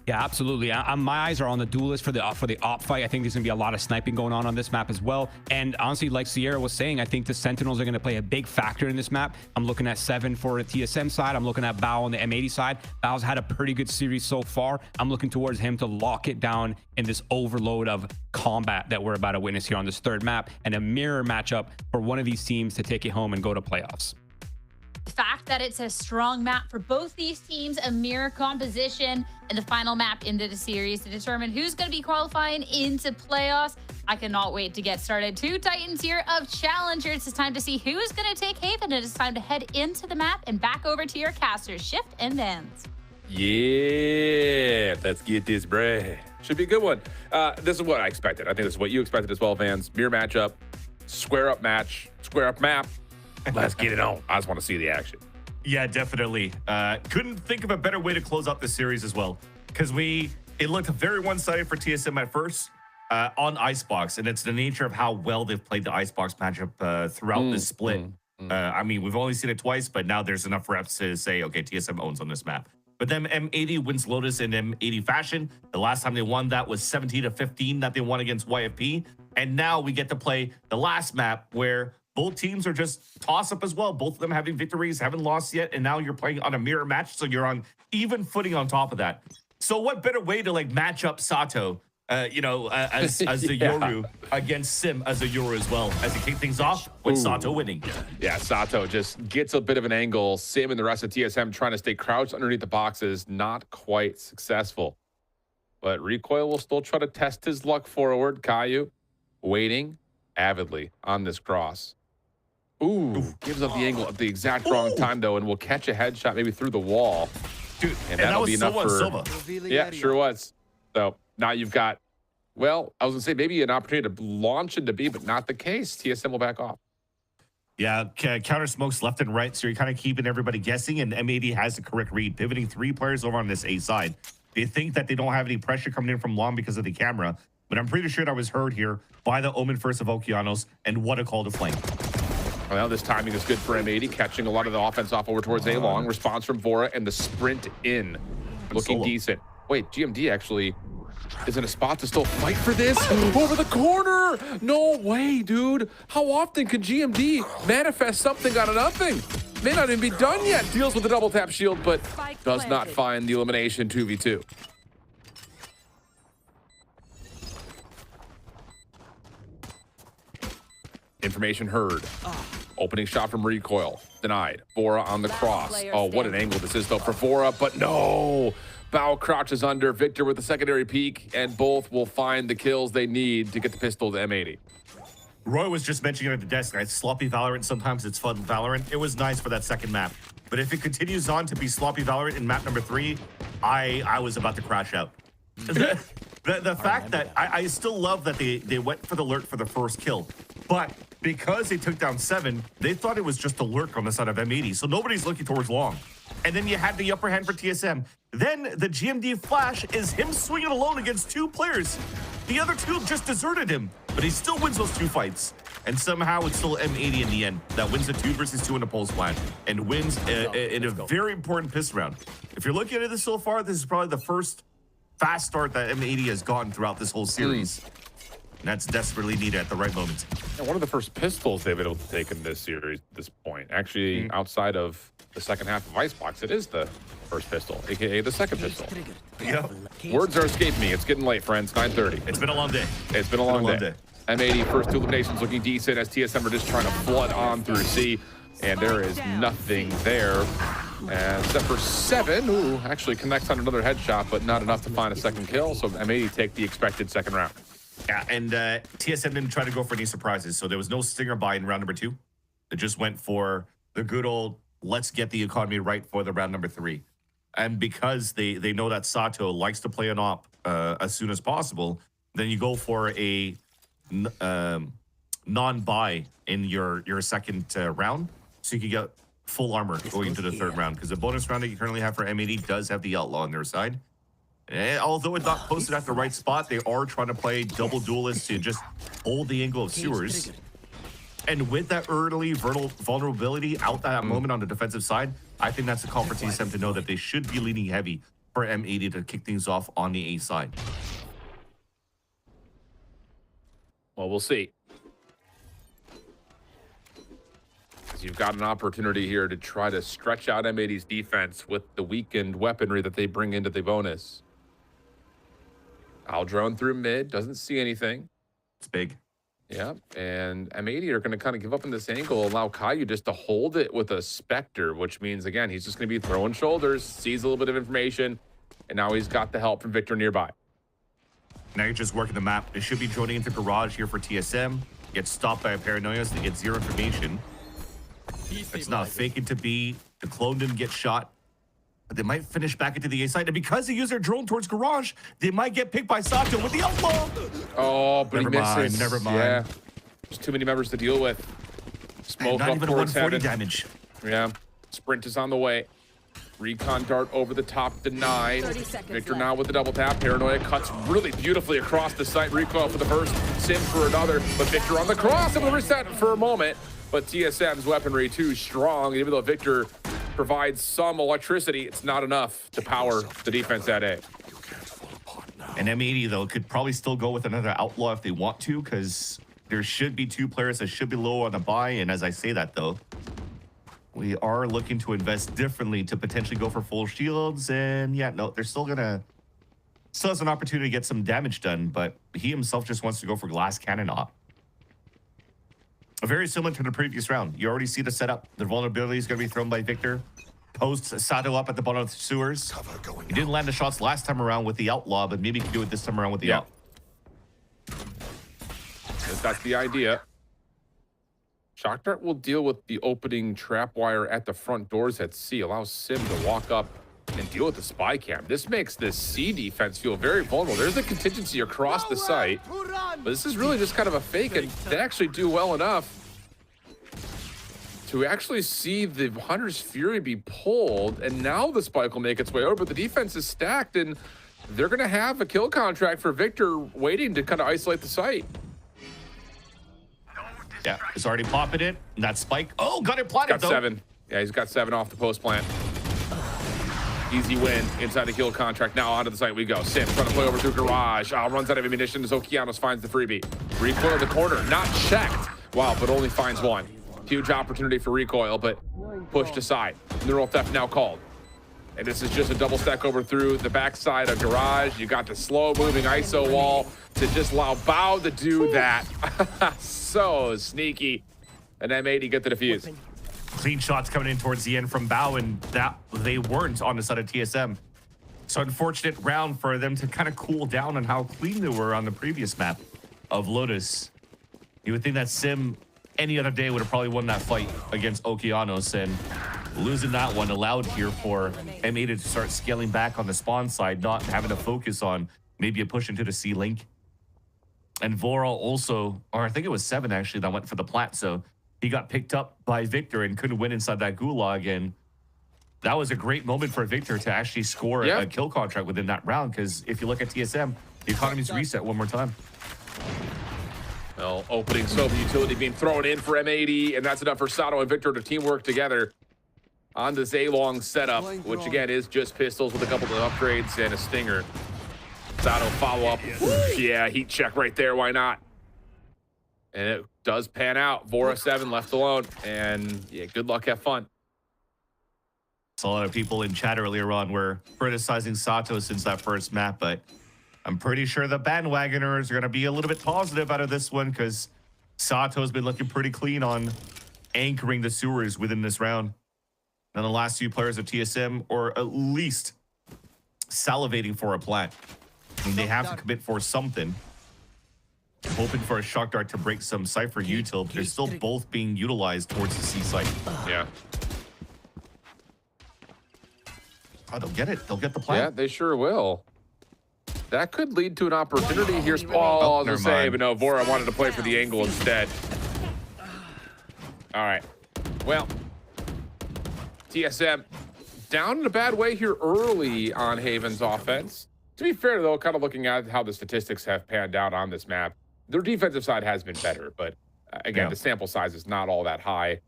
Yeah, absolutely. My eyes are on the duelist for the op fight. I think there's going to be a lot of sniping going on this map as well. And honestly, like Sierra was saying, I think the Sentinels are going to play a big factor in this map. I'm looking at 7 for the TSM side. I'm looking at Bao on the M80 side. Bao's had a pretty good series so far. I'm looking towards him to lock it down in this overload of combat that we're about to witness here on this third map, and a mirror matchup for one of these teams to take it home and go to playoffs. The fact that it's a strong map for both these teams, a mirror composition, and the final map into the series to determine who's going to be qualifying into playoffs. I cannot wait to get started. 2 Titans here of Challengers. It's time to see who's going to take Haven. It is time to head into the map and back over to your casters. Shift and Vens. Yeah, let's get this bread. Should be a good one. This is what I expected. I think this is what you expected as well, Vans. Mirror matchup. Square up match, square up map. Let's get it on. I just want to see the action. Yeah, definitely. Couldn't think of a better way to close out the series as well, because it looked very one-sided for TSM at first on Icebox, and it's the nature of how well they've played the Icebox matchup throughout this split. I mean, we've only seen it twice, but now there's enough reps to say, okay, TSM owns on this map. But then M80 wins Lotus in M80 fashion. The last time they won that was 17-15 that they won against YFP. And now we get to play the last map where both teams are just toss-up as well. Both of them having victories, haven't lost yet, and now you're playing on a mirror match, so you're on even footing on top of that. So what better way to like match up Sato, as the Yoru against Sim as a Yoru as well, as he kick things off with Sato winning. Yeah, Sato just gets a bit of an angle. Sim and the rest of TSM trying to stay crouched underneath the boxes, not quite successful. But Recoil will still try to test his luck forward. Caillou waiting avidly on this cross. Ooh, gives up the angle at the exact wrong time though, and will catch a headshot maybe through the wall. Dude, and that'll be enough for Silva. Yeah, sure was. So now you've got, well, I was gonna say maybe an opportunity to launch into B, but not the case. TSM will back off. Yeah, counter smokes left and right, so you're kind of keeping everybody guessing, and M80 has the correct read, pivoting 3 players over on this A side. They think that they don't have any pressure coming in from long because of the camera, but I'm pretty sure that was heard here by the Omen first of Okeanos, and what a call to flame. Well, this timing is good for M80, catching a lot of the offense off over towards A long. Response from Vora and the sprint in. Looking decent. Wait, GMD actually is in a spot to still fight for this. Over the corner! No way, dude. How often can GMD manifest something out of nothing? May not even be done yet. Deals with the double tap shield, but does not find the elimination 2v2. Information heard. Opening shot from Recoil. Denied. Vora on the cross. Oh, what an angle this is, though, for Vora, but no! Bao crouches under. Victor with the secondary peek, and both will find the kills they need to get the pistol to M80. Roy was just mentioning it at the desk, right? Sloppy Valorant, sometimes it's fun Valorant. It was nice for that second map. But if it continues on to be sloppy Valorant in map number 3, I was about to crash out. The fact that I still love that they went for the lurk for the first kill, but because they took down 7, they thought it was just a lurk on the side of M80, so nobody's looking towards long. And then you had the upper hand for TSM. Then the GMD flash is him swinging alone against 2 players. The other 2 just deserted him, but he still wins those 2 fights. And somehow it's still M80 in the end that wins the 2 versus 2 in the pulse plan and wins in a very important pistol round. If you're looking at this so far, this is probably the first fast start that M80 has gotten throughout this whole series. And that's desperately needed at the right moment. And one of the first pistols they've been able to take in this series at this point. Actually, outside of the second half of Icebox, it is the first pistol, aka the second pistol. Yep. Words are escaping me. It's getting late, friends. 9:30. It's been a long day. It's been a long day. M80 first 2 eliminations looking decent as TSM are just trying to flood on through C, and there is nothing there. And except for 7, who actually connects on another headshot, but not enough to find a second kill. So M80 take the expected second round. Yeah, and TSM didn't try to go for any surprises, so there was no stinger buy in round number 2. They just went for the good old, let's get the economy right for the round number 3. And because they know that Sato likes to play an op as soon as possible, then you go for a non-buy in your second round, so you can get full armor going into the 3rd round, because the bonus round that you currently have for M80 does have the Outlaw on their side. And although it's not posted at the right spot, they are trying to play double duelists to just hold the angle of sewers. And with that early vulnerability out that moment on the defensive side, I think that's a call for TSM to know that they should be leaning heavy for M80 to kick things off on the A side. Well, we'll see. Because you've got an opportunity here to try to stretch out M80's defense with the weakened weaponry that they bring into the bonus. I'll drone through mid, doesn't see anything. It's big. Yeah, and M80 are going to kind of give up in this angle, allow Caillou just to hold it with a Spectre, which means, again, he's just going to be throwing shoulders, sees a little bit of information, and now he's got the help from Victor nearby. Now you're just working the map. They should be joining into Garage here for TSM. Gets stopped by a Paranoia, so they get 0 information. It's not faking to be. The clone didn't get shot. But they might finish back into the A side. And because they use their drone towards Garage, they might get picked by Sato with the Outlaw. Oh, but never he misses. mind, never mind. Yeah. There's too many members to deal with. Smoke Not up even towards 140 heaven. damage. Yeah. Sprint is on the way. Recon dart over the top, denied. Victor now with the double tap. Paranoia cuts really beautifully across the site. Recoil for the first, Sim for another. But Victor on the cross, able to reset for a moment. But TSM's weaponry too strong. Even though Victor provides some electricity, it's not enough to power the defense at A. And M80, though, could probably still go with another outlaw if they want to, because there should be 2 players that should be low on the buy. And as I say that, though, we are looking to invest differently to potentially go for full shields. And yeah, no, they're still has an opportunity to get some damage done, but he himself just wants to go for glass cannon op. Very similar to the previous round. You already see the setup. The vulnerability is going to be thrown by Victor. Posts Sato up at the bottom of the sewers. He didn't land the shots last time around with the outlaw, but maybe he can do it this time around with the out. That's the idea. Shock Dart will deal with the opening trap wire at the front doors at C, allows Sim to walk up and deal with the spy cam. This makes this C defense feel very vulnerable. There's a contingency across the site, but this is really just kind of a fake, and they actually do well enough to actually see the Hunter's Fury be pulled, and now the spike will make its way over, but the defense is stacked, and they're going to have a kill contract for Victor waiting to kind of isolate the site. Yeah, it's already popping it. And that spike. Oh, got it planted, Got 7. Yeah, he's got 7 off the post plant. Easy win inside the kill contract. Now onto the site we go. Sim trying to play over to garage. Runs out of ammunition as Okeanos finds the freebie. Recoil in the corner, not checked. Wow, but only finds 1. Huge opportunity for recoil, but pushed aside. Neural theft now called. And this is just a double stack over through the backside of garage. You got the slow moving ISO wall to just allow Bao to do that. So sneaky. And M80 get the defuse. Clean shots coming in towards the end from Bao, and that they weren't on the side of TSM. So unfortunate round for them to kind of cool down on how clean they were on the previous map of Lotus. You would think that Sim any other day would have probably won that fight against Okeanos, and losing that one allowed here for M80 to start scaling back on the spawn side, not having to focus on maybe a push into the C link. And Vora also, or I think it was 7 actually, that went for the plat, so he got picked up by Victor and couldn't win inside that gulag, and that was a great moment for Victor to actually score a kill contract within that round, because if you look at TSM, the economy's reset one more time. Well, opening Soba utility being thrown in for M80, and that's enough for Sato and Victor to teamwork together on this A-long setup, which again is just pistols with a couple of upgrades and a stinger. Sato follow up. Yeah, heat check right there. Why not? And it does pan out. Vora 7 left alone. And yeah, good luck. Have fun. So a lot of people in chat earlier on were criticizing Sato since that first map, but I'm pretty sure the bandwagoners are going to be a little bit positive out of this one, because Sato's been looking pretty clean on anchoring the sewers within this round. And the last few players of TSM are at least salivating for a plant. I mean, they have to commit for something. Hoping for a shock dart to break some Cypher util, but they're still both being utilized towards the C site. Yeah. Oh, they'll get it. They'll get the plant. Yeah, they sure will. That could lead to an opportunity here. Oh, to say, but no, Vora wanted to play for the angle instead. All right. Well, TSM down in a bad way here early on Haven's offense. To be fair, though, kind of looking at how the statistics have panned out on this map, their defensive side has been better, but again, the sample size is not all that high.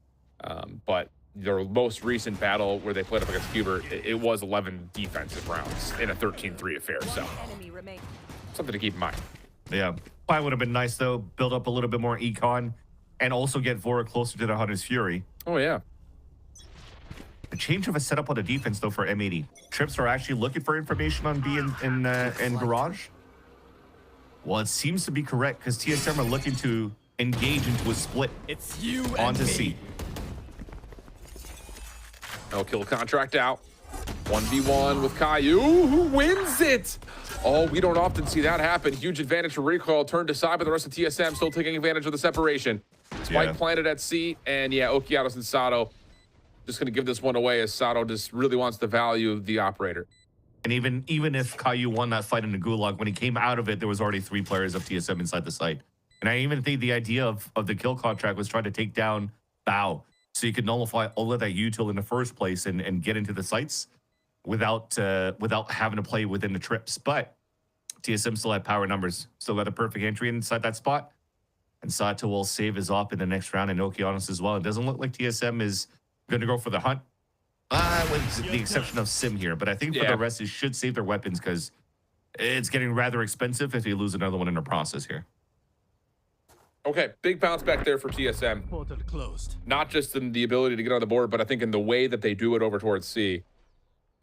But their most recent battle where they played up against Cuber, it was 11 defensive rounds in a 13-3 affair, so something to keep in mind. Yeah, probably would have been nice, though, build up a little bit more econ and also get Vora closer to the Hunter's Fury. Oh, yeah. A change of a setup on the defense, though, for M80. Trips are actually looking for information on B and Garage. Well, it seems to be correct, because TSM are looking to engage into a split onto C. No kill contract out. 1v1 with Caillou, who wins it. Oh, we don't often see that happen. Huge advantage for Recoil, turned aside by the rest of TSM, still taking advantage of the separation. Spike planted at C, and yeah, Okeanos and Sato just going to give this one away, as Sato just really wants to value the operator. And even if Caillou won that fight in the Gulag, when he came out of it, there was already 3 players of TSM inside the site. And I even think the idea of the kill contract was trying to take down Bow, so you could nullify all of that util in the first place and get into the sites without having to play within the trips. But TSM still had power numbers, still got a perfect entry inside that spot. And Sato will save his op in the next round, and Okeanos as well. It doesn't look like TSM is going to go for the hunt, with the exception of Sim here. But I think for the rest, they should save their weapons because it's getting rather expensive if they lose another one in the process here. Okay, big bounce back there for TSM. Portal closed. Not just in the ability to get on the board, but I think in the way that they do it over towards C.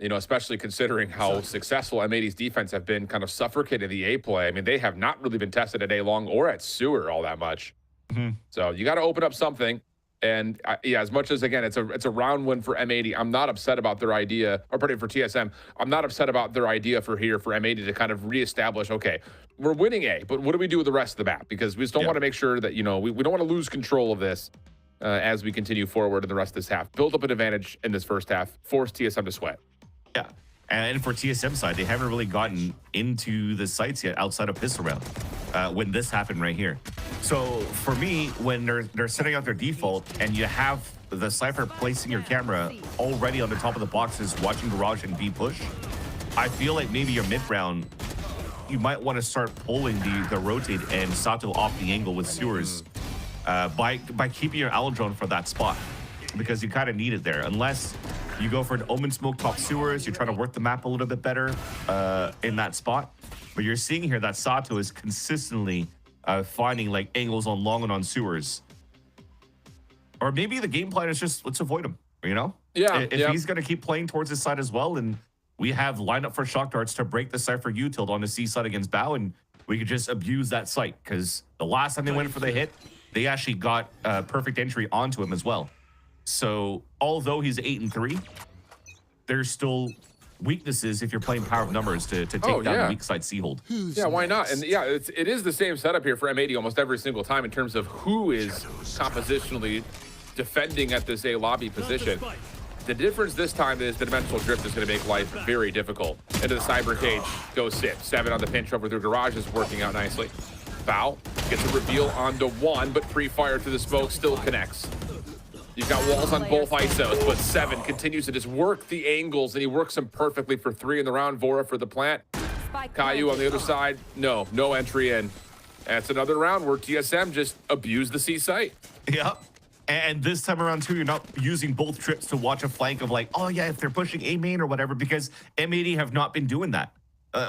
You know, especially considering how successful M80's defense have been kind of suffocating the A play. I mean, they have not really been tested at A long or at sewer all that much. So you got to open up something. And yeah, as much as, again, it's a round win for M80, I'm not upset about their idea, or pardon, for TSM, I'm not upset about their idea for M80 to kind of reestablish, okay, we're winning A, but what do we do with the rest of the map? Because we just don't want to make sure that, you know, we don't want to lose control of this as we continue forward in the rest of this half. Build up an advantage in this first half, force TSM to sweat. Yeah, and for TSM side, they haven't really gotten into the sites yet outside of pistol round when this happened right here. So for me, when they're setting out their default and you have the Cypher placing your camera already on the top of the boxes watching Garage and B push, I feel like maybe your mid round, you might want to start pulling the rotate and Sato off the angle with sewers by keeping your Owl drone for that spot, because you kind of need it there. Unless you go for an Omen smoke top sewers, you're trying to work the map a little bit better in that spot. But you're seeing here that Sato is consistently finding like angles on long and on sewers. Or maybe the game plan is just, let's avoid him, you know? Yeah. If he's going to keep playing towards his side as well, and we have lineup for shock darts to break the Cypher util on the C side against Bow, and we could just abuse that site, because the last time they went for the hit, they actually got perfect entry onto him as well. So although he's 8-3, there's still weaknesses if you're playing power of numbers to take down the weak side C-hold. Yeah, why not? And yeah, it is the same setup here for M80 almost every single time in terms of who is compositionally defending at this A lobby position. The difference this time is the dimensional drift is going to make life very difficult. Into the cyber cage goes Sip. 7 on the pinch over through Garage is working out nicely. Bow gets a reveal onto 1, but pre-fire to the smoke still connects. You've got walls on both ISOs, but 7 continues to just work the angles, and he works them perfectly for 3 in the round. Vora for the plant. Caillou on the other side, no entry in. That's another round where TSM just abused the C site. Yep. And this time around, too, you're not using both trips to watch a flank of like, oh, yeah, if they're pushing A main or whatever, because M80 have not been doing that.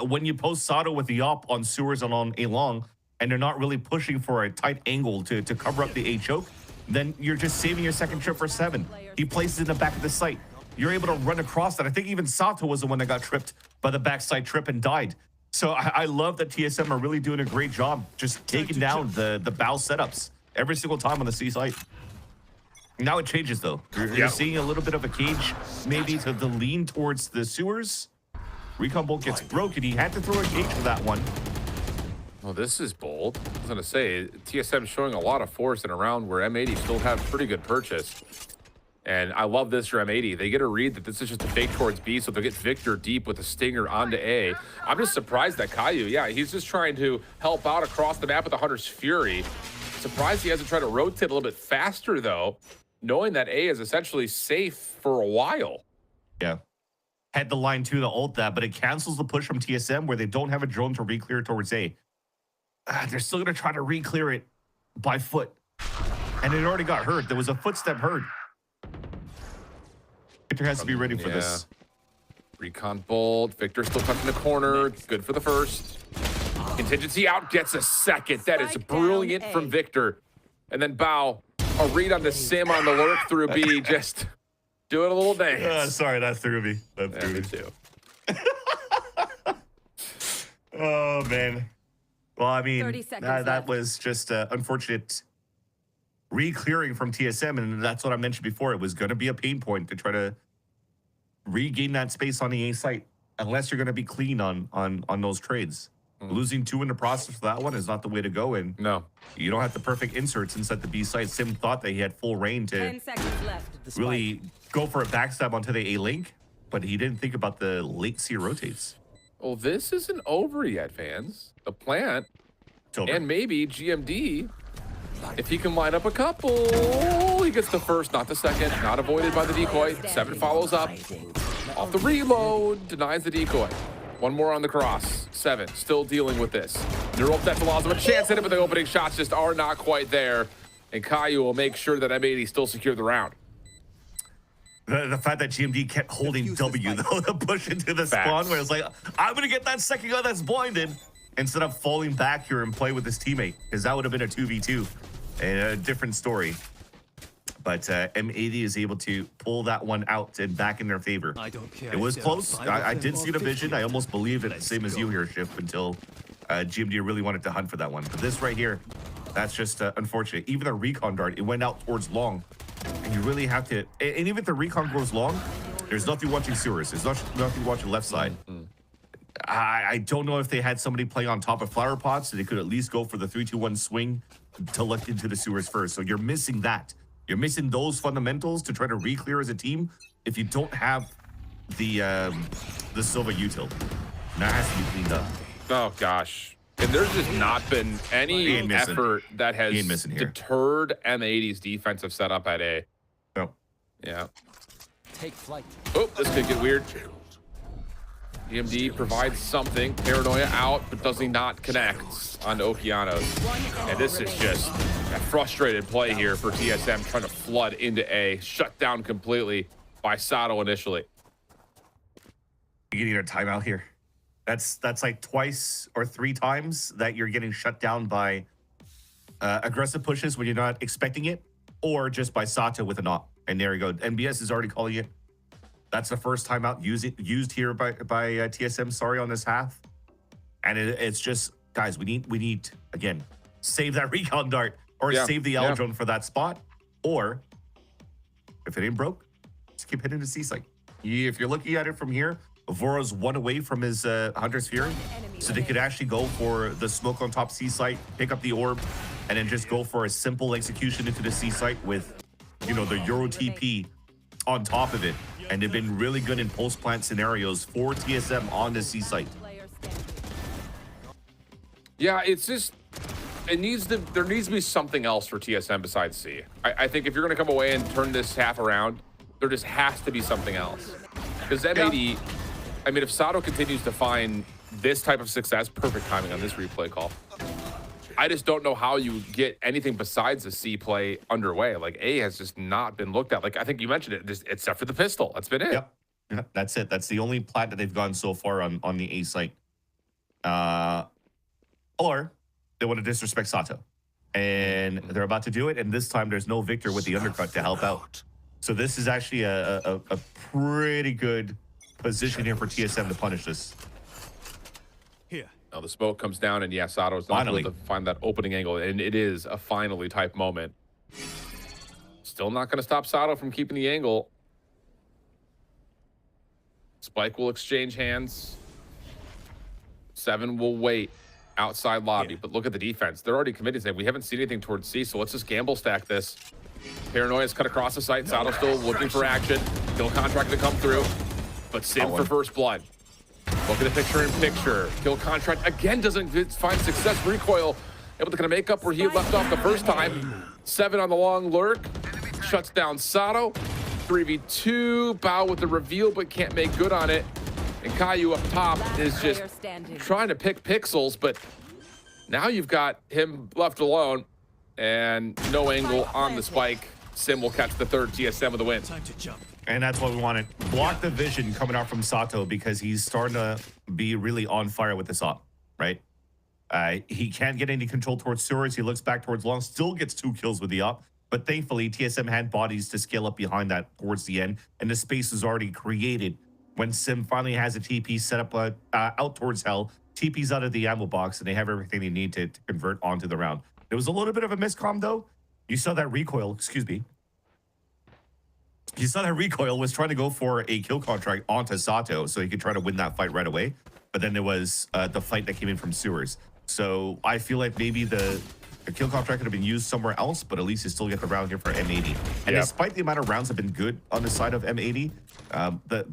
When you post Sato with the op on sewers and on A long, and they're not really pushing for a tight angle to cover up the A choke, then you're just saving your second trip for 7. He places it in the back of the site. You're able to run across that. I think even Sato was the one that got tripped by the backside trip and died. So I love that TSM are really doing a great job just taking down the Bow setups every single time on the C site. Now it changes, though. You're seeing a little bit of a cage, maybe to the lean towards the sewers. Recon bolt gets broken. He had to throw a cage for that one. Well, this is bold. I was going to say, TSM showing a lot of force in a round where M80 still have pretty good purchase. And I love this for M80. They get a read that this is just a fake towards B, so they'll get Victor deep with a stinger onto A. I'm just surprised that Caillou, he's just trying to help out across the map with the Hunter's Fury. Surprised he hasn't tried to rotate a little bit faster, though, knowing that A is essentially safe for a while. Yeah. Had the line to the ult that, but it cancels the push from TSM where they don't have a drone to re-clear towards A. They're still going to try to re-clear it by foot. And it already got heard. There was a footstep heard. Victor has to be ready for this. Recon bolt. Victor still tucked in the corner. Good for the first. Contingency out. Gets a second. That is brilliant from Victor. And then Bow. A read on the sim on the lurk through B. Just doing a little dance. Sorry, that threw me. That threw me too. Oh, man. Well, I mean, that was just unfortunate re-clearing from TSM, and that's what I mentioned before. It was going to be a pain point to try to regain that space on the A site, unless you're going to be clean on those trades. Losing 2 in the process for that one is not the way to go, and you don't have the perfect inserts inside the B site. Sim thought that he had full reign to really go for a backstab onto the A link, but he didn't think about the late C rotates. Well, this isn't over yet, fans. The plant And maybe GMD, if he can line up a couple, he gets the first, not the second. Not avoided by the decoy. 7 follows up. Off the reload, denies the decoy. One more on the cross. 7, still dealing with this. Neural Tech allows him a chance at it, but the opening shots just are not quite there. And Caillou will make sure that M80 still secure the round. The fact that GMD kept holding W, though, to push into the spawn, where it's like, I'm going to get that second guy that's blinded, instead of falling back here and play with his teammate, because that would have been a 2v2 and a different story. But M80 is able to pull that one out and back in their favor. It was close. I did see the vision. I almost believed it, same as you here, Shift, until GMD really wanted to hunt for that one. But this right here, that's just unfortunate. Even the recon dart, it went out towards long. And you really have to, and even if the recon goes long, there's nothing watching sewers. There's nothing watching left side. I don't know if they had somebody play on top of flower pots, so they could at least go for the 3-2-1 swing to look into the sewers first. So you're missing that. You're missing those fundamentals to try to re-clear as a team if you don't have the Silva util. That has to be cleaned up. Oh, gosh. And there's just not been any effort that has deterred M80's defensive setup at A. No. Yeah. Take flight. Oh, this could get weird. EMD provides something. Paranoia out, but does he not connect onto Okeanos? And this is just a frustrated play here for TSM, trying to flood into A. Shut down completely by Sato initially. You need a timeout here. That's like twice or 3 times that you're getting shut down by aggressive pushes when you're not expecting it, or just by Sato with a knock. And there you go. NBS is already calling it. That's the first timeout used here by TSM. Sorry, on this half. And it's just, guys, we need again, save that recon dart, or save the L drone for that spot, or if it ain't broke, just keep hitting the C site. If you're looking at it from here, Voro's 1 away from his Hunter's Fury, so they could actually go for the smoke on top C site, pick up the orb, and then just go for a simple execution into the C site with, you know, the Euro TP on top of it. And they've been really good in post-plant scenarios for TSM on the C site. Yeah, it's just, there needs to be something else for TSM besides C. I think if you're going to come away and turn this half around, there just has to be something else. Because M80, I mean, if Sato continues to find this type of success, perfect timing on this replay call, I just don't know how you get anything besides the C play underway. Like, A has just not been looked at. Like, I think you mentioned it, just except for the pistol. That's been it. Yep. Yeah, that's it. That's the only plat that they've gone so far on the A site. Or they want to disrespect Sato. And they're about to do it. And this time there's no Victor with the undercut to help out. So this is actually a pretty good position here for TSM to punish this. Now the smoke comes down, and yeah, Sato's not able to find that opening angle, and it is a finally type moment. Still not going to stop Sato from keeping the angle. Spike will exchange hands. 7 will wait outside lobby, but look at the defense. They're already committed, saying we haven't seen anything towards C, so let's just gamble stack this. Paranoia's cut across the site. Sato still looking for action. Kill contract to come through, but Sim for first blood. Look at the picture-in-picture. Kill contract again doesn't find success. Recoil able to kind of make up where he left off the first time. 7 on the long lurk. Shuts down Sato. 3v2. Bao with the reveal, but can't make good on it. And Caillou up top is just trying to pick pixels, but now you've got him left alone and no angle on the spike. Sim will catch the third TSM with the win. And that's what we wanted. Block the vision coming out from Sato, because he's starting to be really on fire with this op, right? He can't get any control towards sewers. He looks back towards long, still gets 2 kills with the op. But thankfully, TSM had bodies to scale up behind that towards the end. And the space is already created when Sim finally has a TP set up out towards Hell. TP's out of the ammo box, and they have everything they need to convert onto the round. There was a little bit of a miscomm, though. You saw that recoil, excuse me. You saw that recoil was trying to go for a kill contract onto Sato so he could try to win that fight right away. But then there was the fight that came in from sewers. So I feel like maybe the kill contract could have been used somewhere else, but at least you still get the round here for M80. And despite the amount of rounds have been good on the side of M80, the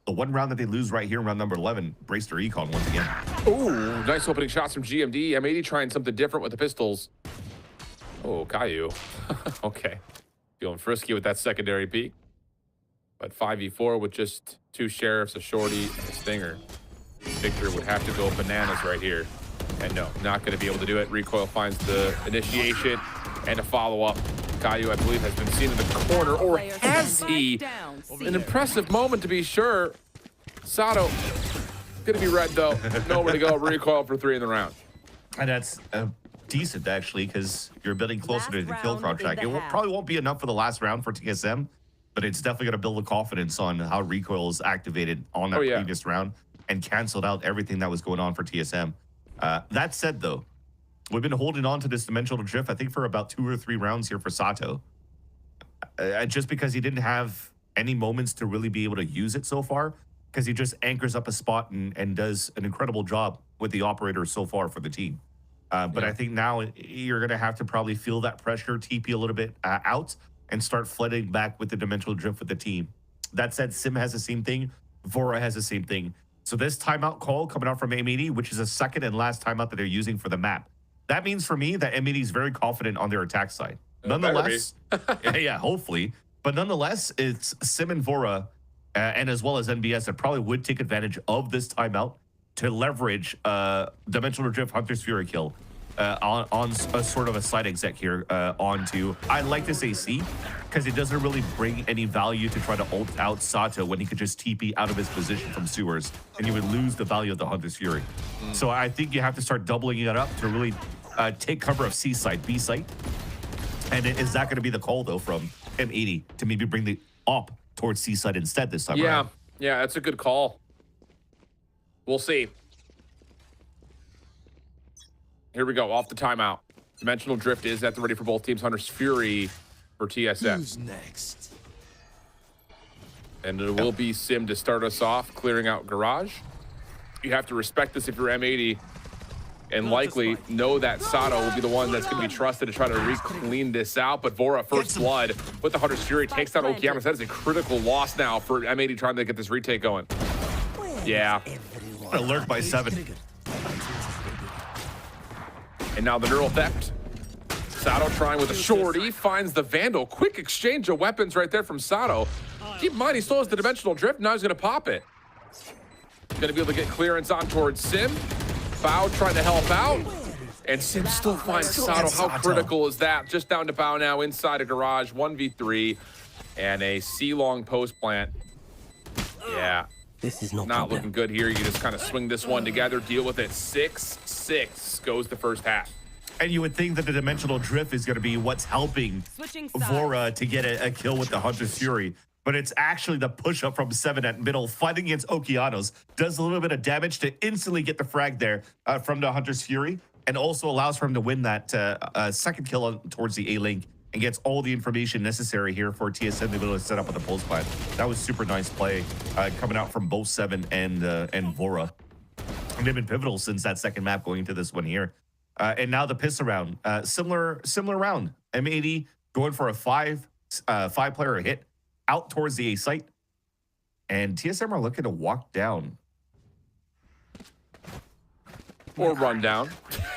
The one round that they lose right here in round number 11, brace their econ once again. Ooh, nice opening shots from GMD. M80 trying something different with the pistols. Oh, Caillou. Okay. Feeling frisky with that secondary peek. But 5v4 with just 2 sheriffs, a shorty, and a stinger. Victor would have to go bananas right here. And no, not going to be able to do it. Recoil finds the initiation and a follow-up. Caillou, I believe, has been seen in the corner, or has he? An impressive moment to be sure. Sato, gonna be red though. Nowhere to go. Recoil for 3 in the round. And that's decent actually, because you're building closer to the kill contract. It probably won't be enough for the last round for TSM, but it's definitely gonna build the confidence on how recoil is activated on that previous round and canceled out everything that was going on for TSM. That said though, we've been holding on to this dimensional drift, I think, for about 2 or 3 rounds here for Sato. Just because he didn't have any moments to really be able to use it so far, because he just anchors up a spot and does an incredible job with the operator so far for the team. But I think now you're going to have to probably feel that pressure, TP a little bit out, and start flooding back with the dimensional drift with the team. That said, Sim has the same thing. Vora has the same thing. So this timeout call coming out from M80, which is a second and last timeout that they're using for the map. That means for me that M80 is very confident on their attack side. Nonetheless, hopefully. But nonetheless, it's Sim and Vora, and as well as NBS, that probably would take advantage of this timeout to leverage Dimensional Drift Hunter's Fury kill on a sort of a side exec here onto, I'd like to say C, because it doesn't really bring any value to try to ult out Sato when he could just TP out of his position from sewers, and you would lose the value of the Hunter's Fury. So I think you have to start doubling it up to really take cover of C side, B side. And is that going to be the call, though, from M80 to maybe bring the op towards C side instead this time around? Yeah, that's a good call. We'll see. Here we go, off the timeout. Dimensional Drift is at the ready for both teams. Hunter's Fury for TSM. Who's next? And it will be Sim to start us off, clearing out Garage. You have to respect this if you're M80. And likely know that Sato will be the one that's going to be trusted to try to re-clean this out. But Vora, first blood with the Hunter's Fury, takes down Okiamas. That is a critical loss now for M80 trying to get this retake going. Yeah. Alert by 7. And now the neural theft. Sato trying with a shorty, finds the Vandal. Quick exchange of weapons right there from Sato. Keep in mind, he still has the Dimensional Drift. Now he's going to pop it. Going to be able to get clearance on towards Sim. Bao trying to help out, and Sim still finds Sato. How critical is that? Just down to Bao now inside a Garage, 1v3, and a C-long post plant. Yeah, this is not looking good here. You just kind of swing this one together, deal with it. 6-6 goes the first half. And you would think that the Dimensional Drift is going to be what's helping Vora to get a kill with the Hunter's Fury. But it's actually the push-up from 7 at middle, fighting against Okianos, does a little bit of damage to instantly get the frag there from the Hunter's Fury, and also allows for him to win that second kill towards the A-Link, and gets all the information necessary here for TSM to be able to set up with the pulse plan. That was super nice play coming out from both 7 and Vora. And they've been pivotal since that second map going into this one here. And now the piss around. Similar round. M80 going for a 5-player hit out towards the A site, and TSM are looking to walk down. Or run down,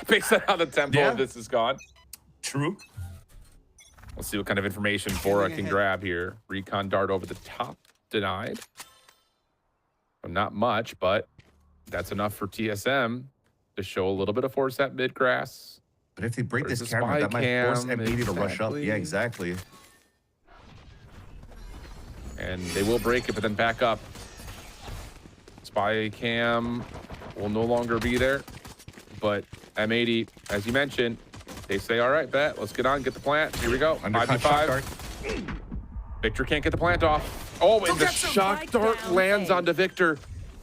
based on how the tempo of this is gone. True. Let's see what kind of information Vora can grab here. Recon dart over the top, denied. Well, not much, but that's enough for TSM to show a little bit of force at mid-grass. But if they break this camera, that might force M80 to rush up. Yeah, exactly. And they will break it, but then back up. Spy cam will no longer be there. But M80, as you mentioned, they say, all right, bet, let's get on, get the plant. Here we go, 5v5. Victor can't get the plant off. Oh, and the shock dart lands onto Victor.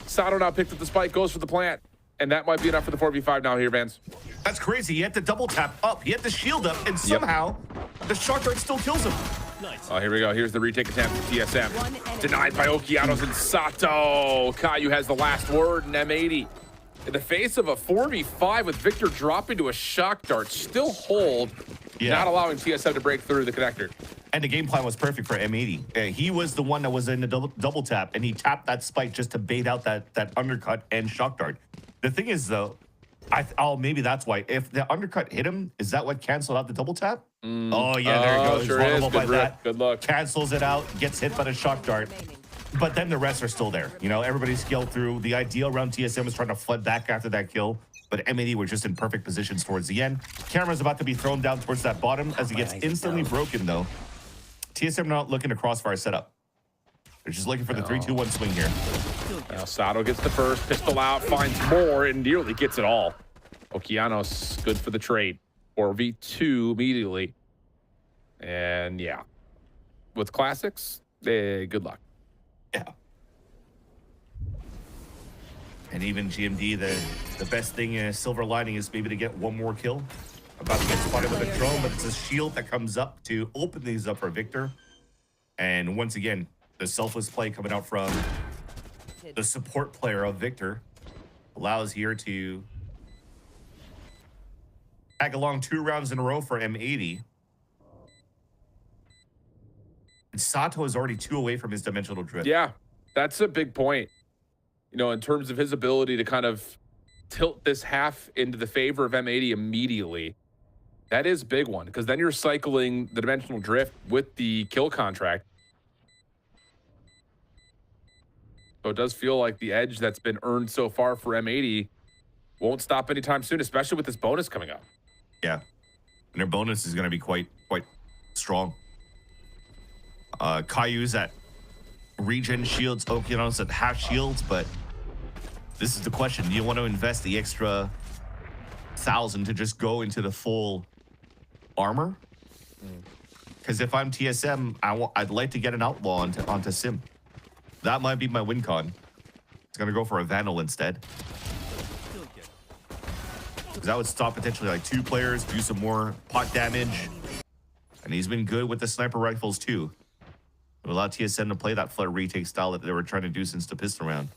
Sato now picked up the spike, goes for the plant. And that might be enough for the 4v5 now here, Vance. That's crazy. He had to double tap up. He had the shield up, and somehow the shock dart still kills him. Oh, here we go. Here's the retake attempt for TSM. Denied by Okianos and Sato. Caillou has the last word in M80. In the face of a 4v5 with Victor dropping to a shock dart, still hold. not allowing TSM to break through the connector. And the game plan was perfect for M80. He was the one that was in the double tap, and he tapped that spike just to bait out that undercut and shock dart. The thing is, though, maybe that's why. If the undercut hit him, is that what canceled out the double tap? Oh, yeah, there it goes. Sure is. Good luck. Cancels it out, gets hit by the shock dart. But then the rest are still there. You know, everybody's scaled through. The ideal around TSM was trying to flood back after that kill, but M80 were just in perfect positions towards the end. Camera's about to be thrown down towards that bottom as it gets instantly broken, though. TSM not looking to crossfire setup. They're just looking for the 3-2-1 swing here. Now Sato gets the first, pistol out, finds more, and nearly gets it all. Okeanos good for the trade. Or V2 immediately. And yeah, with classics, good luck. Yeah. And even GMD, the best thing, silver lining is maybe to get one more kill. About to get spotted with a drone, but it's a shield that comes up to open these up for Victor. And once again, the selfless play coming out from the support player of Victor allows here to tag along 2 rounds in a row for M80. And Sato is already 2 away from his dimensional drift. Yeah, that's a big point. You know, in terms of his ability to kind of tilt this half into the favor of M80 immediately. That is a big one, because then you're cycling the dimensional drift with the kill contract. So it does feel like the edge that's been earned so far for M80 won't stop anytime soon, especially with this bonus coming up. Yeah, and their bonus is going to be quite strong. Cayu's at regen shields, Okeanos at half shields, but this is the question. Do you want to invest the extra 1,000 to just go into the full armor? Because if I'm TSM, I'd like to get an outlaw onto Sim. That might be my win con. It's going to go for a Vandal instead. Because that would stop potentially like 2 players, do some more pot damage. And he's been good with the sniper rifles too. It would allow TSM to play that flare retake style that they were trying to do since the pistol round.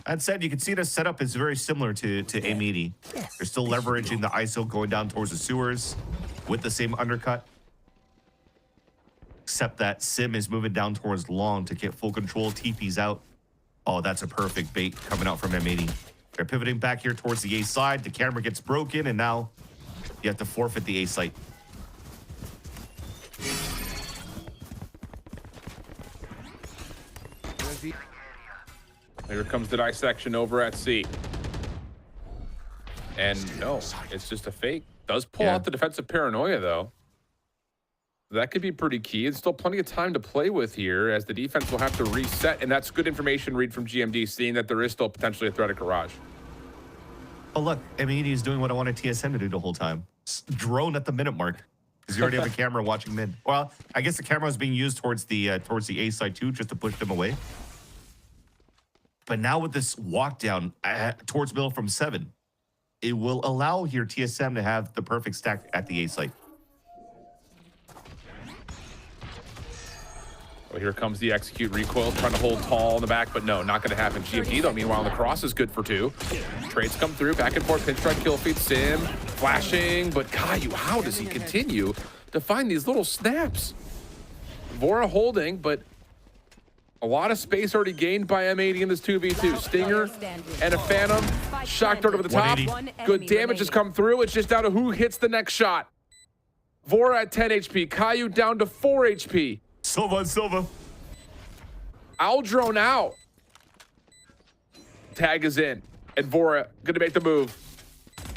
That said, you can see the setup is very similar to M80. They're still leveraging the ISO going down towards the sewers with the same undercut. Except that Sim is moving down towards long to get full control. TP's out. Oh, that's a perfect bait coming out from M80. They're pivoting back here towards the A side. The camera gets broken, and now you have to forfeit the A site. Here comes the dissection over at C. And no, it's just a fake. Does pull out the defensive paranoia, though. That could be pretty key. It's still plenty of time to play with here as the defense will have to reset. And that's good information read from GMD, seeing that there is still potentially a threat at garage. Oh, look, M80 is doing what I wanted TSM to do the whole time. Drone at the minute mark. Because you already have a camera watching mid. Well, I guess the camera is being used towards the A side too, just to push them away. But now with this walk down towards middle from 7, it will allow here TSM to have the perfect stack at the A site. Well, here comes the execute recoil, trying to hold tall in the back, but no, not going to happen. GMD, though, meanwhile, the cross is good for 2. Trades come through, back and forth, pinch strike, kill feed, Sim, flashing, but Caillou, how does he continue to find these little snaps? Vora holding, but a lot of space already gained by M80 in this 2v2. Stinger and a Phantom, shock dart over the top. Good damage has come through. It's just down to who hits the next shot. Vora at 10 HP, Caillou down to 4 HP. Silva and Silva. Owl drone out. Tag is in. And Vora gonna make the move.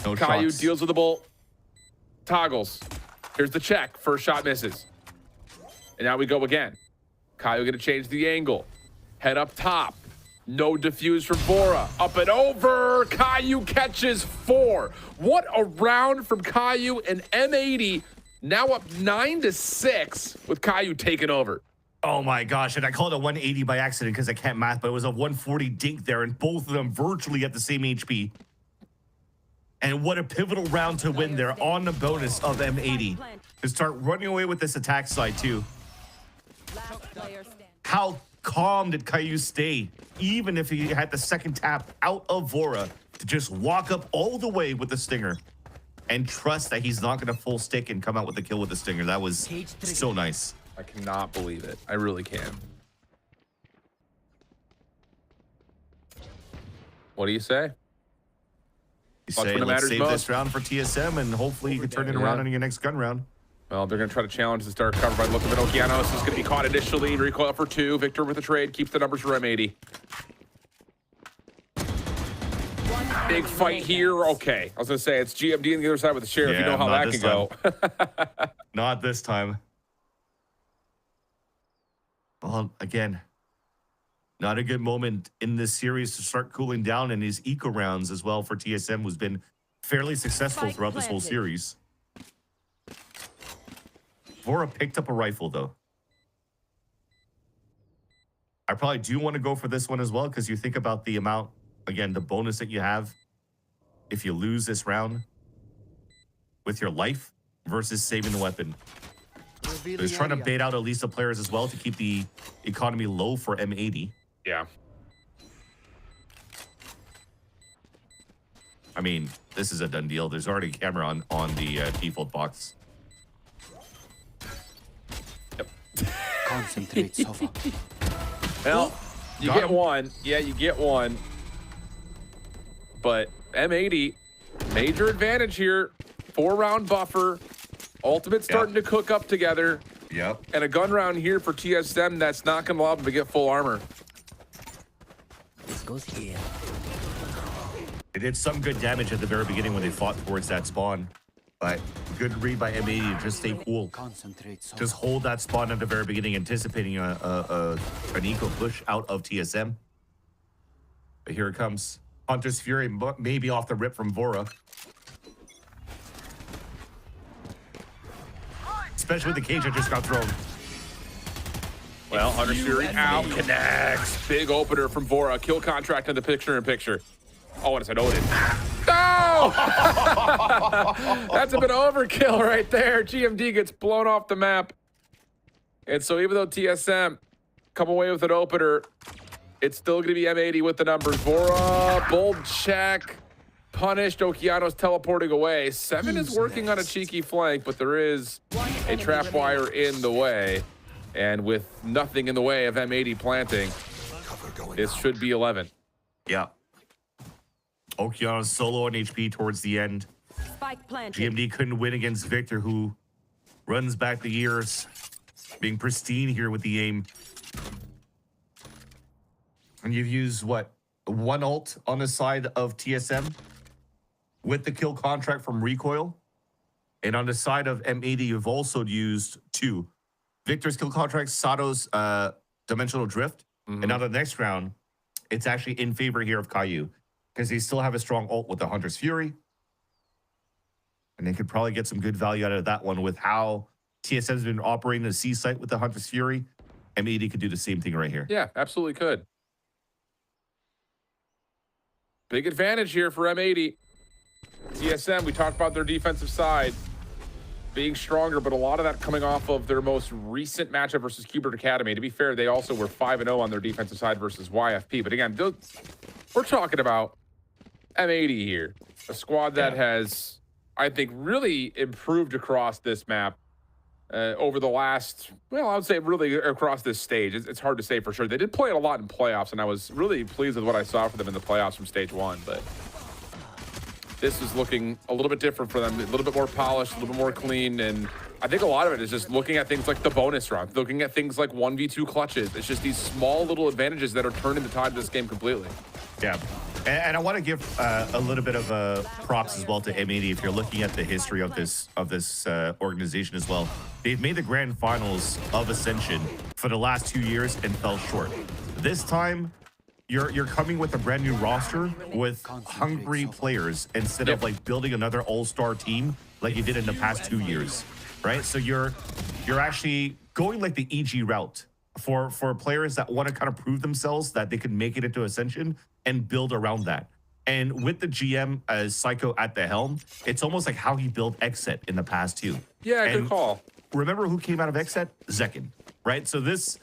No Caillou shots. deals with the bolt. Toggles. Here's the check. First shot misses. And now we go again. Caillou gonna change the angle. Head up top. No defuse from Vora. Up and over. Caillou catches 4. What a round from Caillou, and M80 now up 9-6 with Caillou taking over. Oh my gosh, and I called it a 180 by accident because I can't math, but it was a 140 dink there, and both of them virtually at the same HP. And what a pivotal round to win there on the bonus of M80. To start running away with this attack side too. How calm did Caillou stay, even if he had the second tap out of Vora, to just walk up all the way with the Stinger? and trust that he's not going to full stick and come out with the kill with the stinger. That was so nice. I cannot believe it. I really can. What do you say? You say, let's save this round for TSM, and hopefully you can turn it around in your next gun round. Well, they're going to try to challenge this dark cover by looking at Okeanos. Is going to be caught initially. Recoil for 2. Victor with the trade. Keeps the numbers for M80. Big fight here. Okay. I was going to say, it's GMD on the other side with the sheriff. You know how that can go. Not this time. Well, again, not a good moment in this series to start cooling down, and his eco rounds as well for TSM, who's been fairly successful throughout this whole series. Vora picked up a rifle, though. I probably do want to go for this one as well, because you think about the amount, again, the bonus that you have if you lose this round with your life versus saving the weapon. He's trying to bait out at least the players as well to keep the economy low for M80. Yeah. I mean, this is a done deal. There's already a camera on the default box. Yep. Concentrate, Sofa. Well, you get one. Yeah, you get one. But M80, major advantage here. 4-round buffer. Ultimate starting to cook up together. Yep. And a gun round here for TSM that's not going to allow them to get full armor. This goes here. They did some good damage at the very beginning when they fought towards that spawn. But good read by M80 to just stay cool. Just hold that spawn at the very beginning, anticipating an eco push out of TSM. But here it comes. Hunter's Fury, maybe off the rip from Vora. Especially with the cage that just got thrown. Well, Hunter's Fury out, connects. Big opener from Vora. Kill contract in the picture-in-picture. Oh, and it's an Odin. No! That's a bit of overkill right there. GMD gets blown off the map. And so even though TSM come away with an opener, it's still going to be M80 with the numbers. Vora, bold check. Punished. Okeanos teleporting away. 7 is working on a cheeky flank, but there is a trap wire in the way. And with nothing in the way of M80 planting, this should be 11. Yeah. Okeanos solo on HP towards the end. GMD couldn't win against Victor, who runs back the years, being pristine here with the aim. And you've used, what, 1 ult on the side of TSM with the kill contract from Recoil. And on the side of M80, you've also used 2. Victor's kill contract, Sato's Dimensional Drift. And now the next round, it's actually in favor here of Caillou, because they still have a strong ult with the Hunter's Fury. And they could probably get some good value out of that one with how TSM has been operating the C site with the Hunter's Fury. M80 could do the same thing right here. Yeah, absolutely could. Big advantage here for M80. TSM, we talked about their defensive side being stronger, but a lot of that coming off of their most recent matchup versus Qbert Academy. To be fair, they also were 5-0 on their defensive side versus YFP. But again, we're talking about M80 here, a squad that has, I think, really improved across this map over the last, well, I would say really across this stage. It's hard to say for sure. They did play it a lot in playoffs, and I was really pleased with what I saw for them in the playoffs from stage 1, but this is looking a little bit different for them, a little bit more polished, a little bit more clean, and I think a lot of it is just looking at things like the bonus round, looking at things like 1v2 clutches. It's just these small little advantages that are turning the tide of this game completely. Yeah, and I want to give a little bit of props as well to M80 if you're looking at the history of this organization as well. They've made the grand finals of Ascension for the last 2 years and fell short. This time, you're coming with a brand new roster with hungry players instead of like building another all-star team like you did in the past 2 years, right? So you're actually going like the EG route for players that want to kind of prove themselves that they can make it into Ascension and build around that. And with the GM as Psycho at the helm, it's almost like how he built Xset in the past too. Yeah, good call. Remember who came out of Xset? Zekin, right? So this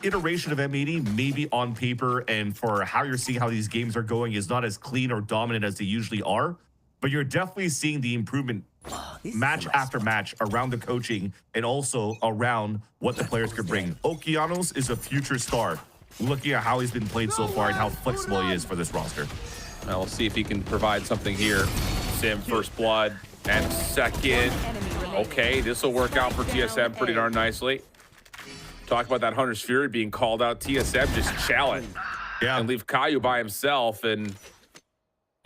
iteration of M80, maybe on paper and for how you're seeing how these games are going, is not as clean or dominant as they usually are. but you're definitely seeing the improvement match after match around the coaching and also around what the players could bring. Okeanos is a future star, looking at how he's been played so far and how flexible he is for this roster. Now we'll see if he can provide something here. Sim, first blood, and second. Okay, this will work out for TSM pretty darn nicely. Talk about that Hunter's Fury being called out. TSM just challenge. Yeah. And leave Caillou by himself in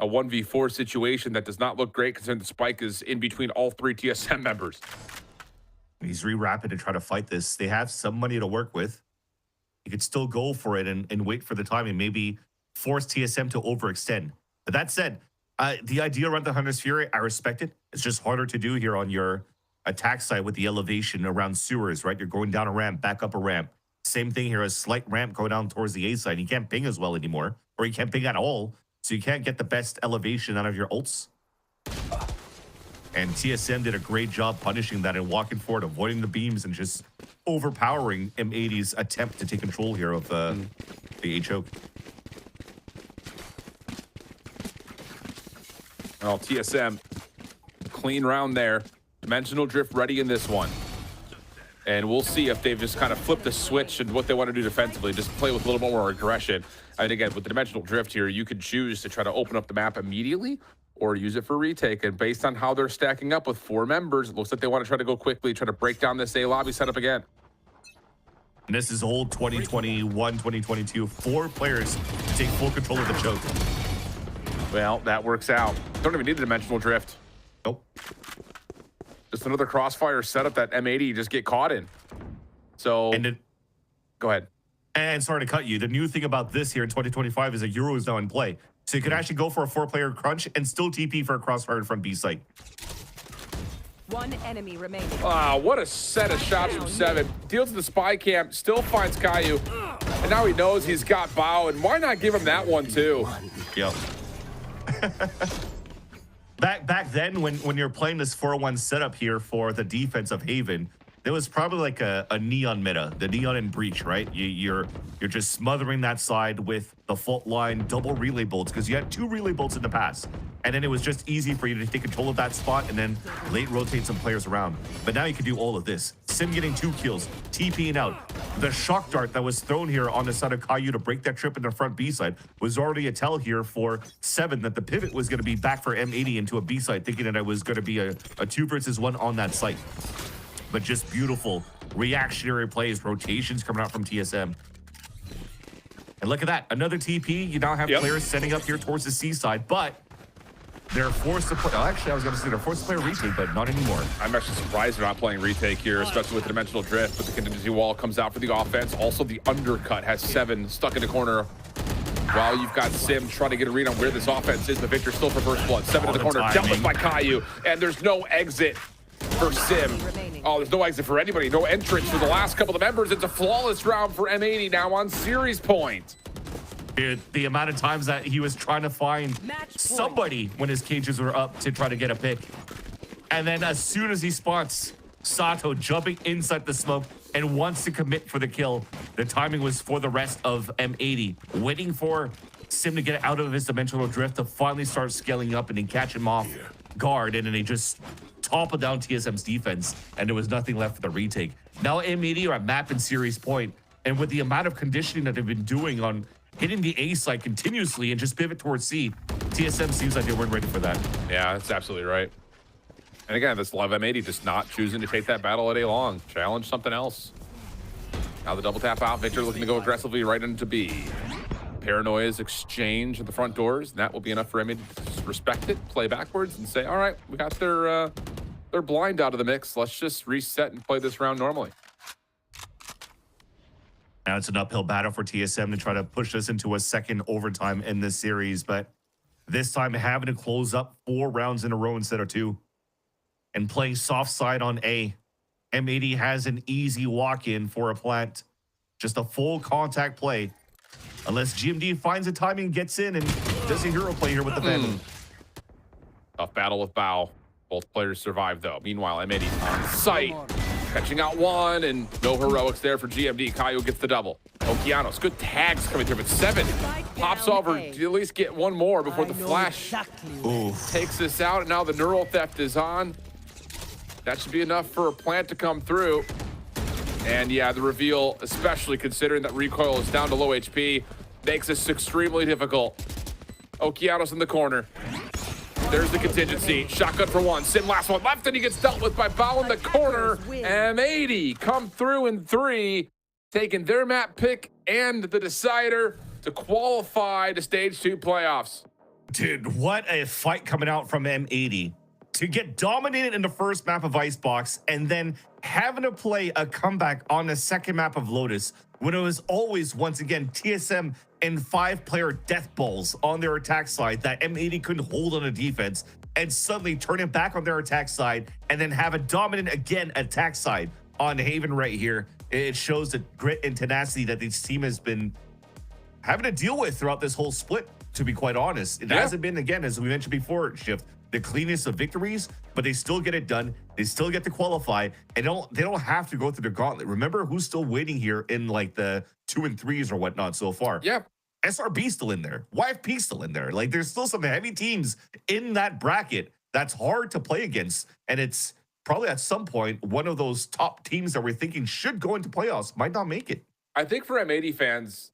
a 1v4 situation that does not look great considering the spike is in between all 3 TSM members. He's re-rapid to try to fight this. They have some money to work with. You could still go for it and wait for the time and maybe force TSM to overextend. But that said, the idea around the Hunter's Fury, I respect it. It's just harder to do here on your attack side with the elevation around sewers, right? You're going down a ramp, back up a ramp. Same thing here, a slight ramp going down towards the A side. You can't ping as well anymore, or you can't ping at all. So you can't get the best elevation out of your ults. And TSM did a great job punishing that and walking forward, avoiding the beams and just overpowering M80's attempt to take control here of the A choke. Well, TSM, clean round there. Dimensional Drift ready in this one. And we'll see if they've just kind of flipped the switch and what they want to do defensively. Just play with a little more aggression. And again, with the Dimensional Drift here, you could choose to try to open up the map immediately or use it for retake. And based on how they're stacking up with 4 members, it looks like they want to try to go quickly, try to break down this A lobby setup again. And this is old 2021, 2022. 4 players take full control of the choke. Well, that works out. Don't even need a Dimensional Drift. Nope. Just another crossfire setup that M80 just get caught in. So, go ahead. And sorry to cut you. The new thing about this here in 2025 is that Euro is now in play. So you could actually go for a 4-player crunch and still TP for a crossfire from B site. 1 enemy remaining. Wow, what a set of shots from 7. Deals to the spy camp, still finds Caillou. And now he knows he's got Bao, and why not give him that one too? Yep. Back then, when you're playing this 4-1 setup here for the defense of Haven, there was probably like a neon meta, the neon and breach, right? You're just smothering that side with the fault line double relay bolts because you had 2 relay bolts in the past, and then it was just easy for you to take control of that spot and then late rotate some players around. But now you can do all of this. Sim getting 2 kills, TPing out. The shock dart that was thrown here on the side of Caillou to break that trip in the front B side was already a tell here for 7 that the pivot was going to be back for M80 into a B side, thinking that it was going to be a 2 versus 1 on that site. But just beautiful reactionary plays, rotations coming out from TSM. And look at that, another TP. You now have players setting up here towards the C side, but they're forced to play. Actually, I was going to say they're forced to play a retake, but not anymore. I'm actually surprised they're not playing retake here, especially with the Dimensional Drift. But the contingency wall comes out for the offense. Also, the undercut has 7 stuck in the corner. While you've got Sim trying to get a read on where this offense is, but Victor still for first blood. 7 in the corner, dealt with by Caillou, and there's no exit for Sim. Oh, there's no exit for anybody. No entrance for the last couple of members. It's a flawless round for M80 now on series point. Dude, the amount of times that he was trying to find somebody when his cages were up to try to get a pick. And then as soon as he spots Sato jumping inside the smoke and wants to commit for the kill, the timing was for the rest of M80, waiting for Sim to get out of his dimensional drift to finally start scaling up and then catch him off guard, and then they just topple down TSM's defense, and there was nothing left for the retake. Now M80 are at map and series point, and with the amount of conditioning that they've been doing on hitting the A side continuously and just pivot towards C, TSM seems like they weren't ready for that. Yeah, that's absolutely right. And again, this Love M80 just not choosing to take that battle at A long. Challenge something else. Now the double tap out. Victor looking to go aggressively right into B. Paranoia's exchange at the front doors. And that will be enough for M80 to just respect it, play backwards, and say, all right, we got their blind out of the mix. Let's just reset and play this round normally. Now it's an uphill battle for TSM to try to push us into a second overtime in this series, but this time having to close up 4 rounds in a row instead of 2. And playing soft side on A. M80 has an easy walk-in for a plant. Just a full contact play. Unless GMD finds a timing and gets in and does a hero play here with the Venom. Tough battle with Bao. Both players survive though. Meanwhile, M80 on site. Catching out one, and no heroics there for GMD. Caio gets the double. Okeanos, good tags coming through, but 7 pops over to at least get one more before the flash takes this out. And now the neural theft is on. That should be enough for a plant to come through. And yeah, the reveal, especially considering that recoil is down to low HP, makes this extremely difficult. Okeanos in the corner. There's the contingency. Shotgun for one. Sim last one left, and he gets dealt with by Bao in the corner. M80 come through in 3, taking their map pick and the decider to qualify to stage 2 playoffs. Dude, what a fight coming out from M80. To get dominated in the first map of Icebox and then having to play a comeback on the second map of Lotus when it was always, once again, TSM and 5-player death balls on their attack side that M80 couldn't hold on the defense, and suddenly turn it back on their attack side and then have a dominant, again, attack side on Haven right here. It shows the grit and tenacity that this team has been having to deal with throughout this whole split, to be quite honest. It hasn't been, again, as we mentioned before, Shift, the cleanest of victories, but they still get it done. They still get to qualify, and they don't have to go through the gauntlet. Remember who's still waiting here in like the 2 and 3s or whatnot so far? Yeah. SRB still in there. YFP still in there. Like, there's still some heavy teams in that bracket that's hard to play against, and it's probably at some point one of those top teams that we're thinking should go into playoffs might not make it. I think for M80 fans,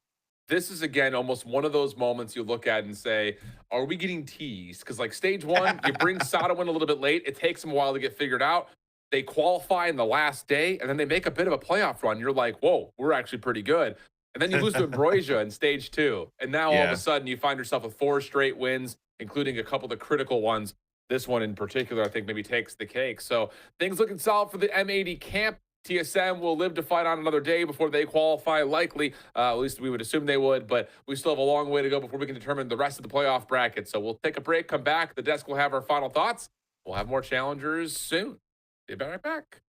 this is, again, almost one of those moments you look at and say, are we getting teased? Because, like, stage 1, you bring Sada in a little bit late. It takes them a while to get figured out. They qualify in the last day, and then they make a bit of a playoff run. You're like, whoa, we're actually pretty good. And then you lose to Ambrosia in stage 2. And now all of a sudden you find yourself with 4 straight wins, including a couple of the critical ones. This one in particular, I think, maybe takes the cake. So things looking solid for the M80 camp. TSM will live to fight on another day before they qualify, likely. At least we would assume they would, but we still have a long way to go before we can determine the rest of the playoff bracket. So we'll take a break, come back. The desk will have our final thoughts. We'll have more challengers soon. Be right back.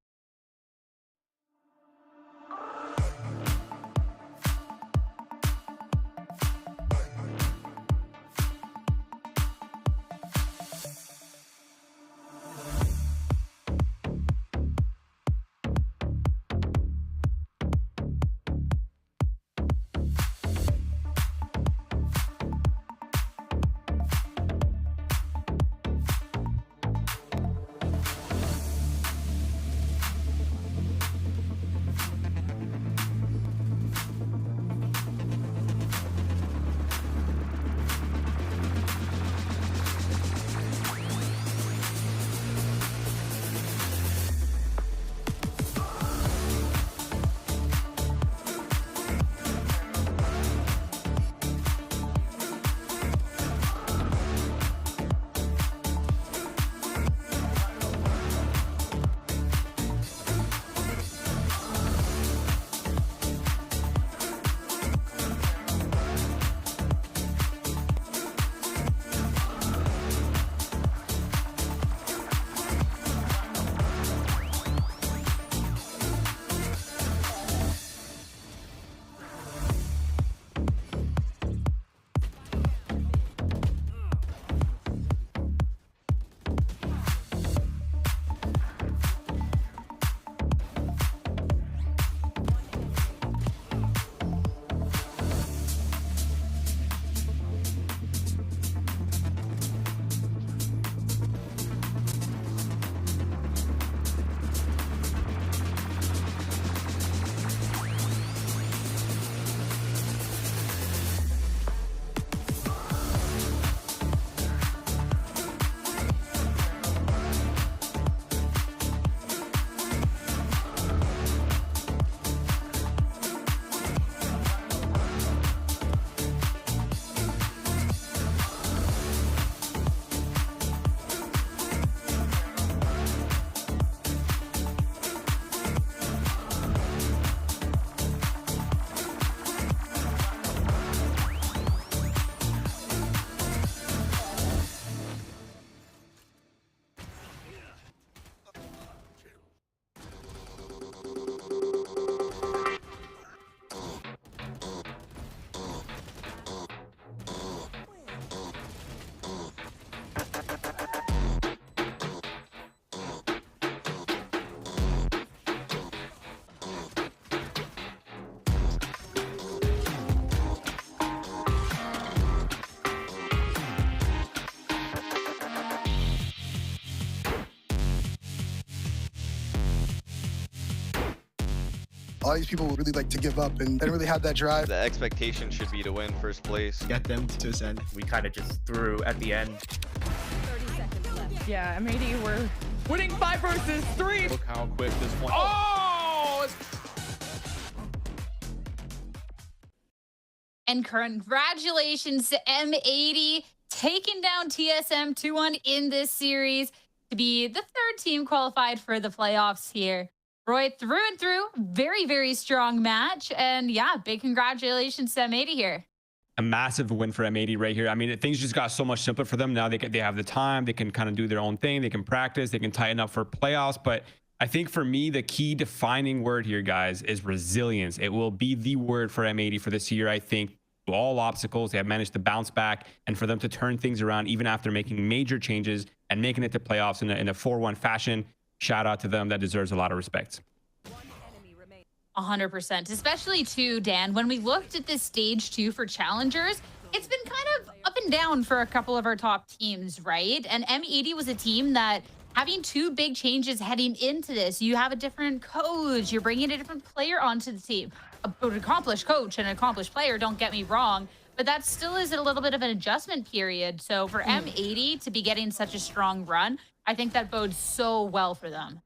a lot of these people would really like to give up and they don't really have that drive. The expectation should be to win first place. Get them to send. We kind of just threw at the end. 30 seconds left. Yeah, M80 we're winning 5 versus 3. Look how quick this one. Oh! And congratulations to M80 taking down TSM 2-1 in this series to be the 3rd team qualified for the playoffs here. Roy, through and through, very, very strong match. And yeah, big congratulations to M80 here. A massive win for M80 right here. I mean, things just got so much simpler for them. Now they have the time. They can kind of do their own thing. They can practice. They can tighten up for playoffs. But I think for me, the key defining word here, guys, is resilience. It will be the word for M80 for this year, I think. All obstacles, they have managed to bounce back, and for them to turn things around even after making major changes and making it to playoffs in a 4-1 fashion. Shout out to them. That deserves a lot of respect. 100%, especially too, Dan, when we looked at this stage 2 for challengers, it's been kind of up and down for a couple of our top teams, right? And M80 was a team that having 2 big changes heading into this, you have a different coach, you're bringing a different player onto the team. An accomplished coach and an accomplished player, don't get me wrong, but that still is a little bit of an adjustment period. So for M80 to be getting such a strong run, I think that bodes so well for them.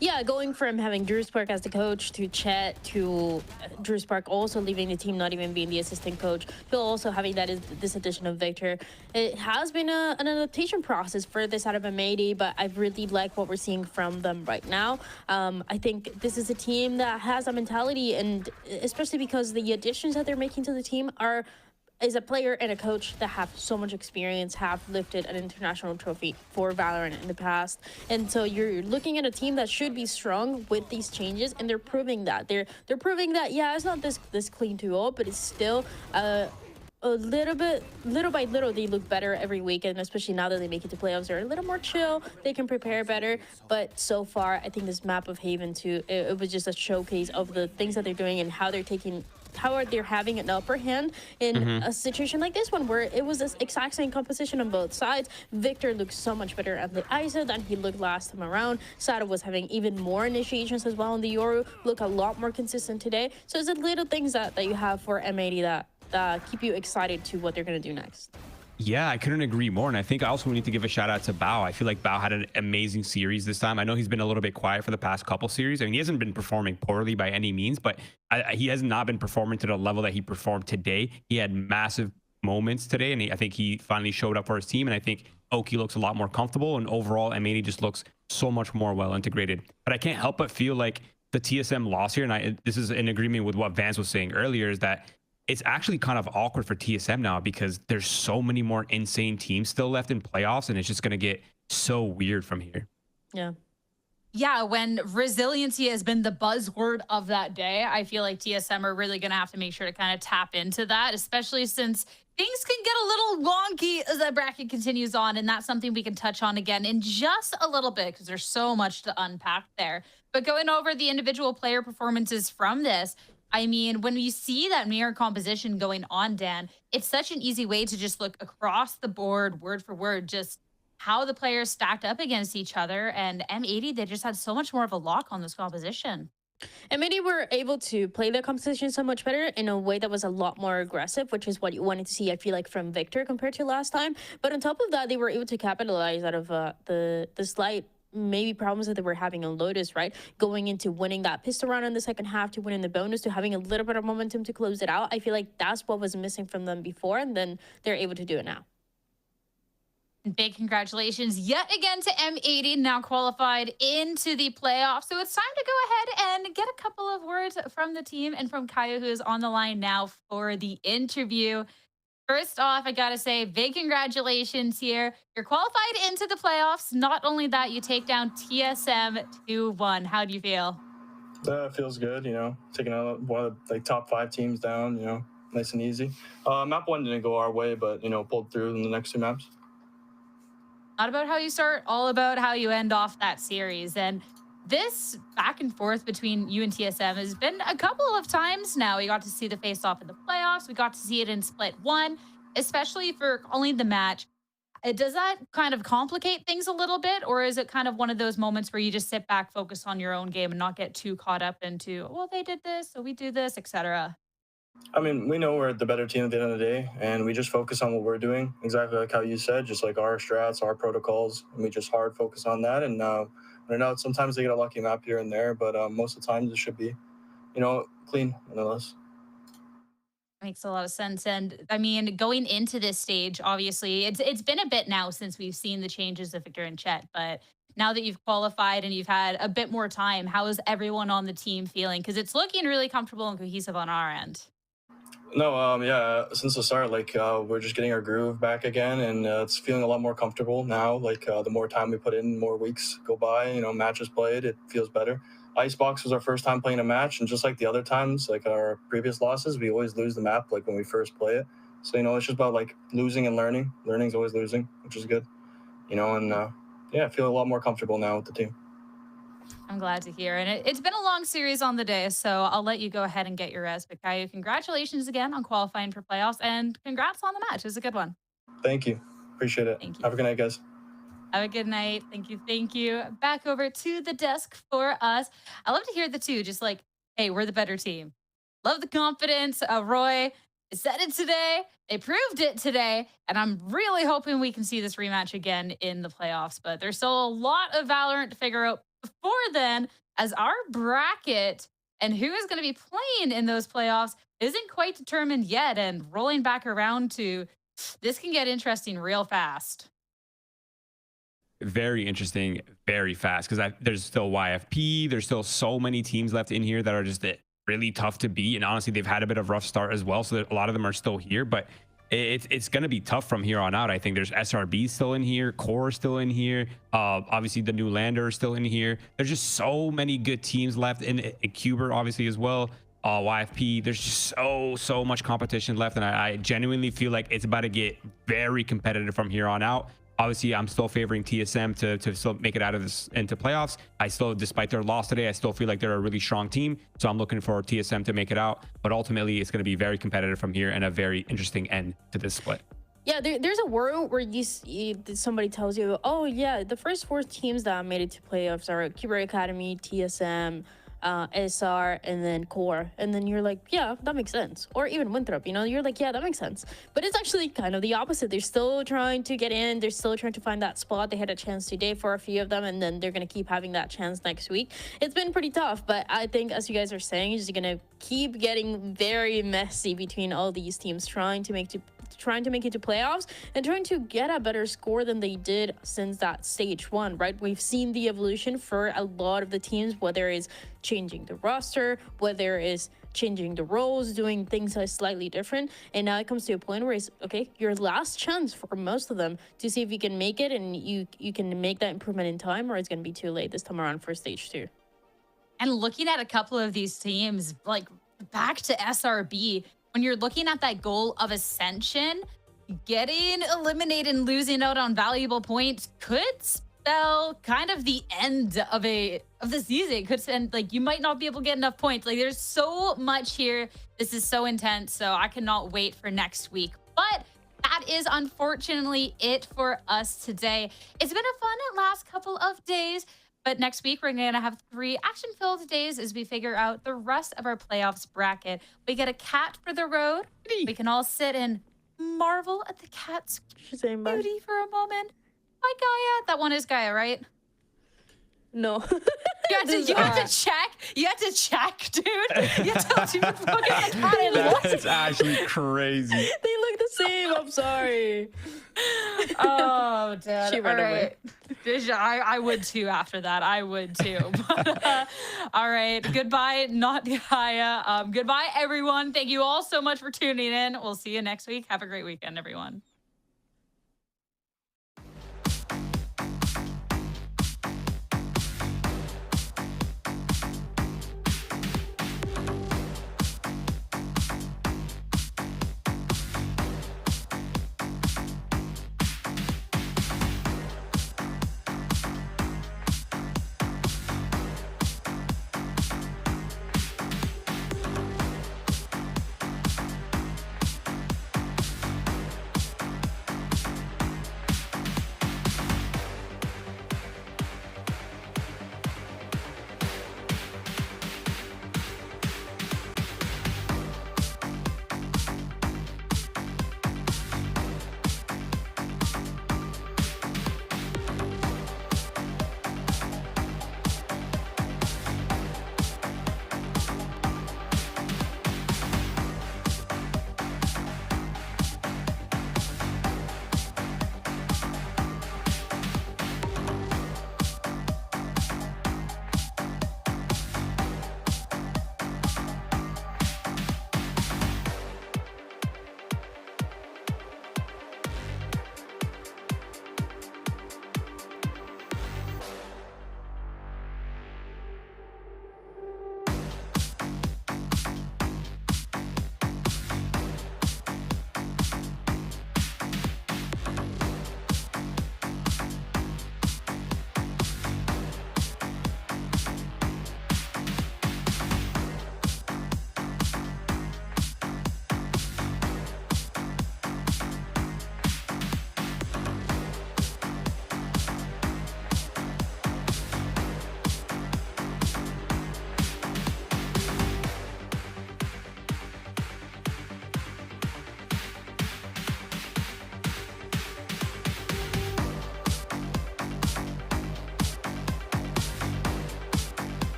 Yeah, going from having Drew Spark as the coach to Chet to Drew Spark also leaving the team, not even being the assistant coach, to also having this addition of Victor. It has been an adaptation process for this out of M80, but I really like what we're seeing from them right now. I think this is a team that has a mentality, and especially because the additions that they're making to the team is a player and a coach that have so much experience, have lifted an international trophy for Valorant in the past. And so you're looking at a team that should be strong with these changes, and they're proving that. They're proving that, yeah, it's not this clean 2-0, but it's still a little by little, they look better every week, and especially now that they make it to playoffs, they're a little more chill, they can prepare better. But so far, I think this map of Haven 2, it was just a showcase of the things that they're doing and how they're having an upper hand in a situation like this one, where it was this exact same composition on both sides. Victor looked so much better at the ISO than he looked last time around. Sada was having even more initiations as well on the Yoru, look a lot more consistent today. So it's the little things that you have for M80 that keep you excited to what they're going to do next. Yeah, I couldn't agree more. And I think also we need to give a shout out to Bao. I feel like Bao had an amazing series this time. I know he's been a little bit quiet for the past couple series. I mean, he hasn't been performing poorly by any means, but he has not been performing to the level that he performed today. He had massive moments today, and I think he finally showed up for his team. And I think Oki looks a lot more comfortable, and overall M80 just looks so much more well integrated. But I can't help but feel like the TSM loss here, and this is in agreement with what Vance was saying earlier, is that it's actually kind of awkward for TSM now, because there's so many more insane teams still left in playoffs, and it's just going to get so weird from here. Yeah, when resiliency has been the buzzword of that day, I feel like TSM are really going to have to make sure to kind of tap into that, especially since things can get a little wonky as that bracket continues on, and that's something we can touch on again in just a little bit, because there's so much to unpack there. But going over the individual player performances from this, I mean, when you see that mirror composition going on, Dan, it's such an easy way to just look across the board, word for word, just how the players stacked up against each other. And M80, they just had so much more of a lock on this composition. M80 were able to play the composition so much better in a way that was a lot more aggressive, which is what you wanted to see, I feel like, from Victor compared to last time. But on top of that, they were able to capitalize out of the slight maybe problems that they were having on Lotus, right? Going into winning that pistol round in the second half, to winning the bonus, to having a little bit of momentum to close it out. I feel like that's what was missing from them before, and then they're able to do it now. Big congratulations yet again to M80, now qualified into the playoffs. So it's time to go ahead and get a couple of words from the team and from Kaya, who is on the line now for the interview. First off, I gotta say, big congratulations here. You're qualified into the playoffs. Not only that, you take down TSM 2-1. How do you feel? It feels good, you know, taking out one of the top 5 teams down, you know, nice and easy. Map 1 didn't go our way, but, you know, pulled through in the next 2 maps. Not about how you start, all about how you end off that series. And this back and forth between you and TSM has been a couple of times now. We got to see the face-off in the playoffs. We got to see it in Split 1, especially for only the match. Does that kind of complicate things a little bit, or is it kind of one of those moments where you just sit back, focus on your own game, and not get too caught up into, well, they did this, so we do this, etc.? I mean, we know we're the better team at the end of the day, and we just focus on what we're doing, exactly like how you said, just like our strats, our protocols, and we just hard focus on that. And I know sometimes they get a lucky map here and there, but most of the time it should be, clean nonetheless. Makes a lot of sense. And I mean, going into this stage, obviously, it's been a bit now since we've seen the changes of Victor and Chet, but now that you've qualified and you've had a bit more time, how is everyone on the team feeling? Because it's looking really comfortable and cohesive on our end. No, yeah, since the start, we're just getting our groove back again, and it's feeling a lot more comfortable now. The more time we put in, more weeks go by, matches played, it feels better. Icebox was our first time playing a match, and just like the other times, like our previous losses, we always lose the map when we first play it. So, it's just about losing and learning. Learning's always losing, which is good. I feel a lot more comfortable now with the team. I'm glad to hear. And it's been a long series on the day, so I'll let you go ahead and get your res. But Caillou, congratulations again on qualifying for playoffs, and congrats on the match. It was a good one. Thank you. Appreciate it. Thank you. Have a good night, guys. Have a good night. Thank you. Thank you. Back over to the desk for us. I love to hear the two, just like, hey, we're the better team. Love the confidence. Roy said it today. They proved it today. And I'm really hoping we can see this rematch again in the playoffs. But there's still a lot of Valorant to figure out before then, as our bracket and who is going to be playing in those playoffs isn't quite determined yet. And rolling back around to this can get interesting real fast. Very interesting, very fast, because there's still YFP. There's still so many teams left in here that are just really tough to beat. And honestly, they've had a bit of a rough start as well. So a lot of them are still here, but it's going to be tough from here on out. I think there's SRB still in here, Core still in here. Obviously, the new Lander is still in here. There's just so many good teams left in Cuber, obviously, as well. YFP, there's just so much competition left. And I genuinely feel like it's about to get very competitive from here on out. Obviously, I'm still favoring TSM to still make it out of this into playoffs. I still, despite their loss today, I still feel like they're a really strong team. So I'm looking for TSM to make it out. But ultimately, it's going to be very competitive from here and a very interesting end to this split. Yeah, there's a world where somebody tells you, oh yeah, the first 4 teams that made it to playoffs are Cuber Academy, TSM, SR, and then Core. And then you're like, yeah, that makes sense. Or even Winthrop, you're like, yeah, that makes sense. But it's actually kind of the opposite. They're still trying to get in. They're still trying to find that spot. They had a chance today for a few of them, and then they're going to keep having that chance next week. It's been pretty tough, but I think, as you guys are saying, it's going to keep getting very messy between all these teams trying to make it to playoffs and trying to get a better score than they did since that stage 1, right? We've seen the evolution for a lot of the teams, whether it's changing the roster, whether it's changing the roles, doing things that are slightly different. And now it comes to a point where it's, okay, your last chance for most of them to see if you can make it and you can make that improvement in time, or it's going to be too late this time around for stage 2. And looking at a couple of these teams, like back to SRB, when you're looking at that goal of ascension, getting eliminated and losing out on valuable points could spell kind of the end of the season. It could end, you might not be able to get enough points. There's so much here. This is so intense. So I cannot wait for next week. But that is unfortunately it for us today. It's been a fun last couple of days. But next week, we're going to have 3 action-filled days as we figure out the rest of our playoffs bracket. We get a cat for the road. We can all sit and marvel at the cat's beauty for a moment. Hi, Gaia. That one is Gaia, right? No. You have to check. You have to check, dude. You have to look at the cat. That's actually crazy. They look the same. I'm sorry. Oh, Dad. She ran away. I would too after that. I would too. But, all right. Goodbye, not Gaia. Goodbye, everyone. Thank you all so much for tuning in. We'll see you next week. Have a great weekend, everyone.